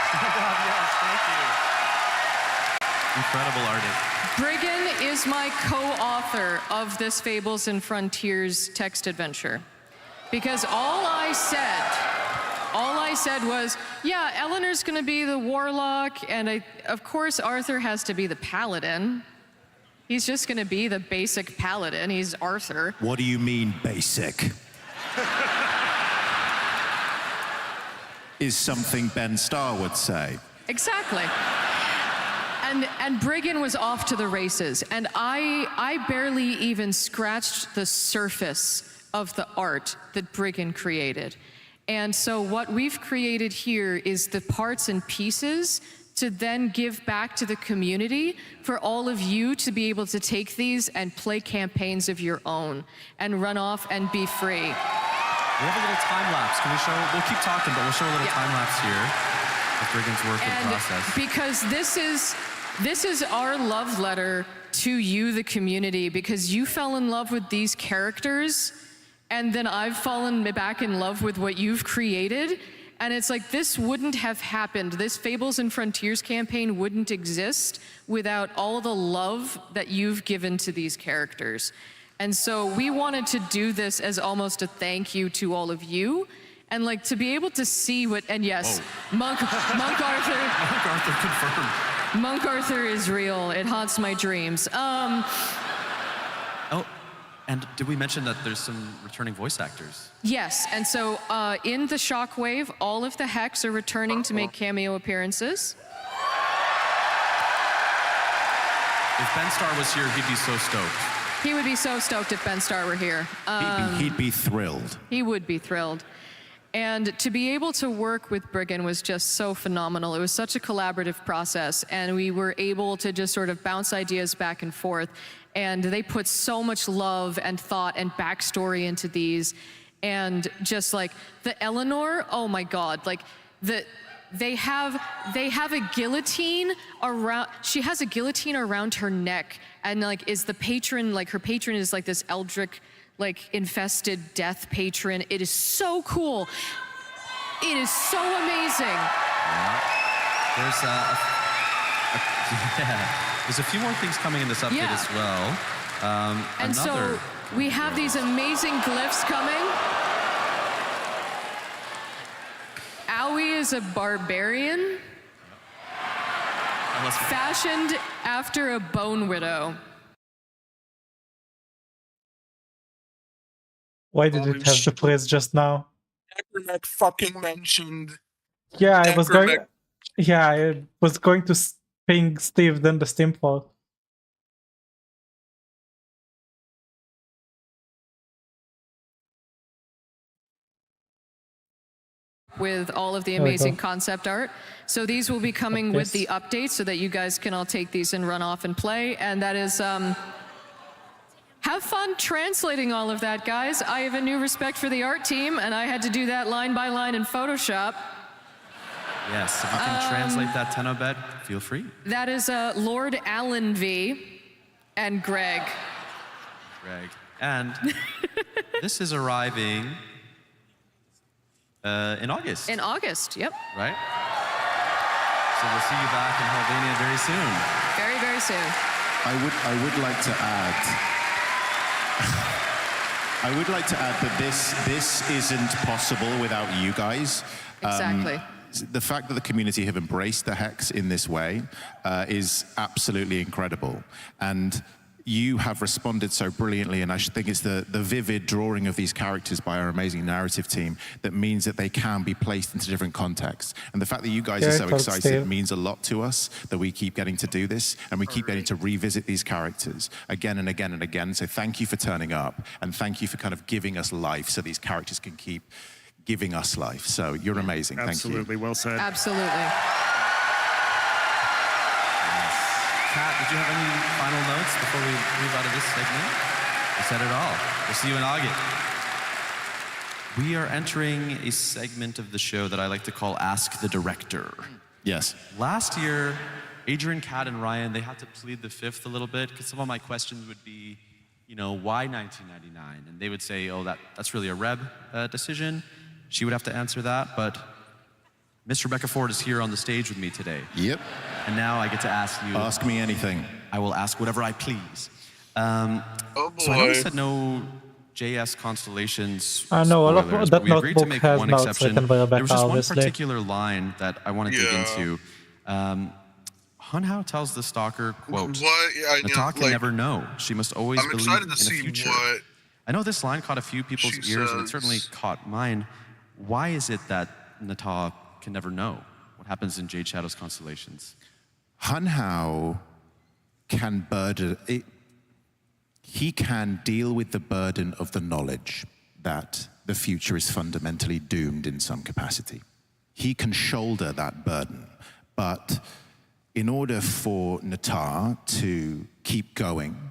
Oh my God, yes, thank you. Incredible artist. Briggan is my co-author of this Fables and Frontiers text adventure. Because all I said was, yeah, Eleanor's gonna be the warlock, and of course Arthur has to be the paladin. He's just gonna be the basic paladin, he's Arthur. What do you mean, basic? Is something Ben Starr would say. Exactly. And Briggan was off to the races, and I barely even scratched the surface of the art that Briggan created. And so what we've created here is the parts and pieces to then give back to the community for all of you to be able to take these and play campaigns of your own and run off and be free. We have a little time lapse. Can we show? We'll keep talking, but we'll show a little time lapse here of Briggan's work and process. Because this is our love letter to you, the community, because you fell in love with these characters, and then I've fallen back in love with what you've created. And it's like, this wouldn't have happened. This Fables and Frontiers campaign wouldn't exist without all the love that you've given to these characters. And so we wanted to do this as almost a thank you to all of you. And like to be able to see what, and yes, Monk Arthur. Monk Arthur confirmed. Monk Arthur is real. It haunts my dreams. Oh, and did we mention that there's some returning voice actors? Yes, and so in the Shockwave, all of the Hex are returning to make cameo appearances. If Ben Starr was here, he'd be so stoked. He would be so stoked if Ben Starr were here. He'd be thrilled. He would be thrilled. And to be able to work with Briggen was just so phenomenal. It was such a collaborative process, and we were able to just sort of bounce ideas back and forth. And they put so much love and thought and backstory into these. And just like the Eleanor, oh my God, like they have a guillotine around, she has a guillotine around her neck, and like is the patron, like her patron is like this eldritch, like infested death patron. It is so cool. It is so amazing. Yeah. There's a few more things coming in this update as well. And so we have these amazing glyphs coming. Aoi is a barbarian fashioned after a bone widow. Why did it have the praise just now? Necronet fucking mentioned. Yeah, I was going to ping Steve, then the Steamfall. With all of the amazing concept art. So these will be coming with the update so that you guys can all take these and run off and play. And that is, have fun translating all of that, guys. I have a new respect for the art team, and I had to do that line by line in Photoshop. Yes, if you can translate that TennoBed, feel free. That is Lord Allen V. and Greg. And this is arriving in August. In August, yep. Right? So we'll see you back in Albania very soon. Very, very soon. I would like to add. I would like to add that this isn't possible without you guys. Exactly. The fact that the community have embraced the Hex in this way is absolutely incredible. And you have responded so brilliantly, and I think it's the vivid drawing of these characters by our amazing narrative team that means that they can be placed into different contexts. And the fact that you guys are so excited means a lot to us, that we keep getting to do this, and we keep getting to revisit these characters again and again and again. So thank you for turning up, and thank you for kind of giving us life so these characters can keep giving us life. So you're amazing. Thank you. Absolutely, well said. Absolutely. Kat, did you have any final notes before we move out of this segment? I said it all. We'll see you in August. We are entering a segment of the show that I like to call Ask the Director. Yes. Last year, Adrian, Kat, and Ryan, they had to plead the fifth a little bit because some of my questions would be, you know, why 1999? And they would say, oh, that's really a Reb decision. She would have to answer that, but Miss Rebecca Ford is here on the stage with me today. Yep. And now I get to ask you. Ask me anything. I will ask whatever I please. Oh boy. So I know you said no JS constellations. No, a lot spoilers, that but we agreed to notebook make has one notes exception. written by There Rebecca, was just one obviously. particular line that I want to dig into. Hunhao tells the stalker, quote, Nata can never know. She must always believe in the future. I know this line caught a few people's ears, and it certainly caught mine. Why is it that Nata can never know what happens in Jade Shadow's constellations? Hunhao can he can deal with the burden of the knowledge that the future is fundamentally doomed in some capacity. He can shoulder that burden, but in order for Nata to keep going,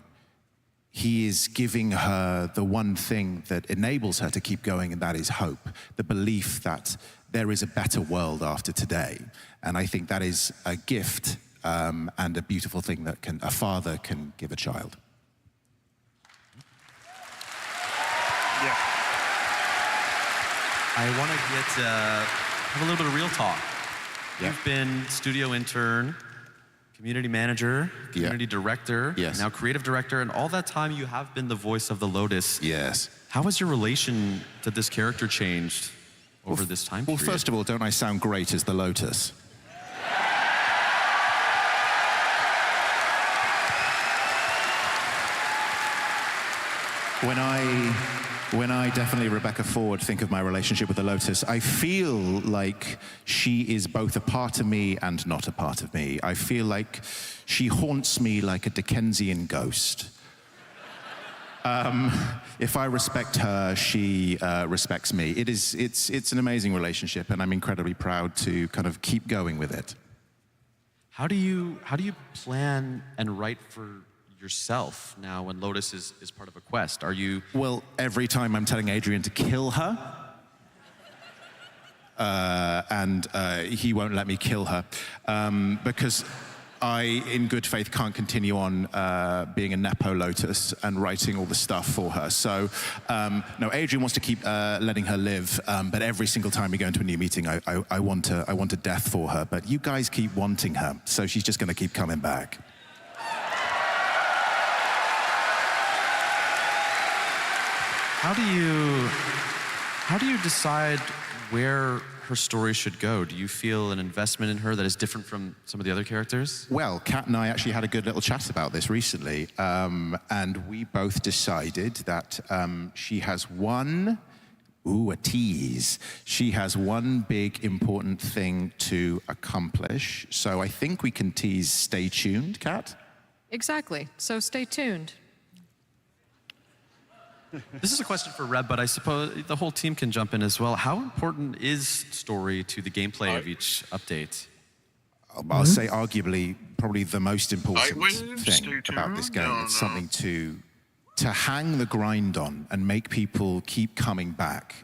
he is giving her the one thing that enables her to keep going, and that is hope, the belief that there is a better world after today. And I think that is a gift and a beautiful thing that a father can give a child. Yeah. I want to have a little bit of real talk. You've been studio intern, community manager, community director, now creative director, and all that time you have been the voice of the Lotus. Yes. How has your relation to this character changed over this time period? Well, first of all, don't I sound great as the Lotus? When I definitely, Rebecca Ford, think of my relationship with the Lotus, I feel like she is both a part of me and not a part of me. I feel like she haunts me like a Dickensian ghost. If I respect her, she respects me. It's an amazing relationship, and I'm incredibly proud to kind of keep going with it. How do you plan and write for yourself now when Lotus is part of a quest? Are you... Well, every time I'm telling Adrian to kill her, and he won't let me kill her, because I, in good faith, can't continue on being a Nepo Lotus and writing all the stuff for her. So, no, Adrian wants to keep letting her live, but every single time we go into a new meeting, I want a death for her. But you guys keep wanting her, so she's just going to keep coming back. How do you decide where her story should go? Do you feel an investment in her that is different from some of the other characters? Well, Kat and I actually had a good little chat about this recently, and we both decided that she has one, a tease. She has one big important thing to accomplish. So I think we can tease stay tuned, Kat? Exactly, so stay tuned. This is a question for Reb, but I suppose the whole team can jump in as well. How important is story to the gameplay of each update? I'll say arguably probably the most important thing about this game. It's something to hang the grind on and make people keep coming back.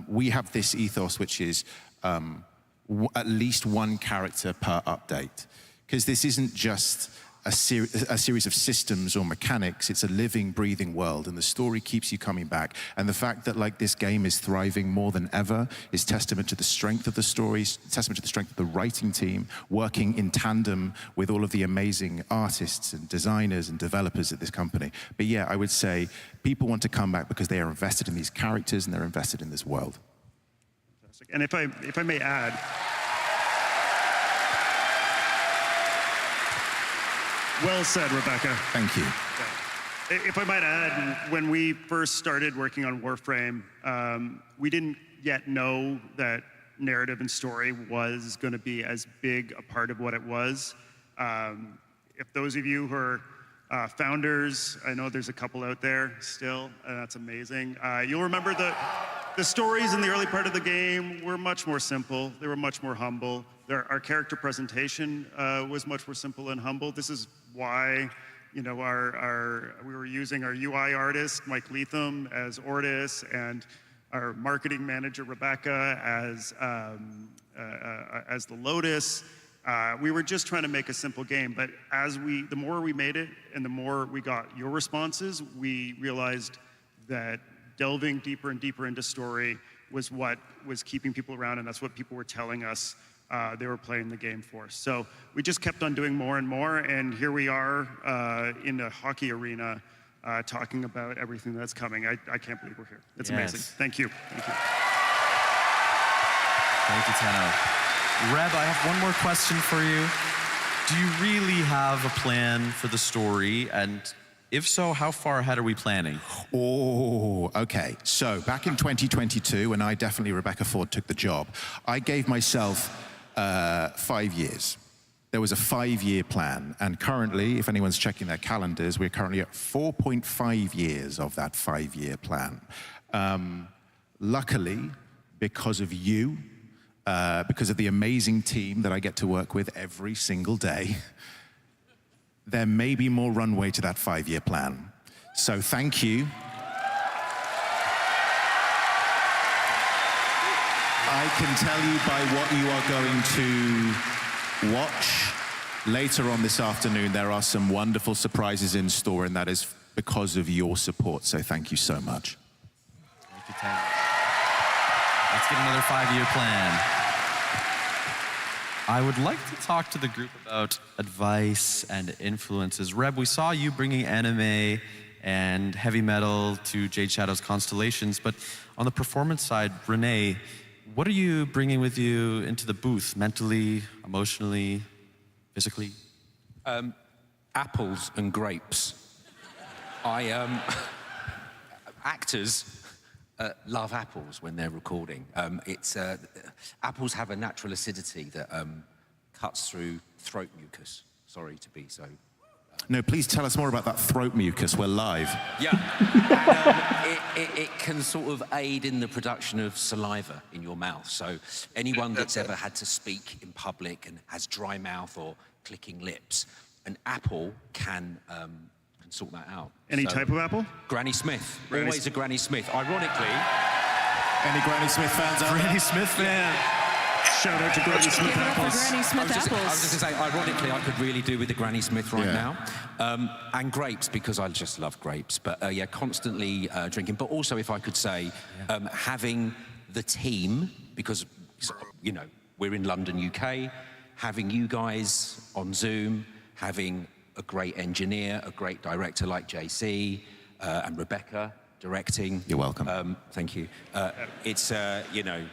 We have this ethos, which is at least one character per update, because this isn't just a series of systems or mechanics. It's a living, breathing world, and the story keeps you coming back. And the fact that this game is thriving more than ever is testament to the strength of the stories, testament to the strength of the writing team, working in tandem with all of the amazing artists and designers and developers at this company. But yeah, I would say people want to come back because they are invested in these characters and they're invested in this world. Fantastic. And if I may add, well said, Rebecca. Thank you. Yeah. If I might add, when we first started working on Warframe, we didn't yet know that narrative and story was going to be as big a part of what it was. If those of you who are founders, I know there's a couple out there still, and that's amazing. You'll remember the stories in the early part of the game were much more simple. They were much more humble. Our character presentation was much more simple and humble. This is why, we were using our UI artist, Mike Leatham, as Ortis, and our marketing manager, Rebecca, as the Lotus. We were just trying to make a simple game, but the more we made it and the more we got your responses, we realized that delving deeper and deeper into story was what was keeping people around, and that's what people were telling us they were playing the game for. So we just kept on doing more and more, and here we are in a hockey arena talking about everything that's coming. I can't believe we're here. It's amazing. Thank you. Thank you. Thank you, Tenno. Reb, I have one more question for you. Do you really have a plan for the story? And if so, how far ahead are we planning? Oh, okay. So back in 2022, when Rebecca Ford, took the job, I gave myself 5 years. There was a 5-year plan, and currently, if anyone's checking their calendars, we're currently at 4.5 years of that 5-year plan. Luckily, because of you, because of the amazing team that I get to work with every single day, there may be more runway to that 5-year plan. So thank you. I can tell you by what you are going to watch later on this afternoon, there are some wonderful surprises in store, and that is because of your support. So thank you so much. Thank you, Tenno. Let's get another 5-year plan. I would like to talk to the group about advice and influences. Reb, we saw you bringing anime and heavy metal to Jade Shadow's Constellations, but on the performance side, Renee, what are you bringing with you into the booth, mentally, emotionally, physically? Apples and grapes. Actors love apples when they're recording. Apples have a natural acidity that cuts through throat mucus. Sorry to be so No, please tell us more about that throat mucus. We're live. Yeah. It can sort of aid in the production of saliva in your mouth. So anyone that's ever had to speak in public and has dry mouth or clicking lips, an apple can sort that out. Any type of apple? Granny Smith. Always a Granny Smith. Ironically. Any Granny Smith fans out there? Granny Smith fan. Shout out to Granny Smith apples. Granny Smith I was apples. just going to say, ironically, I could really do with the Granny Smith right now. And grapes, because I just love grapes. But yeah, constantly drinking. But also, if I could say, having the team, because, you know, we're in London, UK, having you guys on Zoom, having a great engineer, a great director like JC, and Rebecca directing. You're welcome. Thank you. It's, you know,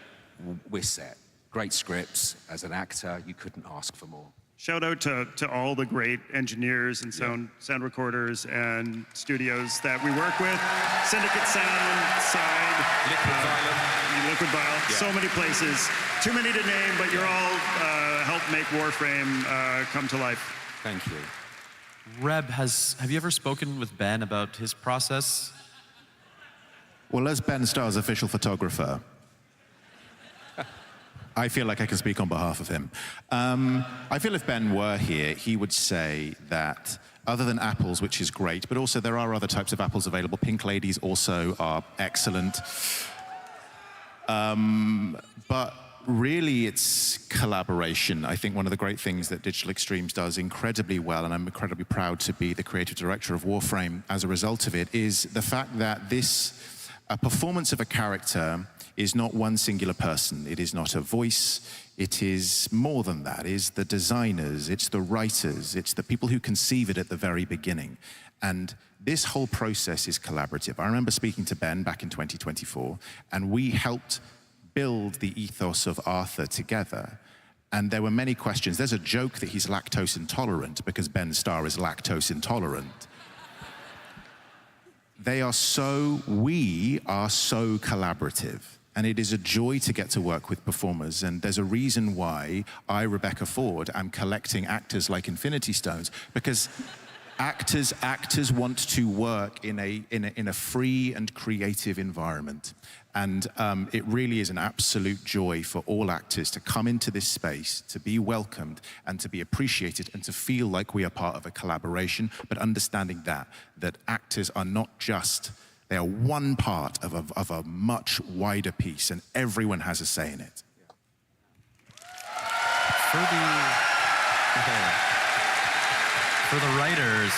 we're set. Great scripts. As an actor, you couldn't ask for more. Shout out to all the great engineers and sound recorders and studios that we work with. Syndicate Sound, Side, Liquid Violet, so many places. Too many to name, but you're all helped make Warframe come to life. Thank you. Reb, have you ever spoken with Ben about his process? Well, as Ben Starr's official photographer, I feel like I can speak on behalf of him. I feel if Ben were here, he would say that other than apples, which is great, but also there are other types of apples available. Pink ladies also are excellent. But really, it's collaboration. I think one of the great things that Digital Extremes does incredibly well, and I'm incredibly proud to be the creative director of Warframe as a result of it, is the fact that a performance of a character is not one singular person. It is not a voice. It is more than that. It is the designers, it's the writers, it's the people who conceive it at the very beginning. And this whole process is collaborative. I remember speaking to Ben back in 2024, and we helped build the ethos of Arthur together. And there were many questions. There's a joke that he's lactose intolerant because Ben Starr is lactose intolerant. We are so collaborative. And it is a joy to get to work with performers. And there's a reason why I, Rebecca Ford, am collecting actors like Infinity Stones, because actors want to work in a free and creative environment. And it really is an absolute joy for all actors to come into this space, to be welcomed and to be appreciated and to feel like we are part of a collaboration, but understanding that actors are not just, they are one part of a much wider piece, and everyone has a say in it. For the writers,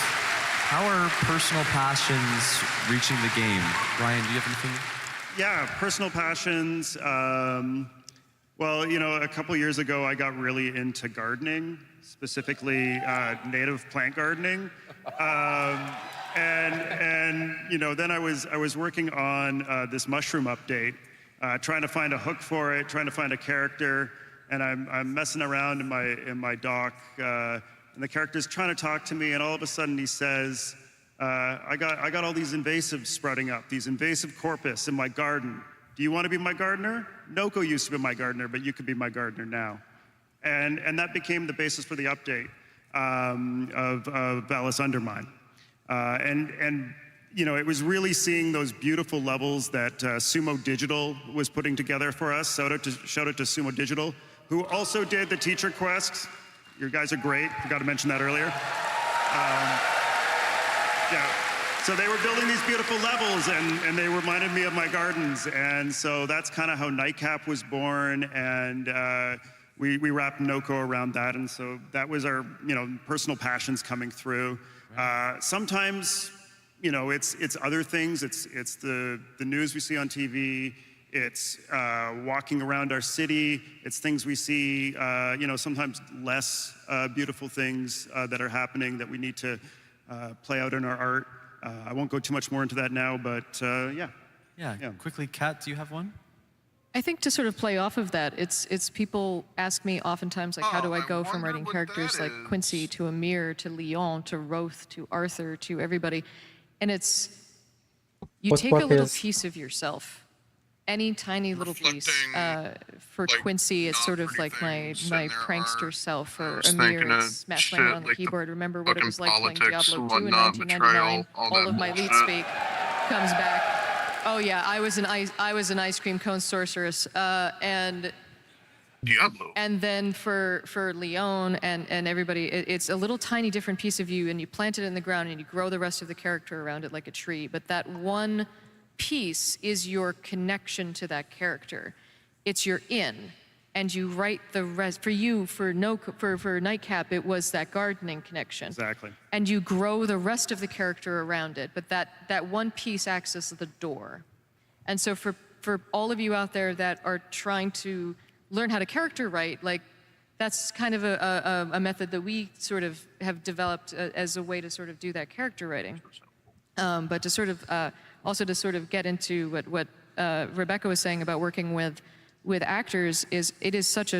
how are personal passions reaching the game? Ryan, do you have anything? Yeah, personal passions. Well, you know, a couple years ago, I got really into gardening, specifically native plant gardening. And you know, then I was working on this mushroom update, trying to find a hook for it, trying to find a character, and I'm messing around in my dock, and the character's trying to talk to me, and all of a sudden he says, I got all these invasives sprouting up, these invasive corpus in my garden. Do you want to be my gardener? Noko used to be my gardener, but you could be my gardener now. And that became the basis for the update of Valis Undermine. And you know, it was really seeing those beautiful levels that Sumo Digital was putting together for us. Shout out to Sumo Digital, who also did the teacher quest. You guys are great. Forgot to mention that earlier. Yeah. So they were building these beautiful levels, and they reminded me of my gardens. And so that's kind of how Nightcap was born, and we wrapped Noko around that. And so that was our, you know, personal passions coming through. Sometimes, you know, it's other things. It's the news we see on TV. It's walking around our city. It's things we see, you know, sometimes less beautiful things that are happening that we need to play out in our art. I won't go too much more into that now, but yeah. Yeah. Quickly, Kat, do you have one? I think to sort of play off of that, it's people ask me oftentimes, like, how do I go from writing characters like Quincy to Amir to Leon to Roth to Arthur to everybody? And it's, you take a little piece of yourself any tiny little piece. For Quincy, it's sort of like my prankster self. For Amir, it's smash slamming on the keyboard. Remember what it was like playing Diablo 2 in 1999? All of my lead speak comes back. Oh yeah, I was an ice cream cone sorceress, and Diablo. And then for Leon and everybody, it's a little tiny different piece of you, and you plant it in the ground, and you grow the rest of the character around it like a tree. But that one piece is your connection to that character. It's your in, and you write the rest. For you, for Nightcap, it was that gardening connection. Exactly. And you grow the rest of the character around it, but that one piece acts as the door. And so for all of you out there that are trying to learn how to character write, like that's kind of a method that we sort of have developed as a way to sort of do that character writing. But to sort of also to sort of get into what Rebecca was saying about working with actors, is it is such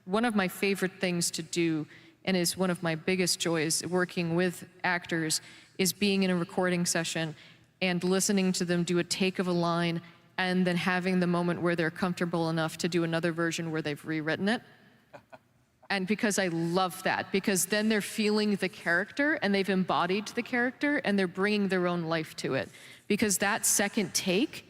one of my favorite things to do, and is one of my biggest joys working with actors, is being in a recording session and listening to them do a take of a line, and then having the moment where they're comfortable enough to do another version where they've rewritten it. And because I love that, because then they're feeling the character and they've embodied the character and they're bringing their own life to it. Because that second take,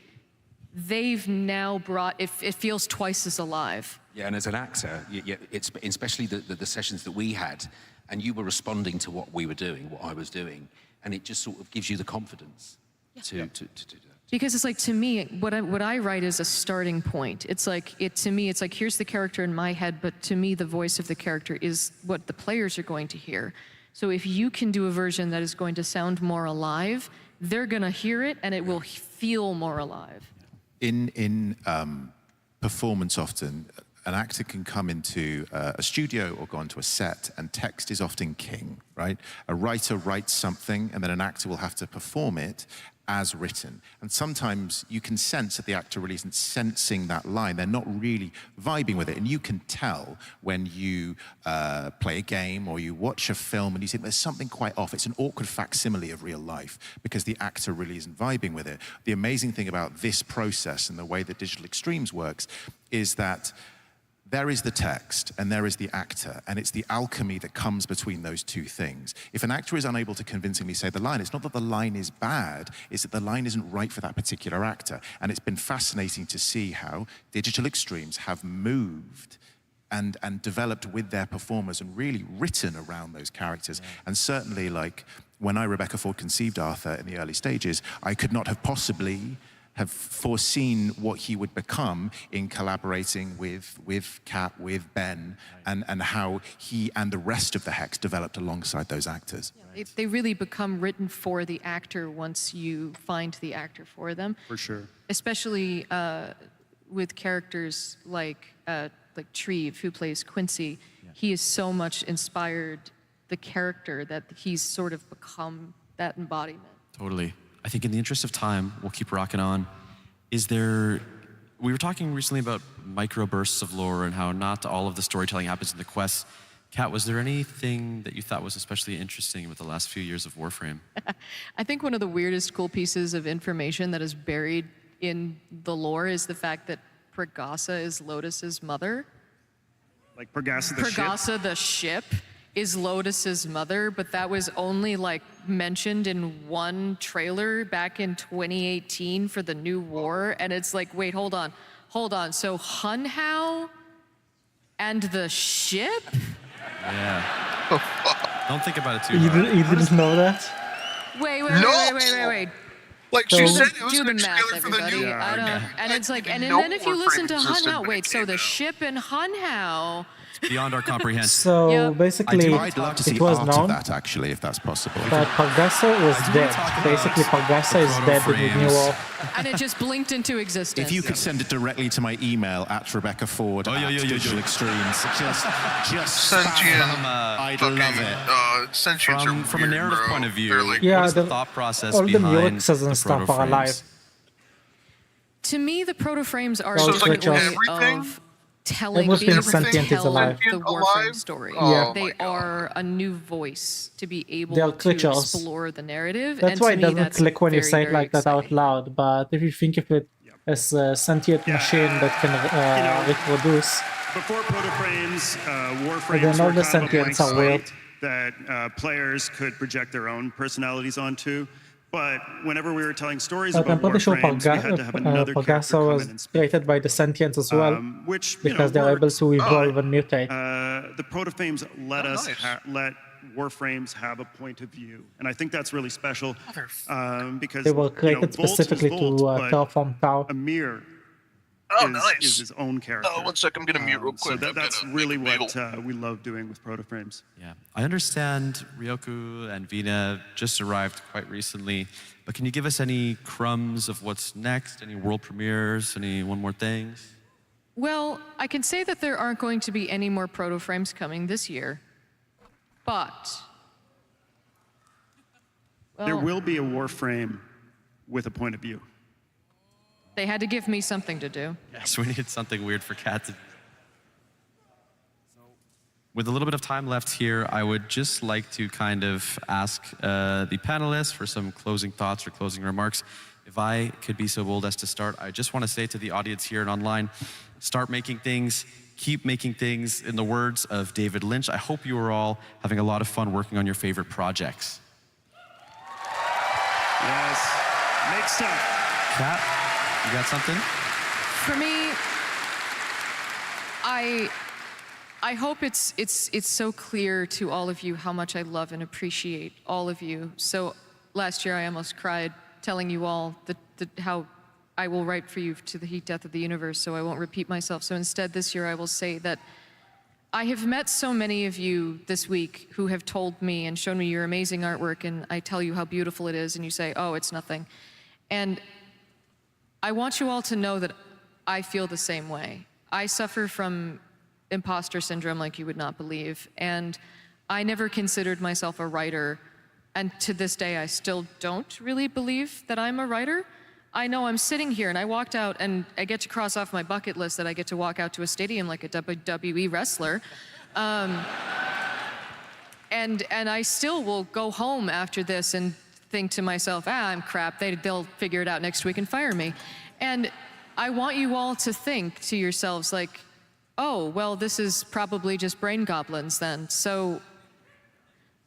they've now brought, it feels twice as alive. Yeah, and as an actor, it's especially the sessions that we had, and you were responding to what we were doing, what I was doing, and it just sort of gives you the confidence to do that. Because it's like, to me, what I write is a starting point. It's like, to me, it's like, here's the character in my head, but to me, the voice of the character is what the players are going to hear. So if you can do a version that is going to sound more alive, they're going to hear it and it will feel more alive. In performance, often, an actor can come into a studio or go onto a set, and text is often king, right? A writer writes something, and then an actor will have to perform it as written. And sometimes you can sense that the actor really isn't sensing that line. They're not really vibing with it. And you can tell when you play a game or you watch a film and you think there's something quite off. It's an awkward facsimile of real life because the actor really isn't vibing with it. The amazing thing about this process and the way that Digital Extremes works is that there is the text and there is the actor, and it's the alchemy that comes between those two things. If an actor is unable to convincingly say the line, it's not that the line is bad, it's that the line isn't right for that particular actor. And it's been fascinating to see how Digital Extremes have moved and developed with their performers and really written around those characters. And certainly, like, when Rebecca Ford conceived Arthur in the early stages, I could not have possibly have foreseen what he would become in collaborating with Kat, with Ben, and how he and the rest of the Hex developed alongside those actors. Yeah, they really become written for the actor once you find the actor for them. For sure. Especially with characters like Treeve, who plays Quincy. Yeah. He has so much inspired the character that he's sort of become that embodiment. Totally. I think in the interest of time, we'll keep rocking on. We were talking recently about microbursts of lore and how not all of the storytelling happens in the quests. Kat, was there anything that you thought was especially interesting with the last few years of Warframe? I think one of the weirdest cool pieces of information that is buried in the lore is the fact that Pregassa is Lotus's mother. Like Pregassa the ship? Pregassa the ship is Lotus's mother, but that was only like mentioned in one trailer back in 2018 for the new war, and it's like, wait, hold on. So Hunhow and the ship? Yeah. Don't think about it too You hard. didn't know that? Wait. Like So- she said, it was Do an the trailer math, for the everybody. new. I don't, and it's like, and No then if you Warframe listen to existed Hunhow, when wait, it so came the out. ship in Hunhow. Beyond our comprehension. So basically, I'd love to see it was art known of that, actually, if that's possible. that Pregassa was dead. Basically, Pregassa is dead in the new war. And it just blinked into existence. If you could send it directly to my email at Rebecca Ford at Digital Extremes, just Sentient. I'd love it. Sentients are From a weird, narrative bro. point of view, They're like, Yeah, what is the thought process all the behind muxes and the stuff are proto-frames? alive. To me, the proto-frames are So a it's like different way everything? of telling, Everything being able to sentient is tell alive. the Warframe story. Yeah. They are a new voice to be able They're to creatures. explore the narrative. That's and why to it me, doesn't that's click when you very, say it very like that out loud. But if you think of it as a sentient machine that can reproduce. Before proto-frames, Again, warframes all were the kind of a blank sentients are weird. slate that players could project their own personalities onto. But whenever we were telling stories But I'm about pretty sure warframes, we had to have another character come was in and speak. created by the sentients as well, Which, because they're able to evolve and mutate. The proto-frames let us let warframes have a point of view, and I think that's really special because They were created Volt is specifically Volt, to but terraform Tau. Amir is his own character. Oh, one sec, I'm gonna mute real quick. So that's really what we love doing with proto-frames. Yeah, I understand Ryoku and Vina just arrived quite recently, but can you give us any crumbs of what's next? Any world premieres? Any one more things? Well, I can say that there aren't going to be any more proto-frames coming this year, but... There will be a warframe with a point of view. They had to give me something to do. Yes, we need something weird for Kat to do. With a little bit of time left here, I would just like to kind of ask the panelists for some closing thoughts or closing remarks. If I could be so bold as to start, I just want to say to the audience here and online, start making things, keep making things. In the words of David Lynch, I hope you are all having a lot of fun working on your favorite projects. Yes, make stuff. Kat, you got something? For me, I hope it's so clear to all of you how much I love and appreciate all of you. So last year I almost cried telling you all how I will write for you to the heat death of the universe, so I won't repeat myself. So instead this year I will say that I have met so many of you this week who have told me and shown me your amazing artwork, and I tell you how beautiful it is, and you say, oh, it's nothing. And I want you all to know that I feel the same way. I suffer from imposter syndrome like you would not believe, and I never considered myself a writer, and to this day I still don't really believe that I'm a writer. I know I'm sitting here and I walked out and I get to cross off my bucket list that I get to walk out to a stadium like a WWE wrestler. And I still will go home after this and think to myself, I'm crap, they'll figure it out next week and fire me. And I want you all to think to yourselves like, oh, well, this is probably just brain goblins then. So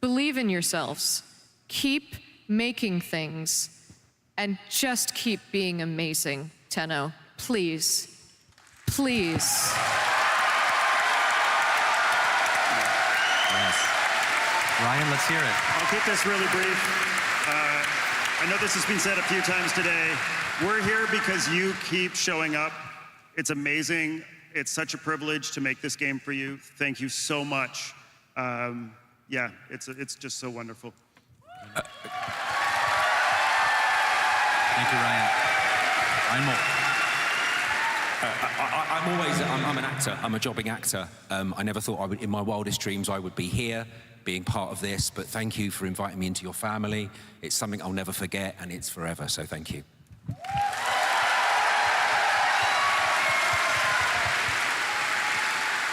believe in yourselves, keep making things, and just keep being amazing, Tenno. Please. Please. Yes. Ryan, let's hear it. I'll keep this really brief. I know this has been said a few times today. We're here because you keep showing up. It's amazing. It's such a privilege to make this game for you. Thank you so much. Yeah, it's just so wonderful. Thank you, Ryan. Ryan Moll. I'm an actor. I'm a jobbing actor. I never thought in my wildest dreams I would be here, being part of this, but thank you for inviting me into your family. It's something I'll never forget, and it's forever, so thank you.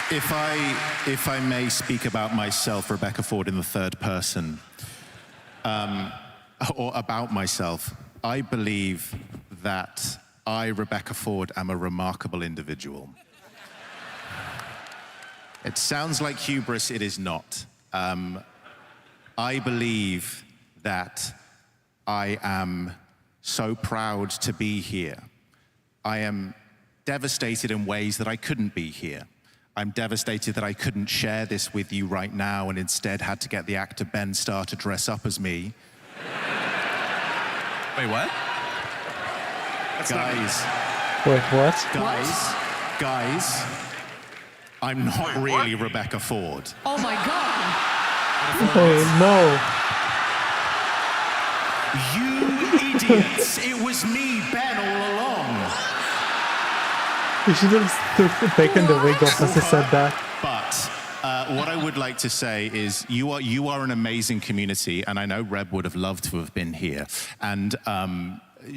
If I may speak about myself, Rebecca Ford, in the third person, or about myself, I believe that I, Rebecca Ford, am a remarkable individual. It sounds like hubris, it is not. I believe that I am so proud to be here. I am devastated in ways that I couldn't be here. I'm devastated that I couldn't share this with you right now and instead had to get the actor Ben Starr to dress up as me. Wait, what? Guys. Wait, what? Guys, I'm not really Rebecca Ford. Oh my God. Oh no. You idiots! It was me, Ben, all along. You should have taken the wig off as he said that. But what I would like to say is you are an amazing community, and I know Reb would have loved to have been here. And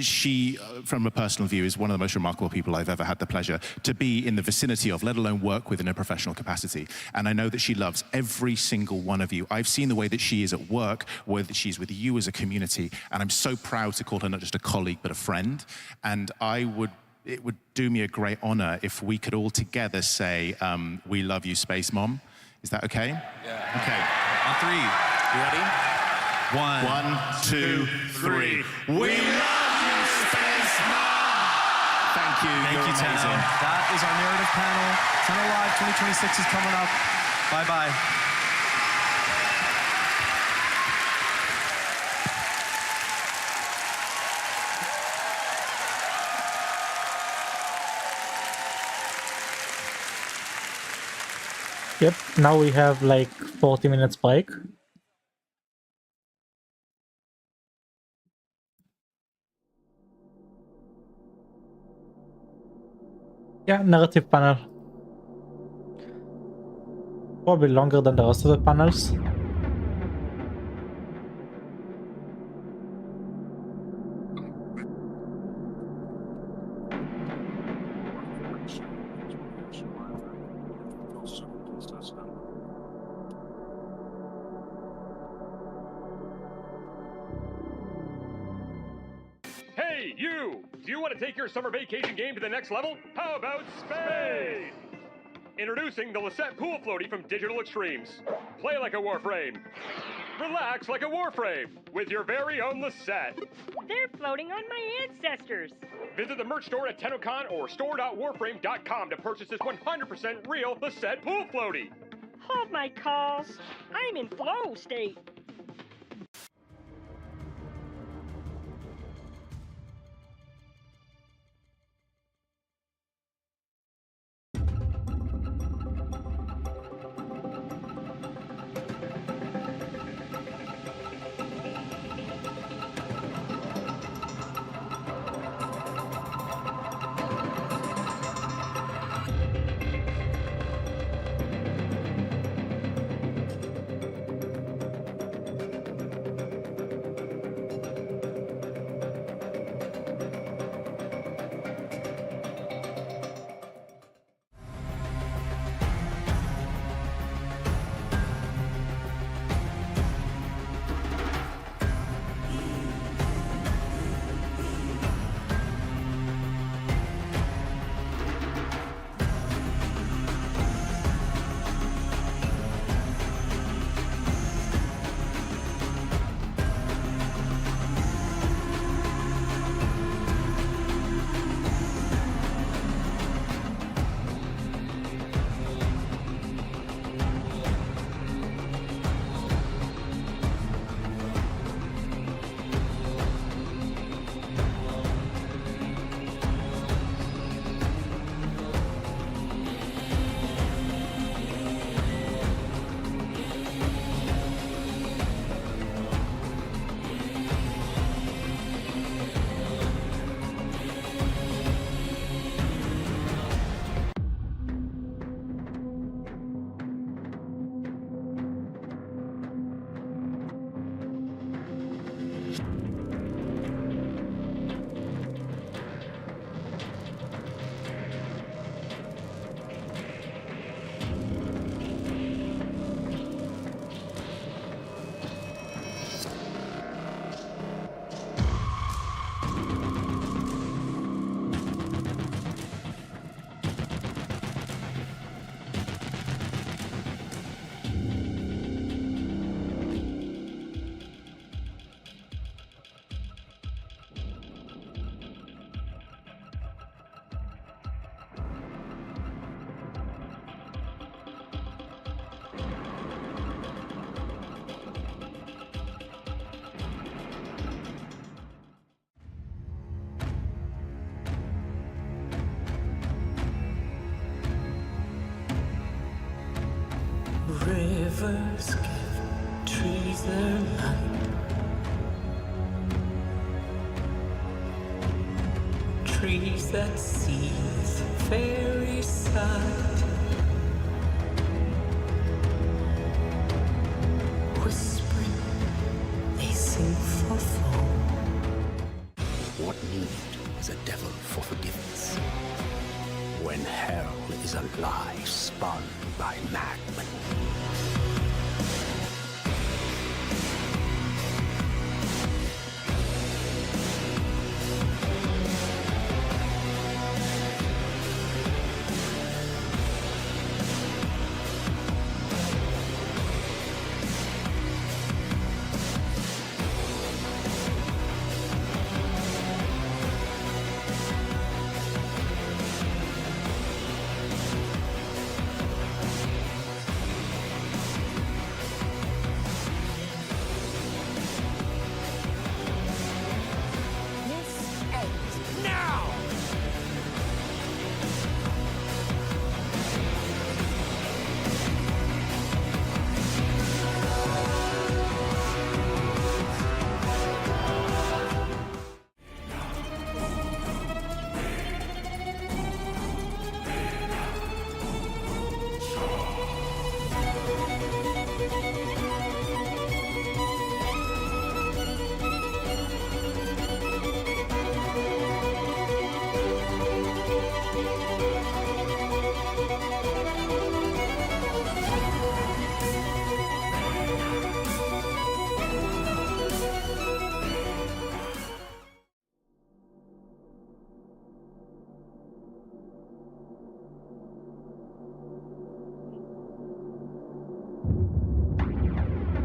she, from a personal view, is one of the most remarkable people I've ever had the pleasure to be in the vicinity of, let alone work with in a professional capacity. And I know that she loves every single one of you. I've seen the way that she is at work, whether she's with you as a community, and I'm so proud to call her not just a colleague, but a friend. And I would it would do me a great honor if we could all together say, "We love you, Space Mom." Is that okay? Yeah. Okay. On 3. You ready? 1, 2, 3. We love you, Space Mom! Thank you. Thank you, Tenno. Amazing. That is our narrative panel. Tenno Live 2026 is coming up. Bye-bye. Yep, now we have like 40 minutes break. Yeah, narrative panel. Probably longer than the rest of the panels. Hey, you! Do you want to take your summer vacation game to the next level? How about Spade? Introducing the Lisette Pool Floaty from Digital Extremes. Play like a Warframe. Relax like a Warframe with your very own Lisette. They're floating on my ancestors. Visit the merch store at TennoCon or store.warframe.com to purchase this 100% real Lisette Pool Floaty. Hold my calls. I'm in flow state. Rivers give trees their light. Trees that see the fairy side. Whispering, they sing for foam. What need is a devil for forgiveness? When hell is a lie spun by madmen.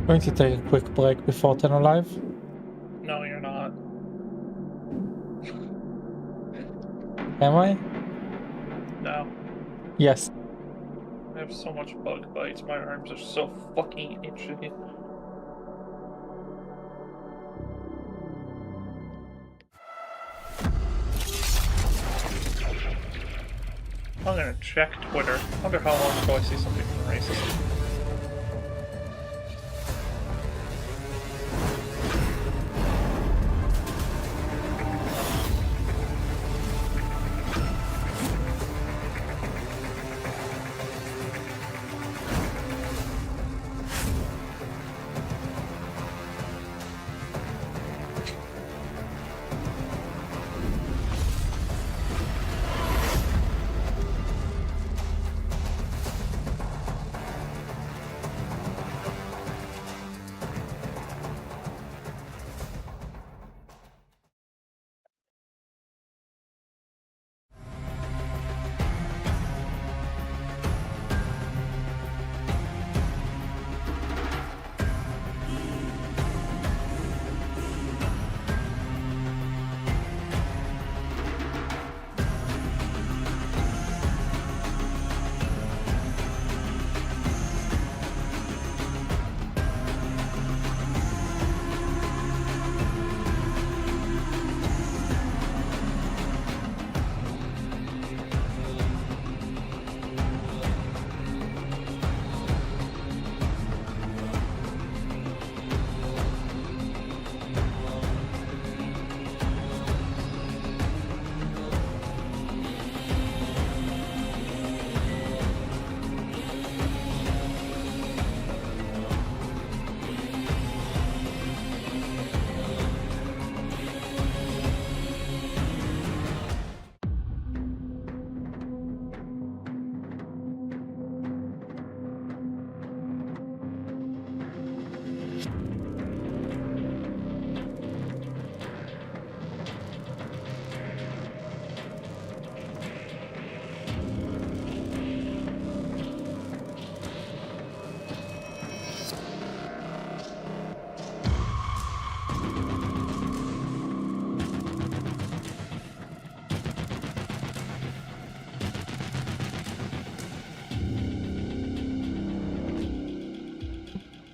Going to take a quick break before 10 Live. No, you're not. Am I? No. Yes. I have so much bug bites. My arms are so fucking itchy. I'm gonna check Twitter. Wonder how long until I see something racist.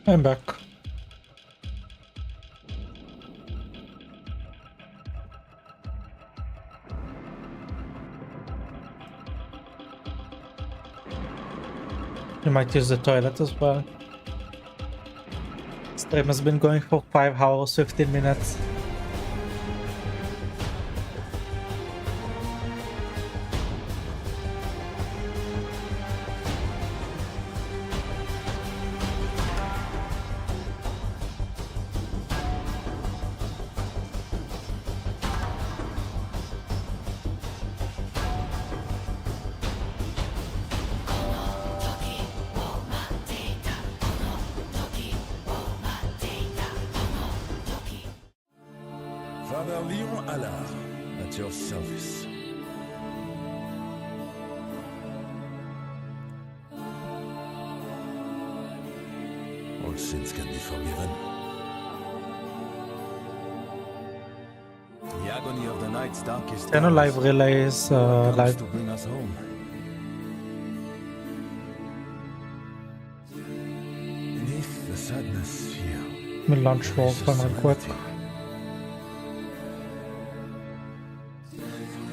I'm back. You might use the toilet as well. Stream has been going for 5 hours, 15 minutes. Father Leon Allard, at your service. All sins can be forgiven. The agony of the night's darkest Tenno Live relays live. to bring us home. Beneath the sadness here. Let me launch Warframe real quick.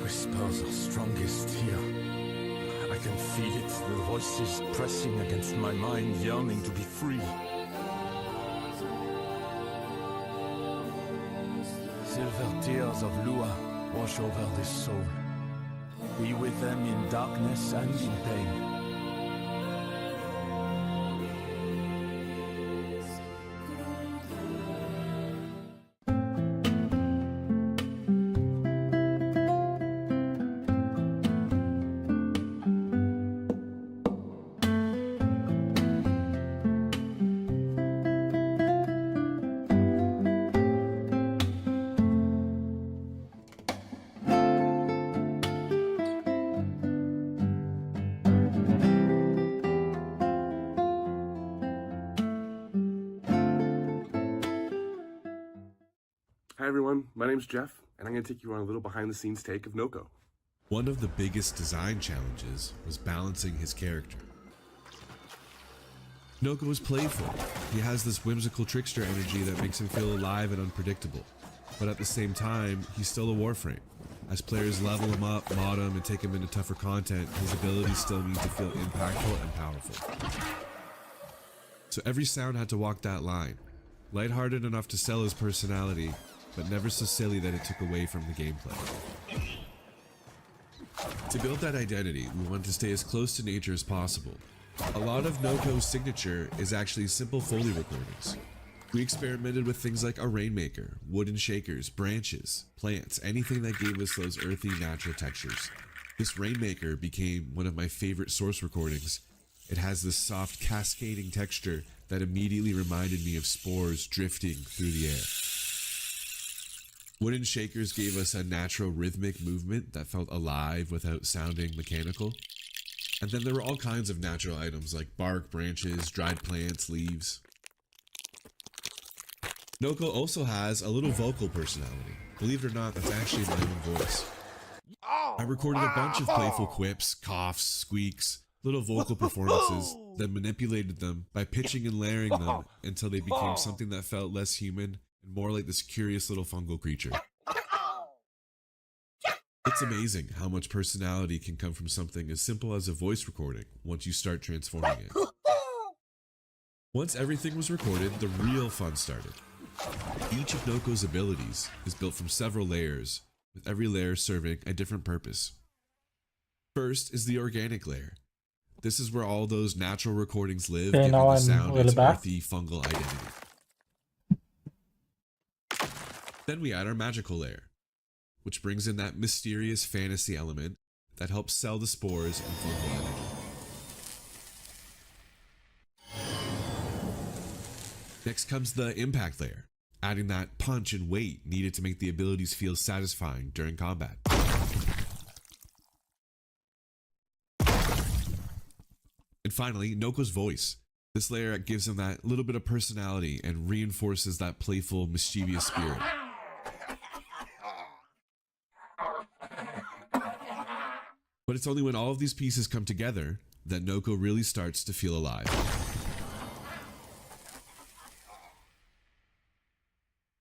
Whispers are strongest here. I can feel it, the voices pressing against my mind, yearning to be free. Silver tears of Lua wash over this soul. Be with them in darkness and in pain. Hi everyone, my name's Jeff, and I'm going to take you on a little behind-the-scenes take of Noko. One of the biggest design challenges was balancing his character. Noko is playful. He has this whimsical trickster energy that makes him feel alive and unpredictable. But at the same time, he's still a Warframe. As players level him up, mod him, and take him into tougher content, his abilities still need to feel impactful and powerful. So every sound had to walk that line. Lighthearted enough to sell his personality, but never so silly that it took away from the gameplay. To build that identity, we wanted to stay as close to nature as possible. A lot of Noko's signature is actually simple Foley recordings. We experimented with things like a rainmaker, wooden shakers, branches, plants, anything that gave us those earthy, natural textures. This rainmaker became one of my favorite source recordings. It has this soft, cascading texture that immediately reminded me of spores drifting through the air. Wooden shakers gave us a natural rhythmic movement that felt alive without sounding mechanical. And then there were all kinds of natural items like bark, branches, dried plants, leaves. Noko also has a little vocal personality. Believe it or not, that's actually my own voice. I recorded a bunch of playful quips, coughs, squeaks, little vocal performances, then manipulated them by pitching and layering them until they became something that felt less human and more like this curious little fungal creature. It's amazing how much personality can come from something as simple as a voice recording once you start transforming it. Once everything was recorded, the real fun started. Each of Noko's abilities is built from several layers, with every layer serving a different purpose. First is the organic layer. This is where all those natural recordings live, giving the sound its earthy fungal identity. Then we add our magical layer, which brings in that mysterious fantasy element that helps sell the spores and fungal energy. Next comes the impact layer, adding that punch and weight needed to make the abilities feel satisfying during combat. And finally, Noko's voice. This layer gives him that little bit of personality and reinforces that playful, mischievous spirit. But it's only when all of these pieces come together that Noko really starts to feel alive.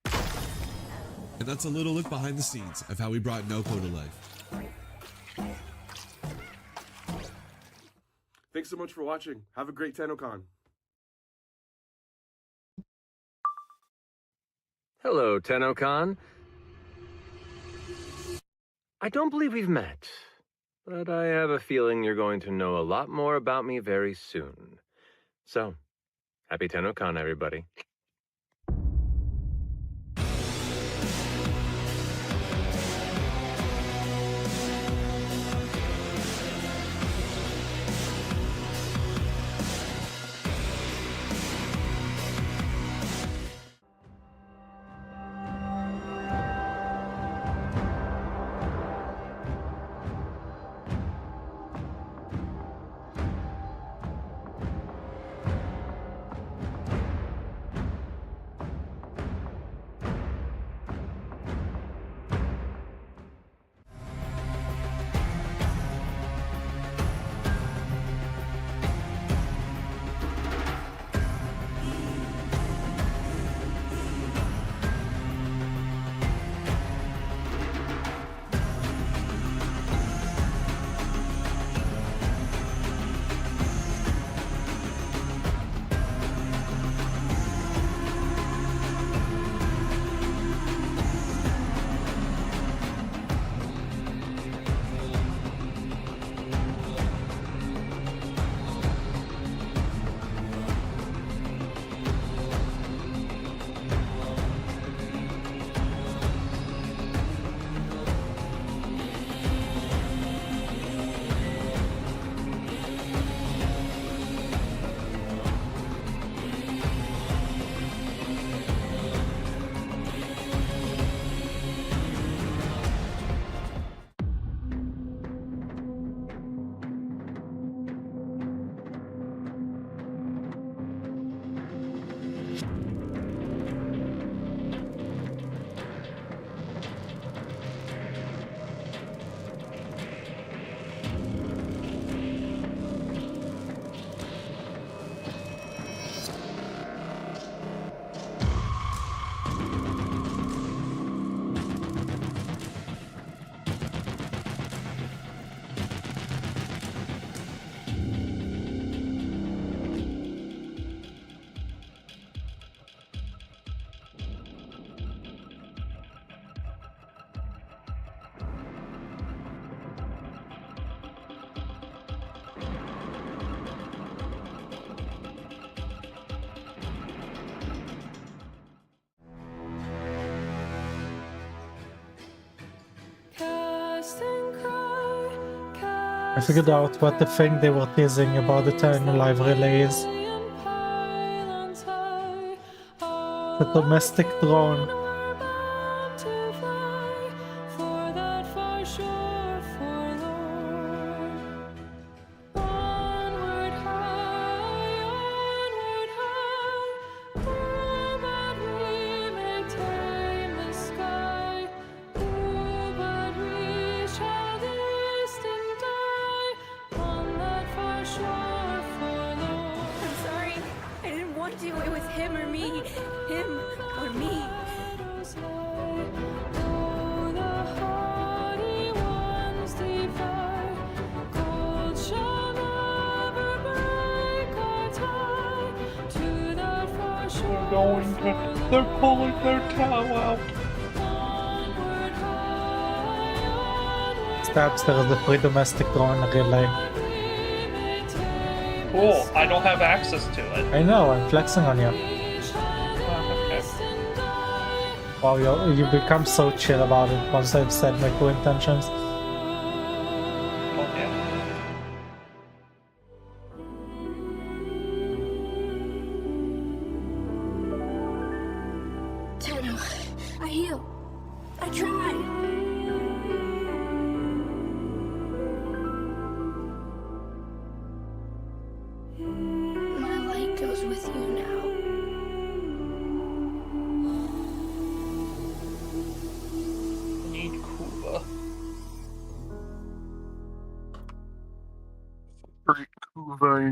And that's a little look behind the scenes of how we brought Noko to life. Thanks so much for watching. Have a great TennoCon. Hello, TennoCon. I don't believe we've met, but I have a feeling you're going to know a lot more about me very soon. So, happy TennoCon, everybody. I figured out what the thing they were teasing about the Time Alive relays. The domestic drone. They're pulling their cow out. Stabs, there is the free domestic drone relay. Cool, I don't have access to it. I know, I'm flexing on you. Okay. Wow, you become so chill about it once I've said my true intentions.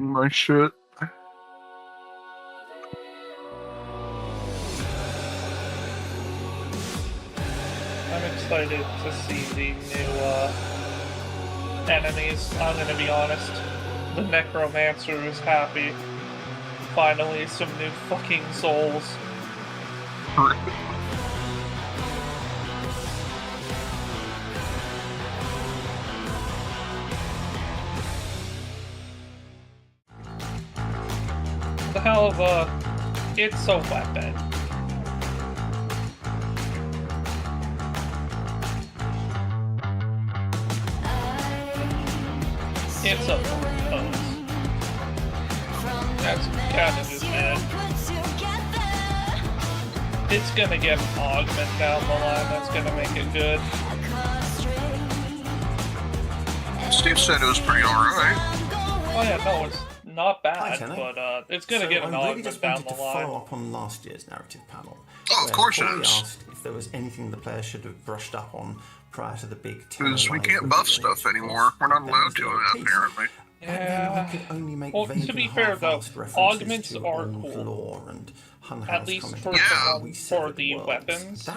My shit. I'm excited to see the new enemies. I'm gonna be honest. The Necromancer is happy. Finally, some new fucking souls. The hell of a... It's a weapon. It's a pose. That's kind of just mad. It's gonna get an augment down the line that's gonna make it good. Steve said it was pretty alright. Oh yeah, no, it's not bad, but it's gonna get an augment down the line. Follow up on last year's narrative panel. Oh, of course it Corey is. asked if there was anything the player should have brushed up on prior to the big. Because we can't buff stuff anymore. We're not allowed to, apparently. Yeah. Well, to be fair though, augments are cool. At least for the weapons.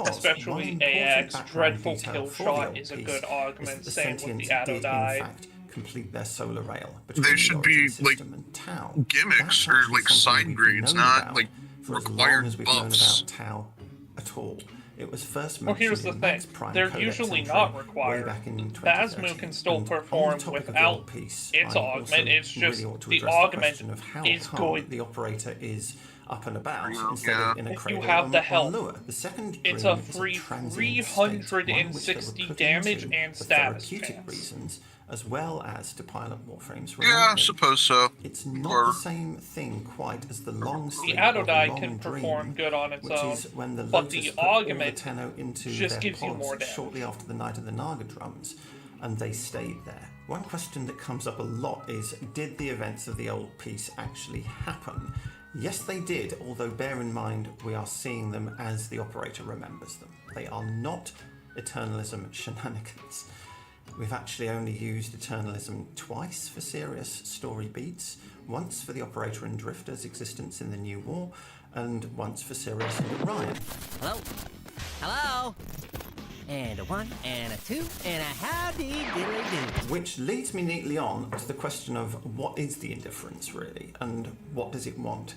Especially AX, Dreadful Killshot is a good augment, same with the Adodai. Complete their solar rail. They should be like gimmicks or like side grades, not like required buffs. Tau at all. It was first well, here's the thing. They're usually not required. Basmu can still perform without its augment. It's just the augment is good. The operator is up and about instead of in a if you have the health, it's a free 360 damage and status chance. As well as to pilot Warframes. Yeah, I suppose so. It's not the same thing quite as the long The Adodai can perform good on its own, but the augment just gives you more damage. Shortly after the Night of the Naga drums, and they stayed there. One question that comes up a lot is, did the events of the old piece actually happen? Yes, they did, although bear in mind we are seeing them as the operator remembers them. They are not Eternalism shenanigans. We've actually only used Eternalism twice for serious story beats, once for the Operator and Drifter's existence in the New War, and once for Sirius and Orion. Hello? Hello? And a 1, and a 2, and a howdy diddly do. Which leads me neatly on to the question of what is the indifference really, and what does it want?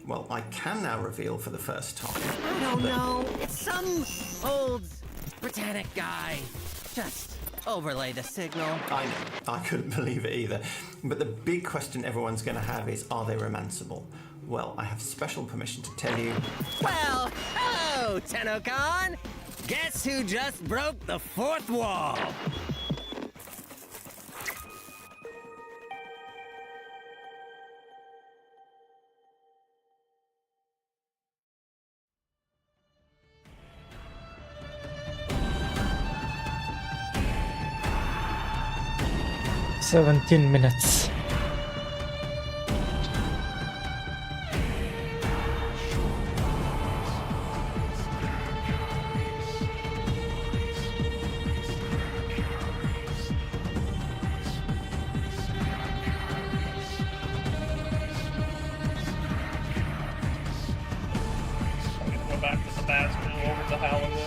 Well, I can now reveal for the first time. I don't know. It's some old Britannic guy. Just overlay the signal. I know. I couldn't believe it either. But the big question everyone's going to have is, are they romanceable? Well, I have special permission to tell you. Well, hello, TennoCon. Guess who just broke the fourth wall? "17 minutes. Go back to the Bastion over the Halloween.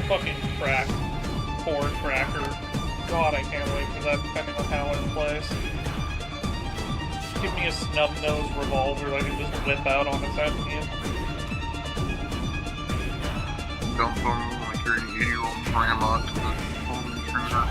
Fucking crack. Core cracker. God, I can't wait for that, depending on how it plays. Give me a snub-nosed revolver I can just whip out on his enemy. Dump them like you're an 80-year-old grandma to the home intruder.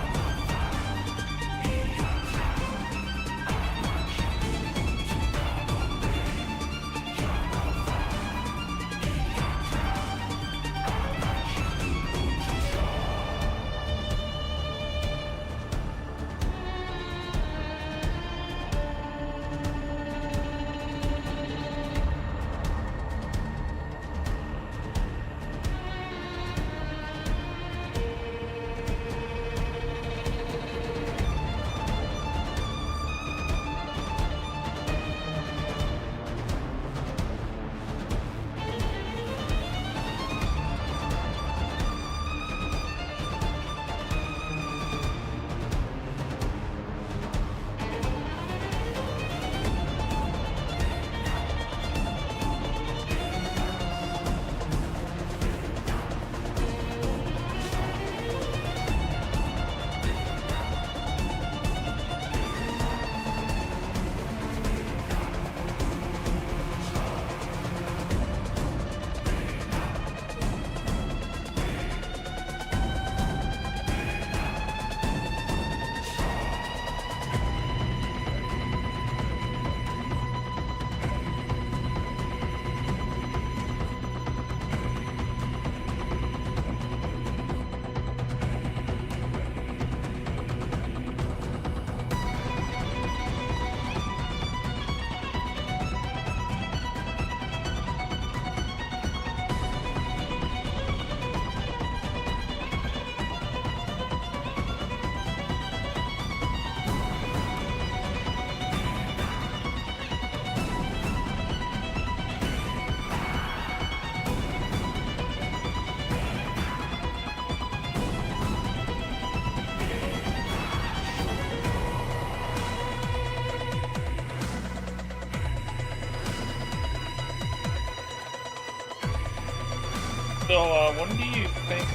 So, when do you think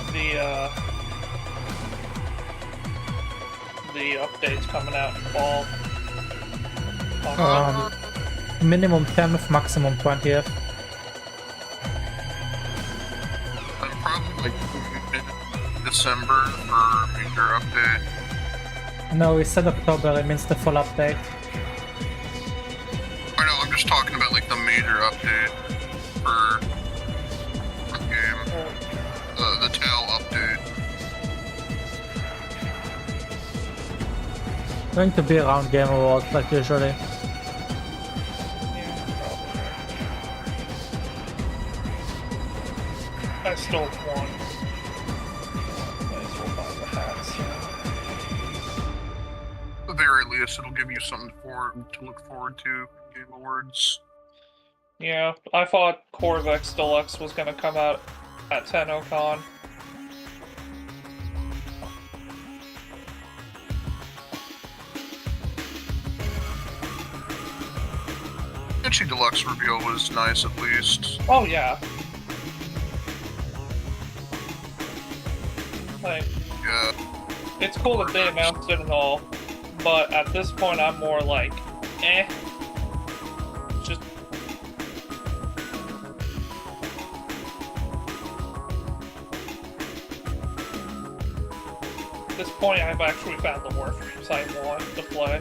the update's coming out in fall? Minimum 10th, maximum 20th. Probably like mid-December for major update. No, we said October, it means the full update. I know, I'm just talking about like the major update for the game. The tail update. Going to be around Game Awards like usually. I stole one. Might as well buy the hats. At the very least, it'll give you something to look forward to in Game Awards. Yeah, I thought Corvex Deluxe was gonna come out at TennoCon. Itchy Deluxe reveal was nice at least. Oh yeah. Like, yeah. It's cool that they announced it and all, but at this point I'm more like, eh. Just... this point, I've actually found the Warframes I want to play.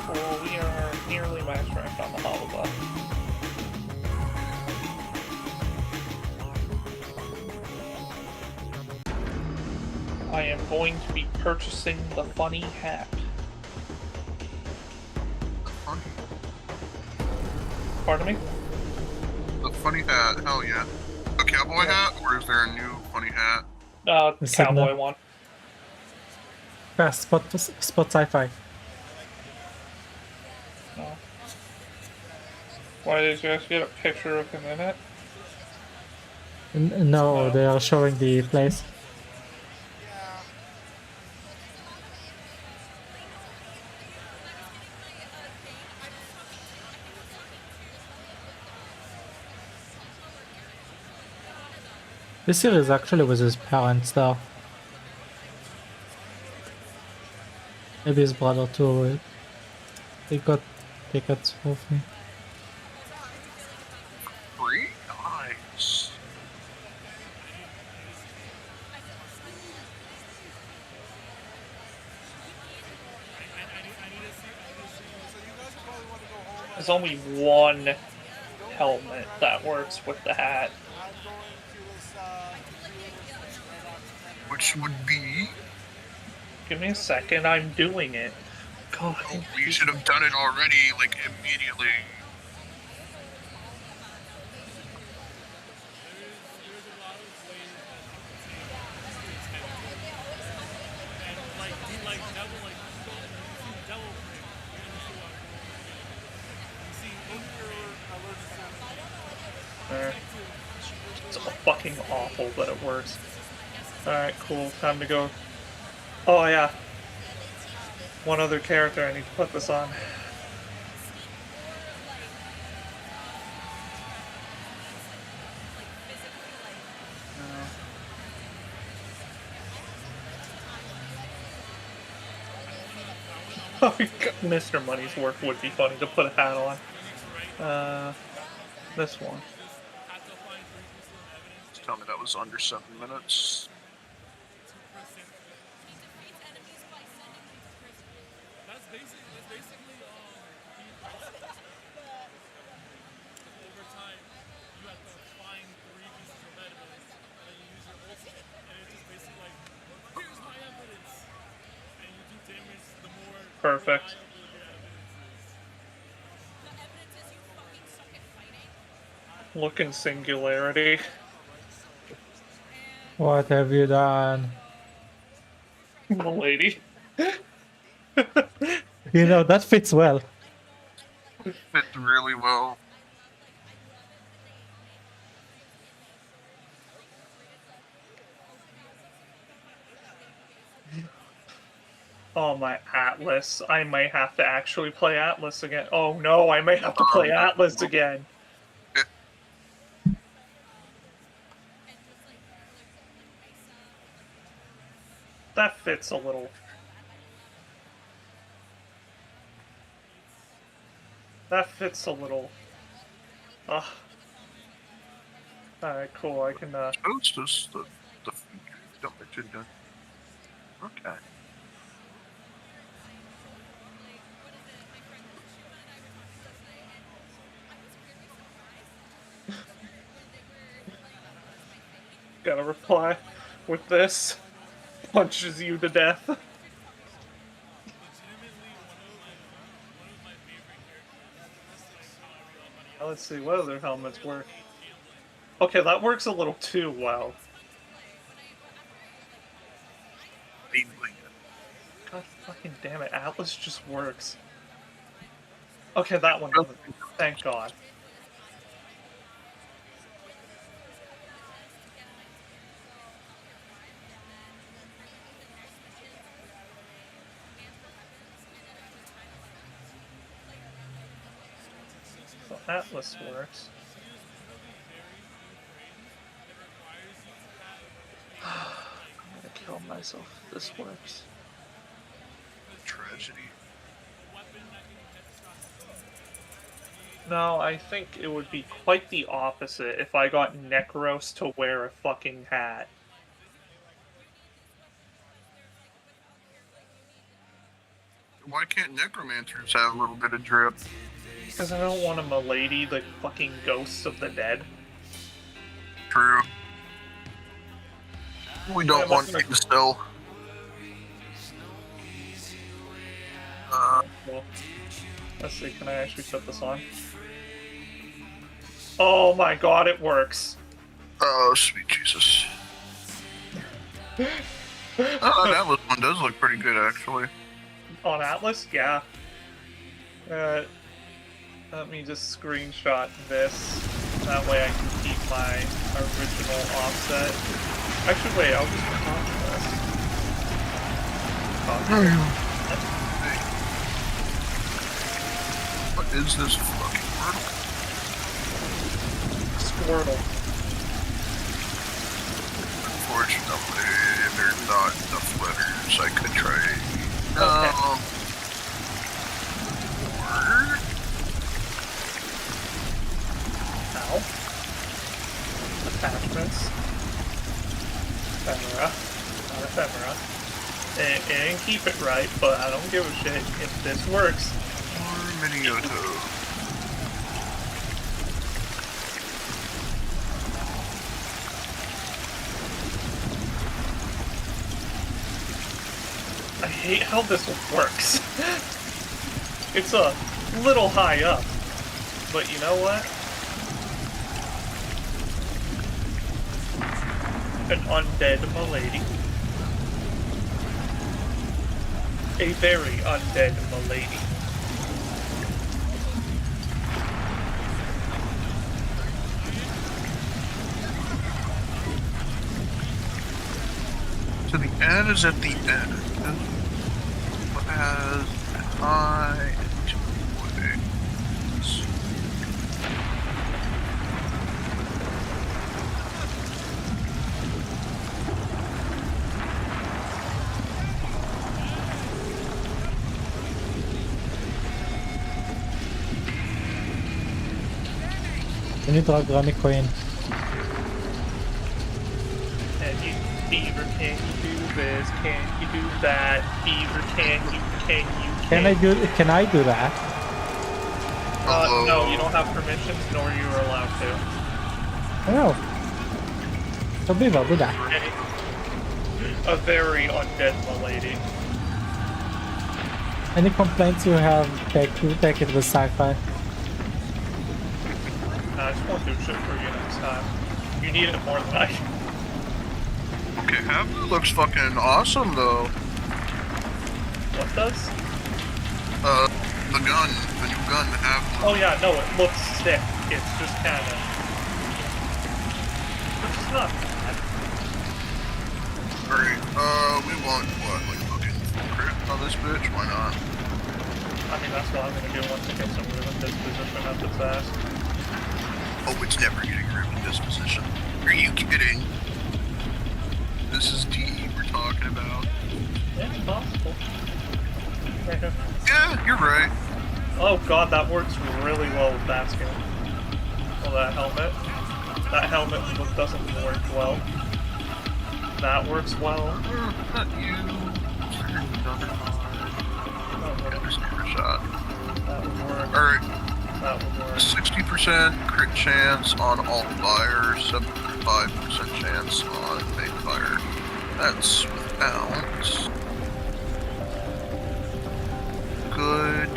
Well, we are nearly max ranked on the Holobot. I am going to be purchasing the funny hat. Funny. Pardon me? The funny hat, hell yeah. A cowboy hat, or is there a new funny hat? Cowboy one. Yeah, spot sci-fi. No. Why did you guys get a picture of him in it? No, they are showing the place. This series actually with his parents though. Maybe his brother too. They got tickets for free. Free? Nice. There's only one helmet that works with the hat. Which would be? Give me a second, I'm doing it. God. Oh, you should have done it already, like, immediately. It's fucking awful, but it works. Alright, cool. Time to go. Oh, yeah. One other character I need to put this on. Oh, Mr. Money's Work would be funny to put a hat on. This one. Just tell me that was under 7 minutes. Perfect. Look in Singularity. What have you done? Milady. You know, that fits well. Fits really well. Oh, my Atlas. I might have to actually play Atlas again. Oh no, I may have to play Atlas again. That fits a little. That fits a little. Ugh. Alright, cool. I can, Oh, it's just the don't let you done. Okay. Gotta reply with this. Punches you to death. Let's see, what other helmets work? Okay, that works a little too well. God fucking damn it, Atlas just works. Okay, that one doesn't. Thank God. So Atlas works. I'm gonna kill myself if this works. Tragedy. No, I think it would be quite the opposite if I got Necros to wear a fucking hat. Why can't necromancers have a little bit of drip? Because I don't want a milady the fucking ghosts of the dead. True. We don't want you to still. Cool. Let's see, can I actually set this on? Oh my god, it works. Oh, sweet Jesus. Oh, that one does look pretty good, actually. On Atlas? Yeah. Let me just screenshot this. That way I can keep my original offset. Actually, wait, I'll just copy this. What is this fucking word? Squirtle. Unfortunately, they're not enough letters. I could try. Ow. Attachments. Ephemera. Not ephemera. It didn't keep it right, but I don't give a shit if this works. Or Minioto. I hate how this works. It's a little high up, but you know what? An undead milady. A very undead milady. So the N is at the end. What has I and two wings? You need Dragrami coin. And you, Beaver, can you do this? Can you do that? Beaver, can you? Can I do that? No, you don't have permissions, nor you are allowed to. Oh. So Beaver, do that. A very undead milady. Any complaints you have, take it with Sci-Fi. I just won't do shit for you next time. You need it more than I do. Okay, Habu looks fucking awesome though. What does? The gun, the new gun, Habu. Oh yeah, no, it looks sick. It's just kinda... It's not bad. Alright, we want what, like fucking full crit on this bitch? Why not? I mean, that's what I'm gonna do once it gets over with this position up its ass. Oh, it's never getting rid of this position. Are you kidding? This is D we're talking about. Yeah, it's possible. Yeah, you're right. Oh god, that works really well with that skin. Well, that helmet. That helmet doesn't work well. That works well. Not you. Shot. That would work. Alright. That would work. 60% crit chance on alt fire, 75% chance on main fire. That's without good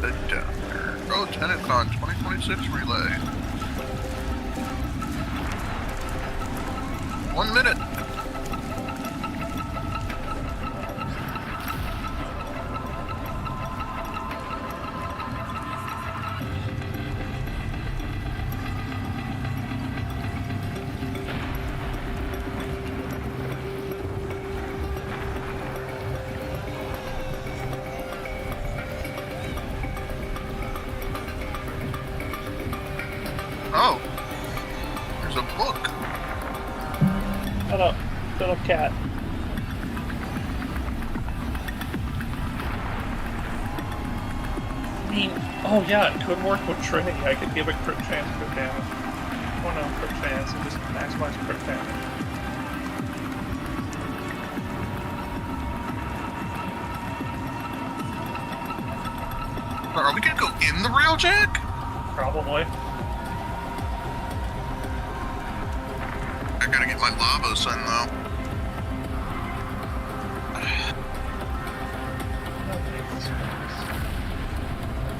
adapter. Oh, TennoCon 2026 relay. 1 minute. Little cat. I mean, oh yeah, it could work with Trinity. I could give it crit chance, crit damage. Oh no, crit chance, and just maximize crit damage. Are we gonna go in the railjack? Probably. I gotta get my Lavos in though.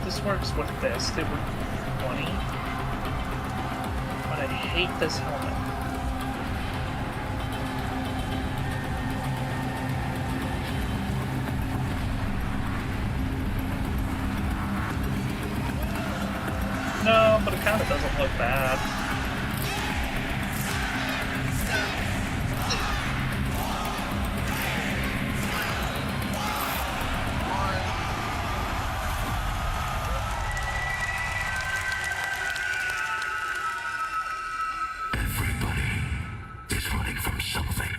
This works with this. It would 20. But I hate this helmet. No, but it kind of doesn't look bad. is running from something.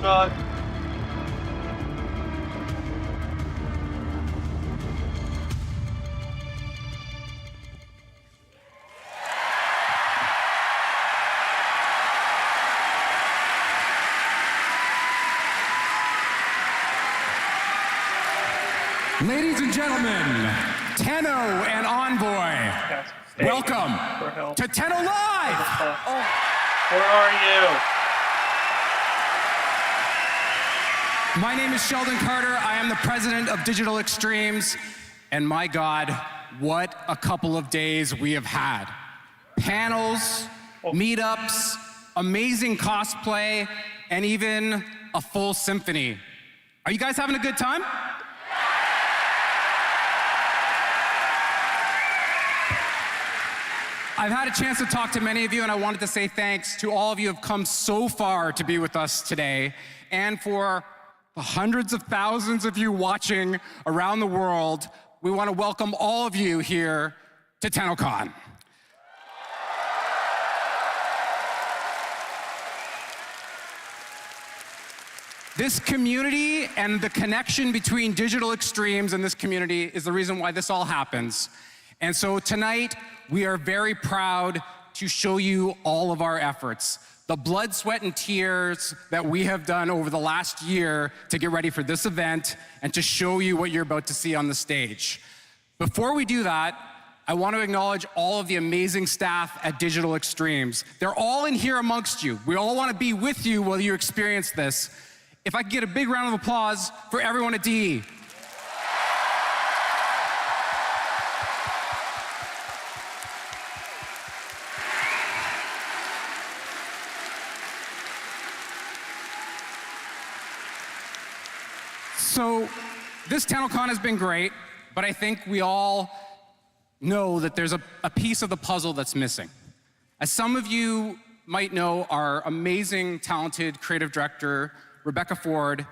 God. Ladies and gentlemen, Tenno and Envoy, welcome to Tenno Live! Where are you? My name is Sheldon Carter. I am the president of Digital Extremes, and my God, what a couple of days we have had. Panels, meetups, amazing cosplay, and even a full symphony. Are you guys having a good time? I've had a chance to talk to many of you, and I wanted to say thanks to all of you who have come so far to be with us today, and for the hundreds of thousands of you watching around the world. We want to welcome all of you here to TennoCon. This community and the connection between Digital Extremes and this community is the reason why this all happens. And so tonight, we are very proud to show you all of our efforts, the blood, sweat, and tears that we have done over the last year to get ready for this event and to show you what you're about to see on the stage. Before we do that, I want to acknowledge all of the amazing staff at Digital Extremes. They're all in here amongst you. We all want to be with you while you experience this. If I could get a big round of applause for everyone at DE. So this TennoCon has been great, but I think we all know that there's a piece of the puzzle that's missing. As some of you might know, our amazing, talented creative director, Rebecca Ford,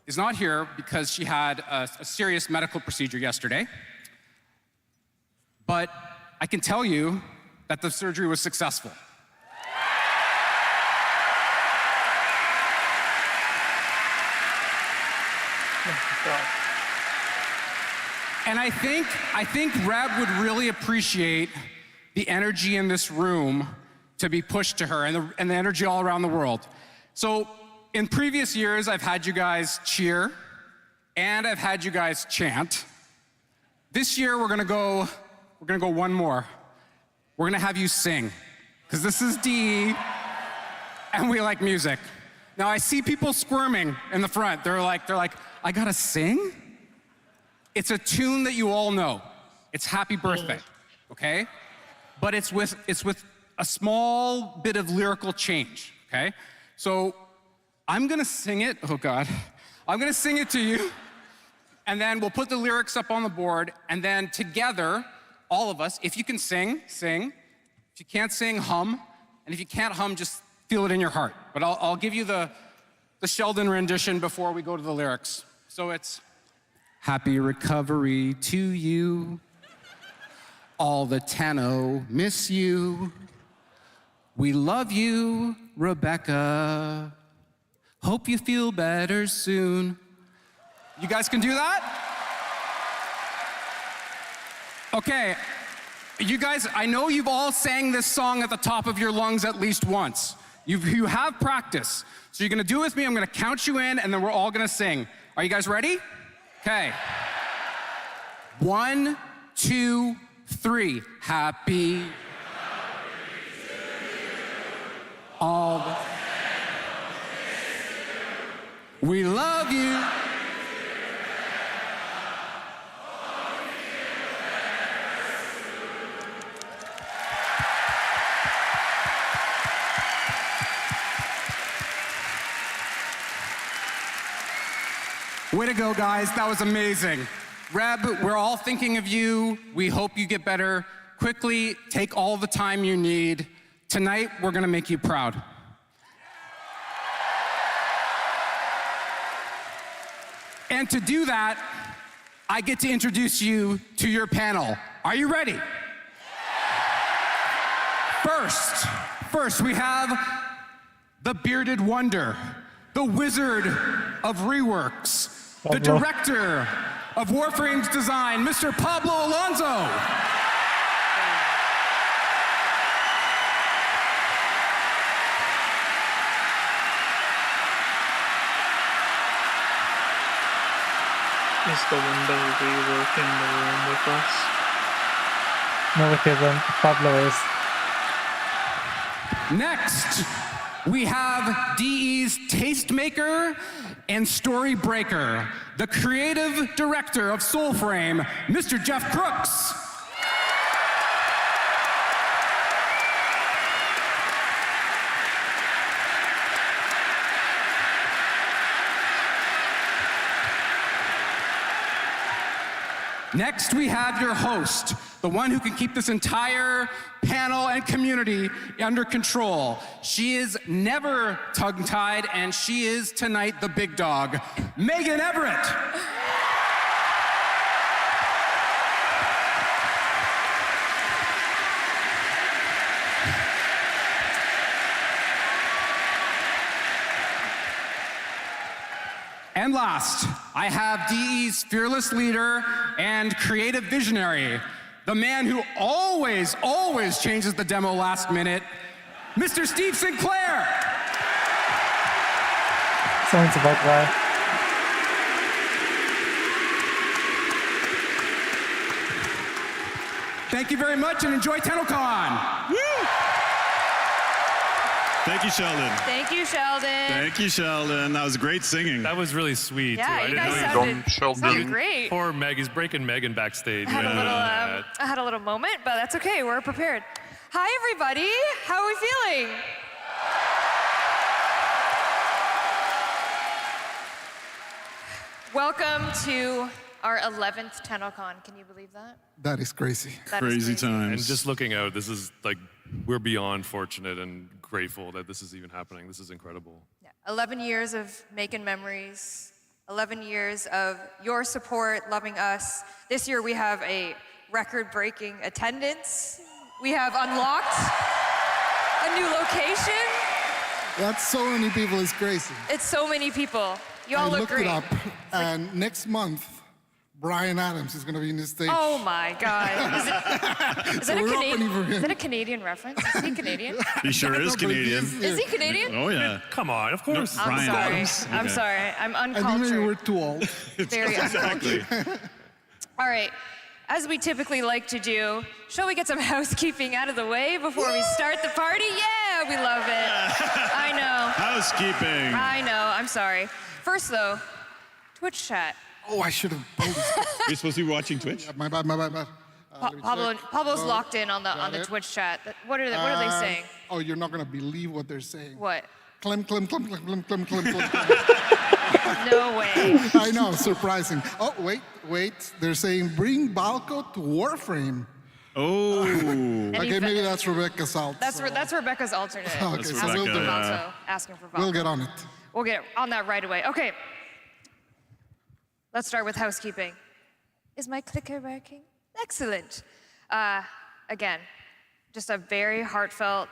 is not here because she had a serious medical procedure yesterday. But I can tell you that the surgery was successful. And I think Reb would really appreciate the energy in this room to be pushed to her and the energy all around the world. So in previous years, I've had you guys cheer and I've had you guys chant. This year, we're gonna go one more. We're gonna have you sing, because this is DE and we like music. Now I see people squirming in the front. They're like, I gotta sing? It's a tune that you all know. It's Happy Birthday, okay? But it's with a small bit of lyrical change, okay? So I'm gonna sing it, oh God. I'm gonna sing it to you, and then we'll put the lyrics up on the board, and then together, all of us, if you can sing, sing. If you can't sing, hum. And if you can't hum, just feel it in your heart. But I'll give you the Sheldon rendition before we go to the lyrics. So it's, happy recovery to you. All the Tenno miss you. We love you, Rebecca. Hope you feel better soon. You guys can do that? Okay, you guys, I know you've all sang this song at the top of your lungs at least once. You have practice. So you're gonna do it with me, I'm gonna count you in, and then we're all gonna sing. Are you guys ready? Okay. 1, 2, 3. Happy. All the. We love you. Way to go, guys. That was amazing. Reb, we're all thinking of you. We hope you get better quickly. Take all the time you need. Tonight, we're gonna make you proud. And to do that, I get to introduce you to your panel. Are you ready? First, we have the bearded wonder, the wizard of Reworks, the director of Warframe's design, Mr. Pablo Alonso. Is the window rework in the room with us? No, it isn't. Pablo is. Next, we have DE's tastemaker and story breaker, the creative director of Soulframe, Mr. Jeff Crooks. Next, we have your host, the one who can keep this entire panel and community under control. She is never tongue-tied, and she is tonight the big dog, Megan Everett. And last, I have DE's fearless leader and creative visionary, the man who always changes the demo last minute, Mr. Steve Sinclair. Sounds about right. Thank you very much and enjoy TennoCon. Woo! Thank you, Sheldon. Thank you, Sheldon. Thank you, Sheldon. That was great singing. That was really sweet. Yeah, too. you I guys didn't know sounded great. Poor Meg. He's breaking Megan backstage. I had a little moment, but that's okay. We're prepared. Hi, everybody. How are we feeling? Welcome to our 11th TennoCon. Can you believe that? That is crazy. That is Crazy crazy. times. And just looking out, this is like, we're beyond fortunate and grateful that this is even happening. This is incredible. 11 years of making memories, 11 years of your support, loving us. This year we have a record-breaking attendance. We have unlocked a new location. That's so many people. It's crazy. It's so many people. You all look great. I looked it up, and next month, Brian Adams is going to be in the stage. Oh my God. Is So that a we're opening for him. Is that a Canadian reference? Is he Canadian? He sure is Canadian. Is he Canadian? Oh, yeah. Come on, of course. I'm Brian sorry. Adams. I'm Okay. sorry. I'm I uncultured. knew you were too old. Very Exactly. All right. As we typically like to do, shall we get some housekeeping out of the way before we start the party? Yeah, we love it. I know. Housekeeping. I know. I'm sorry. First, though, Twitch chat. Oh, I should have told you. You're supposed to be watching Twitch? My bad. Pablo's locked in on the Twitch chat. What are they saying? Oh, you're not going to believe what they're saying. What? Clem. No way. I know, surprising. Oh, wait. They're saying bring Balco to Warframe. Oh. Okay, maybe that's Rebecca's alt. That's Rebecca's alternate. Okay, so Asking we'll for do it. Valso, asking for Valso. We'll get on it. We'll get on that right away. Okay. Let's start with housekeeping. Is my clicker working? Excellent. Again, just a very heartfelt,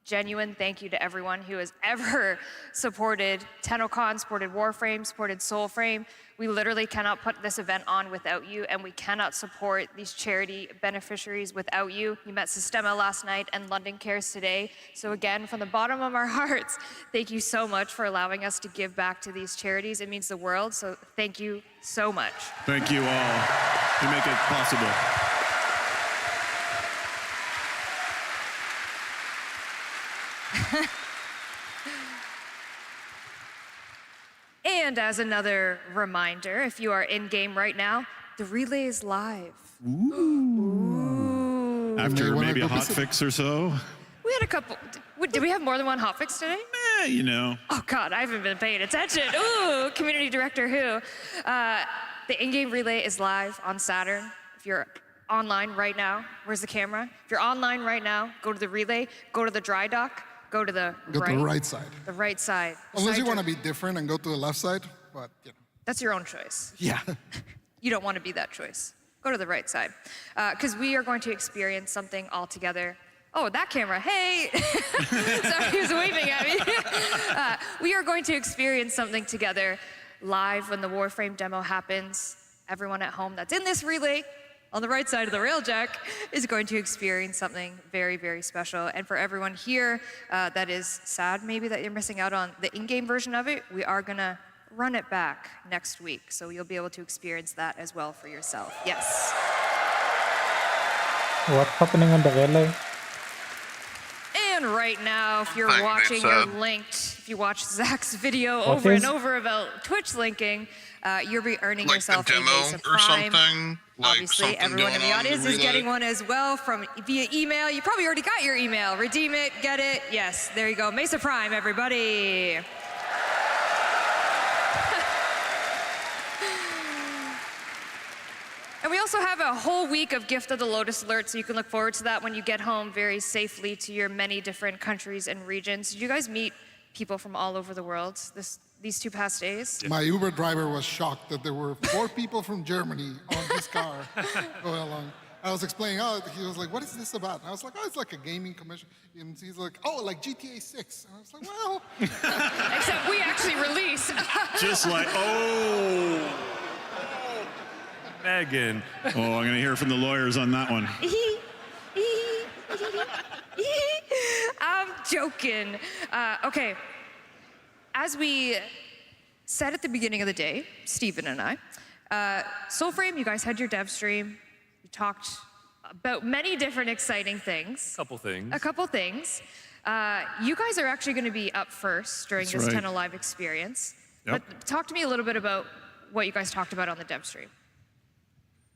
genuine thank you to everyone who has ever supported TennoCon, supported Warframe, supported Soulframe. We literally cannot put this event on without you, and we cannot support these charity beneficiaries without you. You met Systema last night and London Cares today. So again, from the bottom of our hearts, thank you so much for allowing us to give back to these charities. It means the world, so thank you so much. Thank you all. You make it possible. And as another reminder, if you are in-game right now, the relay is live. Ooh. After maybe a hotfix or so. We had a couple. Did we have more than one hotfix today? You know. Oh God, I haven't been paying attention. Ooh, community director who? The in-game relay is live on Saturn. If you're online right now, where's the camera? If you're online right now, go to the relay, go to the dry dock. Go to the right side. The right side. Unless you want to be different and go to the left side, but you know. That's your own choice. Yeah. You don't want to be that choice. Go to the right side. Because we are going to experience something all together. Oh, that camera, hey! Sorry, he was waving at me. We are going to experience something together live when the Warframe demo happens. Everyone at home that's in this relay, on the right side of the railjack, is going to experience something very, very special. And for everyone here that is sad maybe that you're missing out on the in-game version of it, we are gonna run it back next week. So you'll be able to experience that as well for yourself. Yes. What's happening on the relay? And right now, if you're watching, you're linked. If you watch Zach's video What over is- and over about Twitch linking, you'll be earning Like yourself a a demo Base of or Prime. something? Like Obviously, something everyone in going the on in audience the is getting relay? one as well from via email. You probably already got your email. Redeem it, get it. Yes, there you go. Mesa Prime, everybody. And we also have a whole week of Gift of the Lotus Alert, so you can look forward to that when you get home very safely to your many different countries and regions. Did you guys meet people from all over the world these 2 past days? My Uber driver was shocked that there were 4 people from Germany on his car going along. I was explaining, he was like, what is this about? And I was like, it's like a gaming commission. And he's like, like GTA 6. And I was like, well. Except we actually release. Just like, Megan. I'm going to hear from the lawyers on that one. I'm joking. Okay. As we said at the beginning of the day, Steven and I, Soulframe, you guys had your dev stream. You talked about many different exciting things. Couple things. A couple things. You guys are actually going to be up first during That's this right. Tenno Live experience. Yep. But talk to me a little bit about what you guys talked about on the dev stream.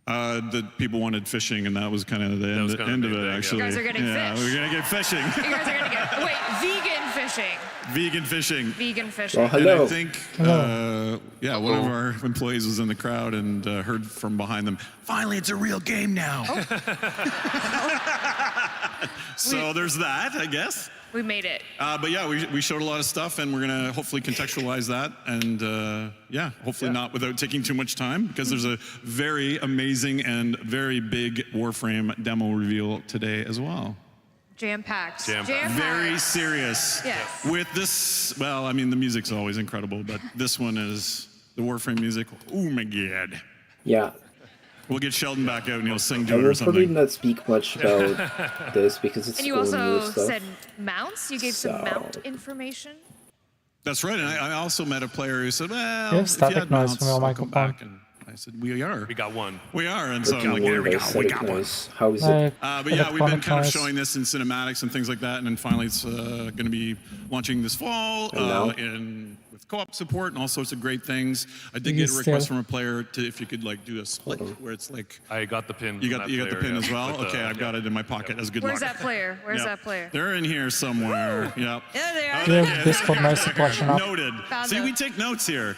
That people wanted fishing, and that was kind of the end of it, actually. You guys are getting fish. we're going to get fishing. You guys are going to get, wait, vegan fishing. Vegan fishing. Vegan fishing. And I think, one of our employees was in the crowd and heard from behind them, finally, it's a real game now. So there's that, I guess. We made it. But yeah, we showed a lot of stuff, and we're going to hopefully contextualize that. And hopefully not without taking too much time, because there's a very amazing and very big Warframe demo reveal today as well. Jam-packed. Very serious. Yes. With this, well, I mean, the music's always incredible, but this one is the Warframe music. Oh my God. Yeah. We'll get Sheldon back out and he'll sing I to it will or probably something. not speak much about this because it's And you all new also stuff. said mounts. You gave some mount information. That's right, and I also met a player who said, well, You have if you static had noise mounts, from your I'll come microphone. back. And I said, we are. We got one. We are, and so I'm like, Working here we on go, we static got one. noise. How is it? But yeah, we've been kind of showing this in cinematics and things like that, and then finally it's going to be launching this fall with co-op support and all sorts of great things. I did get a request from a player to if you could like do a split where it's like I got the pin. you got the pin as well. Okay, I've got it in my pocket. That's good Where's luck. that player? Where's Yep. that player? They're in here somewhere. Yep. Yeah, they are. Yeah, Discord noise suppression up. Noted. Found See, them. we take notes here.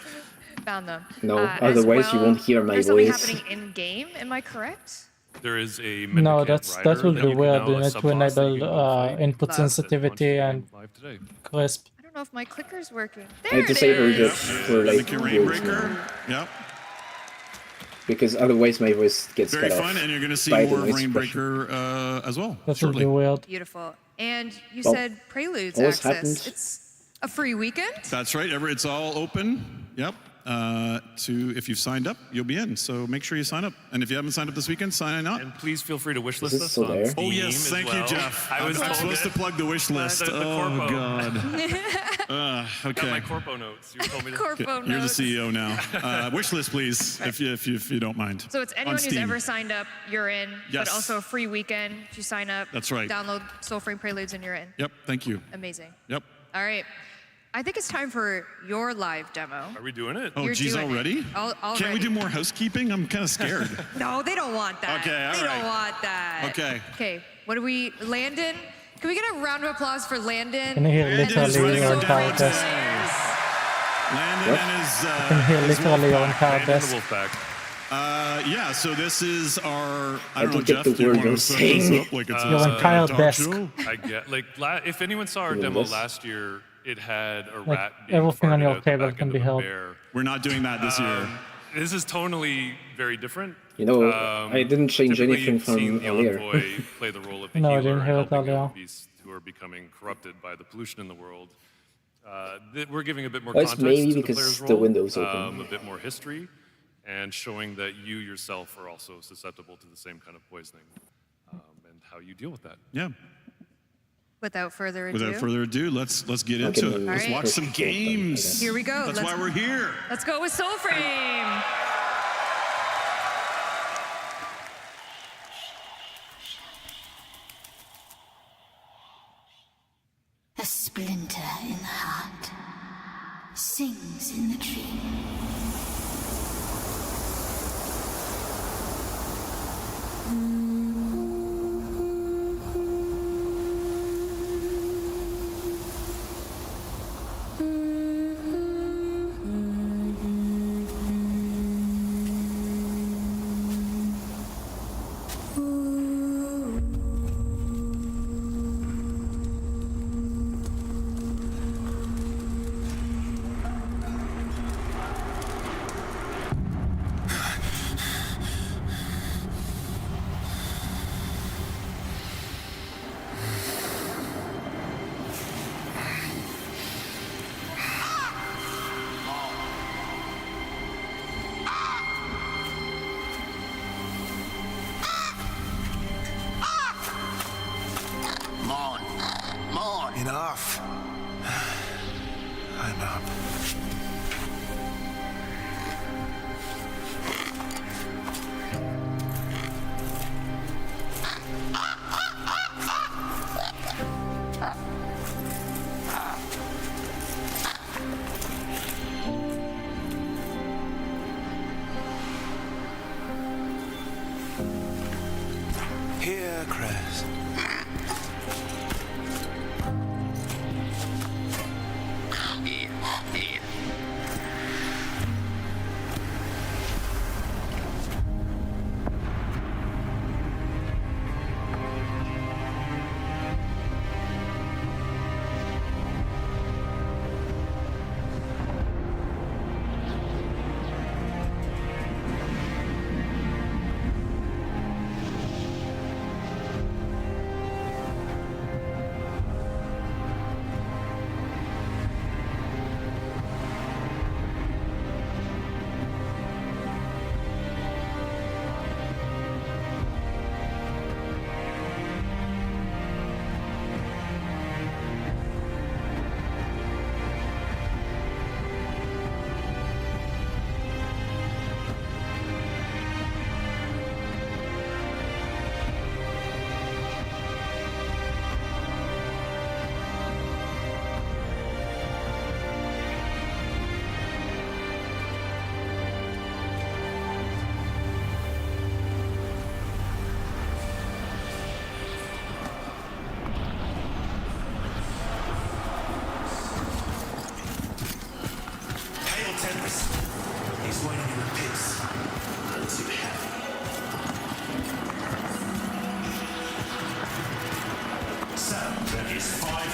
Found them. No, As otherwise you well, won't hear my there's something voice. happening in game. Am I correct? there is a No, Mendicant that will rider be you can weird. now You need to sub-boss that you enable can go fight. input sensitivity and live today. crisp. I don't know if my clicker's working. I There it disabled it is. for like years now. Yep. Because otherwise my voice gets Very cut fun, off and you're going to see by the more of noise suppression. Rainbreaker as well. That will shortly. be weird. Beautiful. And you Well, said Preludes always access. happens. It's a free weekend? That's right. It's all open. Yep. If you've signed up, you'll be in. So make sure you sign up. And if you haven't signed up this weekend, sign up. And please feel free to wish Is list it us still on there? Steam Oh yes, as thank well. you, Jeff. I was I'm told supposed to plug the wish list. the Oh corpo. God. Got Okay. my corpo notes. You told me to. Corpo You're the notes. CEO now. Wish list, please, if you don't mind. So it's On anyone who's Steam. ever signed up, you're in. Yes. But also a free weekend. If you sign up, That's right. download Soulframe Preludes and you're in. Yep. Thank you. Amazing. Yep. All right. I think it's time for your live demo. Are we doing it? Oh, You're geez, doing it. already? Already. Can't we do more housekeeping? I'm kind of scared. No, they don't want that. Okay, all They right. don't want that. Okay. Okay, what do we, Landon? Can we get a round of applause for Landon? Can you hear and literally his your Soulframe entire desk? players? Landon and his. I can hear his literally your Wolfpack. entire And the desk. Wolfpack. Yeah, so this is our. I I don't know, don't get Jeff. the Do you word want you're to set this saying. up like it's Your a entire talk desk. show? I get like if anyone saw our Yeah, demo this- last year, it had a Like, rat being everything on farted your out the table back can end be of a held. bear. We're not doing that this year. This is tonally very different. You know, I didn't change Typically, anything you've seen from the earlier. envoy play the role of the No, I healer didn't and hear it helping earlier. out beasts who are becoming corrupted by the pollution in the world. We're giving a bit more Well, it's context maybe to the because player's the role, window's open. a bit more history, and showing that you yourself are also susceptible to the same kind of poisoning, and how you deal with that. Yeah. Without further ado. Without further ado, let's get Okay. into it. All Let's right. watch some games. Here we go. That's why we're here. Let's go with Soulframe. A splinter in the heart sings in the tree. Enough. I'm up. Here, Chris.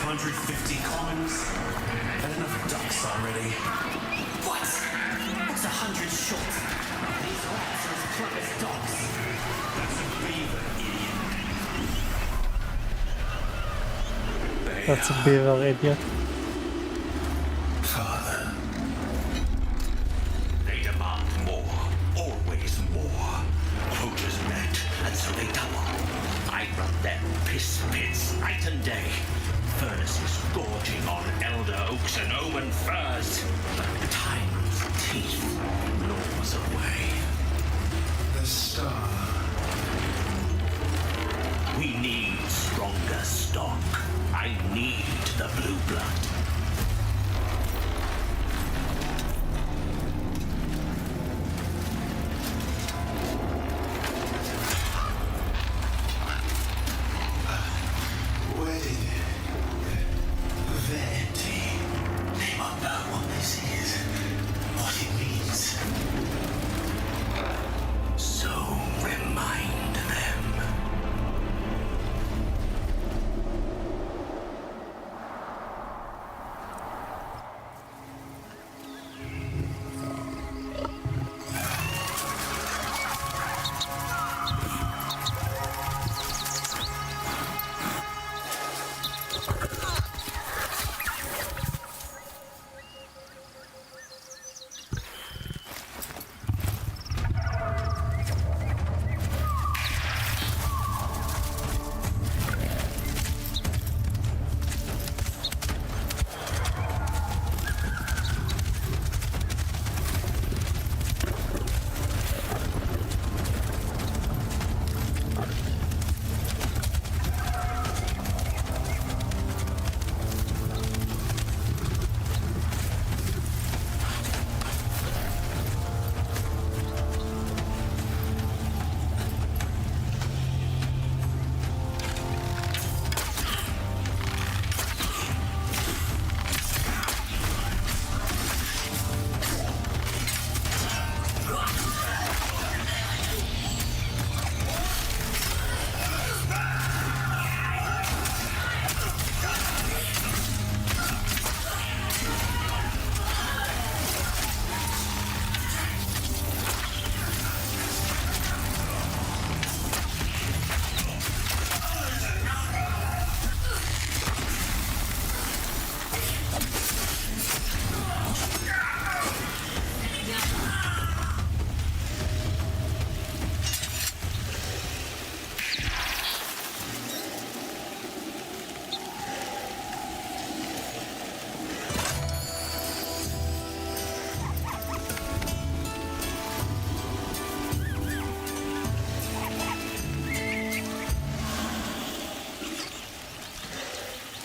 550 commons and enough ducks already. What? That's 100 short. These rats are as plump as dogs. That's a beaver, idiot. That's a beaver, idiot. Father. They demand more, always more. Quotas met, and so they double. I run them piss pits night and day. Furnaces gorging on elder oaks and omen firs. But time's teeth gnaws away. The star. We need stronger stock. I need the blue blood. Where did Verity? They won't know what this is, what it means. So remind them.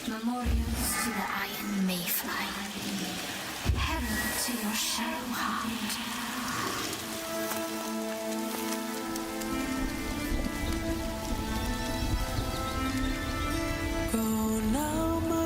Memorials to the Iron Mayfly. Herald to your shadow heart. Go now, my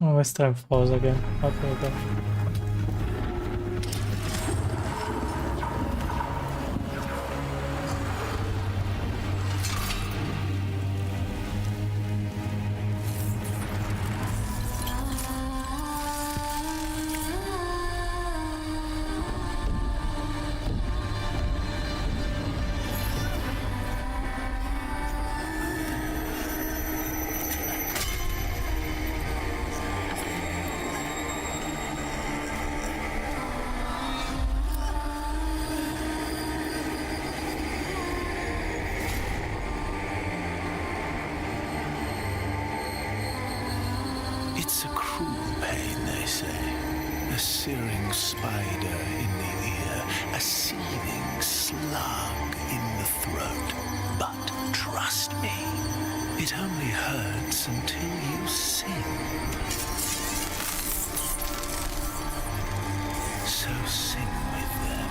Oh, my stream froze again. Okay. It's a cruel pain, they say. A searing spider in the ear, a seething slug in the throat. But trust me, it only hurts until you sing. So sing with them.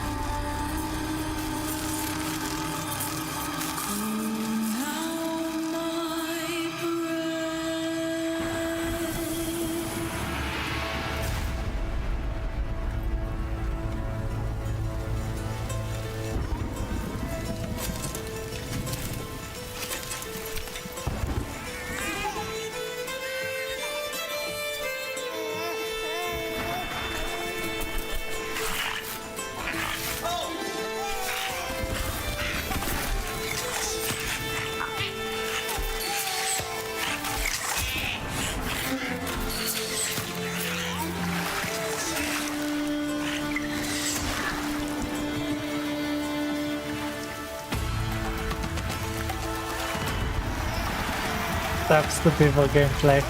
That's the Beaver gameplay.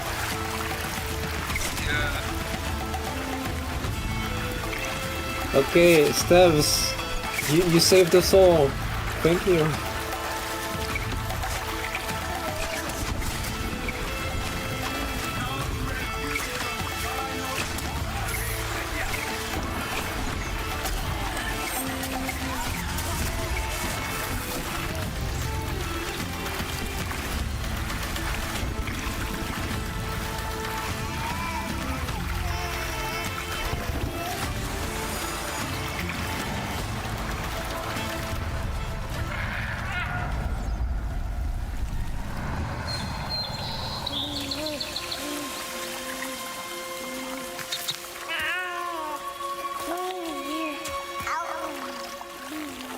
Okay, Stabs, you saved us all. Thank you.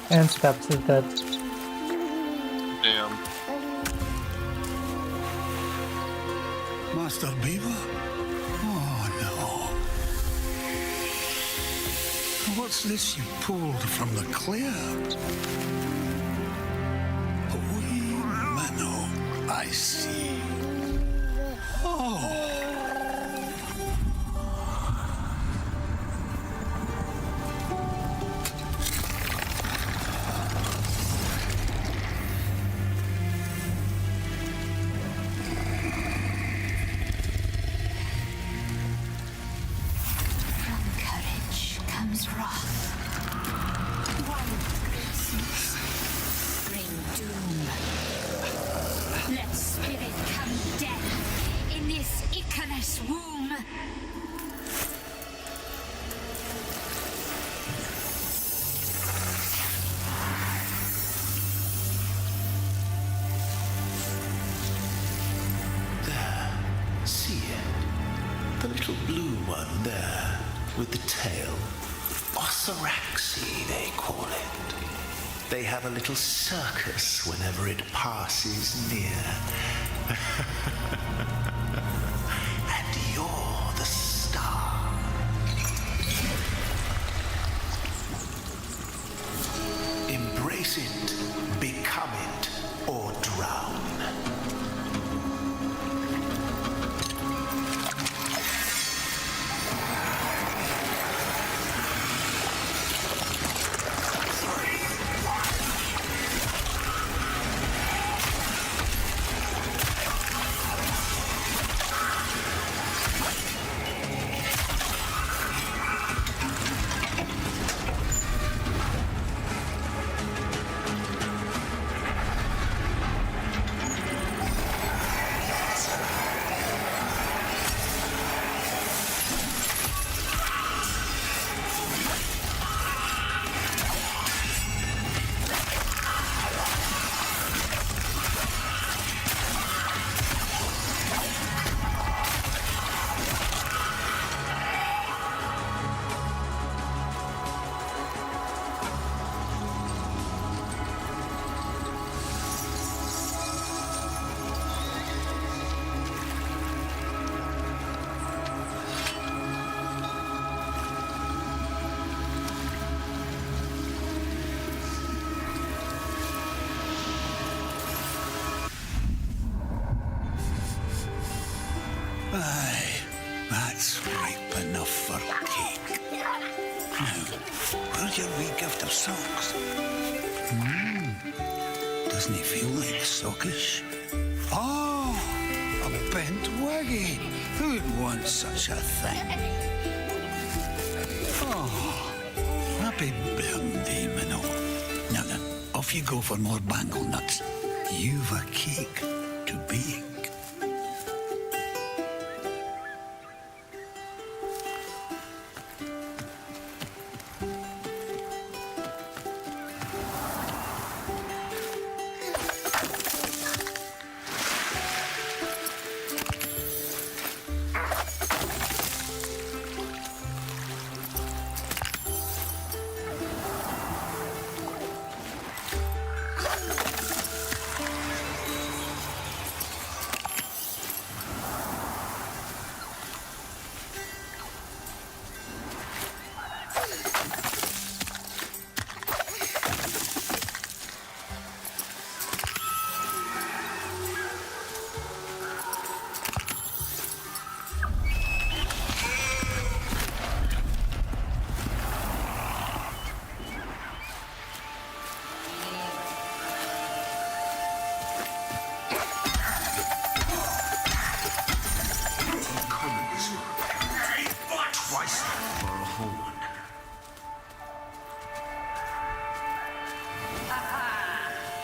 And Stabs is dead. Damn. Master Beaver? Oh no. What's this you pulled from the clear? A wee minnow, I see. Oh. With the tail. Osaraxi, they call it. They have a little circus whenever it passes near. And you're the star. Embrace it, become it, or drown. Aye, that's ripe enough for cake. Now, where's your wee gift of socks? Doesn't he feel like sockish? Oh, a bent waggy. Who'd want such a thing? Oh, happy birthday, Minnow. Now then, off you go for more bangle nuts. You've a cake to bake.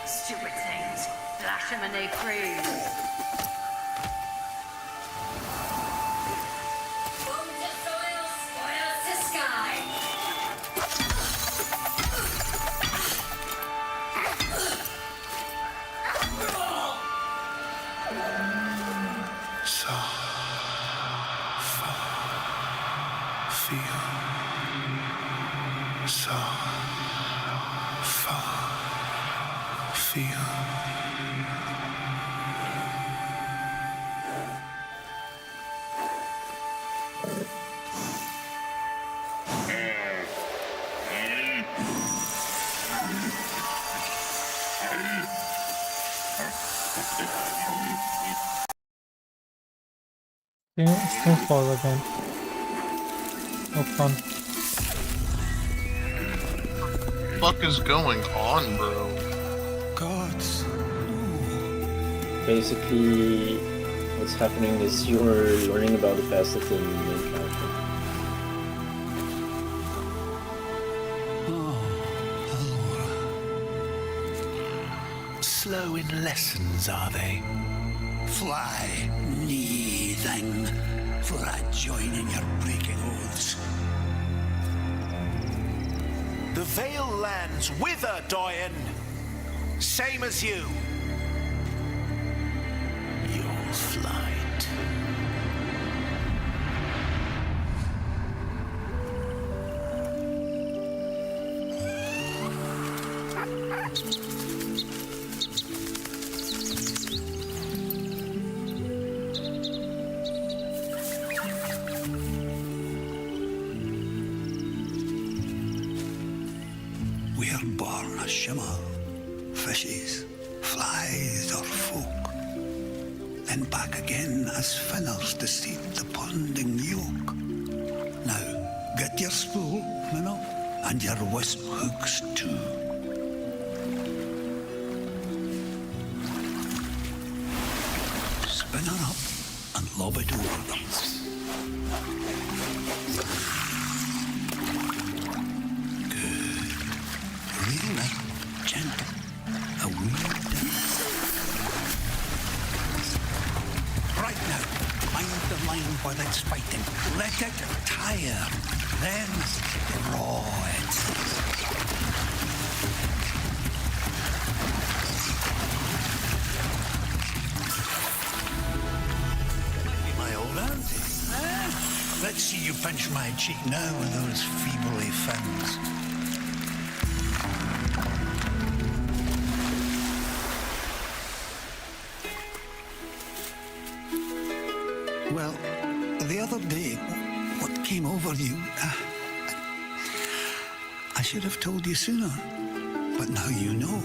Stupid things. Flash them and they freeze. Boom to soil, spoil to sky. So feel so feel. Yeah, snowfall again. No fun. What the fuck is going on, bro? Gods. Basically, what's happening is you're learning about the past of the main character. Slow in lessons, are they? Fly, knee thing, for I join in your breaking oaths. The Vale lands wither, Doyen. Same as you. Your flight. We're born a shimmer, fishes, flies or folk, then back again as finners to seek the ponding yoke. Now, get your spool, Minnow, and your wisp hooks too. Spin her up and lob it over them. Real light, gentle, a wee dip. Right now, mind the line while it's fighting. Let it tire, then draw it. My old auntie, eh? Let's see you pinch my cheek now with those feebly fins. Well, the other day, what came over you, I should have told you sooner, but now you know.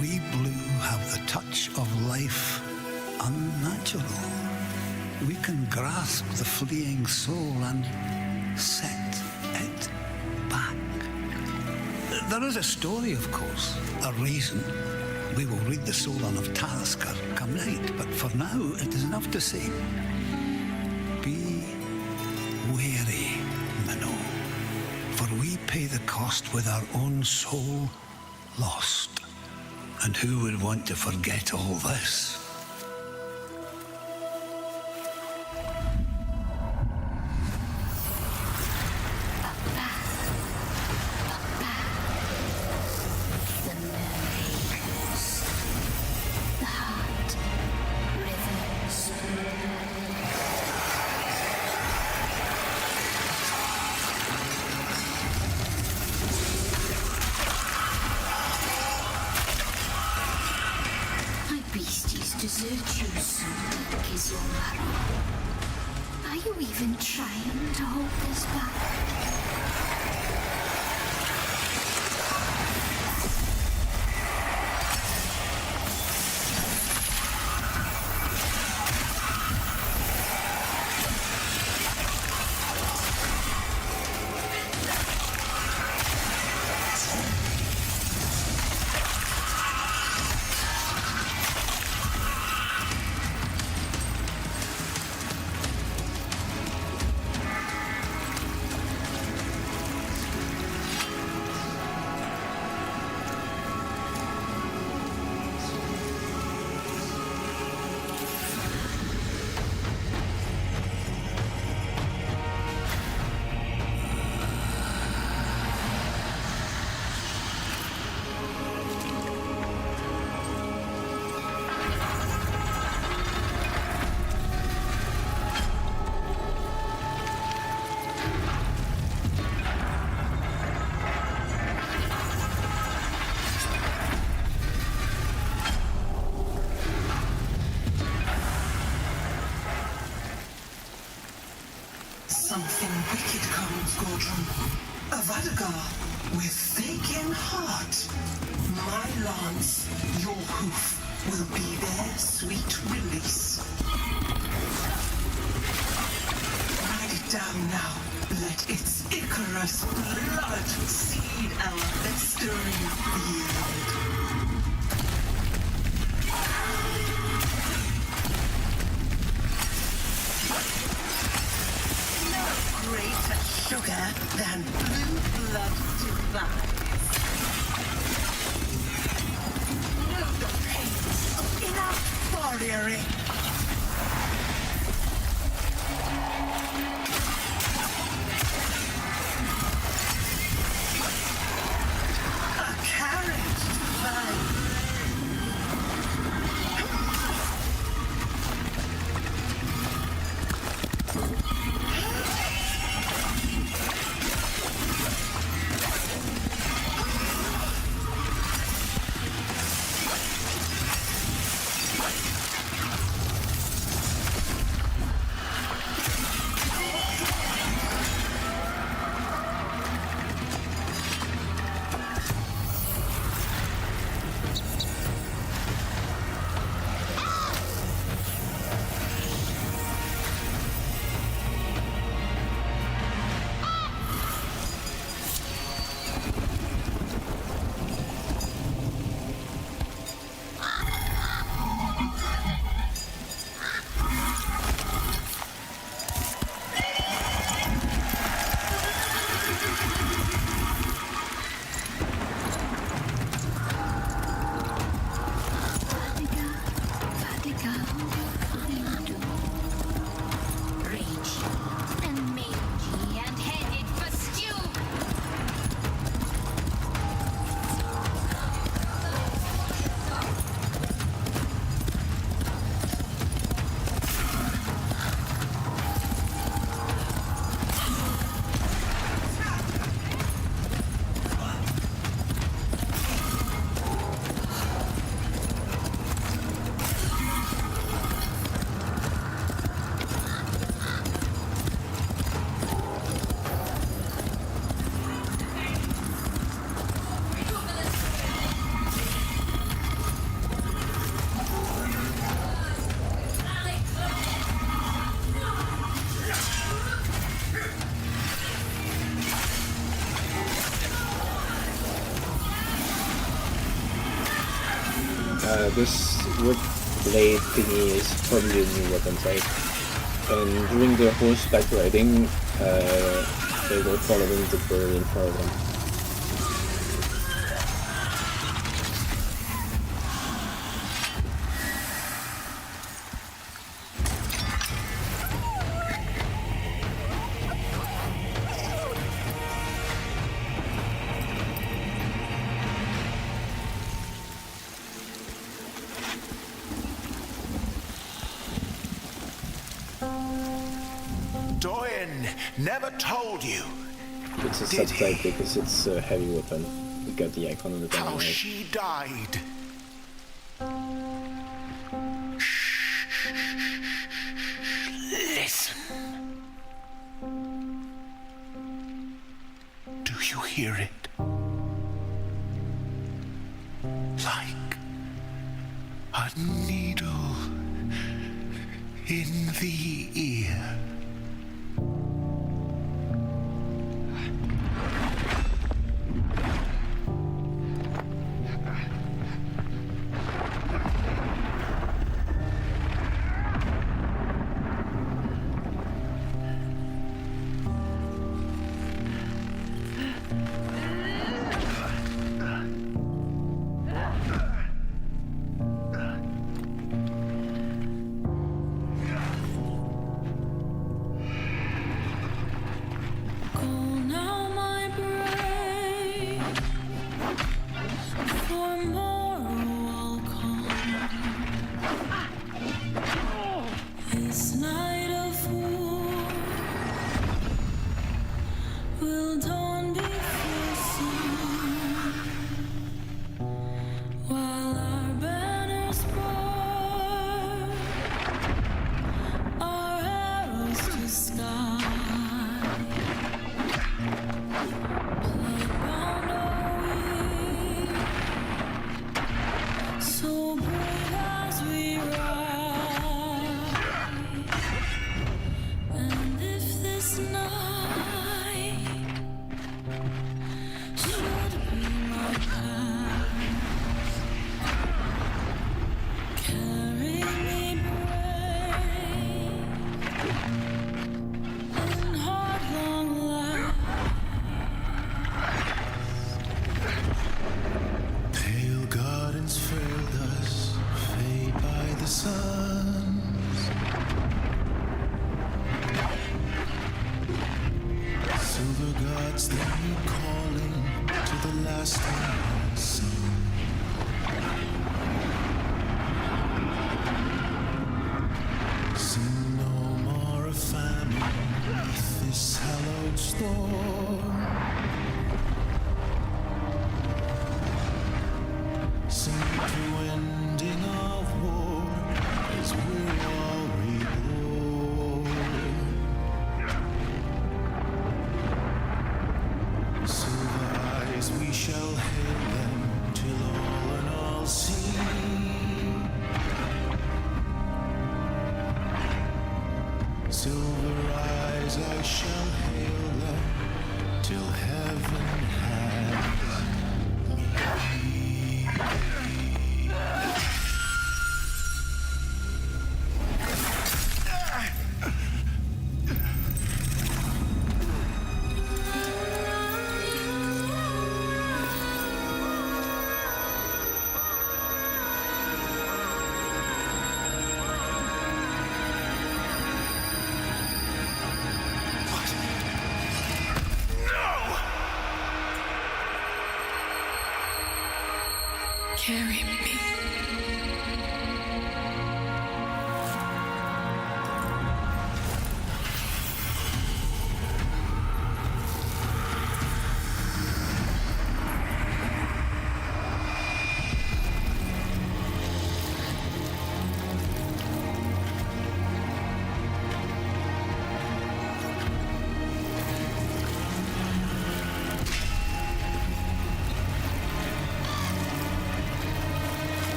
We blue have the touch of life unnatural. we can grasp the fleeing soul and set it back. There is a story, of course, a reason. We will read the Solon of Talisker come night, but for now it is enough to say, be wary, Minnow, for we pay the cost with our own soul lost. And who would want to forget all this? Are you even trying to hold this back? Something wicked comes, Gordon. A Vadagar with vacant heart. My lance, your hoof, will be their sweet release. Ride it down now. Let its Icarus blood seed our festering field. Greater sugar than blue blood divine. Know the pains of enough warrioring. A carriage divine. This wood blade thingy is probably a new weapon type. And during the horseback riding, they were following the bird in front of them. Doyen never told you. It's a subtype because it's a heavy weapon. You got the icon on the bottom How right. she died. Listen. Do you hear it? Like a needle in the ear. Carry me.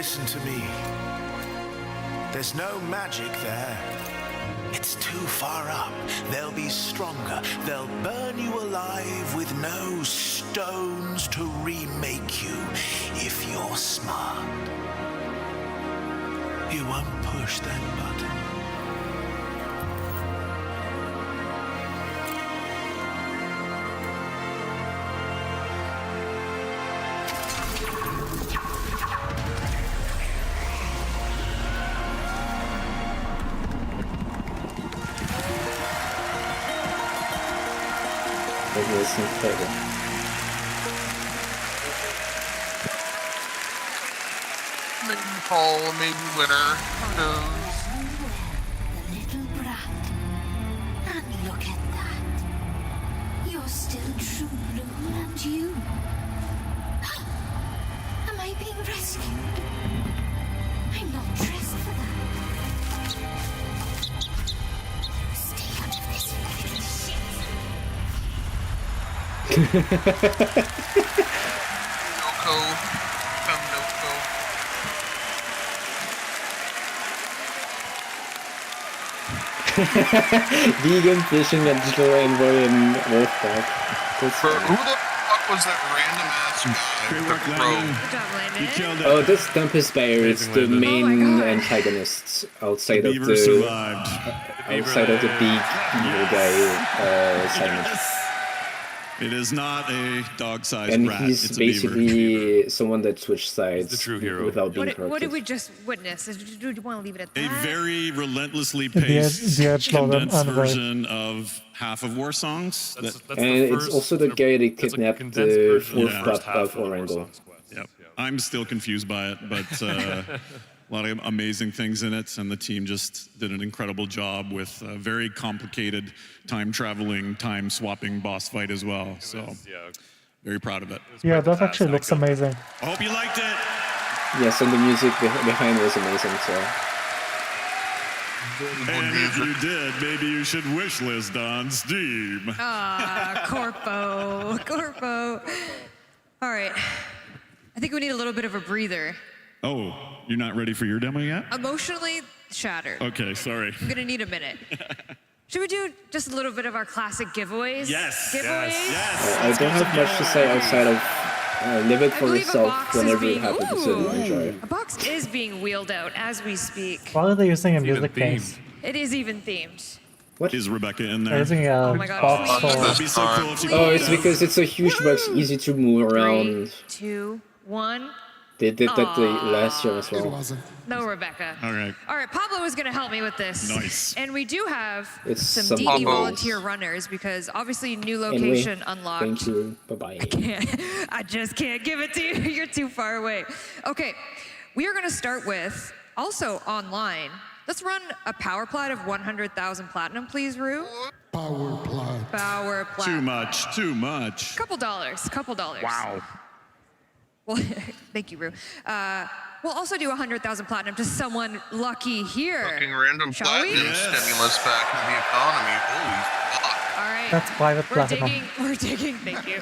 Listen to me. There's no magic there. It's too far up. They'll be stronger. They'll burn you alive with no stones to remake you. If you're smart, you won't push that button. Maybe fall, maybe winter. Who knows? The little brat. And look at that. You're still true blue, and you. Am I being rescued? I'm not dressed for that. Stay out of this little Noco. Come Noco. Vegan fishing at Digital Envoy in Warframe. Who the fuck was that random ass guy? Oh, this Tempest Bear is the main antagonist outside of Beaver survived. Outside of the big evil guy, Simon. It is not a dog-sized And rat. he's It's a beaver. basically someone that switched sides without being What corrupted. did we just witness? Do you want to leave it at A that? very relentlessly The paced, Edgelord condensed Envoy. version of half of War Songs. And it's also the guy that kidnapped the fourth top of Orango. Yep. I'm still confused by it, but a lot of amazing things in it, and the team just did an incredible job with a very complicated time-traveling, time-swapping boss fight as well. So, very proud of it. Yeah, that actually looks amazing. I hope you liked it. Yes, and the music behind was amazing, so... And if you did, maybe you should wishlist on Steam. Ah, Corpo. All right. I think we need a little bit of a breather. Oh, you're not ready for your demo yet? Emotionally shattered. Okay, sorry. I'm gonna need a minute. Should we do just a little bit of our classic giveaways? Yes. Giveaways? I don't have much to say outside of live it for yourself whenever you have it to enjoy. A box is being wheeled out as we speak. Why are they using a music case? It is even themed. What? Is Rebecca in They're there? using a Oh my God, box please. for... That'd be so cool if you Oh, it's because it's a huge box, easy to move around. 2, 1. They did that last year as well. No, Rebecca. All right. All right, Pablo is going to help me with this. Nice. And we do have It's some some DE Pablos. volunteer runners because obviously new location unlocked. Thank you. Bye-bye. I just can't give it to you. You're too far away. Okay, we are going to start with, also online, let's run a power plat of 100,000 platinum, please, Rue. Power plat. Power plat. Too much, too much. Couple dollars. Wow. Well, thank you, Rue. We'll also do 100,000 platinum to someone lucky here. Fucking random Shall we? platinum stimulus back into the economy. Holy fuck. All right. That's private platinum. We're digging. Thank you.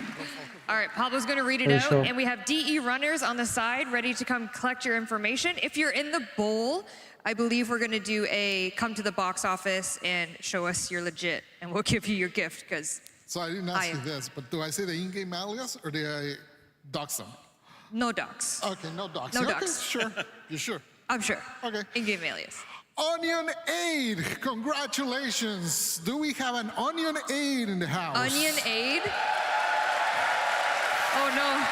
All right, Pablo's going to read it Pretty out, sure. and we have DE runners on the side ready to come collect your information. If you're in the bowl, I believe we're going to do a come to the box office and show us you're legit, and we'll give you your gift because. So I didn't ask you this, but do I say the in-game alias or do I dox them? No docs. Okay, no docs. No Okay, docs. sure. You sure? I'm sure. Okay. In-game alias. Onion Aid, congratulations. Do we have an Onion Aid in the house? Onion Aid? Oh no.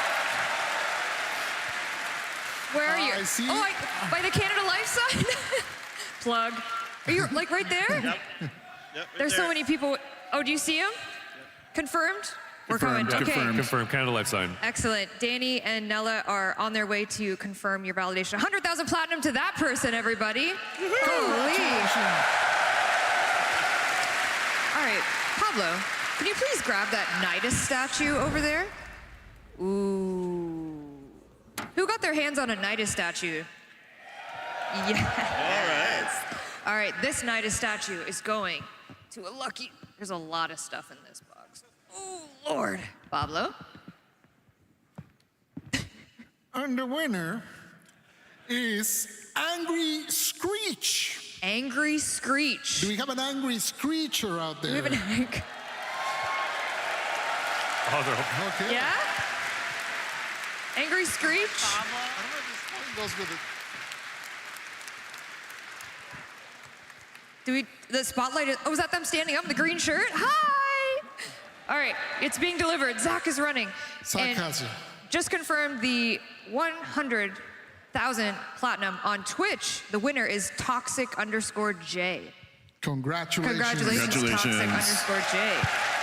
Where are you? I see. Oh, by the Canada Life sign? Plug. Are you like right there? Yep, There's so many people. Oh, do you see him? Confirmed? We're coming. Okay. Confirmed. Canada Life sign. Excellent. Danny and Nella are on their way to confirm your validation. 100,000 platinum to that person, everybody. Holy. All right, Pablo, can you please grab that Nidus statue over there? Ooh. Who got their hands on a Nidus statue? Yes. All right, this Nidus statue is going to a lucky. There's a lot of stuff in this box. Oh, Lord. Pablo? And the winner is Angry Screech. Angry Screech. Do we have an Angry Screecher out there? Do we have an angry... Okay. Yeah? Angry Screech? I don't know if this one goes with it. Do we... The spotlight is... Oh, is that them standing up in the green shirt? Hi! All right, it's being delivered. Zach is running. Zach has it. Just confirmed the 100,000 platinum on Twitch. The winner is Toxic_J. Congratulations. Congratulations, Toxic_J.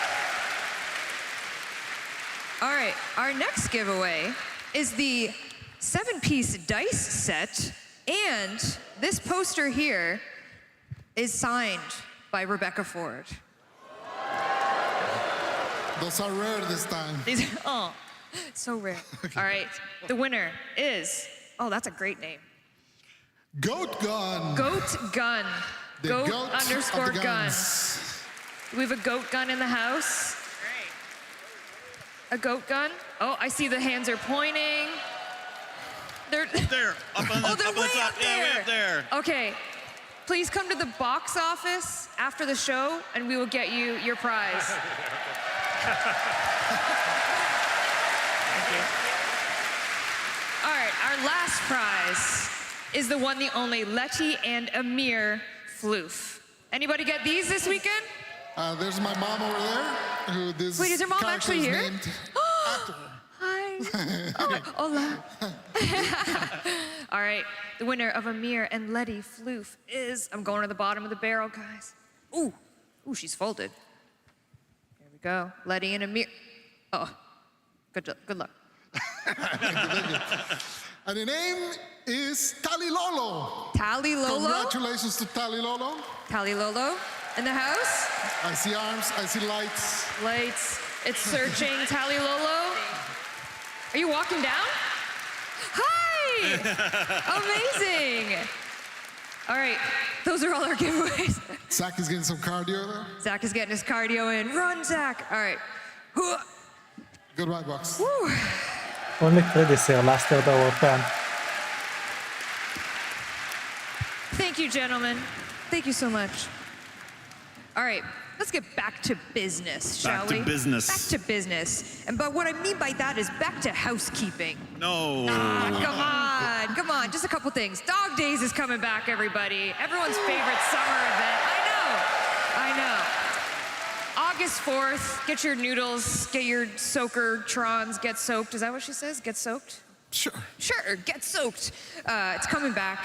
All right, our next giveaway is the 7-piece dice set, and this poster here is signed by Rebecca Ford. Those are rare this time. Oh, so rare. All right, the winner is, oh, that's a great name. Goat Gun. Goat Gun. The Goat goat of the _gun. guns. We have a goat gun in the house. A goat gun. Oh, I see the hands are pointing. They're there. Up on the, oh, they're up on way the top. up Yeah, there. way up there. Okay, please come to the box office after the show, and we will get you your prize. Thank you. All right, our last prize is the one, the only Letty and Amir floof. Anybody get these this weekend? There's my mom over there. Who this Wait, is your mom character actually is here? named after her. Hi. Oh, hola. All right, the winner of Amir and Letty floof is, I'm going to the bottom of the barrel, guys. Ooh, she's folded. Here we go, Letty and Amir. Oh, good luck. Thank you. And the name is Tali Lolo. Tali Lolo? Congratulations to Tali Lolo. Tali Lolo in the house. I see arms, I see lights. Lights. It's searching. Tali Lolo. Are you walking down? Hi! Amazing. All right, those are all our giveaways. Zach is getting some cardio there. Zach is getting his cardio in. Run, Zach. All right. Goodbye, box. Woo. Only 3 this year, last year there were 10. Thank you, gentlemen. Thank you so much. All right, let's get back to business, shall we? Back to business. Back to business. But what I mean by that is back to housekeeping. No. Come on, just a couple things. Dog Days is coming back, everybody. Everyone's favorite summer event. I know. August 4th, get your noodles, get your soaker-trons, get soaked. Is that what she says? Get soaked? Sure, get soaked. It's coming back.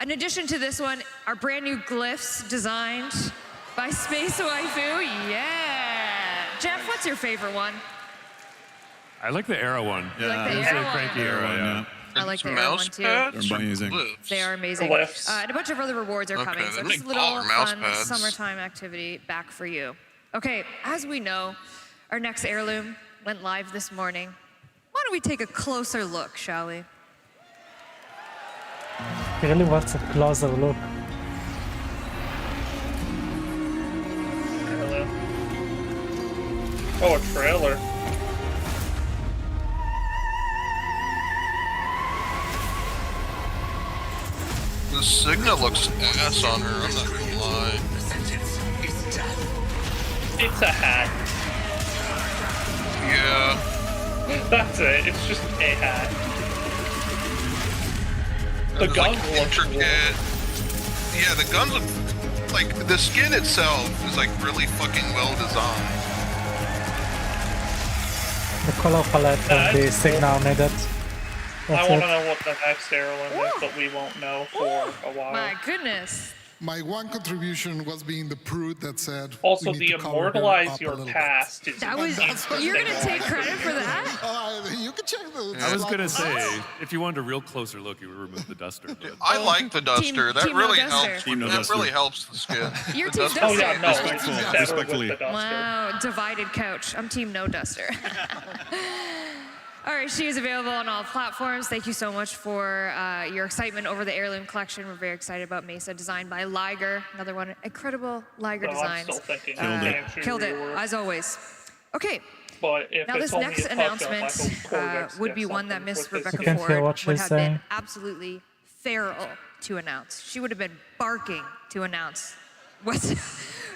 In addition to this one, our brand new glyphs designed by Space Waifu. Yeah. Jeff, what's your favorite one? I like the arrow one. You like the arrow one? Cranky arrow, yeah. I like the arrow one too. They're amazing. They are amazing. Glyphs. And a bunch of other rewards are coming. So just a little fun summertime activity back for you. Okay, as we know, our next heirloom went live this morning. Why don't we take a closer look, shall we? He really wants a closer look. Oh, a trailer. The signet looks ass on her, I'm not gonna lie. It's a hat. Yeah. That's it. It's just a hat. The guns like look intricate. Yeah, the guns look like the skin itself is like really fucking well designed. The color palette and the signal needed. I want to know what the next heirloom is, but we won't know for a while. My goodness. My one contribution was being the prude that said. Also, we need the to color her immortalize up a your little past is That was. You're gonna take credit for that? bit. You can check the. I was gonna say, if you wanted a real closer look, you would remove the duster. But I like the duster. That Team really No Duster. helps. Team No That Duster. really helps the skin. You're The Team duster- Oh yeah, no, Respectful, it's better respectfully. with the duster. Wow, divided couch. I'm Team No Duster. All right, she is available on all platforms. Thank you so much for your excitement over the heirloom collection. We're very excited about Mesa, designed by Liger. Another one, incredible Liger So designs. I'm still thinking Killed it, Rework. as always. Okay, But if now it's this only next a touch-up, I announcement hope Corvex would gets be one that something Miss with this Rebecca I can't hear Ford what would she's have been saying. absolutely feral to announce. She would have been barking to announce what's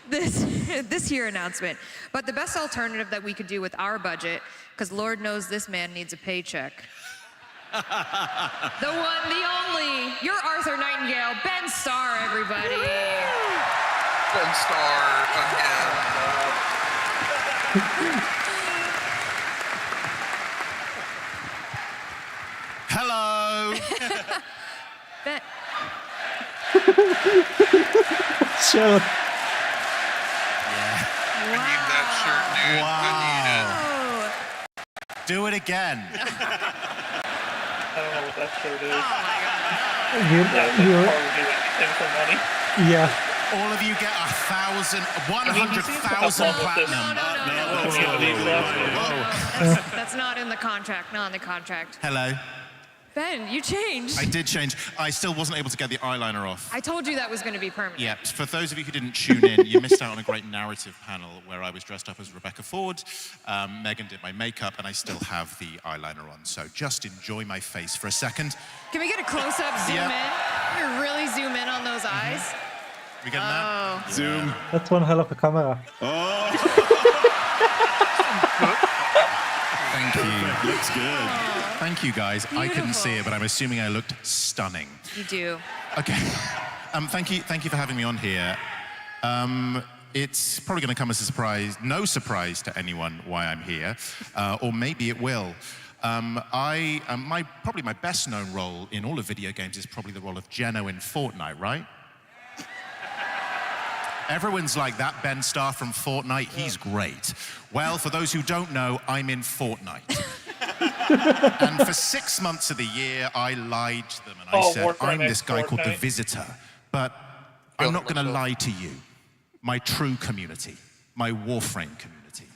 this year announcement. But the best alternative that we could do with our budget, because Lord knows this man needs a paycheck. The one, the only, your Arthur Nightingale, Ben Starr, everybody. Ben Starr again. Hello. Ben. Sure. I need that shirt, dude. Wow. Oh. Do it again. I don't know what that shirt is. Oh my god. You, Yeah, I would do anything for money. yeah. All of you get 100,000 platinum. That's not in the contract. Not in the contract. Hello. Ben, you changed. I did change. I still wasn't able to get the eyeliner off. I told you that was going to be permanent. Yeah, for those of you who didn't tune in, you missed out on a great narrative panel where I was dressed up as Rebecca Ford, Megan did my makeup, and I still have the eyeliner on. So just enjoy my face for a second. Can we get a close-up zoom in? Can we really zoom in on those eyes? We getting that? Zoom. That's one hell of a camera. Oh. Thank you. Looks good. Thank you, guys. I couldn't Beautiful. see it, but I'm assuming I looked stunning. You do. Okay. Thank you for having me on here. It's probably going to come as a surprise, no surprise to anyone why I'm here, or maybe it will. Probably my best known role in all of video games is probably the role of Geno in Fortnite, right? Everyone's like, that Ben Starr from Fortnite, he's great. Well, for those who don't know, I'm in Fortnite. And for 6 months of the year, I lied to them and I said, Warframe I'm this guy called the Fortnite. Visitor. But I'm not going to lie to you, my true community, my Warframe community.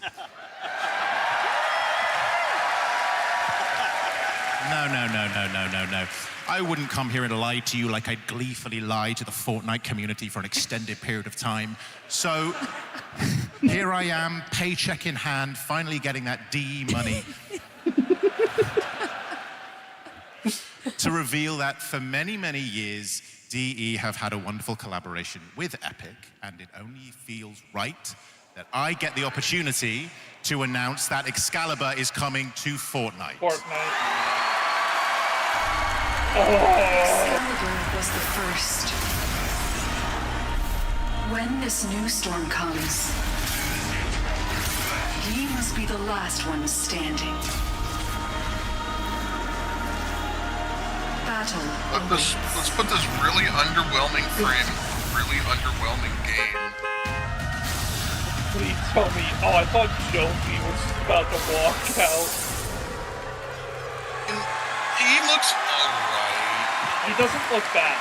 No. I wouldn't come here and lie to you like I'd gleefully lie to the Fortnite community for an extended period of time. So here I am, paycheck in hand, finally getting that DE money to reveal that for many, many years, DE have had a wonderful collaboration with Epic, and it only feels right that I get the opportunity to announce that Excalibur is coming to Fortnite. Excalibur was the first. When this new storm comes, he must be the last one standing. Battle. Let's put this really underwhelming frame, really underwhelming game. Please tell me. Oh, I thought Jonesy was about to walk out. He looks alright. He doesn't look bad.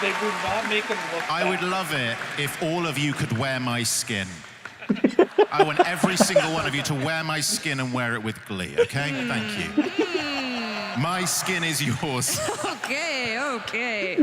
They would not make him look bad. I would love it if all of you could wear my skin. I want every single one of you to wear my skin and wear it with glee, okay? Thank you. My skin is yours. Okay.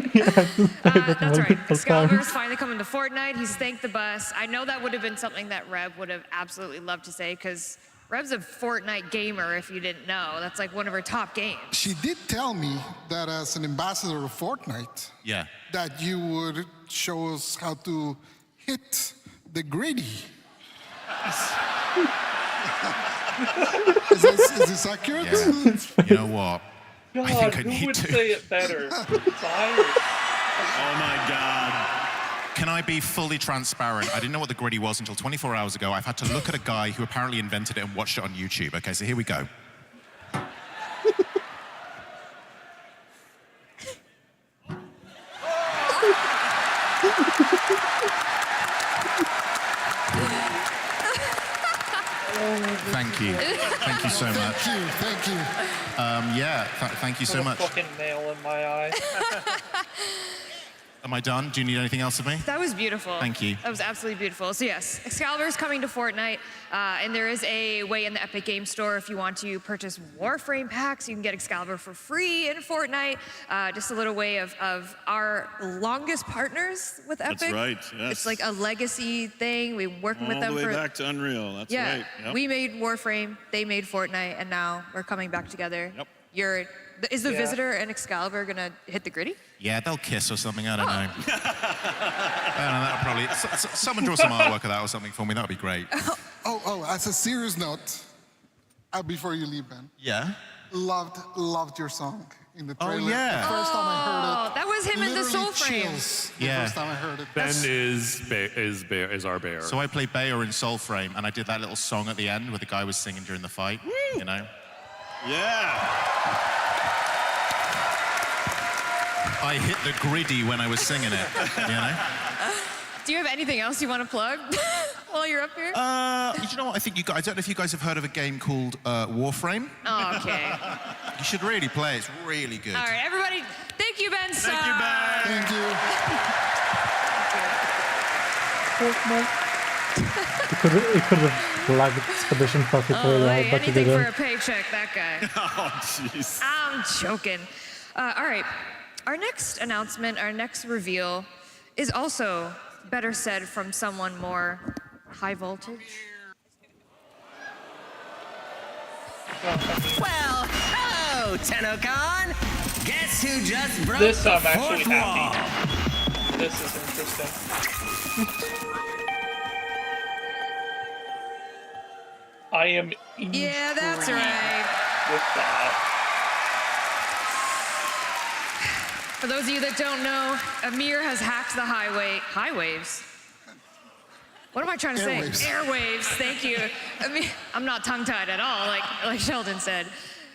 That's right. Excalibur's finally coming to Fortnite. He's thanked the bus. I know that would have been something that Rev would have absolutely loved to say, because Rev's a Fortnite gamer, if you didn't know. That's like one of her top games. She did tell me that as an ambassador of Fortnite, yeah, that you would show us how to hit the gritty. Is this accurate? Yeah. You know what? God, I think I who need would to. say it better? Oh my God. Can I be fully transparent? I didn't know what the gritty was until 24 hours ago. I've had to look at a guy who apparently invented it and watched it on YouTube. Okay, so here we go. Thank you. Thank you so much. Thank you. Thank you so much. Fucking nail in my eye. Am I done? Do you need anything else of me? That was beautiful. Thank you. That was absolutely beautiful. So yes, Excalibur is coming to Fortnite, and there is a way in the Epic Game Store if you want to purchase Warframe packs, you can get Excalibur for free in Fortnite. Just a little way of our longest partners with Epic. That's right, yes. It's like a legacy thing. We've been working with them All the way for... back to Unreal, that's yeah, right. Yep. we made Warframe, they made Fortnite, and now we're coming back together. You're Is the Visitor and Excalibur gonna hit the gritty? Yeah, they'll kiss or something. I don't know. I don't know. That'll probably. Someone draw some artwork of that or something for me. That would be great. As a serious note, before you leave, Ben. Yeah. Loved your song in the trailer. Oh yeah. The first time I heard it. That was him in the literally Soulframe. chills the Yeah. first time I heard it. Ben is our bear. So I played Bayer in Soulframe, and I did that little song at the end where the guy was singing during the fight. You know. Yeah. I hit the griddy when I was singing it. You know. Do you have anything else you want to plug while you're up here? You know what? I think I don't know if you guys have heard of a game called Warframe. Oh, okay. You should really play. It's really good. All right, everybody. Thank you, Ben. Thank you, Ben. Thank you. He could have plugged Expedition 33, Oh, hey, but he anything didn't. for a paycheck, that guy. Oh, jeez. I'm joking. All right, our next announcement, our next reveal is also better said from someone more high voltage. Well, hello, TennoCon! Guess who just broke This the I'm actually fourth happy. wall? This is interesting. I am Yeah, that's intrigued right. with that. For those of you that don't know, Amir has hacked the high waves. What am I trying to say? Airwaves, thank you. I'm not tongue-tied at all, like Sheldon said.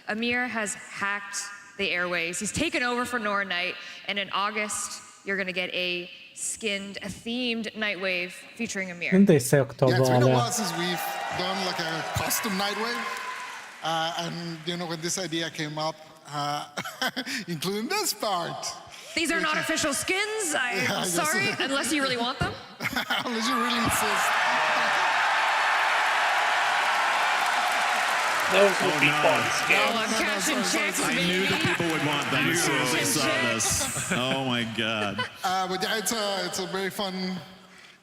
Amir has hacked the airwaves. He's taken over for Nora Knight, and in August, you're gonna get a themed Nightwave featuring Amir. Didn't they say October? Yeah, it's been a earlier? while since we've done like a custom Nightwave. And you know, when this idea came up, including this part. These are not official skins. I'm sorry, unless you really want them. Unless you really insist. Those would be fun skins. Oh, I'm cashing checks, I baby. knew that people would want them as soon as they saw this. Oh my God. But yeah, it's a very fun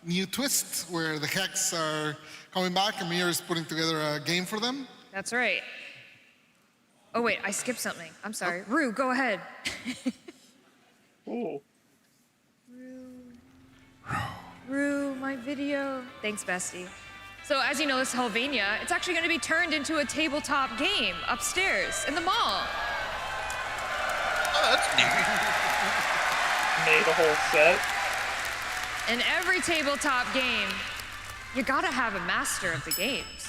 new twist where the Hex are coming back. Amir is putting together a game for them. That's right. Oh wait, I skipped something. I'm sorry. Rue, go ahead. Ooh. Rue, my video. Thanks, bestie. So as you know, this Helvania, it's actually going to be turned into a tabletop game upstairs in the mall. Oh, that's neat. Made a whole set. In every tabletop game, you gotta have a master of the games.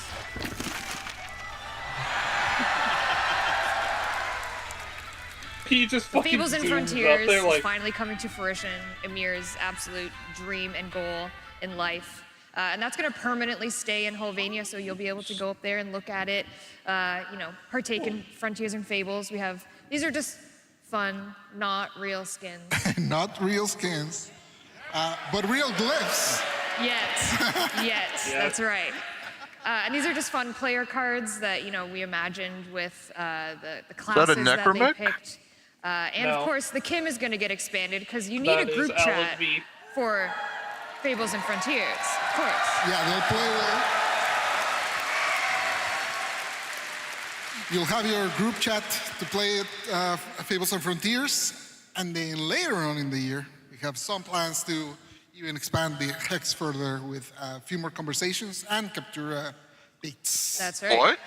He just fucking Fables and zooms Frontiers up there is like, finally coming to fruition. Amir's absolute dream and goal in life. And that's going to permanently stay in Helvania, so you'll be able to go up there and look at it, you know, partake in Frontiers and Fables. These are just fun, not real skins. Not real skins, but real glyphs. Yet, that's right. And these are just fun player cards that, you know, we imagined with the classes that they necromech? picked. And No. of course, the Kim is going to get expanded because you need That a is group chat LSV. for Fables and Frontiers, of course. Yeah, they'll play with. You'll have your group chat to play Fables and Frontiers, and then later on in the year, we have some plans to even expand the Hex further with a few more conversations and capture beats. That's right. What?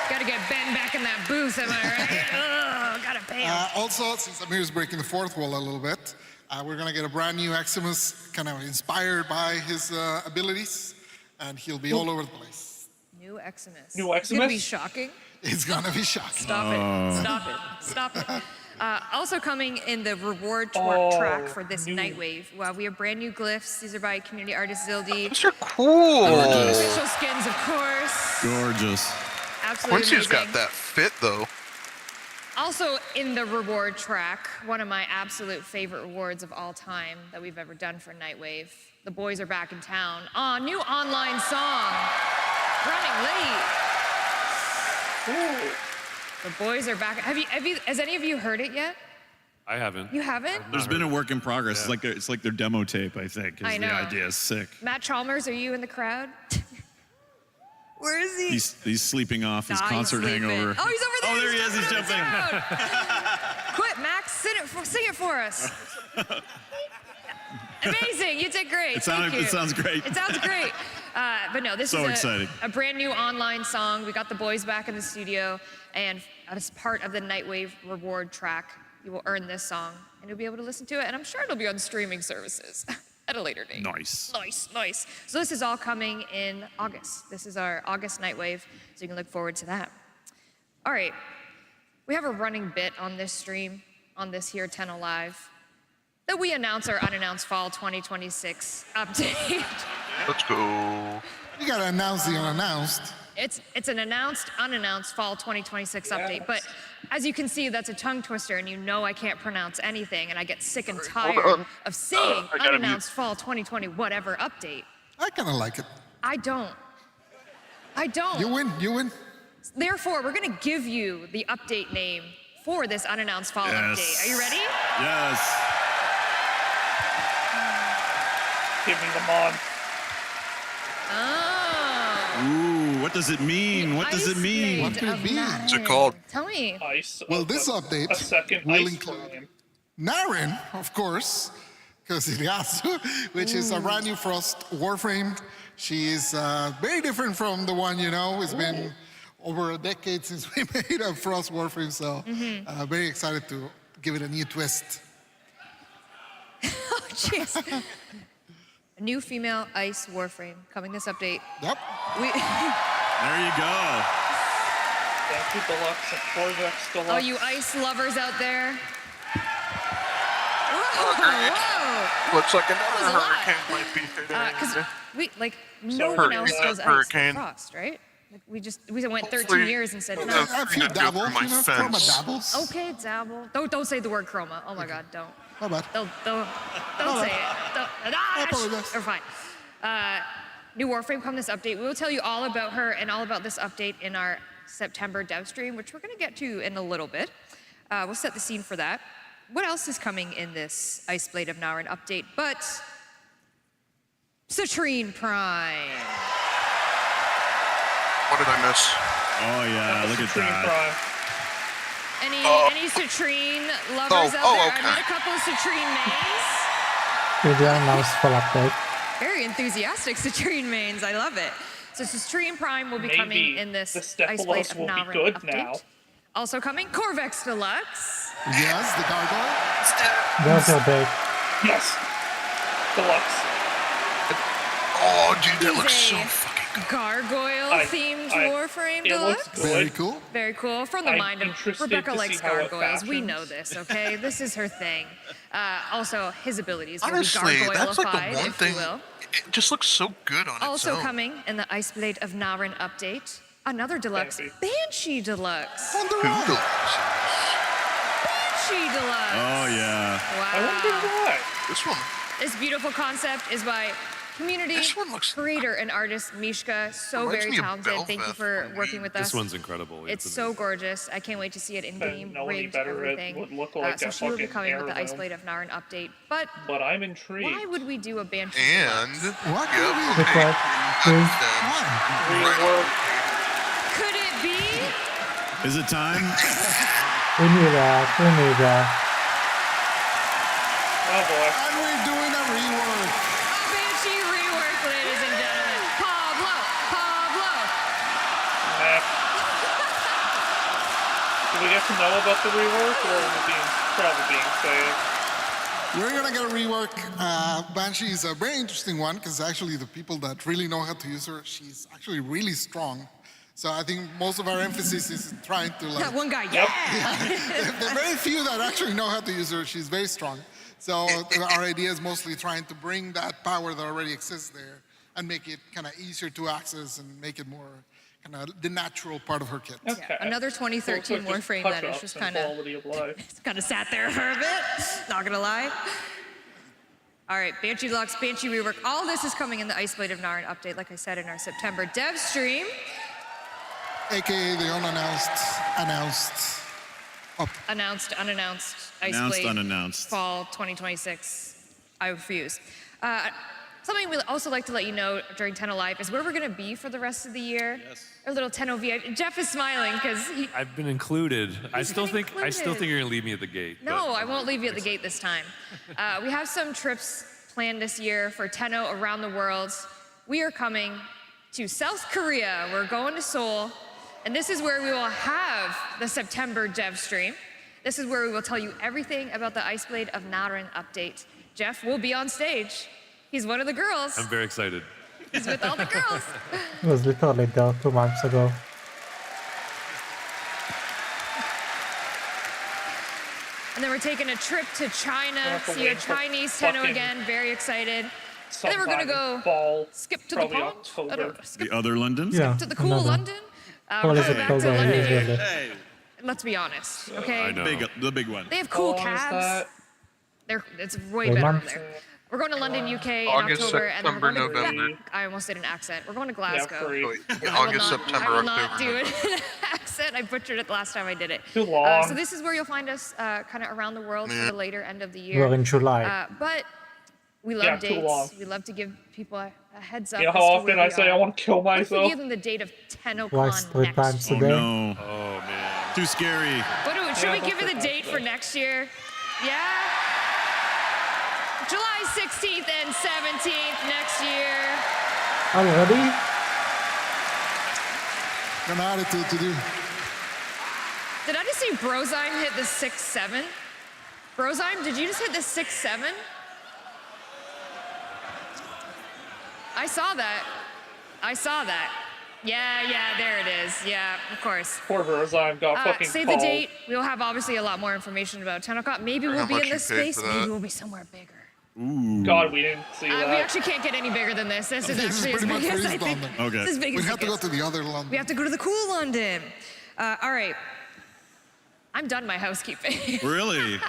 Gotta get Ben back in that booth, am I right? Ugh, gotta pay him. Also, since Amir is breaking the fourth wall a little bit, we're gonna get a brand new Eximus, kind of inspired by his abilities, and he'll be all over the place. New Eximus. New It's gonna be Eximus? shocking. It's gonna be shocking. Stop it. Stop it. Stop it. Also coming in the reward track for this Nightwave, we have brand new glyphs. These are by community artist Zildi. These are cool. Gorgeous. Official skins, of course. Gorgeous. Absolutely Quincy's amazing. got that fit though. Also in the reward track, one of my absolute favorite rewards of all time that we've ever done for Nightwave. The boys are back in town. New online song. Running late. Ooh. The boys are back. Has any of you heard it yet? I haven't. You haven't? There's been a work in progress. It's like their demo tape, I think. I know. The idea is sick. Matt Chalmers, are you in the crowd? Where is he? He's sleeping off his Nah, he's concert sleeping. hangover. Oh, he's over there. Oh, there he is. He's jumping jumping. Quit, Max. Sing it for us. Amazing. You did great. It Thank you. sounds great. It sounds great. But no, this So is exciting. a brand new online song. We got the boys back in the studio, and as part of the Nightwave reward track, you will earn this song, and you'll be able to listen to it, and I'm sure it'll be on streaming services at a later date. Nice. Nice. So this is all coming in August. This is our August Nightwave, so you can look forward to that. All right. We have a running bit on this stream, on this here Tenno Live, that we announce our unannounced fall 2026 update. Let's go. You gotta announce the unannounced. It's an announced, unannounced fall 2026 update, but as you can see, that's a tongue twister, and you know I can't pronounce anything, and I get sick and tired of saying unannounced fall 2020 whatever update. I kind of like it. I don't. You win. Therefore, we're gonna give you the update name for this unannounced fall Yes. update. Are you ready? Yes. Give me the mod. Oh. Ooh, what does it mean? What does it mean? What could it be? What's it called? Tell me. Ice. Well, this update A second will ice include frame. Naren, of course, because it has to, which is a brand new Frost Warframe. She is very different from the one you know. It's been over a decade since we made a Frost Warframe, so very excited to give it a new twist. Oh, jeez. A new female ice warframe coming this update. Yep. There you go. Thank you, Deluxe and Corvex Deluxe. Oh, you ice lovers out there. Whoa. Looks like was another a lot. hurricane might be hitting. Because no one else does ice Hurricane. frost, right? Like we went 13 Hopefully- years and said no. A few dabbles, you know, chroma dabbles. Okay, dabble. Don't say the word chroma. Oh my God, don't. How about? Don't say it. apologize. Or fine. New Warframe come this update. We will tell you all about her and all about this update in our September dev stream, which we're going to get to in a little bit. We'll set the scene for that. What else is coming in this Ice Blade of Naren update but Citrine Prime? What did I miss? Oh yeah, look at that. Any Citrine lovers out there? okay. I met a couple of Citrine mains. Did you announce full update? Very enthusiastic Citrine mains. I love it. So Citrine Prime will be coming Maybe in this the Ice Blade Stephalos of will be Naren good update. now. Also coming, Corvex Deluxe. Yes, the gargoyle. Those are big. Yes. Deluxe. Oh, dude, that looks He's so a fucking Gargoyle-themed Warframe it looks Deluxe. good. Very cool. Very cool. From the I'm mind of interested Rebecca to likes see how it gargoyles. We fashions. know this, okay? This is her thing. Also, his abilities will Honestly, be that's like gargoyleified, the one if thing. you will. It just looks so good on Also its own. coming in the Ice Blade of Naren update, another deluxe, Baby. Banshee Deluxe. On the Who right. Banshee Deluxe. Oh yeah. I wonder Wow. why. This one. This beautiful concept is by community This one looks- creator and artist Mishka. So Reminds very me of talented. Thank you Belveth for when working we- with us. This one's incredible. It's so gorgeous. I can't wait to see it in game, know any rigged, better, it everything. would look like so a she will be fucking coming with the Ice heirloom. Blade of Naren update. But But I'm intrigued. why would we do a Banshee And Deluxe? What could Yep, it be? Look okay. what? Rework. Could it be? Is it time? We need that. We need that. Oh boy. And we're doing a rework. A Banshee rework, ladies and gentlemen. Pablo. Nah. Do we get to know about the rework, or is it probably being saved? We're gonna get a rework. Banshee is a very interesting one because actually the people that really know how to use her, she's actually really strong. So I think most of our emphasis is trying to That like. one guy, yeah. There are very few that actually know how to use her. She's very strong. So our idea is mostly trying to bring that power that already exists there and make it kind of easier to access and make it more kind of the natural part of her kit. Yeah, another 2013 Warframe that is just kind of quality of life. kind of sat there for a bit. Not gonna lie. All right, Banshee Deluxe, Banshee Rework. All this is coming in the Ice Blade of Naren update, like I said, in our September dev stream. AKA the announced. Announced, unannounced, Ice Announced, Blade. unannounced. Fall 2026. I refuse. Something we'd also like to let you know during Tenno Live is where we're going to be for the rest of the year. Yes. Our little Tenno VIP. Jeff is smiling because he... I've been included. I still think you're gonna leave me at the gate. No, I won't leave you at the gate this time. We have some trips planned this year for Tenno around the world. We are coming to South Korea. We're going to Seoul. And this is where we will have the September dev stream. This is where we will tell you everything about the Ice Blade of Narin update. Jeff will be on stage. He's one of the girls. I'm very excited. He's with all the girls. It was literally there 2 months ago. And then we're taking a trip to China, see a Chinese Tenno again, very excited. And then we're gonna go skip to the pond. I don't know, skip The other London? to the cool London. What is We're it back called? to London. Hey, Let's be honest, okay? the big one. They have cool cabs. It's way better over there. We're going to London, UK in August, October, and then we're September, going to November. I almost did an accent. We're going to Glasgow. August, September, I will October. not do an accent. I butchered it the last time I did it. Too long. So this is where you'll find us kind of around the world for the later end of the year. We're in July. But we love Yeah, too long. dates. We love to give people a heads up. You know as how to often where I we say are. I want to kill What if we myself? give them the date of Twice, TennoCon 3 next times a year? day. No. Oh man. Too scary. Should we give her the date for next year? Yeah? July 16th and 17th next year. Already? An attitude to do. Did I just see Brozyme hit the 6-7? Brozyme, did you just hit the 6-7? I saw that. I saw that. Yeah, there it is. Yeah, of course. Poor Brozyme got fucking Say called. the date. We'll have obviously a lot more information about TennoCon. Maybe we'll How be much in you this paid space. for that? Maybe we'll be somewhere bigger. Ooh. God, we didn't see that. We actually can't get any bigger than this. This is This is actually as pretty much big as I freezed think. London. Okay. This is big We as have it to go gets. to the other London. We have to go to the cool London. All right. I'm done my housekeeping. Really?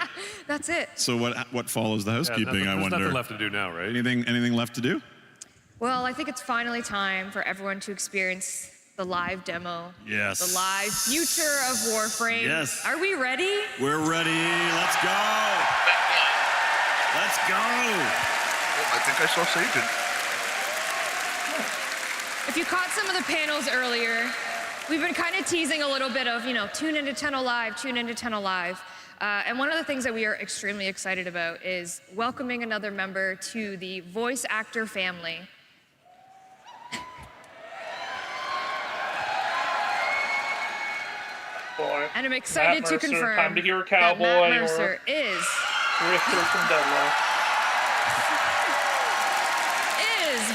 That's it. So what follows the housekeeping? I There's wonder. nothing left to do now, right? Anything left to do? Well, I think it's finally time for everyone to experience the live demo. Yes. The live future of Warframe. Yes. Are we ready? We're ready. Let's go. Let's go. Oh, I think I saw Sajin. If you caught some of the panels earlier, we've been kind of teasing a little bit of, tune into Tenno Live, tune into Tenno Live. And one of the things that we are extremely excited about is welcoming another member to the voice actor family. Boy. And I'm excited Matt to Mercer, confirm time to hear a that cowboy Matt or Mercer is Drifter from Deadlock.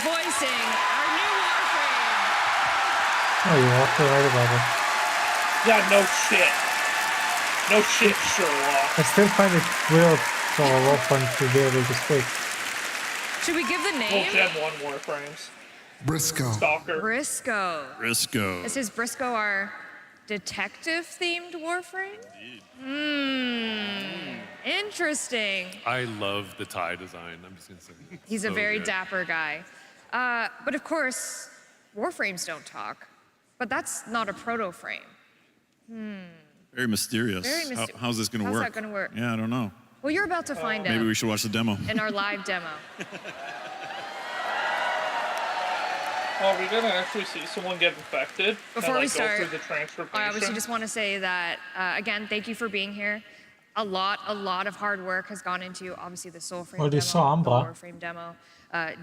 voicing our new Warframe. Oh, you're also right about it. Yeah, no shit. No shit, Sherlock. I still find it weird for a Warframe to be able to speak. Should we give the Well, name? Gen 1 Warframes. Briscoe. Stalker. Briscoe. Briscoe. Is Briscoe our detective-themed Warframe? Interesting. I love the tie design. I'm just gonna say. He's a So very good. dapper guy. But of course, Warframes don't talk. But that's not a proto-frame. Very mysterious. Very mysterious. How's this going to How's work? that gonna work? Yeah, I don't know. Well, you're about to find out Maybe we should watch the demo. in our live demo. Oh, we're gonna actually see someone get infected. Before and, we go start, through the transformation. I obviously just want to say that, again, thank you for being here. A lot of hard work has gone into, obviously, the Soulframe Oh, demo, they saw the Umbra. Warframe demo.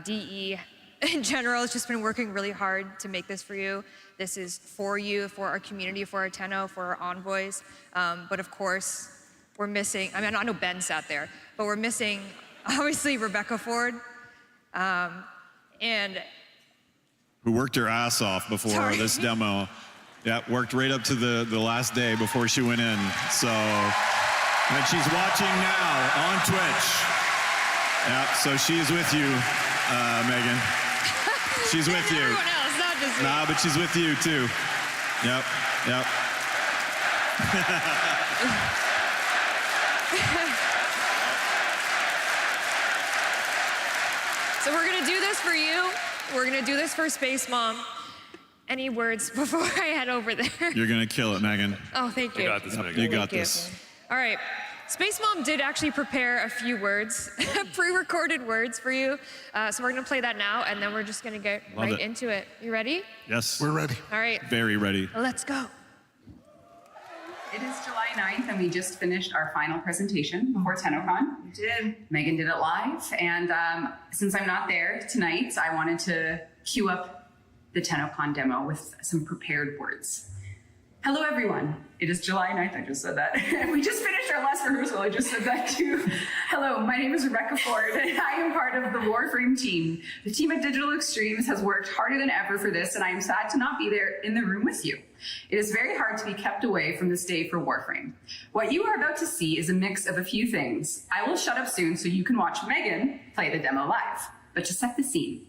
DE, in general, has just been working really hard to make this for you. This is for you, for our community, for our Tenno, for our envoys. But of course, we're missing, I know Ben sat there, but we're missing, obviously, Rebecca Ford. And Who worked her ass off before Sorry. this demo. Yeah, worked right up to the last day before she went in. So, and she's watching now on Twitch. Yeah, so she's with you, Megan. She's with you. everyone else, not just me. Nah, but she's with you too. Yep. So we're gonna do this for you. We're gonna do this for Space Mom. Any words before I head over there? You're gonna kill it, Megan. Oh, thank you. You got this, Yep, Megan. you got Thank you. this. All right. Space Mom did actually prepare a few words, pre-recorded words for you. So we're gonna play that now, and then we're just gonna get Love it. into it. You ready? Yes. We're ready. All right. Very ready. Let's go. It is July 9th, and we just finished our final presentation before TennoCon. We did. Megan did it live, and since I'm not there tonight, I wanted to cue up the TennoCon demo with some prepared words. Hello, everyone. It is July 9th. I just said that. We just finished our last rehearsal. I just said that too. Hello, my name is Rebecca Ford, and I am part of the Warframe team. The team at Digital Extremes has worked harder than ever for this, and I am sad to not be there in the room with you. It is very hard to be kept away from this day for Warframe. What you are about to see is a mix of a few things. I will shut up soon so you can watch Megan play the demo live. But to set the scene,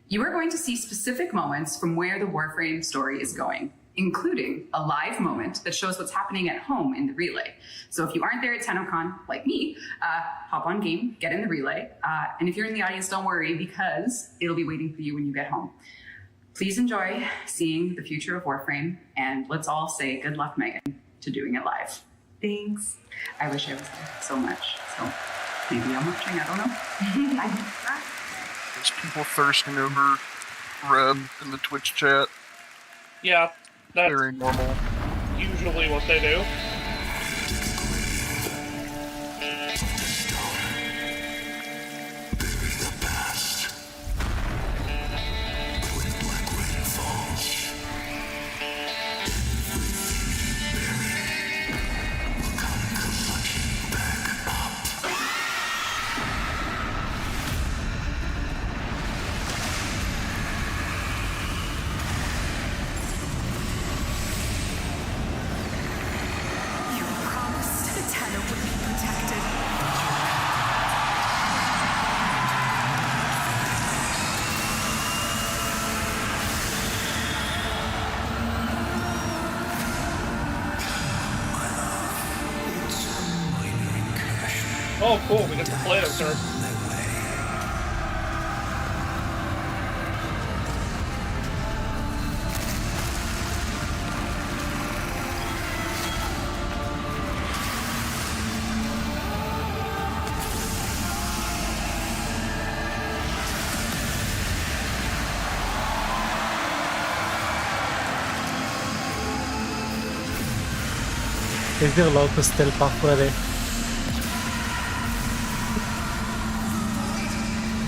you are going to see specific moments from where the Warframe story is going, including a live moment that shows what's happening at home in the relay. So if you aren't there at TennoCon, like me, hop on game, get in the relay. And if you're in the audience, don't worry, because it'll be waiting for you when you get home. Please enjoy seeing the future of Warframe, and let's all say good luck, Megan, to doing it live. Thanks. I wish I was there so much. So maybe I'm watching, I don't know. Bye. There's people thirsting over Reb in the Twitch chat. Yeah, that's very normal. Usually what they do. Oh, cool, we get to play it, sir. Is there Lotus still puff ready?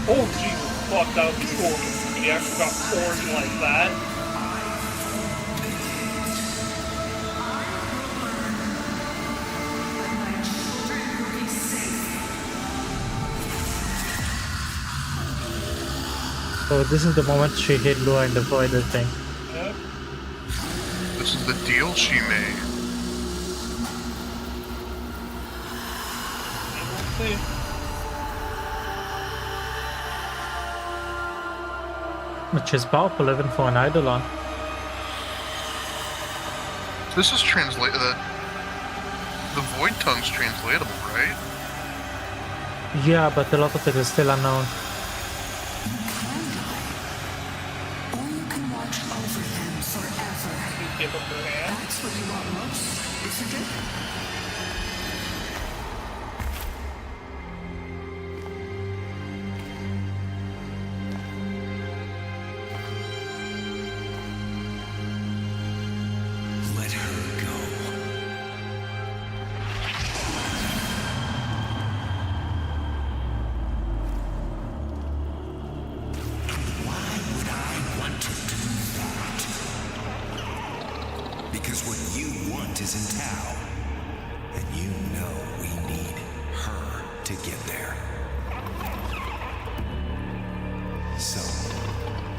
Oh, Jesus, fuck, that would be cool if he actually got forged like that. So this is the moment she hit Lua in the void, I think. Yep. This is the deal she made. We'll see. Which is powerful even for an Eidolon. This is the Void Tongue's translatable, right? Yeah, but a lot of it is still unknown. Or you can watch over them forever. Give up your hand. That's what you want most, isn't it? Let her go. Why would I want to do that? Because what you want is in Tau. And you know we need her to get there. So,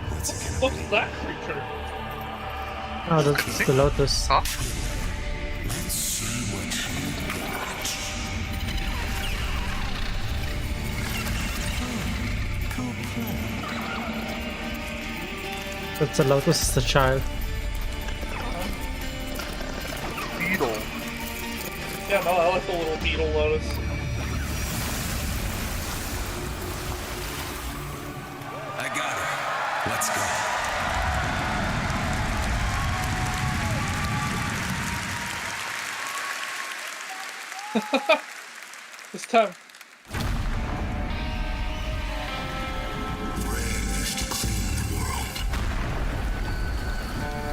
what's it gonna What's that creature? Oh, that's the Lotus. Huh? Let's see what you got. That's the Lotus, it's the child. Beetle. Yeah, no, I like the little beetle lotus. I got her. Let's go. It's time.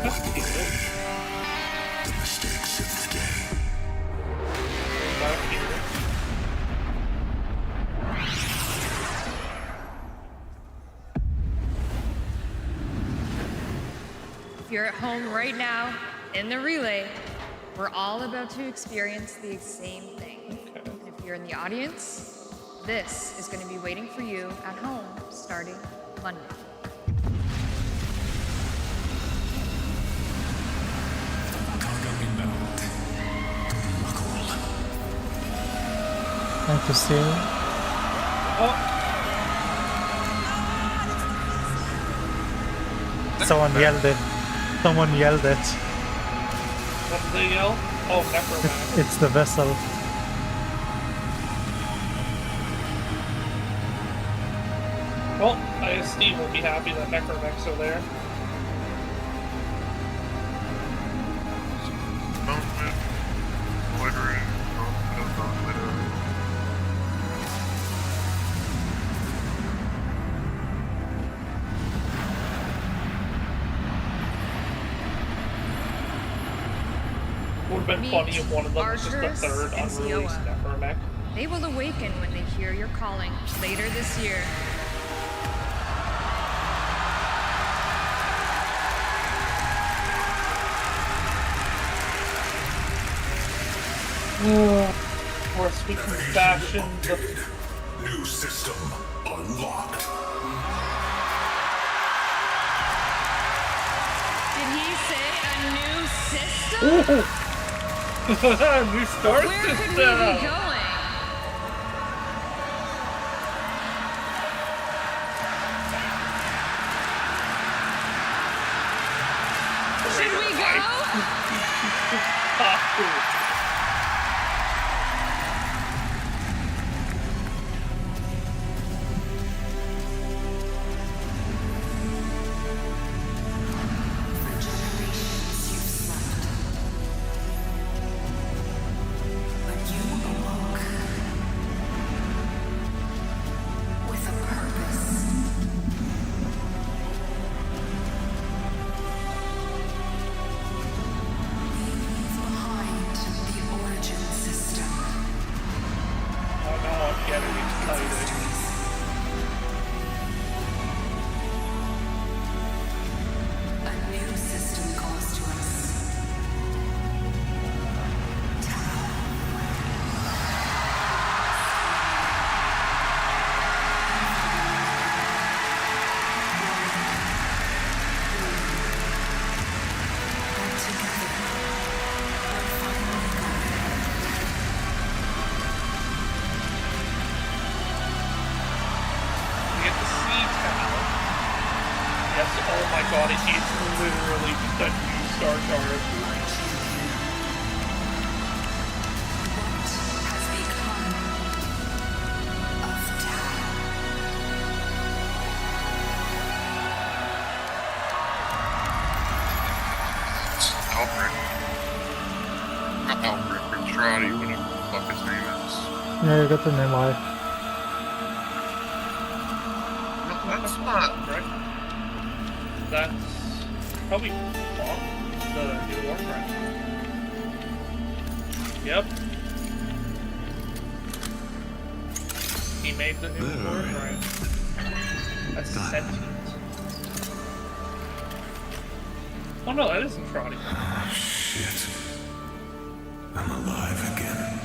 The mistakes of the day. If you're at home right now, in the relay, we're all about to experience the same thing. And if you're in the audience, this is going to be waiting for you at home starting Monday. Nice to see. Someone yelled it. Someone yelled it. What did they yell? Oh, necromancer. It's the vessel. Well, I guess Steve will be happy that necromancer are there. Would have been funny if one of them was just the third unreleased necromech. They will awaken when they hear your calling later this year. We're speaking factions. New system unlocked. Did he say a new system? New star Where system. could we be going? Should we go? Yeah, you got the name right. No, that's not right. That's probably the new Warframe. Yep. He made the new Warframe. That's sentient. Oh no, that isn't Trotty. Oh, shit. I'm alive again.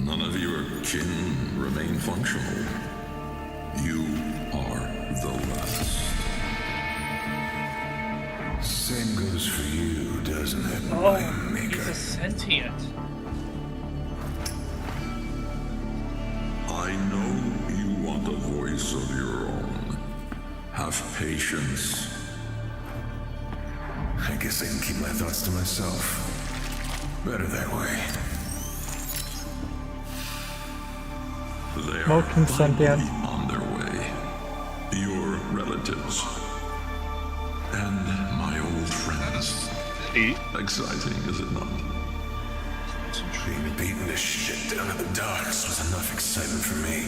None of your kin remain functional. You are the last. Same goes for you, doesn't it, my maker? He's a sentient. I know you want a voice of your own. Have patience. I guess I can keep my thoughts to myself. Better that way. They are Smoking sentient. on their way. Your relatives. And my old friends. Exciting, is it not? Beating this shit down in the docks was enough excitement for me.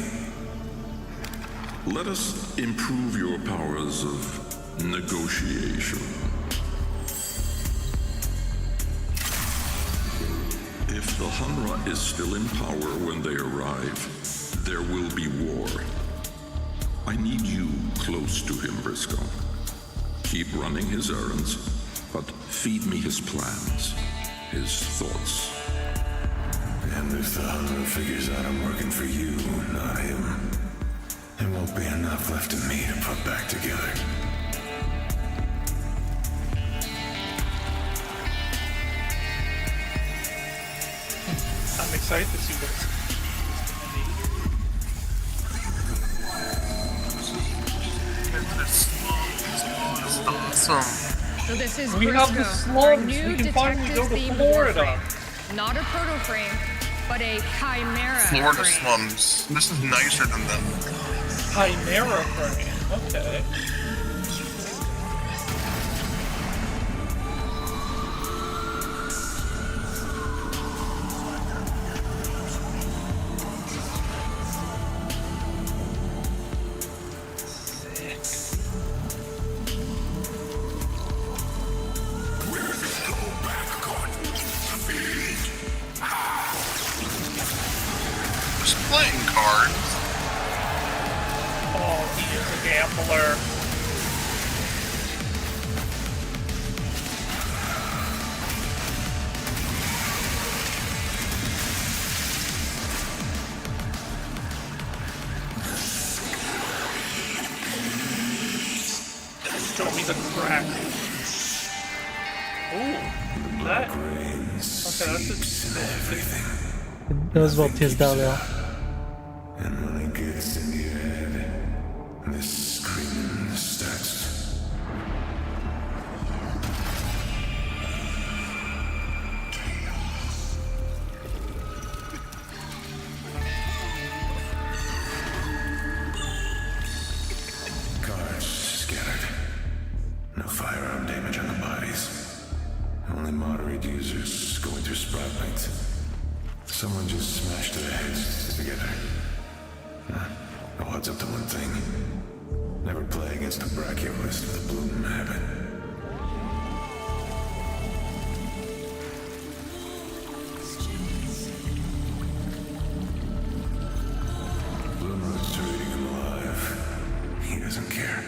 Let us improve your powers of negotiation. If the Hunra is still in power when they arrive, there will be war. I need you close to him, Briscoe. Keep running his errands, but feed me his plans, his thoughts. And if the Hunra figures out I'm working for you, not him, there won't be enough left of me to put back together. I'm excited to see what's awesome. So this is We have the Briscoe, our slums. new We can finally go to detective-themed Florida. Warframe. Not a proto-frame, but a chimera Florida frame. slums. This is nicer than them. Chimera frame. Okay. Just playing cards. Oh, he is a gambler. Show me the crack. Ooh, that. Okay, that's just everything. It knows what he's done, yeah. And when it gets into your head, this screaming starts. Cards scattered. No firearm damage on the bodies. Only moderate users going through sprout points. Someone just smashed their heads together. Oh, it's up to one thing. Never play against a brachiolist with a bloom habit. Bloomer's treating him alive. He doesn't care.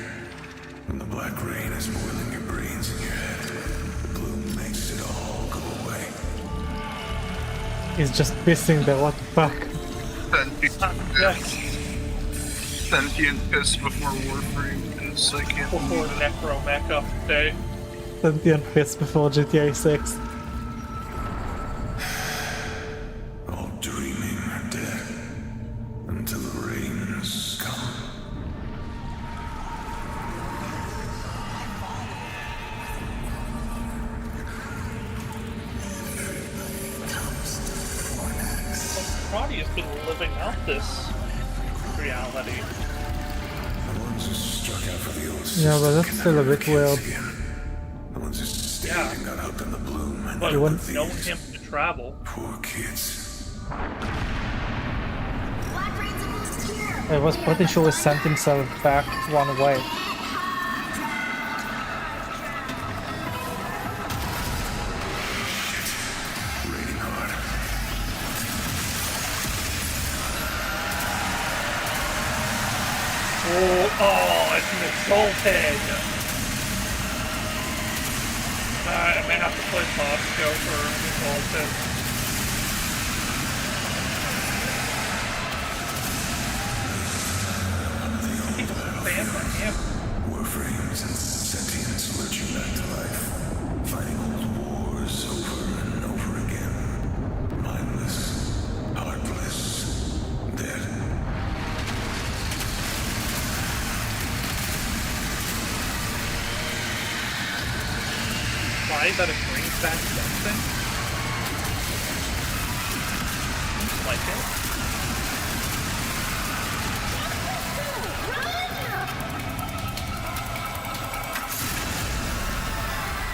When the black rain is boiling your brains in your head, the bloom makes it all go away. He's just pissing there, what the fuck? Sentient piss before Warframe is psychic. Before Necromecha Day. Sentient piss before GTA 6. All dreaming of death until the rains come. Roddy has been living out this reality. The ones who struck out for the old Yeah, but that's still a bit weird. The ones who stayed and got hooked on the bloom and But You want- knowing him to travel. poor kids. I was pretty sure he sent himself back one way. Raining hard. Oh, it's insulting. I may have to play Bosco for insulted. Warframes and sentients lurching back to life. Fighting old wars over and over again. Mindless, heartless, dead. Why that it brings back something? Seems like it.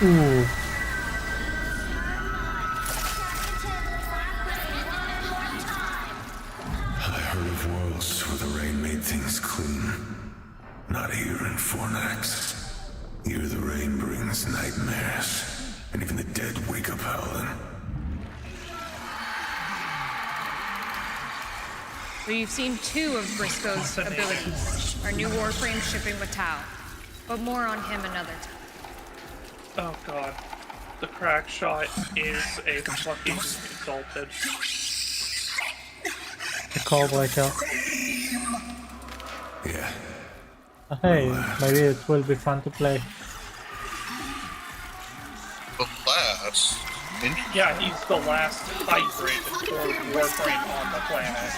Ooh. brings nightmares, and even the dead wake up howling. So you've seen 2 of Briscoe's abilities. Our new Warframe shipping with Tau. But more on him another time. Oh god. The crack shot is a fucking exalted. The call breaker. Yeah. Hey, maybe it will be fun to play. The last? Yeah, he's the last hybrid for Warframe on the planet.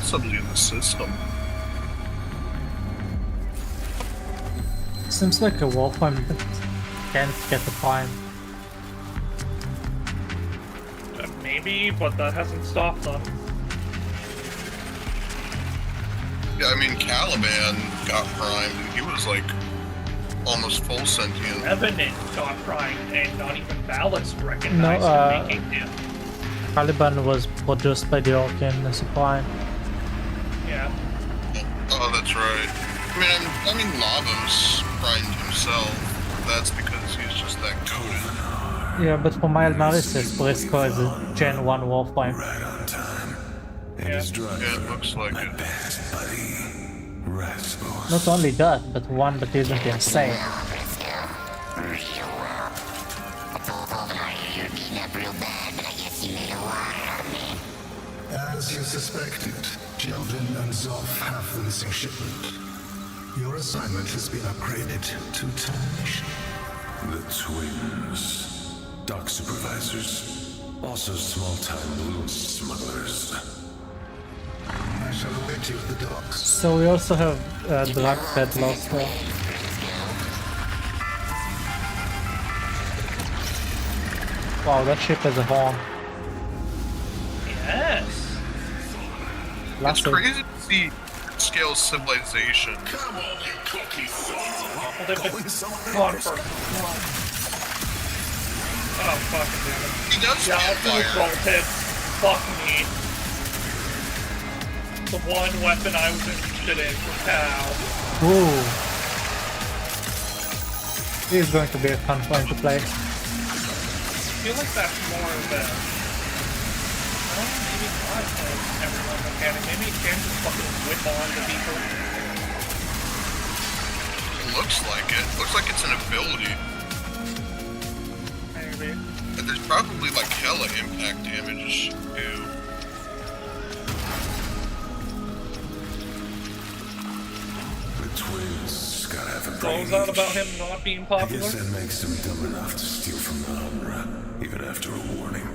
Somebody in the system. Seems like a Warframe that can't get the prime. Maybe, but that hasn't stopped them. Yeah, I mean, Caliban got primed, and he was like almost full sentient. Revenant got primed, and not even Ballast recognized him making him. Caliban was produced by the Orkin as a prime. Yeah. Oh, that's right. I mean, Lavos primed himself. That's because he's just that coded. Yeah, but for my analysis, Briscoe is a Gen 1 Warframe. Right on time. And Yeah. his driver, Yeah, it looks like my it. best buddy, Rasmus. Not only that, but one that isn't insane. As you suspected, Sheldon and Zoff have the missing shipment. Your assignment has been upgraded to termination. The twins, dock supervisors, also small-time loot smugglers. I shall await you at the docks. So we also have drug peddlers there. Wow, that ship has a horn. Yes. It's crazy to see scale civilization. Well, they've been gone for... Oh, fucking damn it. He does Yeah, I've been assaulted. Fuck me. The one weapon I was interested in for Tau. Ooh. This is going to be a fun one to play. I feel like that's more of a... Well, maybe not everyone mechanic. Maybe it can just fucking whip on to people. It looks like it. Looks like it's an ability. Maybe. And there's probably like hella impact damage too. The twins gotta have a brain. Goes on about him not being I popular. guess that makes them dumb enough to steal from the Umbra, even after a warning.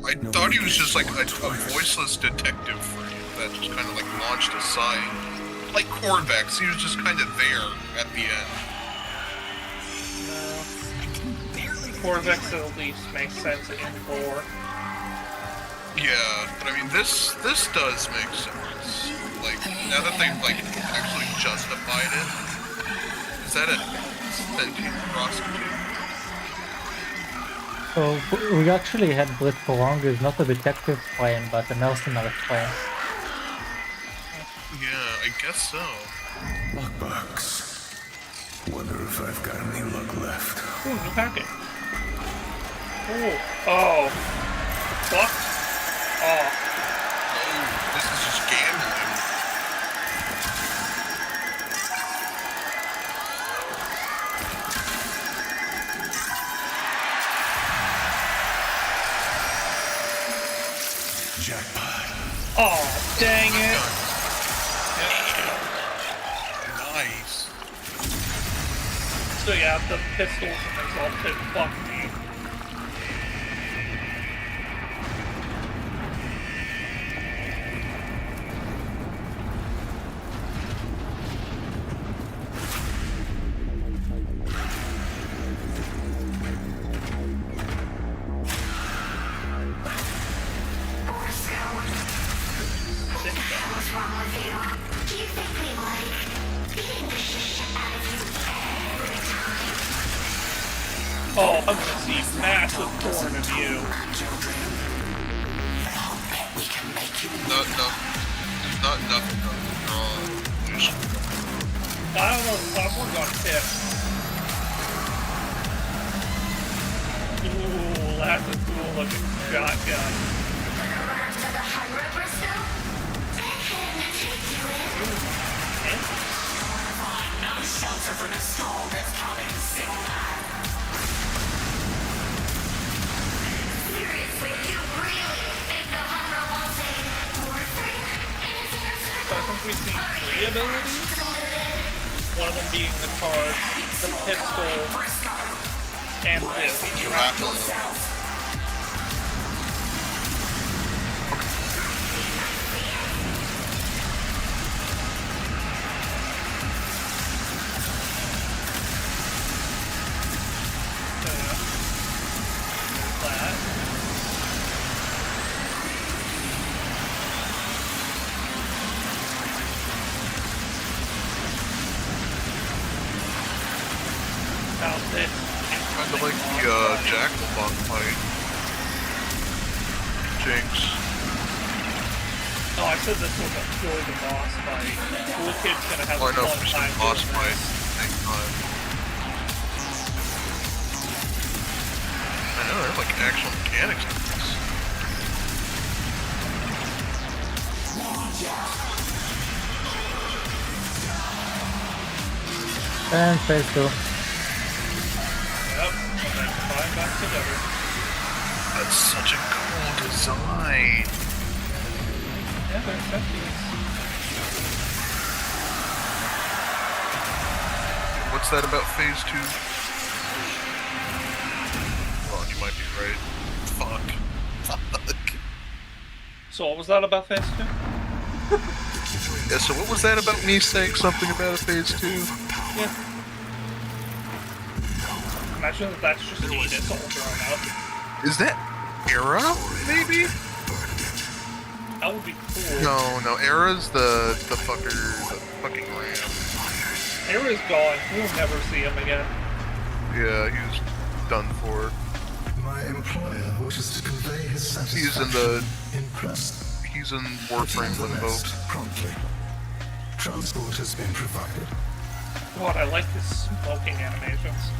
I thought he was just like a voiceless detective for you that just kind of like launched a site. Like Corvex, he was just kind of there at the end. Corvex at least makes sense in lore. Yeah, but I mean this does make sense. Like now that they've like actually justified it, is that a sentient prostitute? So we actually had Brit Porong is not a detective frame, but a mercenary frame. Yeah, I guess so. Lockbox. Wonder if I've got any luck left. Ooh, new packet. Ooh. Oh. Fuck. Oh. This is just gambling. Jackpot. Oh, dang it. Nice. So yeah, the pistols and exalted fuck me. Oh, I'm gonna see massive porn of you. Not enough. There's not enough of I don't know, someone got hit. Ooh, that's a cool looking shotgun. Shelter from the storm that's coming soon. Seriously, you really think the hunter wants a Warframe in his interceptor? So I think we see 3 abilities. One of them being the card, the pistol, and this. Kind of like the Jackal fight. Jinx. Oh, I said this was actually the boss fight. Cool Kid's gonna have a fun time. Boss fight. Thank God. I know, there's like actual mechanics to this. And phase 2. Yep, and then climb back together. That's such a cool design. Yeah, they're 50s. What's that about phase 2? Well, you might be right. Fuck. So what was that about phase 2? Yeah, so what was that about me saying something about a phase 2? Yeah. Imagine that that's just Edith all thrown up. Is that Era, maybe? That would be cool. No, Era's the fucking ram. Era's gone. We'll never see him again. Yeah, he was done for. My employer wishes to convey his satisfaction. He's in Warframe Limbo. Promptly. Transport has been provided. God, I like his smoking animations.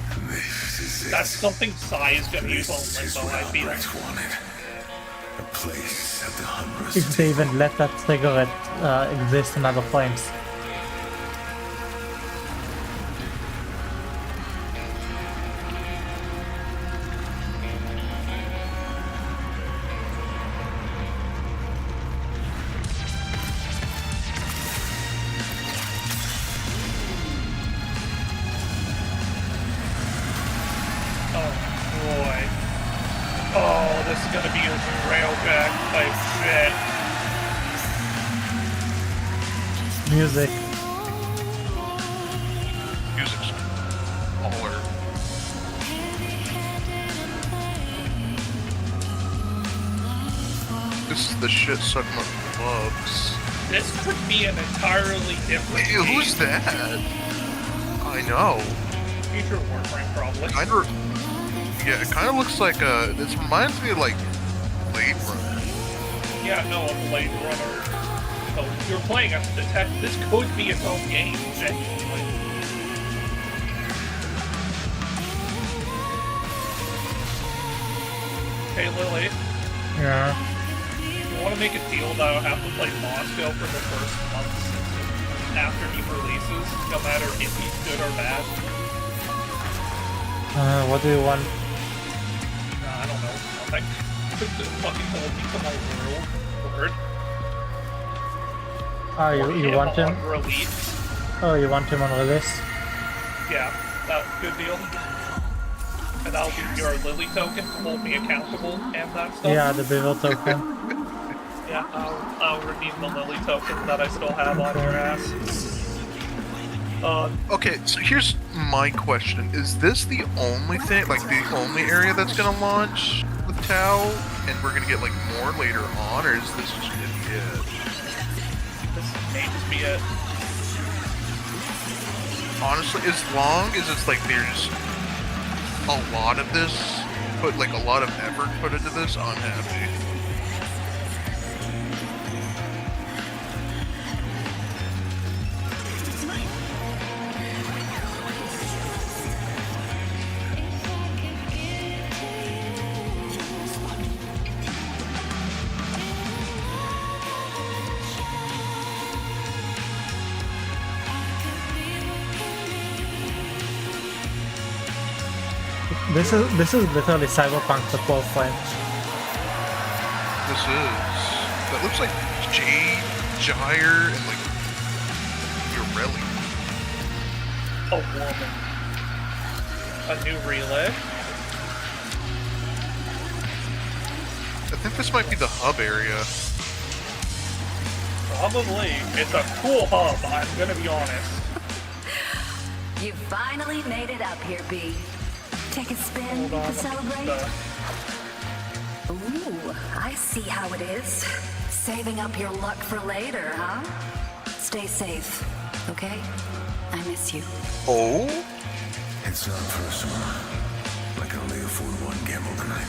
That's something Psy is gonna use on Limbo, I feel. A place at the Humbrous. If they even let that cigarette exist in other flames. Music. Music's baller. This is the shit SuccMut loves. This could be an entirely different game. Who's that? I know. Future Warframe, probably. Yeah, it kind of looks like this reminds me of like Blade Runner. Yeah, no, a Blade Runner. So you're playing as a detective. This could be its own game, genuinely. Hey, Lily. Yeah. You want to make a deal that I'll have to play Moscow for the first month after he releases, no matter if he's good or bad? What do you want? I don't know. Nothing. Just fucking hold me to my word. Oh, you want him? On release. Oh, you want him on release? Yeah, that's a good deal. And I'll give your Lily token to hold me accountable and that stuff. Yeah, the Beaver token. Yeah, I'll redeem the Lily token that I still have on your ass. Okay, so here's my question. Is this the only thing, like the only area that's gonna launch with Tau, and we're gonna get like more later on, or is this just gonna be it? This may just be it. Honestly, as long as it's like there's a lot of this, put like a lot of effort put into this, I'm happy. This is literally Cyberpunk the Warframe. This is. That looks like Jade, Gyre, and like Urelli. A woman. A new relay. I think this might be the hub area. Probably. It's a cool hub, I'm gonna be honest. You finally made it up here, B. Take a spin to celebrate? Ooh, I see how it is. Saving up your luck for later, huh? Stay safe, okay? I miss you. Oh? It's not personal. I can only afford one gamble tonight.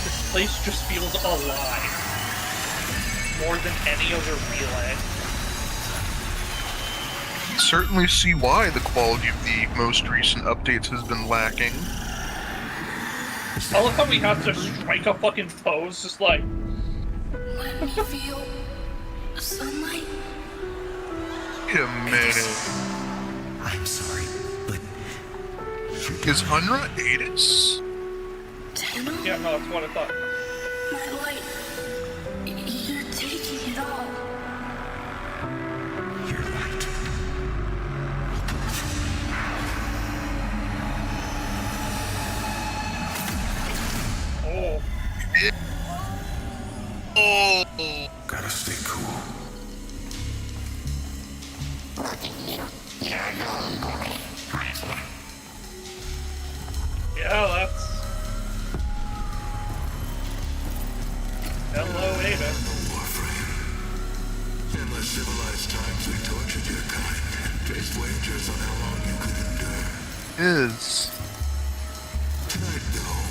This place just feels alive. More than any other relay. Certainly see why the quality of the most recent updates has been lacking. I love how we have to strike a fucking pose, just like... When you feel sunlight. Wait a minute. I'm sorry, but... Is Unra Adis? Yeah, no, that's what I thought. My light. You're taking it all. Oh. Oh. Gotta stay cool. Yeah, that's... Hello, Ada. In less civilized times, we tortured your kind. Placed wagers on how long you could endure. Is. Tonight, though,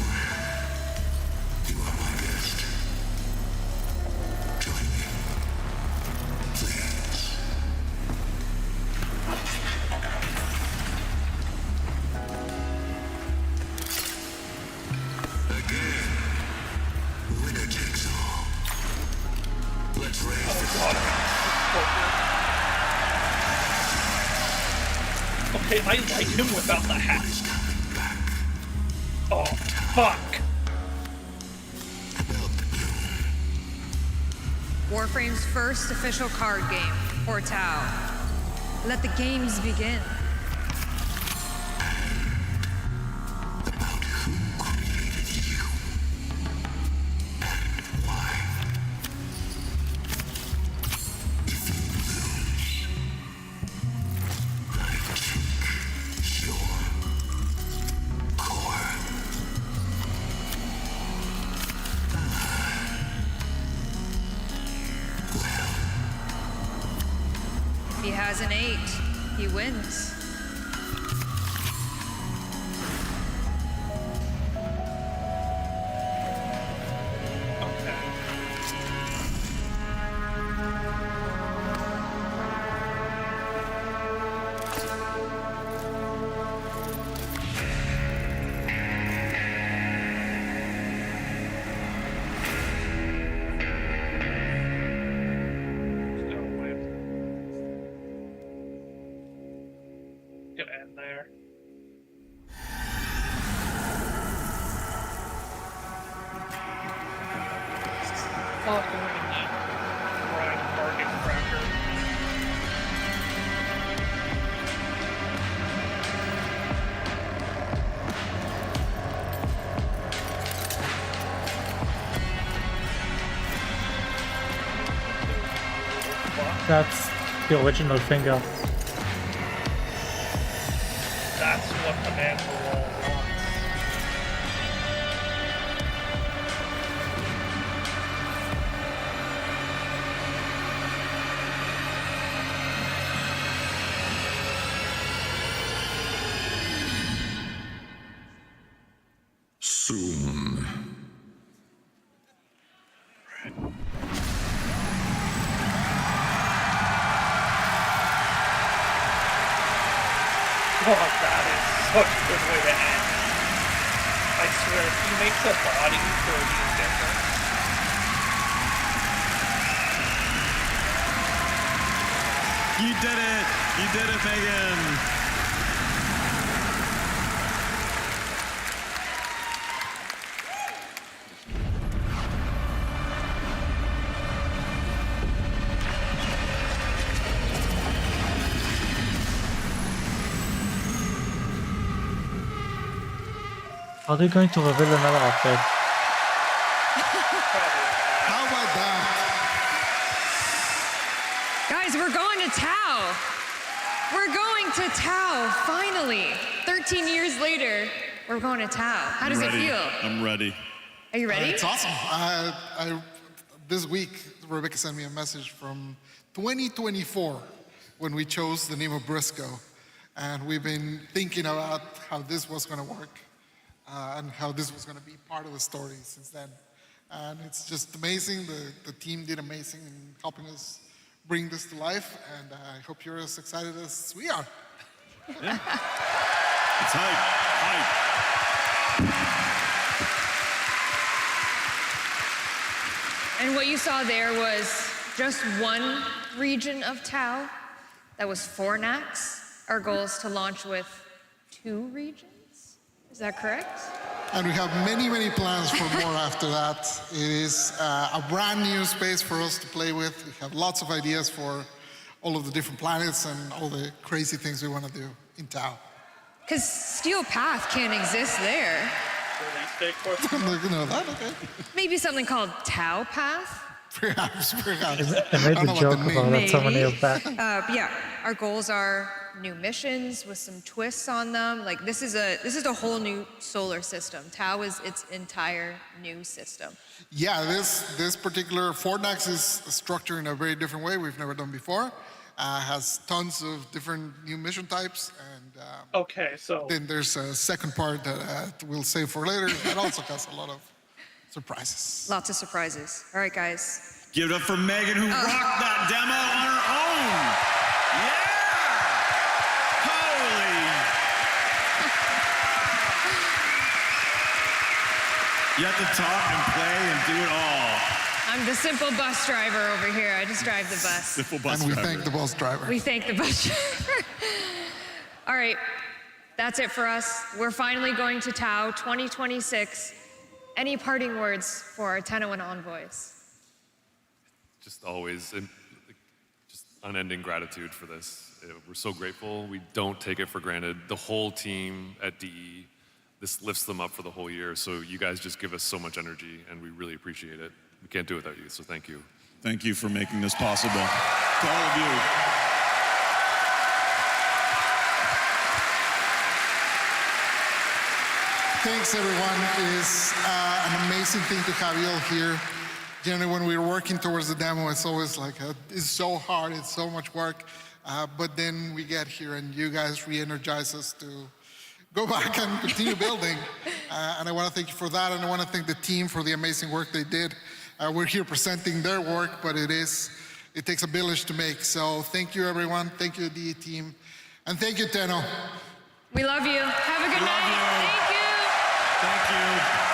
you are my guest. Join me. Please. Again, winner takes all. Let's raise the bar. Okay, I like him without the hat. Oh, fuck. Warframe's first official card game, Portal. Let the games begin. If he has an 8, he wins. Get in there. Fuck, I'm gonna eat fried target cracker. That's the original finger. That's what the man for all wants. Soon. Oh, that is such a good way to end. I swear, if he makes a body for these different. You did it! You did it, Megan! Are they going to reveal another update? How about that? Guys, we're going to Tau. We're going to Tau, finally. 13 years later, we're going to Tau. How does it feel? I'm ready. Are you ready? It's awesome. This week, Rebecca sent me a message from 2024 when we chose the name of Briscoe. And we've been thinking about how this was going to work and how this was going to be part of the story since then. And it's just amazing. The team did amazing in helping us bring this to life. And I hope you're as excited as we are. Yeah. It's hype. And what you saw there was just one region of Tau. That was Fornax. Our goal is to launch with 2 regions. Is that correct? And we have many, many plans for more after that. It is a brand new space for us to play with. We have lots of ideas for all of the different planets and all the crazy things we want to do in Tau. Because Steel Path can't exist there. No, that, okay. Maybe something called Tau Path? Perhaps. I made a joke about that so many of that. Yeah, our goals are new missions with some twists on them. Like this is a whole new solar system. Tau is its entire new system. Yeah, this particular Fornax is structured in a very different way we've never done before. Has tons of different new mission types, and okay, so then there's a second part that we'll save for later. That also has a lot of surprises. Lots of surprises. All right, guys. Give it up for Megan, who rocked that demo on her own. Yeah! Holy! You have to talk and play and do it all. I'm the simple bus driver over here. I just drive the bus. Simple bus and we driver. thank the bus driver. We thank the bus driver. All right, that's it for us. We're finally going to Tau 2026. Any parting words for our TennoCon envoys? Just always, just unending gratitude for this. We're so grateful. We don't take it for granted. The whole team at DE, this lifts them up for the whole year. So you guys just give us so much energy, and we really appreciate it. We can't do it without you, so thank you. Thank you for making this possible. To all of you. Thanks, everyone. It is an amazing thing to have you all here. Generally, when we're working towards the demo, it's always like, it's so hard, it's so much work. But then we get here and you guys re-energize us to go back and continue building. And I want to thank you for that. And I want to thank the team for the amazing work they did. We're here presenting their work, but it takes a village to make. So thank you, everyone. Thank you, the DE team. And thank you, Tenno. We love you. Have a good night. Thank you. Thank you.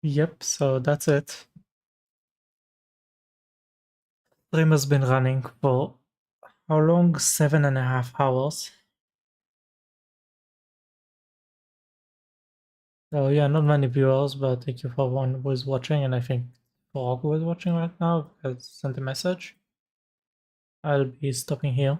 Yep, so that's it. Stream has been running for how long? 7.5 hours. So yeah, not many viewers, but thank you for everyone who is watching, and I think Frog who is watching right now has sent a message. I'll be stopping here.